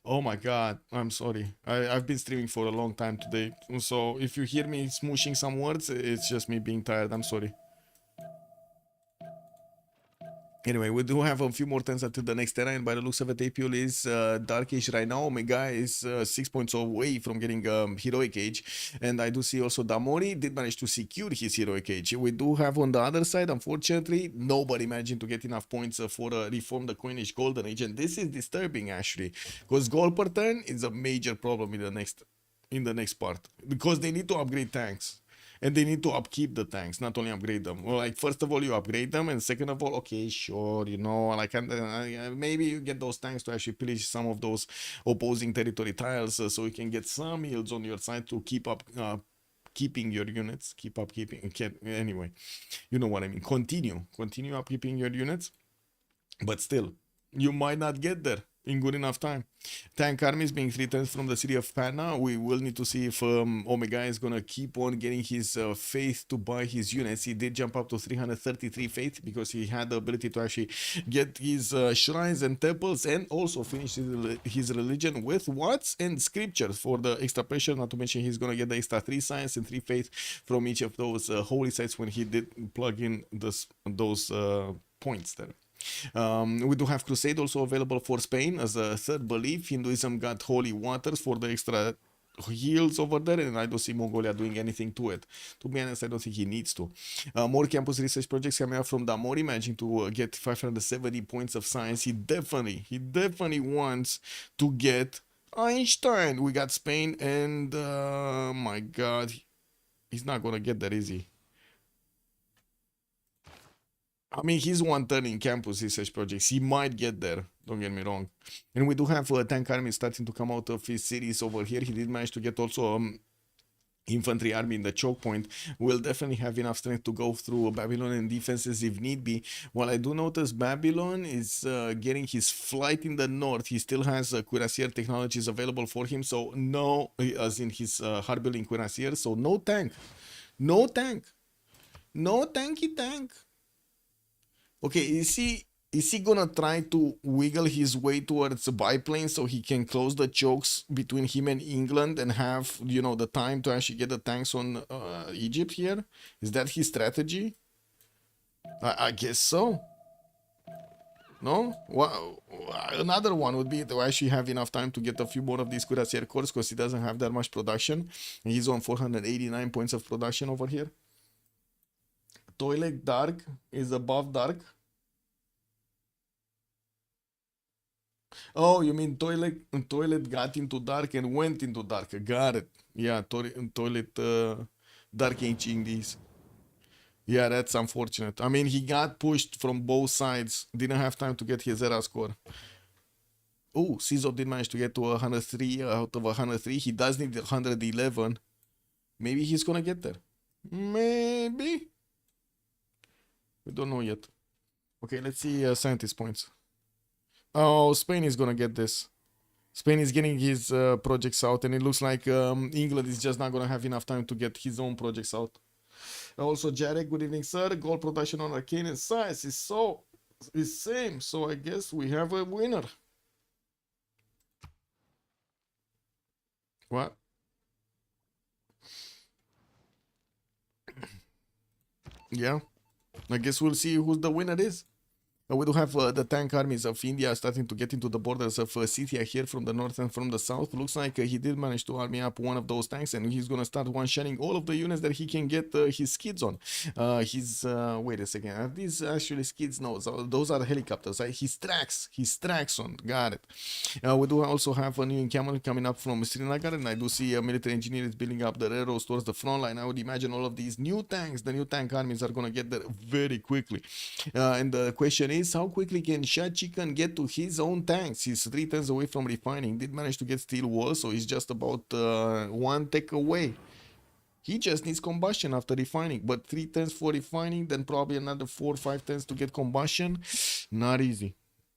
Oh my god, I'm sorry. I've been streaming for a long time today. So if you hear me smooshing some words, it's just me being tired. I'm sorry. Anyway, we do have a few more turns until the next era, and by the looks of it, Apiol is Darkish right now. Omega is 6 points away from getting Heroic Age, and I do see also Damori did manage to secure his Heroic Age. We do have on the other side, unfortunately, nobody managing to get enough points for Reform the Coinage Golden Age, and this is disturbing actually, because gold per turn is a major problem in the next part, because they need to upgrade tanks. And they need to upkeep the tanks, not only upgrade them. Well, like, first of all, you upgrade them, and second of all, okay, sure, you know, like, maybe you get those tanks to actually pillage some of those opposing territory tiles, so you can get some yields on your side to keep up, keeping your units, anyway, you know what I mean. Continue upkeeping your units, but still, you might not get there in good enough time. Tank armies being 3 turns from the city of Panna. We will need to see if Omega is gonna keep on getting his faith to buy his units. He did jump up to 333 faith because he had the ability to actually get his shrines and temples, and also finish his religion with what's and scriptures for the extra pressure. Not to mention he's gonna get the extra 3 science and 3 faith from each of those holy sites when he did plug in those points there. We do have Crusade also available for Spain as a third belief. Hinduism got holy waters for the extra heals over there, and I don't see Mongolia doing anything to it. To be honest, I don't think he needs to. More campus research projects coming out from Damori, managing to get 570 points of science. He definitely wants to get Einstein. We got Spain, and my god, he's not gonna get that easy. I mean, he's one turn in campus research projects. He might get there, don't get me wrong. And we do have tank army starting to come out of his cities over here. He did manage to get also infantry army in the choke point. Will definitely have enough strength to go through Babylonian defenses if need be. While I do notice Babylon is getting his flight in the north, he still has cuirassier technologies available for him. So no, as in his hard building cuirassier. So no tank. No tanky tank. Okay, is he gonna try to wiggle his way towards a biplane so he can close the chokes between him and England and have, you know, the time to actually get the tanks on Egypt here? Is that his strategy? I guess so. No? Well, another one would be to actually have enough time to get a few more of these cuirassier cores, because he doesn't have that much production. And he's on 489 points of production over here. Toilet dark is above dark. Oh, you mean toilet got into dark and went into dark. Got it. Yeah, toilet dark aging these. Yeah, that's unfortunate. I mean, he got pushed from both sides. Didn't have time to get his era score. Oh, Cizo did manage to get to 103 out of 103. He does need 111. Maybe he's gonna get there. Maybe. We don't know yet. Okay, let's see scientist points. Oh, Spain is gonna get this. Spain is getting his projects out, and it looks like England is just not gonna have enough time to get his own projects out. Also, Jarek, good evening, sir. Gold production on Arcanes size is same, so I guess we have a winner. What? Yeah, I guess we'll see who the winner is. We do have the tank armies of India starting to get into the borders of Scythia here from the north and from the south. Looks like he did manage to army up one of those tanks, and he's gonna start one-shotting all of the units that he can get his skids on. Wait a second, are these actually skids? No, those are helicopters. His tracks on. Got it. We do also have a new encampment coming up from Srinagar, and I do see a military engineer is building up the railroads towards the front line. I would imagine all of these new tanks, the new tank armies, are gonna get there very quickly. And the question is, how quickly can Shad Chicken get to his own tanks? He's 3 turns away from refining. Did manage to get steel wool, so he's just about 1 tech away. He just needs combustion after refining, but 3 turns for refining, then probably another 4 or 5 turns to get combustion. Not easy.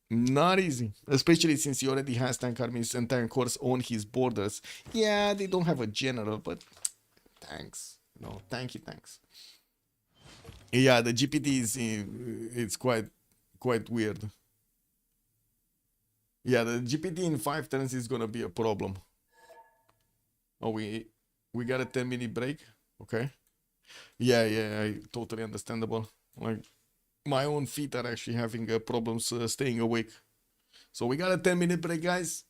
Not easy, especially since he already has tank armies and tank corps on his borders. Yeah, they don't have a general, but tanks, tanky tanks. Yeah, the GPT is it's quite weird. Yeah, the GPT in 5 turns is gonna be a problem. Oh, we got a 10-minute break. Okay. Yeah, totally understandable. Like, my own feet are actually having problems staying awake. So we got a 10-minute break, guys.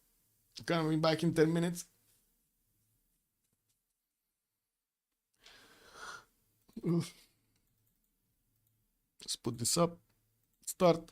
Coming back in 10 minutes. Let's put this up. Start.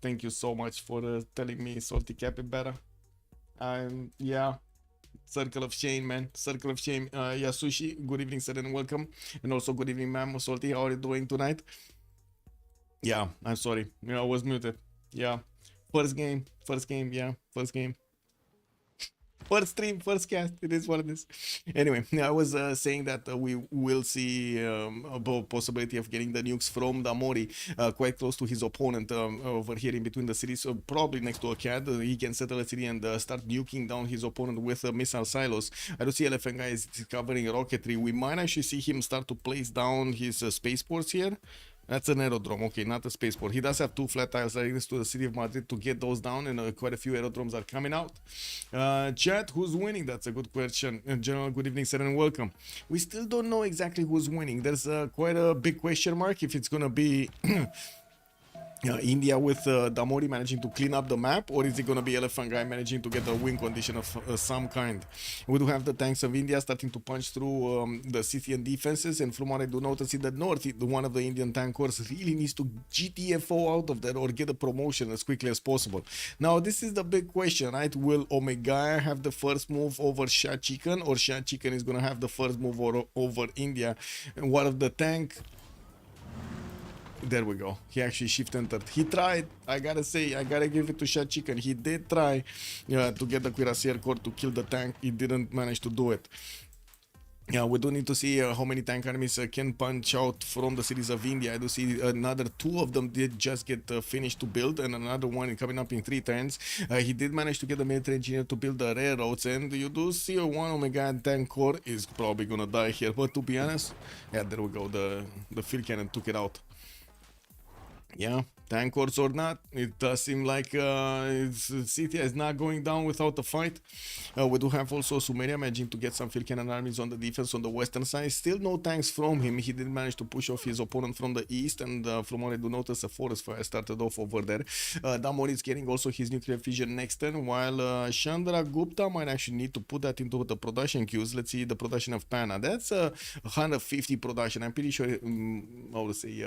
Thank you so much for telling me, Salty Capybara. Yeah, Circle of Shame, man. Circle of Shame. Yasushi, good evening, sir, and welcome. And also, good evening, ma'am. Salty, how are you doing tonight? Yeah, I'm sorry. I was muted. Yeah. First game. Yeah, first game. First stream, first cast. It is what it is. Anyway, I was saying that we will see a possibility of getting the nukes from Damori quite close to his opponent over here in between the cities, so probably next to a CAD. He can settle a city and start nuking down his opponent with missile silos. I do see Elephant Guy is discovering rocketry. We might actually see him start to place down his spaceports here. That's an aerodrome, okay, not a spaceport. He does have 2 flat tiles right next to the city of Madrid to get those down, and quite a few aerodromes are coming out. Chat, who's winning? That's a good question. General, good evening, sir, and welcome. We still don't know exactly who's winning. There's quite a big question mark if it's gonna be India with Damori managing to clean up the map, or is it going to be Elephant Guy managing to get a win condition of some kind? We do have the tanks of India starting to punch through the Scythian defenses, and from what I do notice in the north, one of the Indian tank corps really needs to GTFO out of there or get a promotion as quickly as possible. Now, this is the big question, right? Will Omega have the first move over Shah Chicken, or Shah Chicken is going to have the first move over India? And what of the tank? There we go. He actually shift entered. He tried. I gotta say, I gotta give it to Shah Chicken. He did try to get the Cuirassier Corps to kill the tank. He didn't manage to do it. Yeah, we do need to see how many tank armies can punch out from the cities of India. I do see another two of them did just get finished to build, and another one coming up in 3 turns. He did manage to get the military engineer to build the railroads, and you do see a one Omega tank core is probably gonna die here. But to be honest, yeah, there we go. The field cannon took it out. Yeah, tank cores or not, it does seem like City is not going down without a fight. We do have also Sumeria managing to get some field cannon armies on the defense on the western side. Still no tanks from him. He did manage to push off his opponent from the east, and from what I do notice, a forest fire started off over there. Damor is getting also his nuclear fission next turn, while Chandra Gupta might actually need to put that into the production queues. Let's see the production of Pana. That's 150 production. I'm pretty sure, I would say,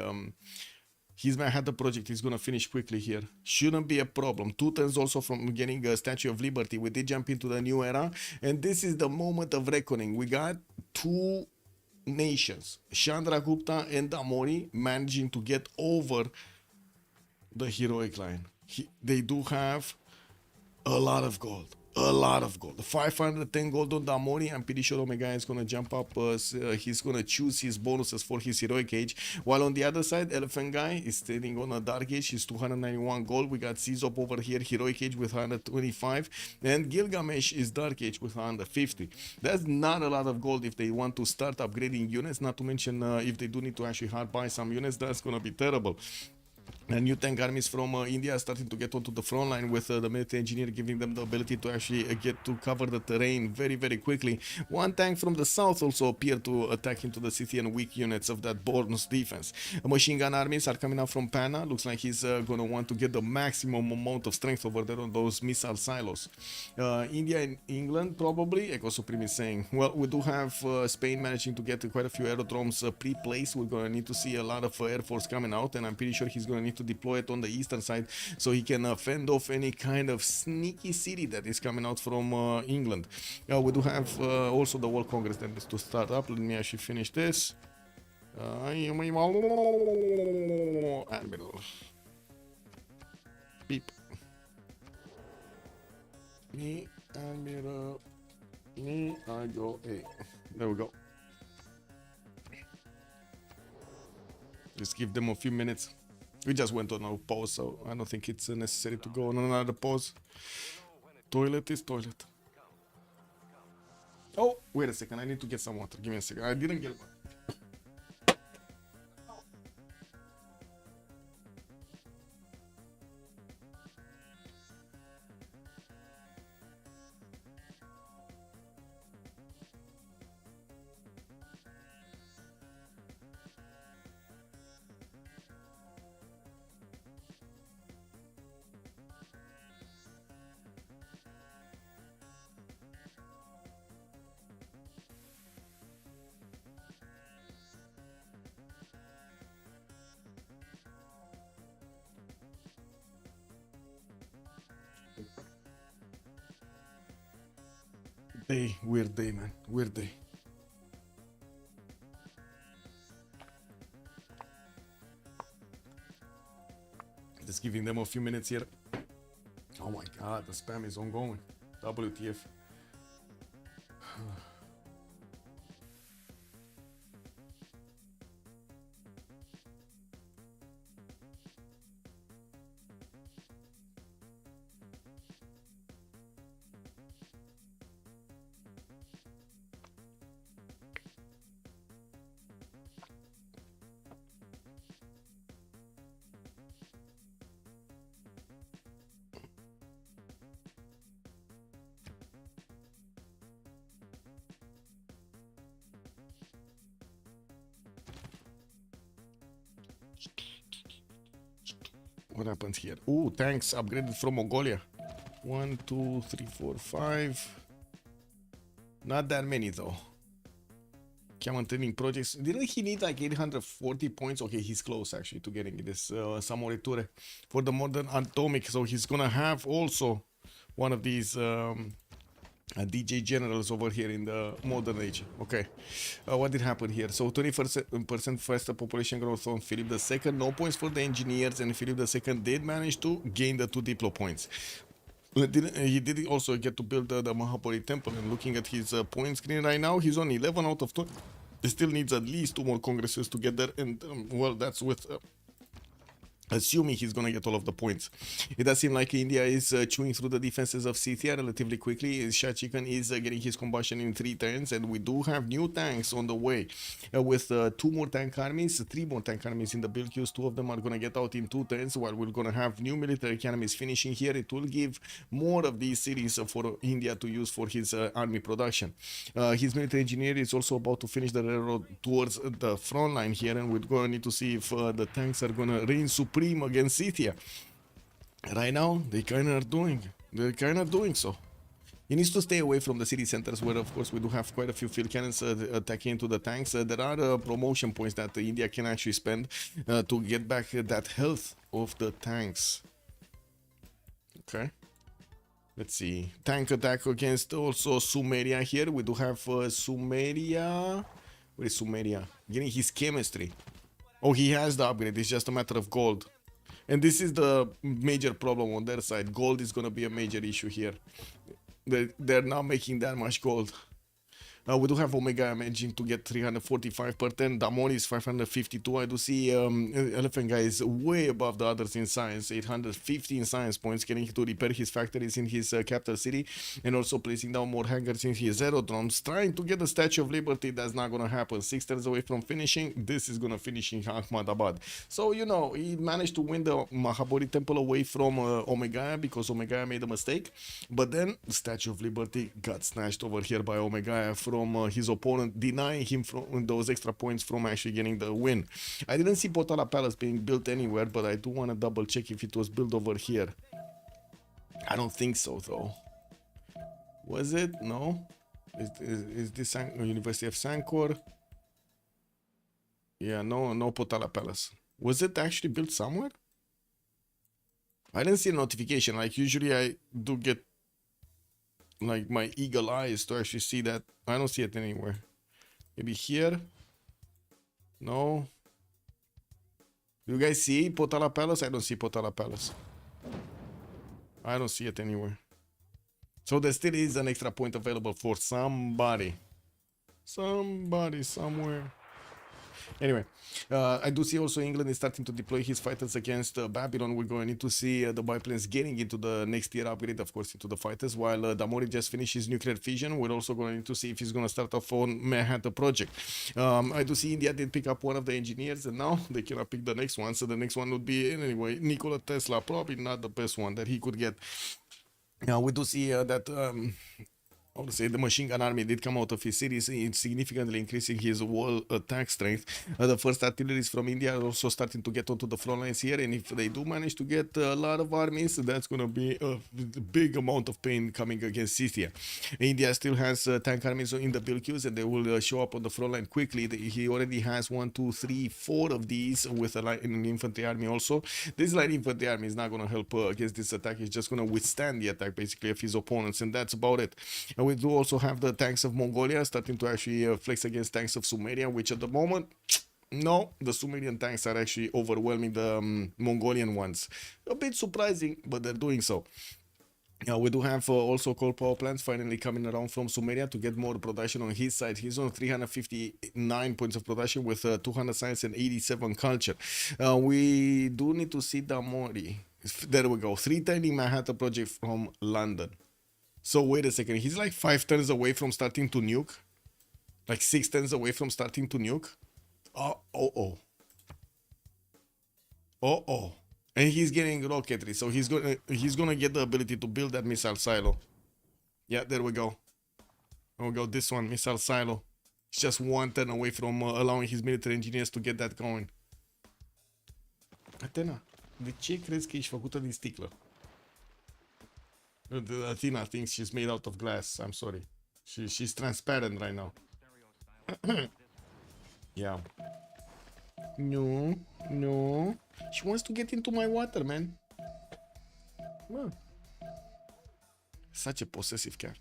his Manhattan project is gonna finish quickly here. Shouldn't be a problem. 2 turns also from getting a Statue of Liberty. We did jump into the new era, and this is the moment of reckoning. We got 2 nations, Chandra Gupta and Damori, managing to get over the heroic line. They do have a lot of gold. A lot of gold. 510 gold on Damori. I'm pretty sure Omega is gonna jump up. He's gonna choose his bonuses for his heroic age. While on the other side, Elephant Guy is standing on a dark age. He's 291 gold. We got Czop over here, heroic age with 125, and Gilgamesh is dark age with 150. That's not a lot of gold if they want to start upgrading units. Not to mention if they do need to actually hard buy some units, that's gonna be terrible. And new tank armies from India are starting to get onto the front line with the military engineer giving them the ability to actually get to cover the terrain very, very quickly. One tank from the south also appeared to attack into the city and weak units of that bonus defense. Machine gun armies are coming out from Pana. Looks like he's going to want to get the maximum amount of strength over there on those missile silos. India and England probably. Echo Supreme is saying, well, we do have Spain managing to get quite a few aerodromes pre-placed. We're going to need to see a lot of Air Force coming out, and I'm pretty sure he's going to need to deploy it on the eastern side so he can fend off any kind of sneaky city that is coming out from England. We do have also the World Congress that is to start up. Let me actually finish this. Admiral. Beep. Me, Admiral. Me, I go A. There we go. Just give them a few minutes. We just went on a pause, so I don't think it's necessary to go on another pause. Toilet is toilet. Oh, wait a second. I need to get some water. Give me a second. I didn't get one. Weird day, man. Weird day. Just giving them a few minutes here. Oh my god, the spam is ongoing. WTF. What happens here? Ooh, tanks upgraded from Mongolia. 1, 2, 3, 4, 5. Not that many though. Common training projects. Didn't he need like 840 points? Okay, he's close actually to getting this Samoriture for the modern atomic. So he's gonna have also one of these DJ generals over here in the modern age. Okay, what did happen here? So 20% faster population growth on Philip II. No points for the engineers, and Philip II did manage to gain the 2 diplo points. He did also get to build the Mahabodhi temple, and looking at his point screen right now, he's on 11 out of 20. He still needs at least 2 more congresses to get there, and well, that's with assuming he's going to get all of the points. It does seem like India is chewing through the defenses of Scythia relatively quickly. Shah Chicken is getting his combustion in 3 turns, and we do have new tanks on the way with 2 more tank armies, 3 more tank armies in the build queues. 2 of them are going to get out in 2 turns, while we're going to have new military academies finishing here. It will give more of these cities for India to use for his army production. His military engineer is also about to finish the railroad towards the front line here, and we're going to need to see if the tanks are going to reign supreme against Scythia. Right now, they're kind of doing so. He needs to stay away from the city centers, where of course we do have quite a few field cannons attacking into the tanks. There are promotion points that India can actually spend to get back that health of the tanks. Okay. Let's see. Tank attack against also Sumeria here. We do have Sumeria. Where is Sumeria? Getting his chemistry. Oh, he has the upgrade. It's just a matter of gold. And this is the major problem on their side. Gold is going to be a major issue here. They're not making that much gold. We do have Omega managing to get 345 per turn. Damon is 552. I do see Elephant Guy is way above the others in science. 850 in science points, getting to repair his factories in his capital city, and also placing down more hangars in his aerodromes. Trying to get the Statue of Liberty. That's not going to happen. 6 turns away from finishing. This is going to finish in Ahmadabad. So, you know, he managed to win the Mahabodhi Temple away from Omega because Omega made a mistake. But then the Statue of Liberty got snatched over here by Omega from his opponent, denying him from those extra points from actually getting the win. I didn't see Potala Palace being built anywhere, but I do want to double check if it was built over here. I don't think so, though. Was it? No. Is this University of Sankor? Yeah, no Potala Palace. Was it actually built somewhere? I didn't see a notification. Like usually I do get like my eagle eyes to actually see that. I don't see it anywhere. Maybe here? No. Do you guys see Potala Palace? I don't see Potala Palace. I don't see it anywhere. So there still is an extra point available for somebody. Somebody somewhere. Anyway, I do see also England is starting to deploy his fighters against Babylon. We're going to need to see the biplanes getting into the next tier upgrade, of course, into the fighters, while Damori just finished his nuclear fission. We're also going to need to see if he's going to start off on Manhattan project. I do see India did pick up one of the engineers, and now they cannot pick the next one. So the next one would be, anyway, Nikola Tesla, probably not the best one that he could get. Now we do see that I would say the machine gun army did come out of his cities, significantly increasing his wall attack strength. The first artilleries from India are also starting to get onto the front lines here, and if they do manage to get a lot of armies, that's going to be a big amount of pain coming against Scythia. India still has tank armies in the build queues, and they will show up on the front line quickly. He already has 1, 2, 3, 4 of these with an infantry army also. This light infantry army is not going to help against this attack. It's just going to withstand the attack basically of his opponents, and that's about it. We do also have the tanks of Mongolia starting to actually flex against tanks of Sumeria, which at the moment, no, the Sumerian tanks are actually overwhelming the Mongolian ones. A bit surprising, but they're doing so. We do have also coal power plants finally coming around from Sumeria to get more production on his side. He's on 359 points of production with 200 science and 87 culture. We do need to see Damori. There we go. 310 Manhattan project from London. So wait a second, he's like 5 turns away from starting to nuke? Like 6 turns away from starting to nuke? Oh. And he's getting rocketry, so he's gonna get the ability to build that missile silo. Yeah, there we go. There we go, this one, missile silo. He's just 1 turn away from allowing his military engineers to get that going. Atena, de ce crezi că ești făcută din sticlă? Athena thinks she's made out of glass. I'm sorry. She's transparent right now. Yeah. No. She wants to get into my water, man. Well, such a possessive cat.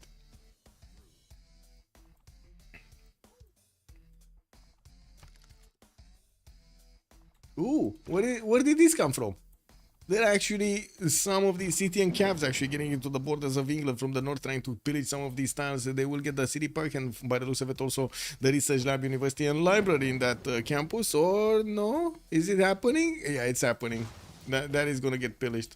Ooh, where did this come from? There are actually some of these city and cabs actually getting into the borders of England from the north, trying to pillage some of these towns. They will get the city park and by the looks of it also the research lab, university and library in that campus, or no? Is it happening? Yeah, it's happening. That is gonna get pillaged.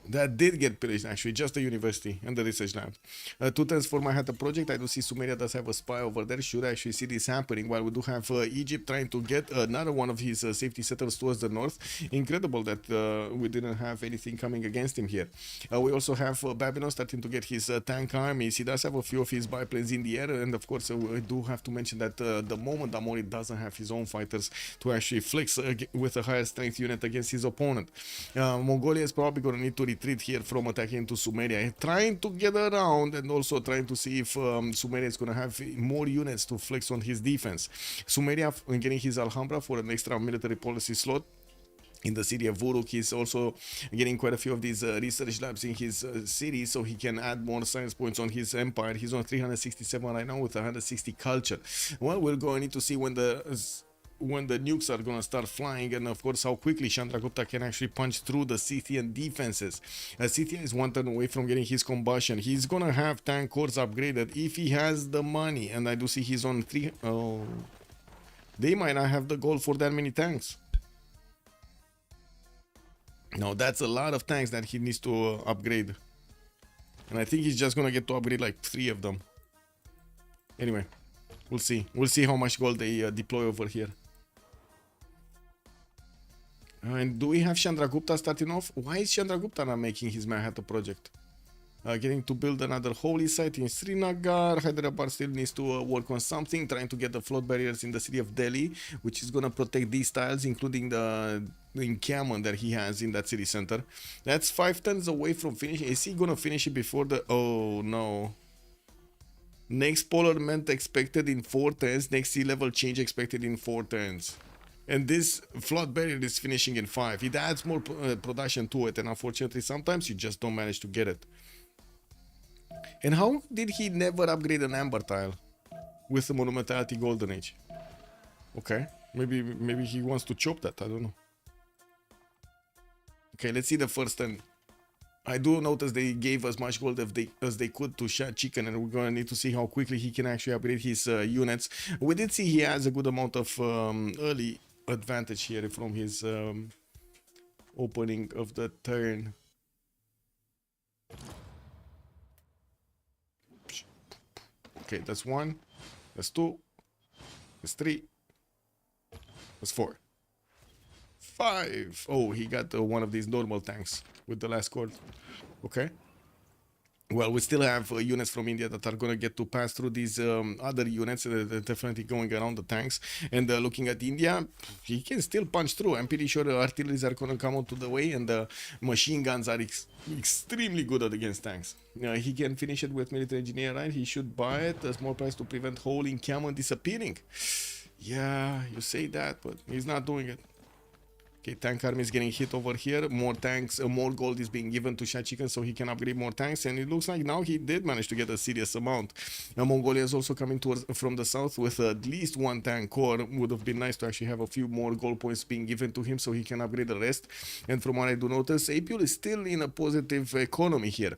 That did get pillaged actually, just the university and the research lab. 2 turns for my Hatter project. I do see Sumeria does have a spy over there. Should actually see this happening, while we do have Egypt trying to get another one of his safety settles towards the north. Incredible that we didn't have anything coming against him here. We also have Babylon starting to get his tank armies. He does have a few of his biplanes in the air, and of course we do have to mention that the moment Damori doesn't have his own fighters to actually flex with a higher strength unit against his opponent. Mongolia is probably going to need to retreat here from attacking into Sumeria, trying to get around and also trying to see if Sumeria is going to have more units to flex on his defense. Sumeria getting his Alhambra for an extra military policy slot in the city of Vuruk. He's also getting quite a few of these research labs in his city, so he can add more science points on his empire. He's on 367 right now with 160 culture. Well, we're going to need to see when the nukes are going to start flying, and of course how quickly Chandragupta can actually punch through the Scythian defenses. Scythia is 1 turn away from getting his combustion. He's going to have tank cores upgraded if he has the money, and I do see he's on 3. Oh, they might not have the gold for that many tanks. No, that's a lot of tanks that he needs to upgrade, and I think he's just going to get to upgrade like 3 of them. Anyway, we'll see how much gold they deploy over here. And do we have Chandragupta starting off? Why is Chandragupta not making his Manhattan project? Getting to build another holy site in Srinagar. Hyderabad still needs to work on something, trying to get the flood barriers in the city of Delhi, which is going to protect these tiles, including the encampment that he has in that city center. That's 5 turns away from finishing. Is he going to finish it before the... Oh, no. Next polar melt expected in 4 turns. Next sea level change expected in 4 turns. And this flood barrier is finishing in 5. It adds more production to it, and unfortunately sometimes you just don't manage to get it. And how did he never upgrade an amber tile with the monumentality golden age? Okay, maybe he wants to chop that, I don't know. Okay, let's see the first turn. I do notice they gave as much gold as they could to Shad Chicken, and we're going to need to see how quickly he can actually upgrade his units. We did see he has a good amount of early advantage here from his opening of the turn. Okay, that's 1, that's 2, that's 3, that's 4, 5. Oh, he got one of these normal tanks with the last cord. Okay. Well, we still have units from India that are going to get to pass through these other units. They're definitely going around the tanks. And looking at India, he can still punch through. I'm pretty sure the artilleries are going to come out to the way, and the machine guns are extremely good against tanks. He can finish it with military engineer, right? He should buy it at a small price to prevent whole encampment disappearing. Yeah, you say that, but he's not doing it. Okay, tank army is getting hit over here. More tanks, more gold is being given to Shah Chicken so he can upgrade more tanks. And it looks like now he did manage to get a serious amount. Mongolia is also coming towards from the south with at least 1 tank core. Would have been nice to actually have a few more gold points being given to him so he can upgrade the rest. And from what I do notice, Apul is still in a positive economy here.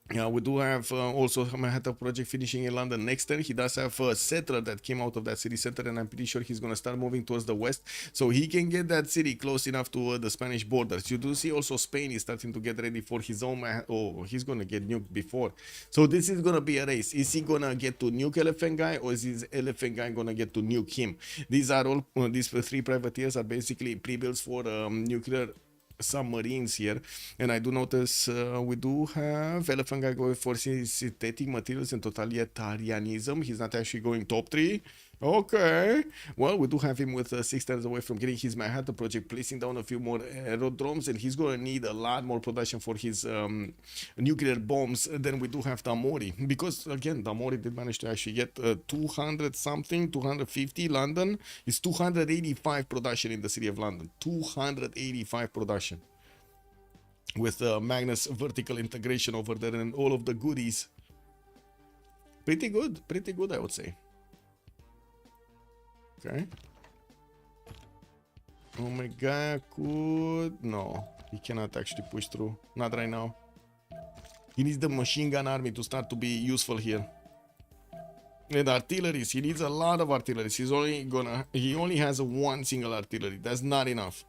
We do have also Manhattan project finishing in London next turn. He does have a settler that came out of that city center, and I'm pretty sure he's going to start moving towards the west so he can get that city close enough to the Spanish borders. You do see also Spain is starting to get ready for his own. Oh, he's going to get nuked before. So this is going to be a race. Is he going to get to nuke Elephant Guy, or is his Elephant Guy going to get to nuke him? These are all, these 3 privateers are basically pre-builds for nuclear submarines here, and I do notice we do have Elephant Guy going for synthetic materials and totalitarianism. He's not actually going top 3. Okay, well, we do have him with 6 turns away from getting his Manhattan project, placing down a few more aerodromes, and he's going to need a lot more production for his nuclear bombs than we do have Damori, because again Damori did manage to actually get 200 something, 250. London is 285 production in the city of London, 285 production with Magnus vertical integration over there and all of the goodies. Pretty good, I would say. Okay. Omega could... No, he cannot actually push through. Not right now. He needs the machine gun army to start to be useful here. And artilleries, he needs a lot of artilleries. He only has one single artillery. That's not enough.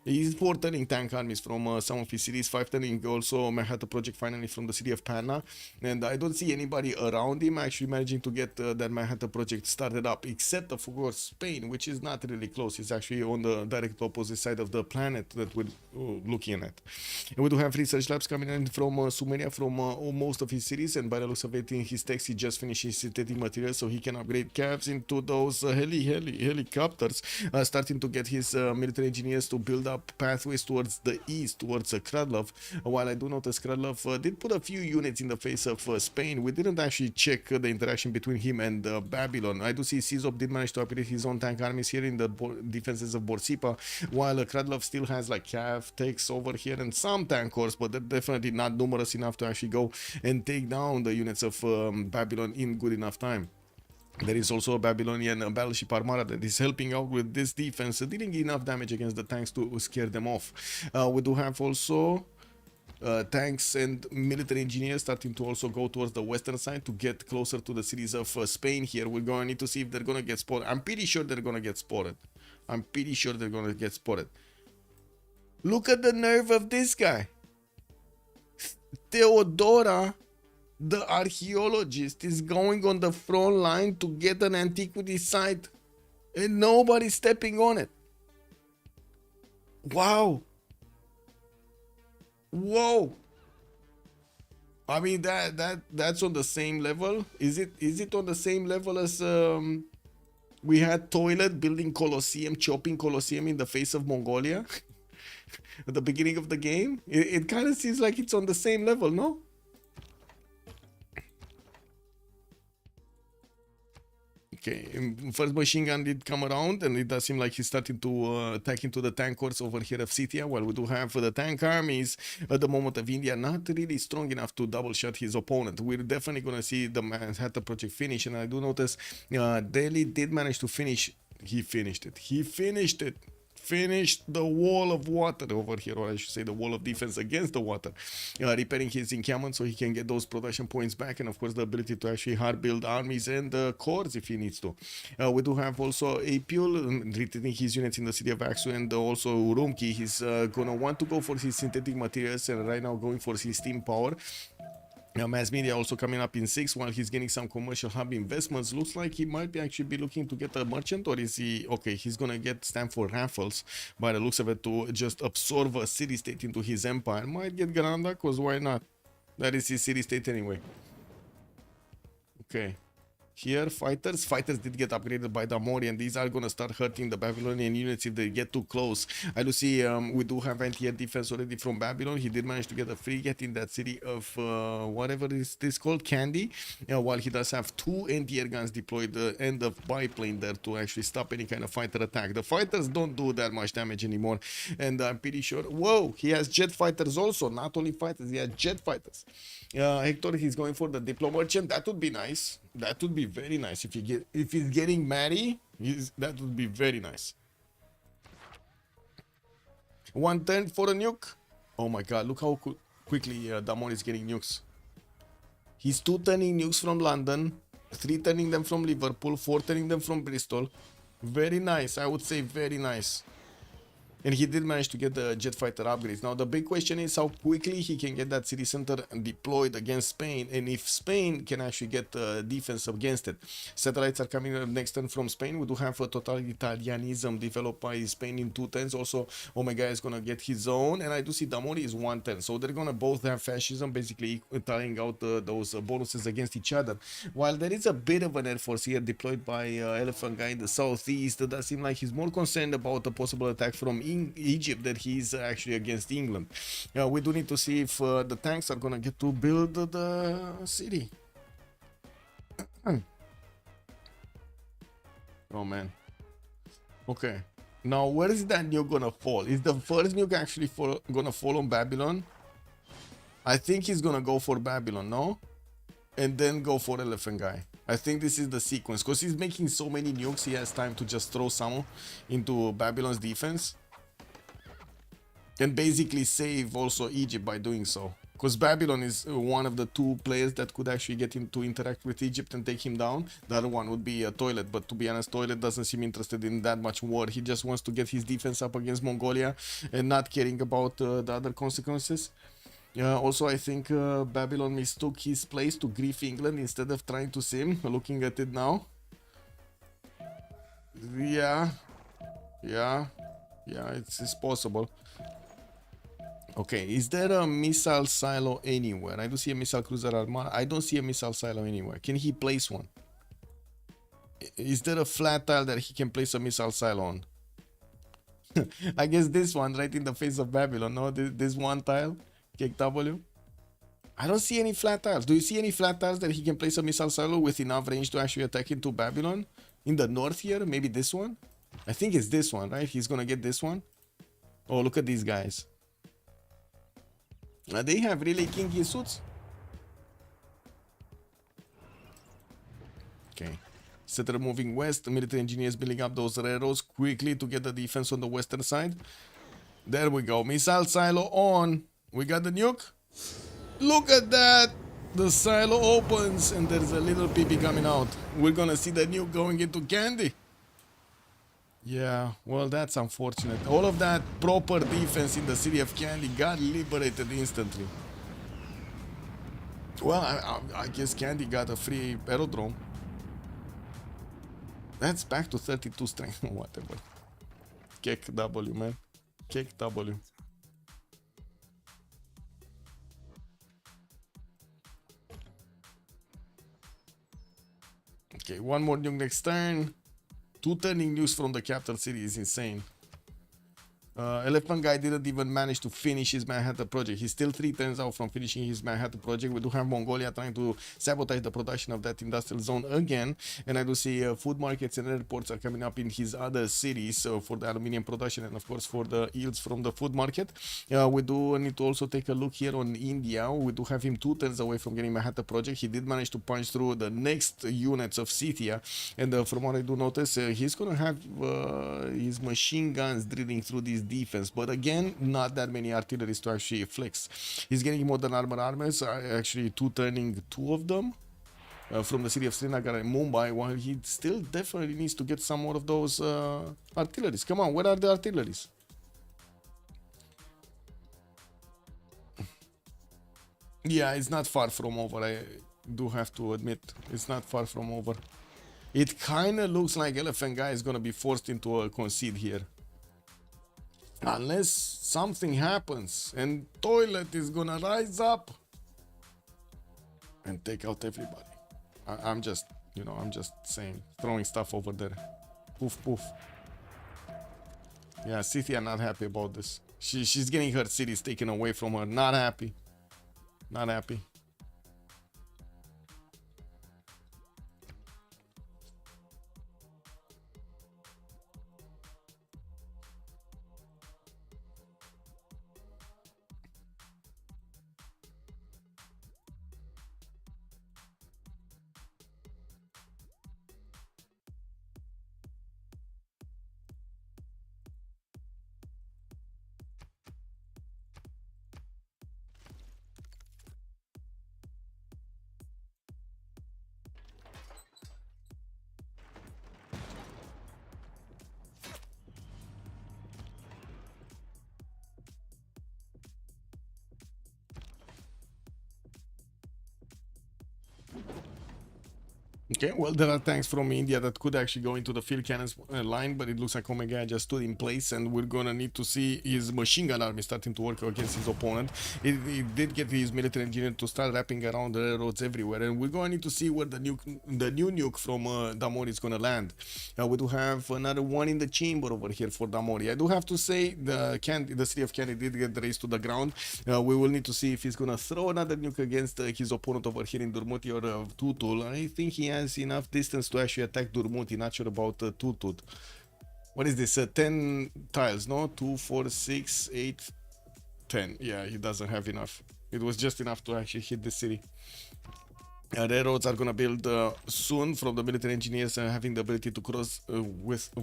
He's 4 turning tank armies from some of his cities, 5 turning also Manhattan Project finally from the city of Panna, and I don't see anybody around him actually managing to get that Manhattan Project started up, except of course Spain, which is not really close. It's actually on the direct opposite side of the planet that we're looking at. And we do have research labs coming in from Sumeria, from most of his cities, and by the looks of it in his text, he just finished his synthetic materials so he can upgrade cabs into those helicopters, starting to get his military engineers to build up pathways towards the east, towards Kradlov. While I do notice Kradlov did put a few units in the face of Spain, we didn't actually check the interaction between him and Babylon. I do see Sizop did manage to upgrade his own tank armies here in the defenses of Borsipa, while Kradlov still has like Cav takes over here and some tank corps, but they're definitely not numerous enough to actually go and take down the units of Babylon in good enough time. There is also a Babylonian battleship armada that is helping out with this defense, dealing enough damage against the tanks to scare them off. We do have also tanks and military engineers starting to also go towards the western side to get closer to the cities of Spain here. We're going to need to see if they're going to get spotted. I'm pretty sure they're going to get spotted. Look at the nerve of this guy. Theodora, the archaeologist, is going on the front line to get an antiquity site and nobody's stepping on it. Wow. Whoa. I mean that's on the same level. Is it on the same level as we had Toilet building Colosseum, chopping Colosseum in the face of Mongolia at the beginning of the game? It kind of seems like it's on the same level, no? Okay, first machine gun did come around, and it does seem like he's starting to attack into the tank corps over here of Scythia, while we do have the tank armies at the moment of India not really strong enough to double shot his opponent. We're definitely going to see the Manhattan Project finish, and I do notice Delhi did manage to finish. He finished it. Finished the wall of water over here, or I should say the wall of defense against the water, repairing his encampment so he can get those production points back, and of course the ability to actually hard build armies and cores if he needs to. We do have also Apul retaining his units in the city of Aksu, and also Urumqi. He's gonna want to go for his synthetic materials and right now going for his steam power. Mass media also coming up in 6 while he's getting some commercial hub investments. Looks like he might be actually be looking to get a merchant, or is he okay? He's gonna get Stanford Raffles by the looks of it to just absorb a city state into his empire. Might get Granada, cause why not? That is his city state anyway. Okay. Here, fighters did get upgraded by the Mori, and these are gonna start hurting the Babylonian units if they get too close. I do see we do have anti-air defense already from Babylon. He did manage to get a frigate in that city of whatever is this called, Candy, while he does have 2 anti-air guns deployed and a biplane there to actually stop any kind of fighter attack. The fighters don't do that much damage anymore, and I'm pretty sure, whoa, he has jet fighters also, not only fighters, he has jet fighters. Hector, he's going for the Diplo Merchant. That would be nice. That would be very nice if he's getting Maddie. That would be very nice. 1 turn for a nuke. Oh my god, look how quickly Damon is getting nukes. He's 2 turning nukes from London, 3 turning them from Liverpool, 4 turning them from Bristol. Very nice, I would say very nice. And he did manage to get the jet fighter upgrades. Now the big question is how quickly he can get that city center deployed against Spain, and if Spain can actually get defense against it. Satellites are coming up next turn from Spain. We do have a total Italianism developed by Spain in 2 turns. Also Omega is gonna get his own, and I do see Damori is 1 turn. So they're gonna both have fascism, basically tying out those bonuses against each other. While there is a bit of an air force here deployed by Elephant Guy in the southeast, it does seem like he's more concerned about a possible attack from Egypt that he's actually against England. We do need to see if the tanks are gonna get to build the city. Oh man. Okay. Now where is that nuke gonna fall? Is the first nuke actually gonna fall on Babylon? I think he's gonna go for Babylon, no? And then go for Elephant Guy. I think this is the sequence, because he's making so many nukes, he has time to just throw some into Babylon's defense. and basically save also Egypt by doing so. Because Babylon is one of the two players that could actually get him to interact with Egypt and take him down. The other one would be Toilet, but to be honest, Toilet doesn't seem interested in that much war. He just wants to get his defense up against Mongolia and not caring about the other consequences. Also, I think Babylon mistook his place to grief England instead of trying to sim. Looking at it now. Yeah, it's possible. Okay, is there a missile silo anywhere? I do see a missile cruiser armada. I don't see a missile silo anywhere. Can he place one? Is there a flat tile that he can place a missile silo on? I guess this one right in the face of Babylon. No, this one tile. Kick W. I don't see any flat tiles. Do you see any flat tiles that he can place a missile silo with enough range to actually attack into Babylon? In the north here? Maybe this one? I think it's this one, right? He's gonna get this one. Oh, look at these guys. They have really kinky suits. Okay. Instead of moving west, the military engineers building up those railroads quickly to get the defense on the western side. There we go. Missile silo on. We got the nuke. Look at that. The silo opens and there's a little peepee coming out. We're gonna see the nuke going into Candy. Yeah, well, that's unfortunate. All of that proper defense in the city of Candy got liberated instantly. Well, I guess Candy got a free aerodrome. That's back to 32 strength. Whatever. Kick W, man. Kick W. Okay, one more nuke next turn. 2 turning nukes from the capital city is insane. Elephant Guy didn't even manage to finish his Manhattan project. He's still 3 turns out from finishing his Manhattan project. We do have Mongolia trying to sabotage the production of that industrial zone again. And I do see food markets and airports are coming up in his other cities for the aluminium production and of course for the yields from the food market. We do need to also take a look here on India. We do have him 2 turns away from getting Manhattan project. He did manage to punch through the next units of Scythia. And from what I do notice, he's going to have his machine guns drilling through these defense, but again, not that many artilleries to actually flex. He's getting modern armors, actually 2 turning 2 of them from the city of Srinagar and Mumbai, while he still definitely needs to get some more of those artilleries. Come on, where are the artilleries? Yeah, it's not far from over. I do have to admit, it's not far from over. It kind of looks like Elephant Guy is going to be forced into a concede here. Unless something happens and Toilet is gonna rise up and take out everybody. I'm just, you know, I'm just saying, throwing stuff over there. Poof, poof. Yeah, Scythia not happy about this. She's getting her cities taken away from her. Not happy. Not happy. Okay, well, there are tanks from India that could actually go into the field cannons line, but it looks like Omega just stood in place, and we're gonna need to see his machine gun army starting to work against his opponent. It did get his military engineer to start wrapping around the railroads everywhere, and we're gonna need to see where the new nuke from Damori is gonna land. We do have another one in the chamber over here for Damori. I do have to say the city of Candy did get raised to the ground. We will need to see if he's gonna throw another nuke against his opponent over here in Durmuti or Tutul. I think he has enough distance to actually attack Durmuti. Not sure about Tutut. What is this? 10 tiles, no? 2, 4, 6, 8, 10. Yeah, he doesn't have enough. It was just enough to actually hit the city. Railroads are gonna build soon from the military engineers having the ability to cross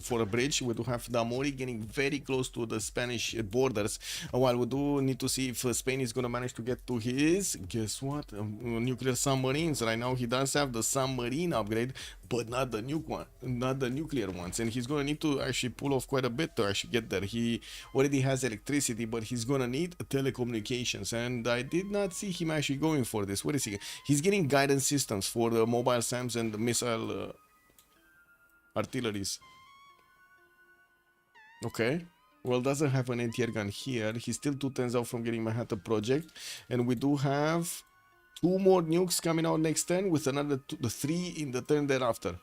for a bridge. We do have Damori getting very close to the Spanish borders. While we do need to see if Spain is gonna manage to get to his, guess what, nuclear submarines. Right now he does have the submarine upgrade, but not the nuke one, not the nuclear ones, and he's gonna need to actually pull off quite a bit to actually get there. He already has electricity, but he's gonna need telecommunications, and I did not see him actually going for this. What is he? He's getting guidance systems for the mobile SAMs and the missile artilleries. Okay, well, doesn't have an anti-air gun here. He's still 2 turns out from getting Manhattan Project, and we do have 2 more nukes coming out next turn with another 3 in the turn thereafter.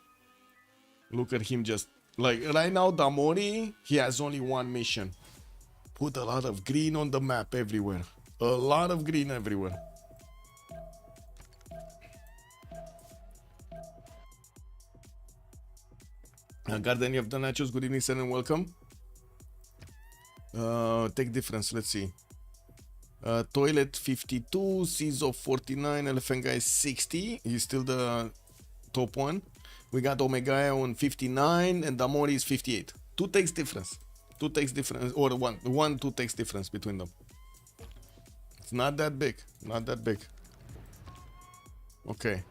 Look at him just like right now. Damori, he has only 1 mission. Put a lot of green on the map everywhere. A lot of green everywhere. Garden of the Nachos, good evening, sir, and welcome. Take difference, let's see. Toilet 52, Civ6 49, Elephant Guy 60. He's still the top one. We got Omega on 59 and Damori is 58. 2 takes difference. 2 takes difference, or 2 takes difference between them. It's not that big. Not that big. Okay.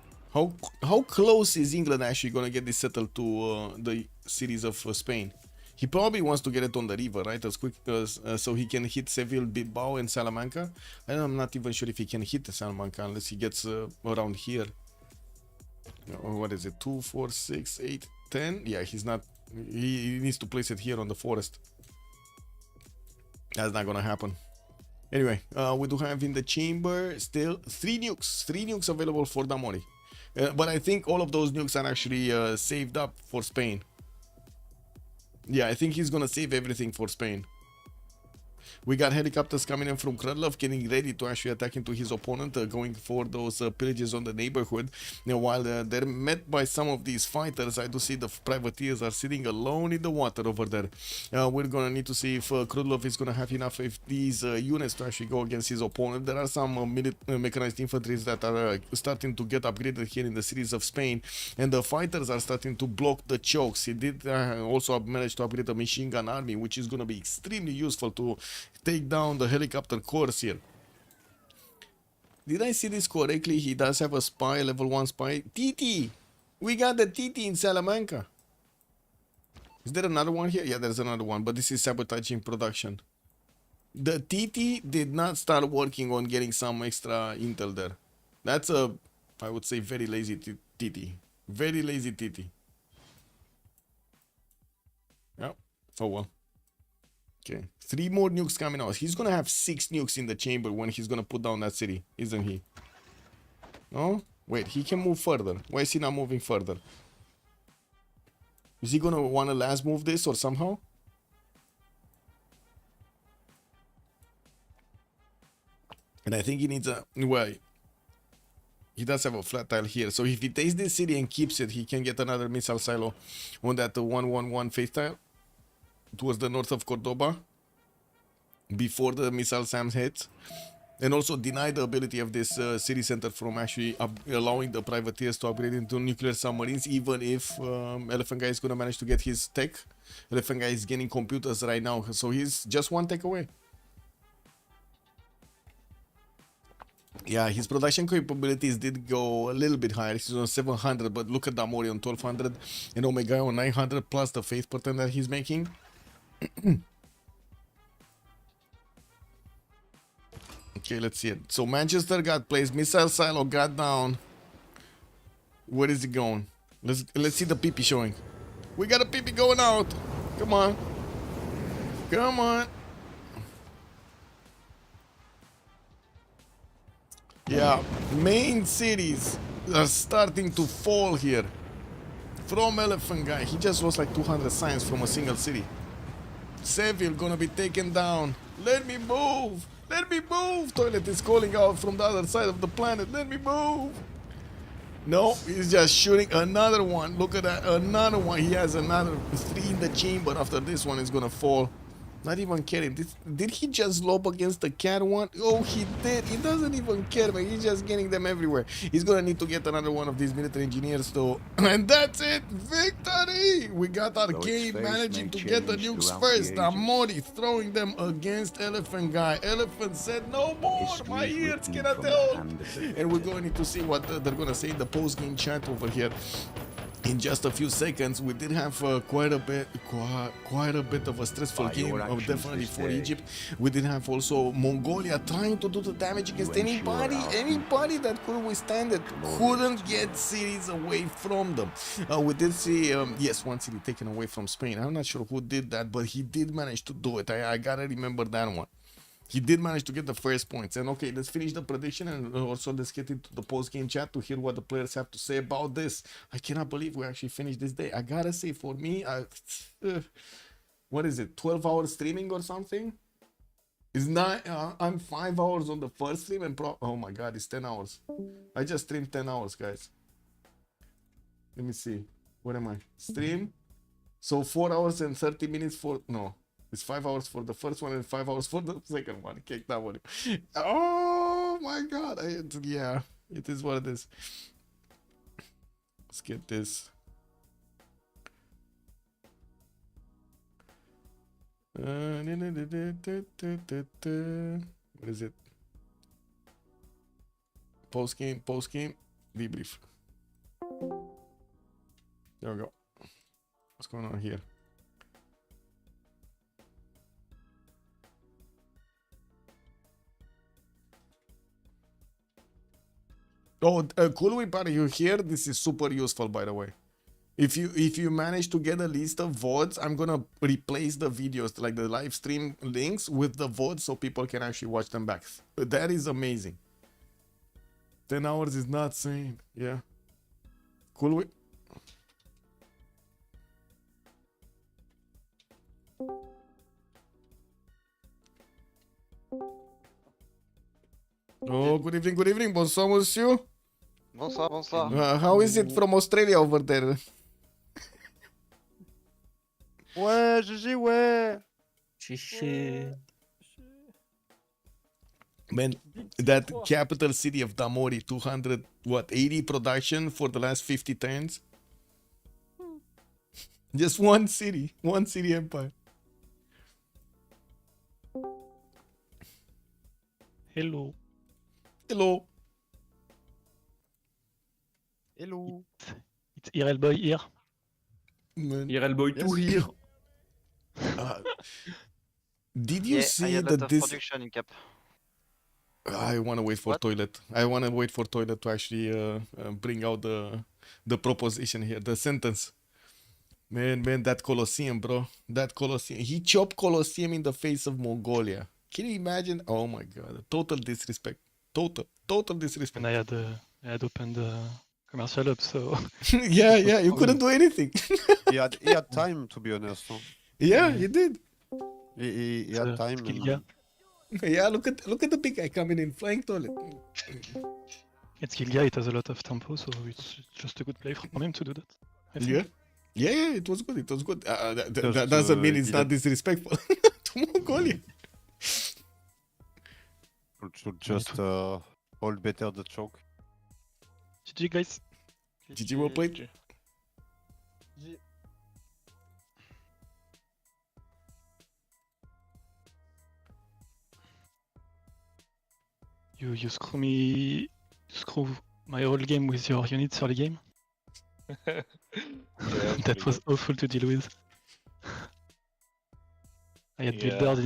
How close is England actually gonna get this settled to the cities of Spain? He probably wants to get it on the river, right? As quick as so he can hit Seville, Bilbao, and Salamanca. And I'm not even sure if he can hit Salamanca unless he gets around here. What is it? 2, 4, 6, 8, 10? Yeah, he's not. He needs to place it here on the forest. That's not gonna happen. Anyway, we do have in the chamber still 3 nukes. 3 nukes available for Damori. But I think all of those nukes are actually saved up for Spain. Yeah, I think he's gonna save everything for Spain. We got helicopters coming in from Krudlov, getting ready to actually attack into his opponent, going for those pillages on the neighborhood. Now, while they're met by some of these fighters, I do see the privateers are sitting alone in the water over there. We're gonna need to see if Krudlov is gonna have enough of these units to actually go against his opponent. There are some mechanized infantry that are starting to get upgraded here in the cities of Spain, and the fighters are starting to block the chokes. He did also manage to upgrade the machine gun army, which is gonna be extremely useful to take down the helicopter course here. Did I see this correctly? He does have a spy, level 1 spy. TT! We got the TT in Salamanca. Is there another one here? Yeah, there's another one, but this is sabotaging production. The TT did not start working on getting some extra intel there. That's a, I would say, very lazy TT. Very lazy TT. Yeah. Oh well. Okay, 3 more nukes coming out. He's gonna have 6 nukes in the chamber when he's gonna put down that city, isn't he? No? Wait, he can move further. Why is he not moving further? Is he gonna wanna last move this or somehow? And I think he needs a, well, he does have a flat tile here. So if he takes this city and keeps it, he can get another missile silo on that 111 face tile towards the north of Cordoba before the missile SAMs hits, and also deny the ability of this city center from actually allowing the privateers to upgrade into nuclear submarines, even if Elephant Guy is going to manage to get his tech. Elephant Guy is getting computers right now, so he's just 1 tech away. Yeah, his production capabilities did go a little bit higher. He's on 700, but look at Damori on 1200 and Omega on 900 plus the faith pattern that he's making. Okay, let's see it. So Manchester got placed, missile silo got down. Where is it going? Let's see the PP showing. We got a PP going out. Come on. Come on. Yeah, main cities are starting to fall here. From Elephant Guy, he just lost like 200 signs from a single city. Seville gonna be taken down. Let me move. Let me move. Toilet is calling out from the other side of the planet. Let me move. No, he's just shooting another one. Look at that, another one. He has another 3 in the chamber. After this one is gonna fall. Not even caring. Did he just lob against the cat one? Oh, he did. He doesn't even care, man. He's just getting them everywhere. He's gonna need to get another one of these military engineers, though. And that's it. Victory! We got Arcane managing to get the nukes first. Amori throwing them against Elephant Guy. Elephant said, no more. My ears cannot hold. And we're going to see what they're gonna say in the post-game chat over here. In just a few seconds, we did have quite a bit of a stressful game, definitely for Egypt. We did have also Mongolia trying to do the damage against anybody that could withstand it. Couldn't get cities away from them. We did see, yes, one city taken away from Spain. I'm not sure who did that, but he did manage to do it. I gotta remember that one. He did manage to get the first points. And okay, let's finish the prediction and also let's get into the post-game chat to hear what the players have to say about this. I cannot believe we actually finished this day. I gotta say, for me, what is it, 12 hours streaming or something? It's not, I'm 5 hours on the first stream and oh my god, it's 10 hours. I just streamed 10 hours, guys. Let me see. Where am I? Stream. So 4 hours and 30 minutes for, no. It's 5 hours for the first one and 5 hours for the second one. Kick that one. Oh my god. Yeah, it is what it is. Let's get this. What is it? Post game, debrief. There we go. What's going on here? Oh, Kulwi, are you here? This is super useful, by the way. If you manage to get a list of VODs, I'm gonna replace the videos, like the live stream links, with the VODs so people can actually watch them back. That is amazing. 10 hours is not sane. Yeah. Kulwi. Oh, good evening. Bonsoir, monsieur. Bonsoir. How is it from Australia over there? Ouais, GG, ouais. Man, that capital city of Damori, 80 production for the last 50 turns? Just one city empire. Hello. It's IRL boy here. Man. IRL boy 2 here. Did you see that this... production in cap. I want to wait for What? toilet. I want to wait for toilet to actually bring out the proposition here, the sentence. Man, that Colosseum, bro. That Colosseum. He chopped Colosseum in the face of Mongolia. Can you imagine? Oh my god. Total disrespect. Total disrespect. And I had opened commercial hub, so yeah, you couldn't do anything. he had time, to be honest. Huh? Yeah, he did. He had time. Gilga. Yeah, look at the big guy coming in, flying toilet. It's Gilga, it has a lot of tempo, so it's just a good play from him to do that. I think. Yeah, it was good. That doesn't mean it's not disrespectful to Mongolia. Should just hold better the choke. GG, guys. GG, well played. You screw my whole game with your units early game. That was awful to deal with. I had builders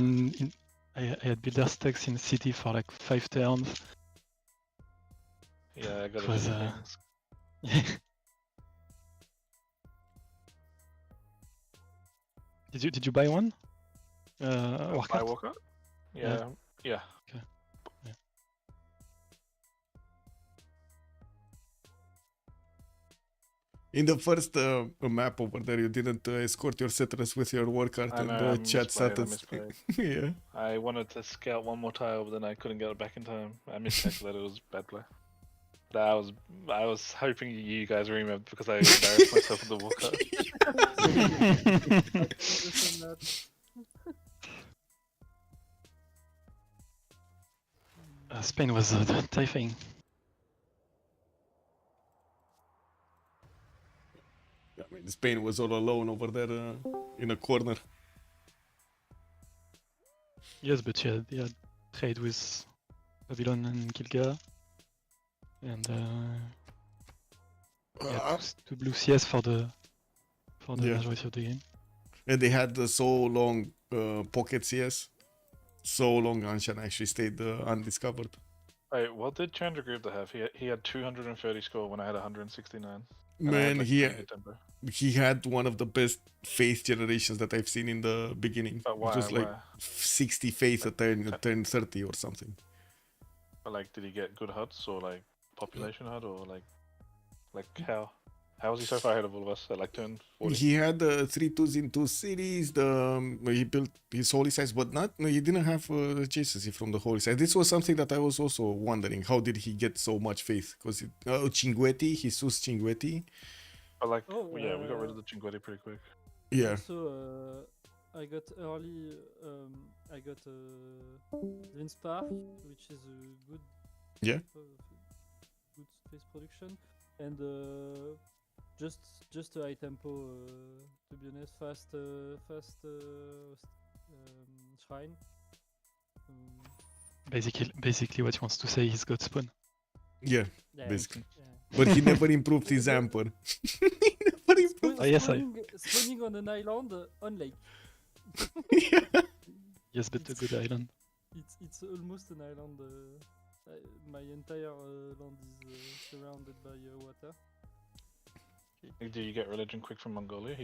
I had builder stacks in city for like 5 turns. Yeah, I got It was, Did you buy one? By Walker? Yeah. Okay. Yeah. In the first map over there, you didn't escort your settlers with your war cart, and the chat started. Yeah. I wanted to scout one more tile, but then I couldn't get it back in time. I miscalculated. It was bad play. But I was hoping you guys remember because I embarrassed myself with the war cart. Spain was terrifying. I mean, Spain was all alone over there in a corner. Yes, but he had trade with Babylon and Gilga. And yeah, two blue CS for the Yeah. majority of the game. And they had so long pocket CS. So long Anshan actually stayed undiscovered. Wait, what did Chandra Group have? He had 230 score when I had 169. And I had, Man, like, he 3 tempo. he had one of the best face generations that I've seen in the beginning. But why? It was like Why? 60 face a turn 30 or something. But like, did he get good HUDs or like population HUD or like how? How was he so far ahead of all of us at like turn 40? He had 3 2s in 2 cities. He built his holy sites, but he didn't have chases from the holy site. This was something that I was also wondering. How did he get so much faith? Because Cinguetti, Jesus Cinguetti. But like, Oh, yeah, we got rid of the Cinguetti pretty quick. Yeah. So I got early. I got Vince Park, which is a good. Yeah. Good space production, and just a high tempo. To be honest, fast shrine. Basically, what he wants to say is God spawn. Yeah, Yeah, basically. yeah. But he never improved his Amper. He never improved. Oh, yes, Spawning on an island on lake. Yes, but a good island. It's almost an island. My entire land is surrounded by water. Did you get religion quick from Mongolia?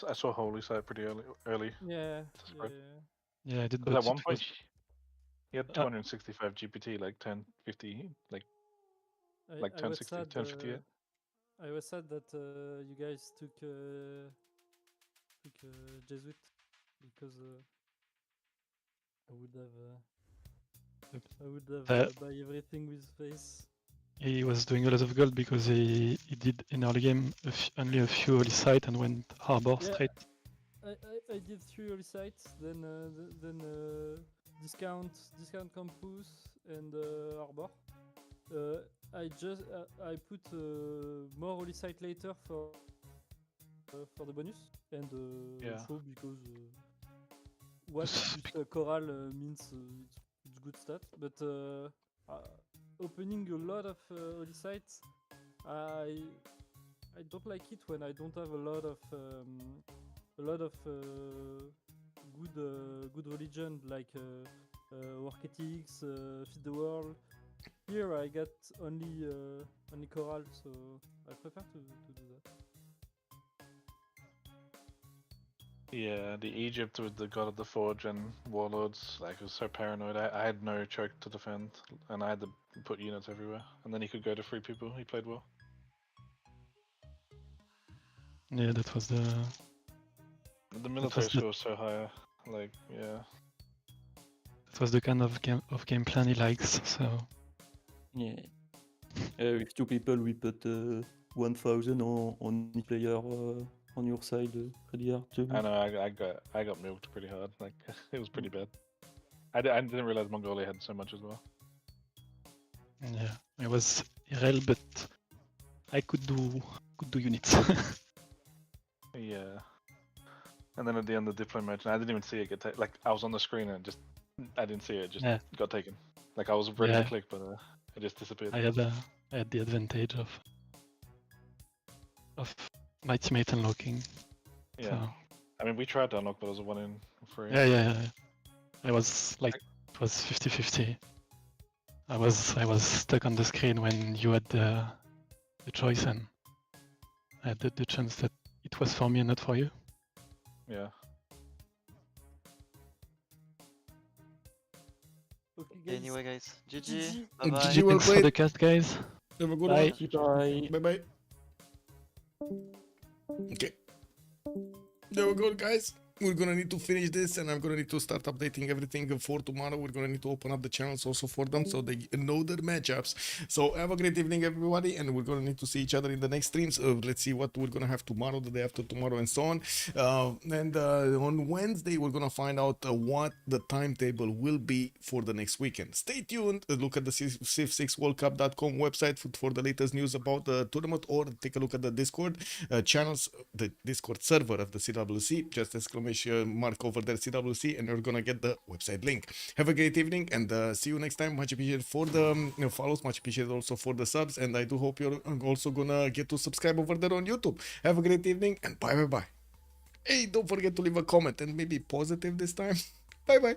I saw holy site pretty early. Yeah, spread. Yeah, I did. Because But at one it point, was- he had 265 GPT, like 10, 50, like I 10, was 60, sad, 10, 58. I was sad that you guys took Jesuit because I would have buy everything with face. He was doing a lot of gold because he did in early game only a few holy sites and went harbor Yeah. straight. I did 3 early sites, then discount campus and harbor. I put more holy site later for the bonus and Yeah. show because what coral means it's good stat, but opening a lot of holy sites, I don't like it when I don't have a lot of good religion like work ethics, feed the world. Here I got only coral, so I prefer to do that. Yeah, the Egypt with the God of the Forge and Warlords, like, was so paranoid. I had no choke to defend, and I had to put units everywhere. And then he could go to free people. He played well. Yeah, that was the. The military was the- score was so high. Like, yeah. That was the kind of game plan he likes. So Yeah. With 2 people, we put 1,000 on each player on your side. Pretty hard too. I know. I got milked pretty hard. Like, it was pretty bad. I didn't realize Mongolia had so much as well. yeah, I was irrel, but I could do units. Yeah. And then at the end, the Diplo merchant, I didn't even see it get taken. Like, I was on the screen and I didn't see it. Just Yeah. got taken. Like, I was ready Yeah. to click, but it just disappeared. I had the advantage of my teammate unlocking. Yeah. So, I mean, we tried to unlock, but it was a 1 in 3. yeah. I was like, it was 50-50. I was stuck on the screen when you had the choice, and I had the chance that it was for me and not for you. Yeah. Okay, guys. Anyway, guys, GG. GG. Bye bye. GG, well Thanks for played. the cast, guys. Have a good Bye. one. Bye. Bye. Okay. There we go, guys. we're gonna need to finish this, and I'm gonna need to start updating everything for tomorrow. We're gonna need to open up the channels also for them so they know their matchups. So have a great evening, everybody, and we're gonna need to see each other in the next streams. Let's see what we're gonna have tomorrow, the day after tomorrow, and so on. And on Wednesday, we're gonna find out what the timetable will be for the next weekend. Stay tuned. Look at the Civ6worldcup.com website for the latest news about the tournament, or take a look at the Discord channels, the Discord server of the CWC. Just exclamation mark over there CWC, and you're gonna get the website link. Have a great evening, and see you next time. Much appreciated for the follows, much appreciated also for the subs, and I do hope you're also gonna get to subscribe over there on YouTube. Have a great evening, and bye. Hey, don't forget to leave a comment, and maybe positive this time. Bye.